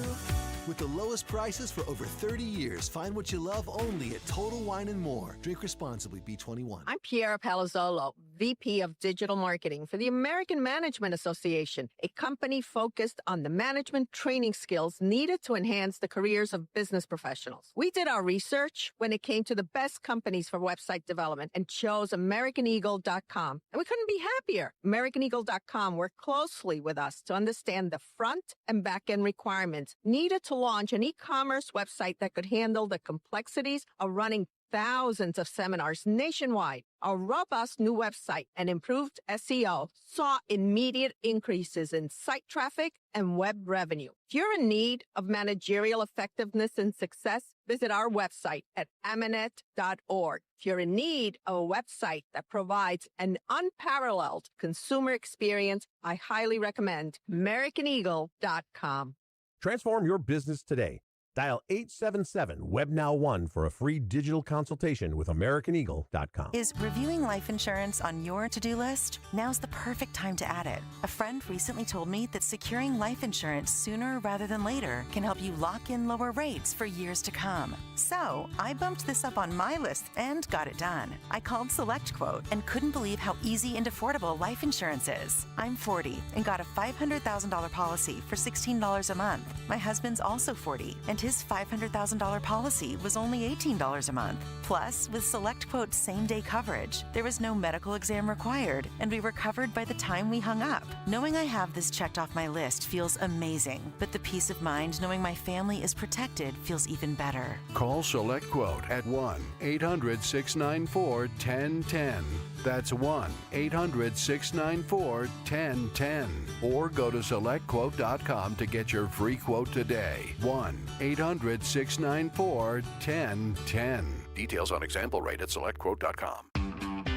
With the lowest prices for over 30 years, find what you love only at Total Wine and More. Drink responsibly, B21. I'm Piera Palazzolo, VP of Digital Marketing for the American Management Association, a company focused on the management training skills needed to enhance the careers of business professionals. We did our research when it came to the best companies for website development and chose AmericanEagle.com. And we couldn't be happier. AmericanEagle.com worked closely with us to understand the front and back end requirements needed to launch an e-commerce website that could handle the complexities of running thousands of seminars nationwide. Our robust new website and improved SEO saw immediate increases in site traffic and web revenue. If you're in need of managerial effectiveness and success, visit our website at amanet.org. If you're in need of a website that provides an unparalleled consumer experience, I highly recommend AmericanEagle.com. Transform your business today. Dial 877-WEB-NOW1 for a free digital consultation with AmericanEagle.com. Is reviewing life insurance on your to-do list? Now's the perfect time to add it. A friend recently told me that securing life insurance sooner rather than later can help you lock in lower rates for years to come. So I bumped this up on my list and got it done. I called SelectQuote and couldn't believe how easy and affordable life insurance is. I'm 40 and got a $500,000 policy for $16 a month. My husband's also 40 and his $500,000 policy was only $18 a month. Plus, with SelectQuote's same-day coverage, there was no medical exam required, and we were covered by the time we hung up. Knowing I have this checked off my list feels amazing, but the peace of mind knowing my family is protected feels even better. Call SelectQuote at 1-800-694-1010. That's 1-800-694-1010. Or go to SelectQuote.com to get your free quote today. 1-800-694-1010. Details on example rate at SelectQuote.com.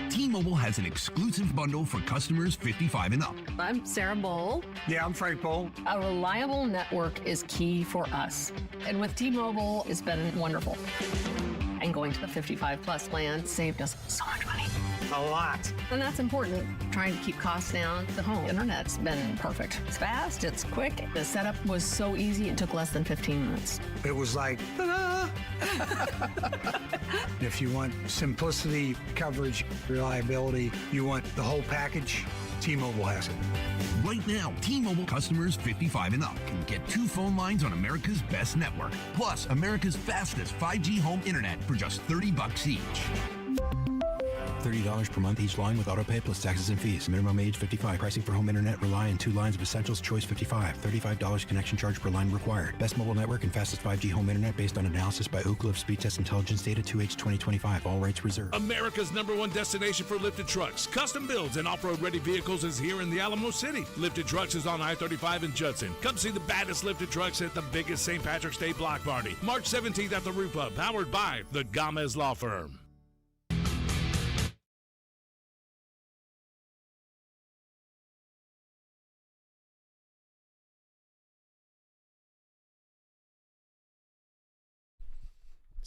T-Mobile has an exclusive bundle for customers 55 and up. I'm Sarah Bowl. Yeah, I'm Frank Bowl. A reliable network is key for us. And with T-Mobile, it's been wonderful. And going to the 55 plus plan saved us so much money. A lot. And that's important. Trying to keep costs down. The home internet's been perfect. It's fast, it's quick. The setup was so easy, it took less than 15 minutes. It was like, ta-da! If you want simplicity, coverage, reliability, you want the whole package, T-Mobile has it. Right now, T-Mobile customers 55 and up can get 2 phone lines on America's best network, plus America's fastest 5G home internet for just $30 each. $30 per month each line with autopay plus taxes and fees. Minimum age 55. Pricing for home internet rely on 2 lines of Essentials. Choice 55. $35 connection charge per line required. Best mobile network and fastest 5G home internet based on analysis by Ookla of Speed Test Intelligence data 2H 2025. All rights reserved. America's #1 destination for lifted trucks, custom builds, and off-road ready vehicles is here in the Alamo City. Lifted Trucks is on I-35 in Judson. Come see the baddest lifted trucks at the biggest St. Patrick's Day block party. March 17th at the Roof Pub, powered by the Gomez Law Firm.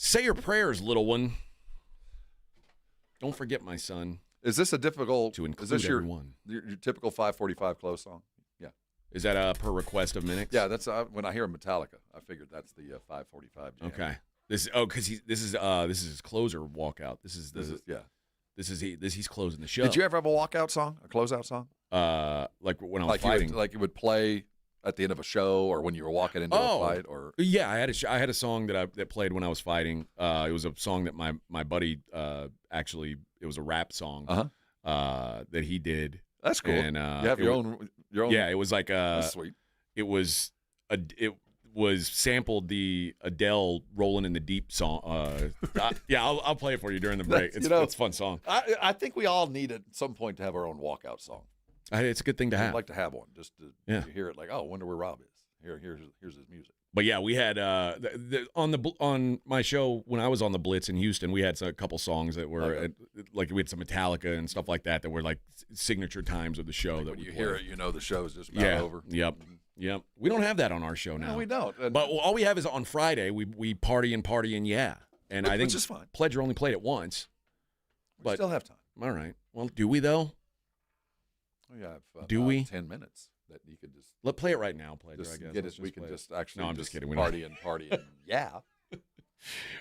Say your prayers, little one. Don't forget my son. Is this a difficult? To include is this everyone. Your typical 545 close song? Yeah. Is that per request of Minix? Yeah, that's when I hear Metallica, I figured that's the 545 jam. Okay. This is his closer walkout. This is He's closing the show. Did you ever have a walkout song, a closeout song? Like when I was fighting, it would play at the end of a show, or when you were walking into a fight, or yeah, I had a song that played when I was fighting. It was a song that my buddy actually, it was a rap song that he did. That's cool. And you have your own. Yeah, it was like that's sweet. It was sampled the Adele "Rolling in the Deep" song. Yeah, I'll play it for you during the break. It's a fun song. I think we all need at some point to have our own walkout song. It's a good thing to have. I'd like to have one, just to hear it. Like, oh, I wonder where Rob is. Here's his music. But yeah, we had on my show when I was on the Blitz in Houston, we had a couple songs that were like we had some Metallica and stuff like that were like signature times of the show. That when you hear it, you know the show is just about over. Yep. We don't have that on our show now. No, we don't. But all we have is on Friday. We party and yeah. And I think which is fine. Pledger only played it once. We still have time. All right. Well, do we though? We have do we 10 minutes that you could just play it right now, Pledger. Just I guess get it. We can just actually. No, I'm just kidding. Party and yeah.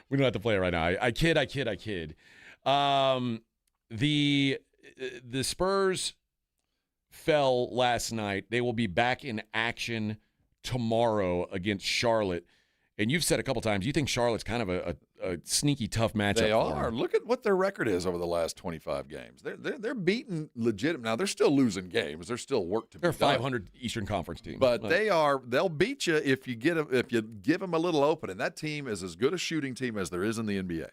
We don't have to play it right now. I kid. The Spurs fell last night. They will be back in action tomorrow against Charlotte. And you've said a couple times you think Charlotte's kind of a sneaky tough matchup. They are. Look at what their record is over the last 25 games. They're beating legitimate. Now they're still losing games. There's still work to be done. They're 500 Eastern Conference team, but they'll beat you if you give them a little open. And that team is as good a shooting team as there is in the NBA.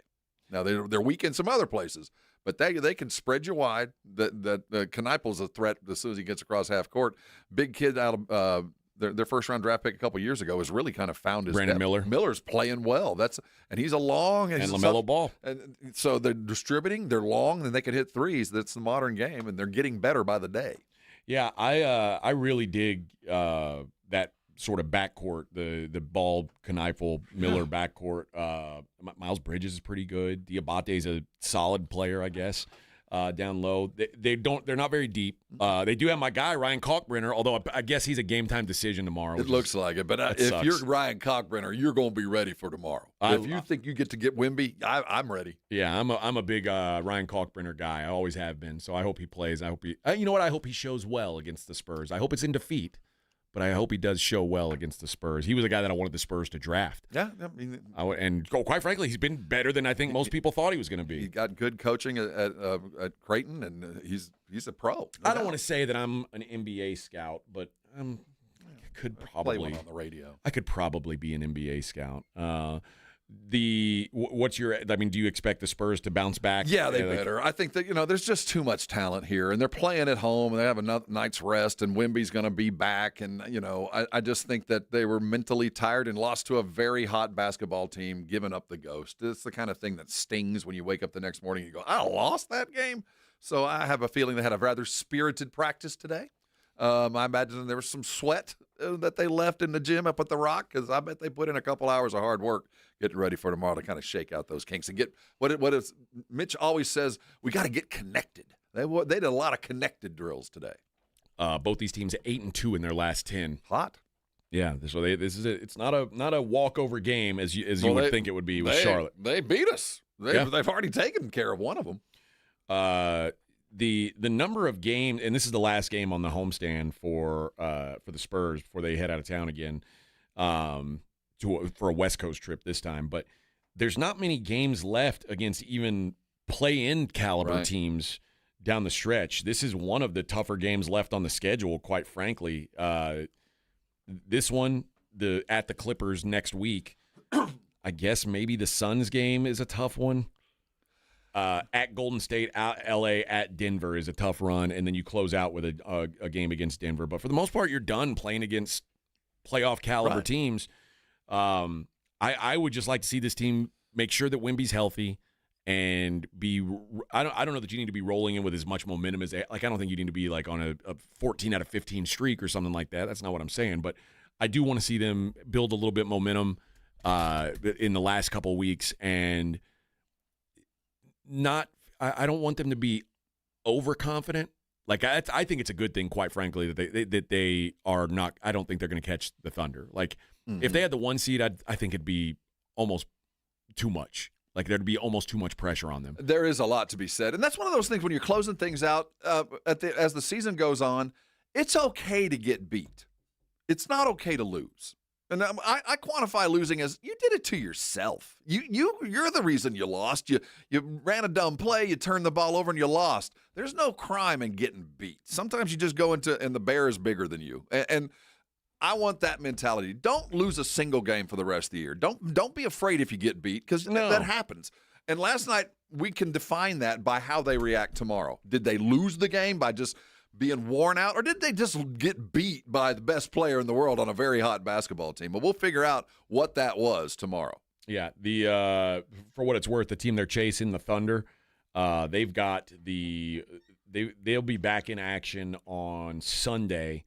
Now they're weak in some other places, but they can spread you wide. That Kneipel's a threat as soon as he gets across half court. Big kid out of. Their first-round draft pick a couple years ago has really kind of found his Brandon depth. Miller. Miller's playing well. And he's a long and LaMelo Ball. And so they're distributing. They're long, and they can hit threes. That's the modern game, and they're getting better by the day. Yeah, I really dig that sort of backcourt, the Ball, Kneipel, Miller backcourt. Miles Bridges is pretty good. Diabate's a solid player, I guess. Down low, they're not very deep. They do have my guy Ryan Kalkbrenner, although I guess he's a game time decision tomorrow. It looks like it, but if you're Ryan Kalkbrenner, you're going to be ready for tomorrow. If you think you get to get Wemby, I'm ready. Yeah, I'm a big Ryan Kalkbrenner guy. I always have been. So I hope he plays. I hope you know what? I hope he shows well against the Spurs. I hope it's in defeat, but I hope he does show well against the Spurs. He was a guy that I wanted the Spurs to draft. Yeah, I mean, and quite frankly, he's been better than I think most people thought he was going to be. He got good coaching at Creighton, and he's a pro. I don't want to say that I'm an NBA scout, but could probably play one on the radio. I could probably be an NBA scout. Do you expect the Spurs to bounce back? Yeah, they better. I think that, there's just too much talent here, and they're playing at home, and they have a night's rest, and Wemby's going to be back, and, I just think that they were mentally tired and lost to a very hot basketball team, giving up the ghost. It's the kind of thing that stings when you wake up the next morning and you go, I lost that game? So I have a feeling they had a rather spirited practice today. I imagine there was some sweat that they left in the gym up at the Rock, because I bet they put in a couple hours of hard work getting ready for tomorrow to kind of shake out those kinks and get what is Mitch always says, we got to get connected. They did a lot of connected drills today. Both these teams 8-2 in their last 10. Hot. Yeah, so this is it. It's not a walkover game as you would think it would be with Charlotte. They beat us. They've already taken care of one of them. The number of games, and this is the last game on the homestand for the Spurs before they head out of town again for a West Coast trip this time. But there's not many games left against even play-in caliber teams down the stretch. This is one of the tougher games left on the schedule, quite frankly. This one, at the Clippers next week, I guess maybe the Suns game is a tough one. At Golden State, at LA, at Denver is a tough run, and then you close out with a game against Denver. But for the most part, you're done playing against playoff caliber teams. I would just like to see this team make sure that Wemby's healthy and be. I don't know that you need to be rolling in with as much momentum as I don't think you need to be like on a 14 out of 15 streak or something like that. That's not what I'm saying, but I do want to see them build a little bit momentum in the last couple of weeks and. I don't want them to be overconfident. Like I think it's a good thing, quite frankly, that they are not. I don't think they're going to catch the Thunder. Like if they had the 1 seed, I think it'd be almost too much. Like there'd be almost too much pressure on them. There is a lot to be said, and that's one of those things when you're closing things out as the season goes on. It's okay to get beat. It's not okay to lose. And I quantify losing as you did it to yourself. You're the reason you lost. You ran a dumb play, you turned the ball over, and you lost. There's no crime in getting beat. Sometimes you just go and the bear is bigger than you. And I want that mentality. Don't lose a single game for the rest of the year. Don't be afraid if you get beat, because that happens. And last night, we can define that by how they react tomorrow. Did they lose the game by just being worn out, or did they just get beat by the best player in the world on a very hot basketball team? But we'll figure out what that was tomorrow. Yeah, for what it's worth, the team they're chasing, the Thunder, they've got they'll be back in action on Sunday.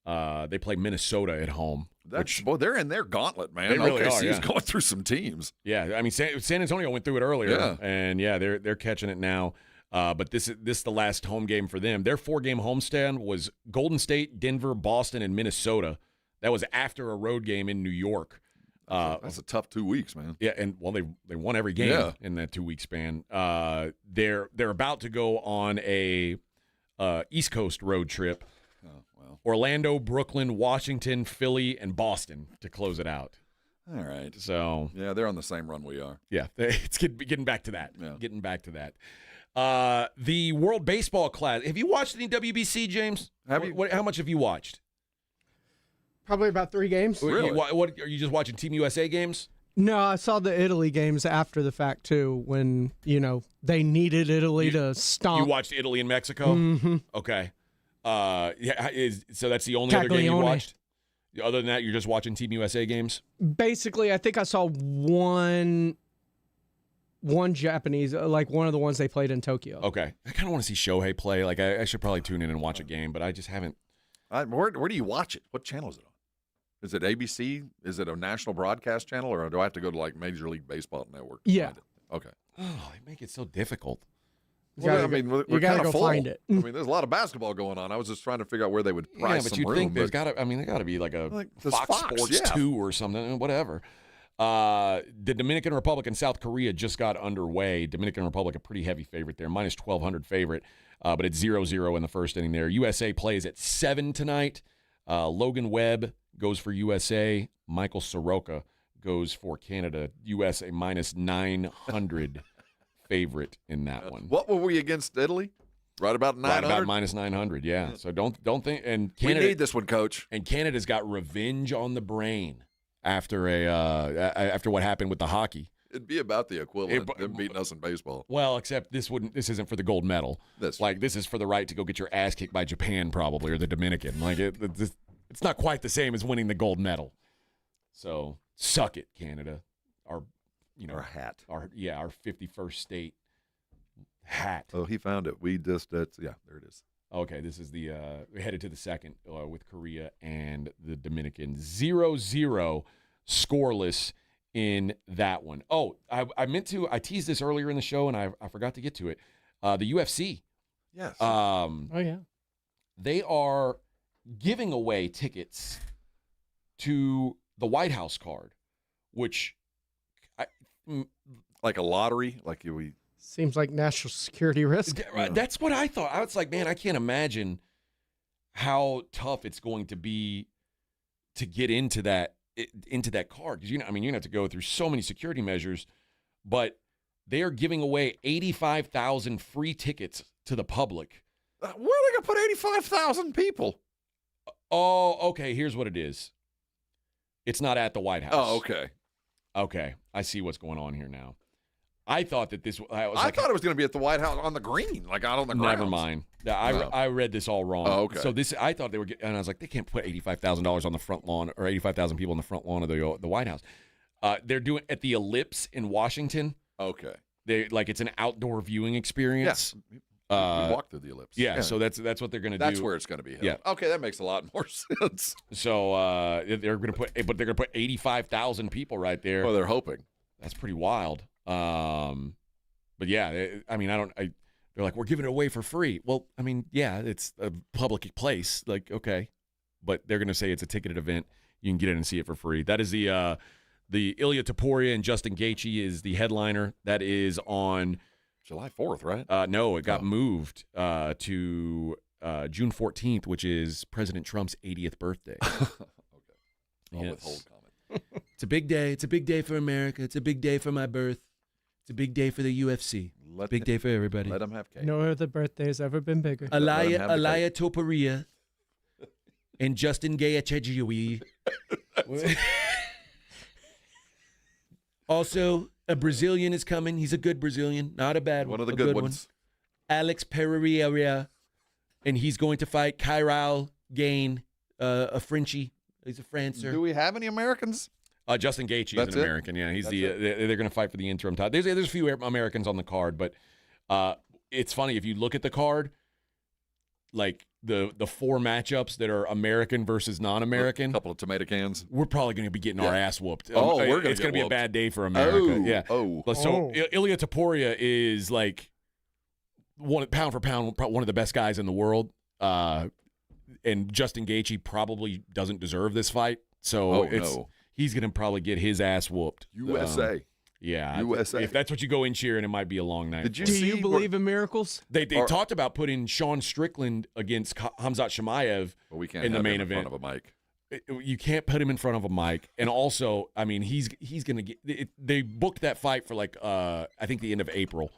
They play Minnesota at home. They're in their gauntlet, man. They really are. He's going through some teams. Yeah, I mean San Antonio went through it earlier, and they're catching it now. But this is the last home game for them. Their 4-game homestand was Golden State, Denver, Boston, and Minnesota. That was after a road game in New York. That's a tough 2 weeks, man. Yeah, and they won every game in that 2-week span. They're about to go on a East Coast road trip. Oh, well. Orlando, Brooklyn, Washington, Philly, and Boston to close it out. All right. So yeah, they're on the same run we are. Yeah, it's getting back to that. Yeah. Getting back to that. The World Baseball Classic. Have you watched any WBC, James? Have you? How much have you watched? Probably about 3 games. Really? What are you just watching Team USA games? No, I saw the Italy games after the fact too, when they needed Italy to stomp. You watched Italy and Mexico? Mm-hmm. Okay. So that's the only other game you watched? Other than that, you're just watching Team USA games? Basically, I think I saw one Japanese, like one of the ones they played in Tokyo. Okay. I kind of want to see Shohei play. Like, I should probably tune in and watch a game, but I just haven't. Where do you watch it? What channel is it on? Is it ABC? Is it a national broadcast channel, or do I have to go to like Major League Baseball Network? Yeah. Okay. Oh, they make it so difficult. Well, we're gotta kind of go full. find it. I mean, there's a lot of basketball going on. I was just trying to figure out where they would price but some you'd room. think there's got to be like a Fox Sports 2 or something, whatever. The Dominican Republic and South Korea just got underway. Dominican Republic, a pretty heavy favorite there, minus 1,200 favorite, but it's 0-0 in the first inning there. USA plays at 7 tonight. Logan Webb goes for USA. Michael Soroka goes for Canada. USA minus 900 favorite in that one. What were we against Italy? Right about 900? Right about minus 900, yeah. So don't think. And Canada, we need this one, Coach. And Canada's got revenge on the brain after after what happened with the hockey. It'd be about the equivalent of them beating us in baseball. Well, except this isn't for the gold medal. This is for the right to go get your ass kicked by Japan, probably, or the Dominican. Like it's not quite the same as winning the gold medal. So suck it, Canada. Our hat. Our 51st state hat. Oh, he found it. There it is. Okay, this is we headed to the second with Korea and the Dominican. 0-0 scoreless in that one. Oh, I teased this earlier in the show, and I forgot to get to it. The UFC. Yes. Oh, yeah. They are giving away tickets to the White House card, which like a lottery, Seems like national security risk. That's what I thought. I was like, man, I can't imagine how tough it's going to be to get into that card, because you're going to have to go through so many security measures. But they are giving away 85,000 free tickets to the public. Where are they going to put 85,000 people? Oh, okay. Here's what it is. It's not at the White House. Oh, okay. Okay, I see what's going on here now. I thought that this. I thought it was going to be at the White House on the green, like out on the ground. Never mind. I read this all wrong. Oh, okay. So I thought they were, and I was like, they can't put $85,000 on the front lawn, or 85,000 people on the front lawn of the White House. They're doing at the Ellipse in Washington. Okay. It's an outdoor viewing experience. Yes. We walk through the Ellipse. Yeah. So that's what they're going to do. That's where it's going to be held. Yeah. Okay, that makes a lot more sense. So they're going to put 85,000 people right there. Well, they're hoping. That's pretty wild. But yeah, they're like, we're giving it away for free. Well, I mean, yeah, it's a public place. Like, okay. But they're going to say it's a ticketed event. You can get in and see it for free. That is the The Ilya Topuria and Justin Gaethje is the headliner. That is on July 4th, right? No, it got moved to June 14th, which is President Trump's 80th birthday. Okay. I'll withhold comment. It's a big day. It's a big day for America. It's a big day for my birth. It's a big day for the UFC. Big day for everybody. Let them have cake. No other birthday has ever been bigger. Ilya Topuria and Justin Gaethje. Also, a Brazilian is coming. He's a good Brazilian, not a bad one. One of the good ones. Alex Pereira, and he's going to fight Kyril Gain, a Frenchie. He's a Francer. Do we have any Americans? Justin Gaethje is an American. Yeah, he's they're going to fight for the interim title. There's a few Americans on the card, but it's funny if you look at the card, like the 4 matchups that are American versus non-American. A couple of tomato cans. We're probably going to be getting our ass whooped. It's going to be a bad day for America. So Ilya Topuria is like pound for pound one of the best guys in the world. And Justin Gaethje probably doesn't deserve this fight. So he's going to probably get his ass whooped. USA. USA. If that's what you go in cheering, it might be a long night. Do you believe in miracles? They talked about putting Sean Strickland against Khamzat Chimaev in the main event. In front of a mic. You can't put him in front of a mic. And also, I mean, he's going to get they booked that fight for I think the end of April.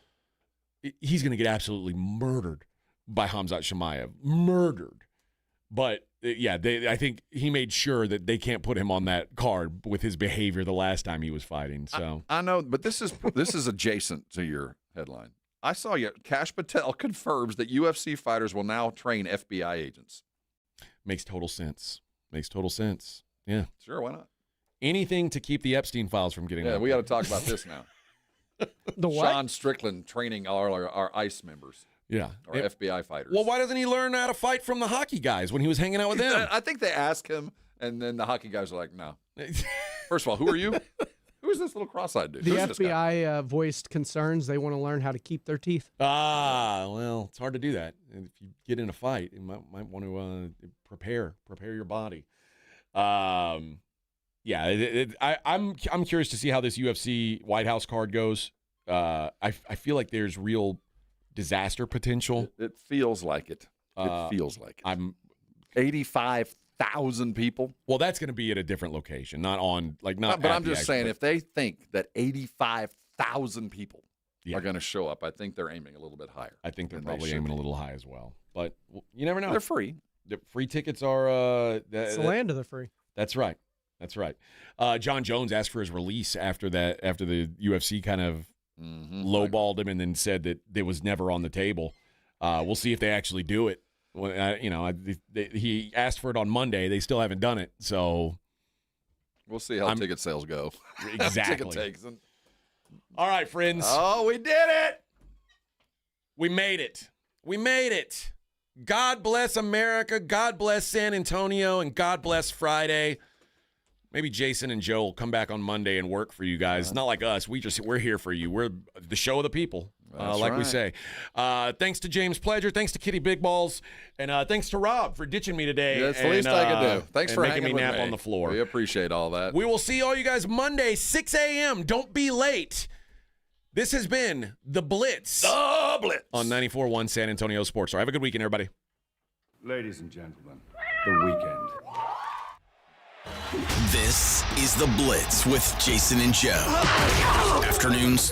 He's going to get absolutely murdered by Khamzat Chimaev. Murdered. But I think he made sure that they can't put him on that card with his behavior the last time he was fighting. So I know, but this is adjacent to your headline. I saw Kash Patel confirms that UFC fighters will now train FBI agents. Makes total sense. Yeah, sure, why not? Anything to keep the Epstein files from getting out. Yeah, we got to talk about this now. The what? Sean Strickland training our ICE members. Yeah. Or FBI fighters. Well, why doesn't he learn how to fight from the hockey guys when he was hanging out with them? I think they asked him, and then the hockey guys are like, no. First of all, who are you? Who is this little cross-eyed dude? The FBI voiced concerns. They want to learn how to keep their teeth. Well, it's hard to do that. And if you get in a fight, you might want to prepare your body. I'm curious to see how this UFC White House card goes. I feel like there's real disaster potential. It feels like it. I'm 85,000 people. Well, that's going to be at a different location, not. But I'm just saying, if they think that 85,000 people are going to show up, I think they're aiming a little bit higher. I think they're probably aiming a little high as well. But you never know. They're free. The free tickets are. It's the land of the free. That's right. John Jones asked for his release after the UFC kind of lowballed him and then said that it was never on the table. We'll see if they actually do it. He asked for it on Monday. They still haven't done it. So we'll see how ticket sales go. Exactly. Ticket takes. All right, friends. Oh, we did it. We made it. God bless America. God bless San Antonio. And God bless Friday. Maybe Jason and Joe will come back on Monday and work for you guys. It's not like us. We're here for you. We're the show of the people, we say. Thanks to James Pledger. Thanks to Kitty Big Balls. And thanks to Rob for ditching me today. That's the least I could do. Thanks for making hanging me nap with me on the floor. We appreciate all that. We will see all you guys Monday, 6 a.m. Don't be late. This has been The Blitz. The Blitz. On 94.1 San Antonio Sports. So have a good weekend, everybody. Ladies and gentlemen, the weekend. This is The Blitz with Jason and Joe. Afternoons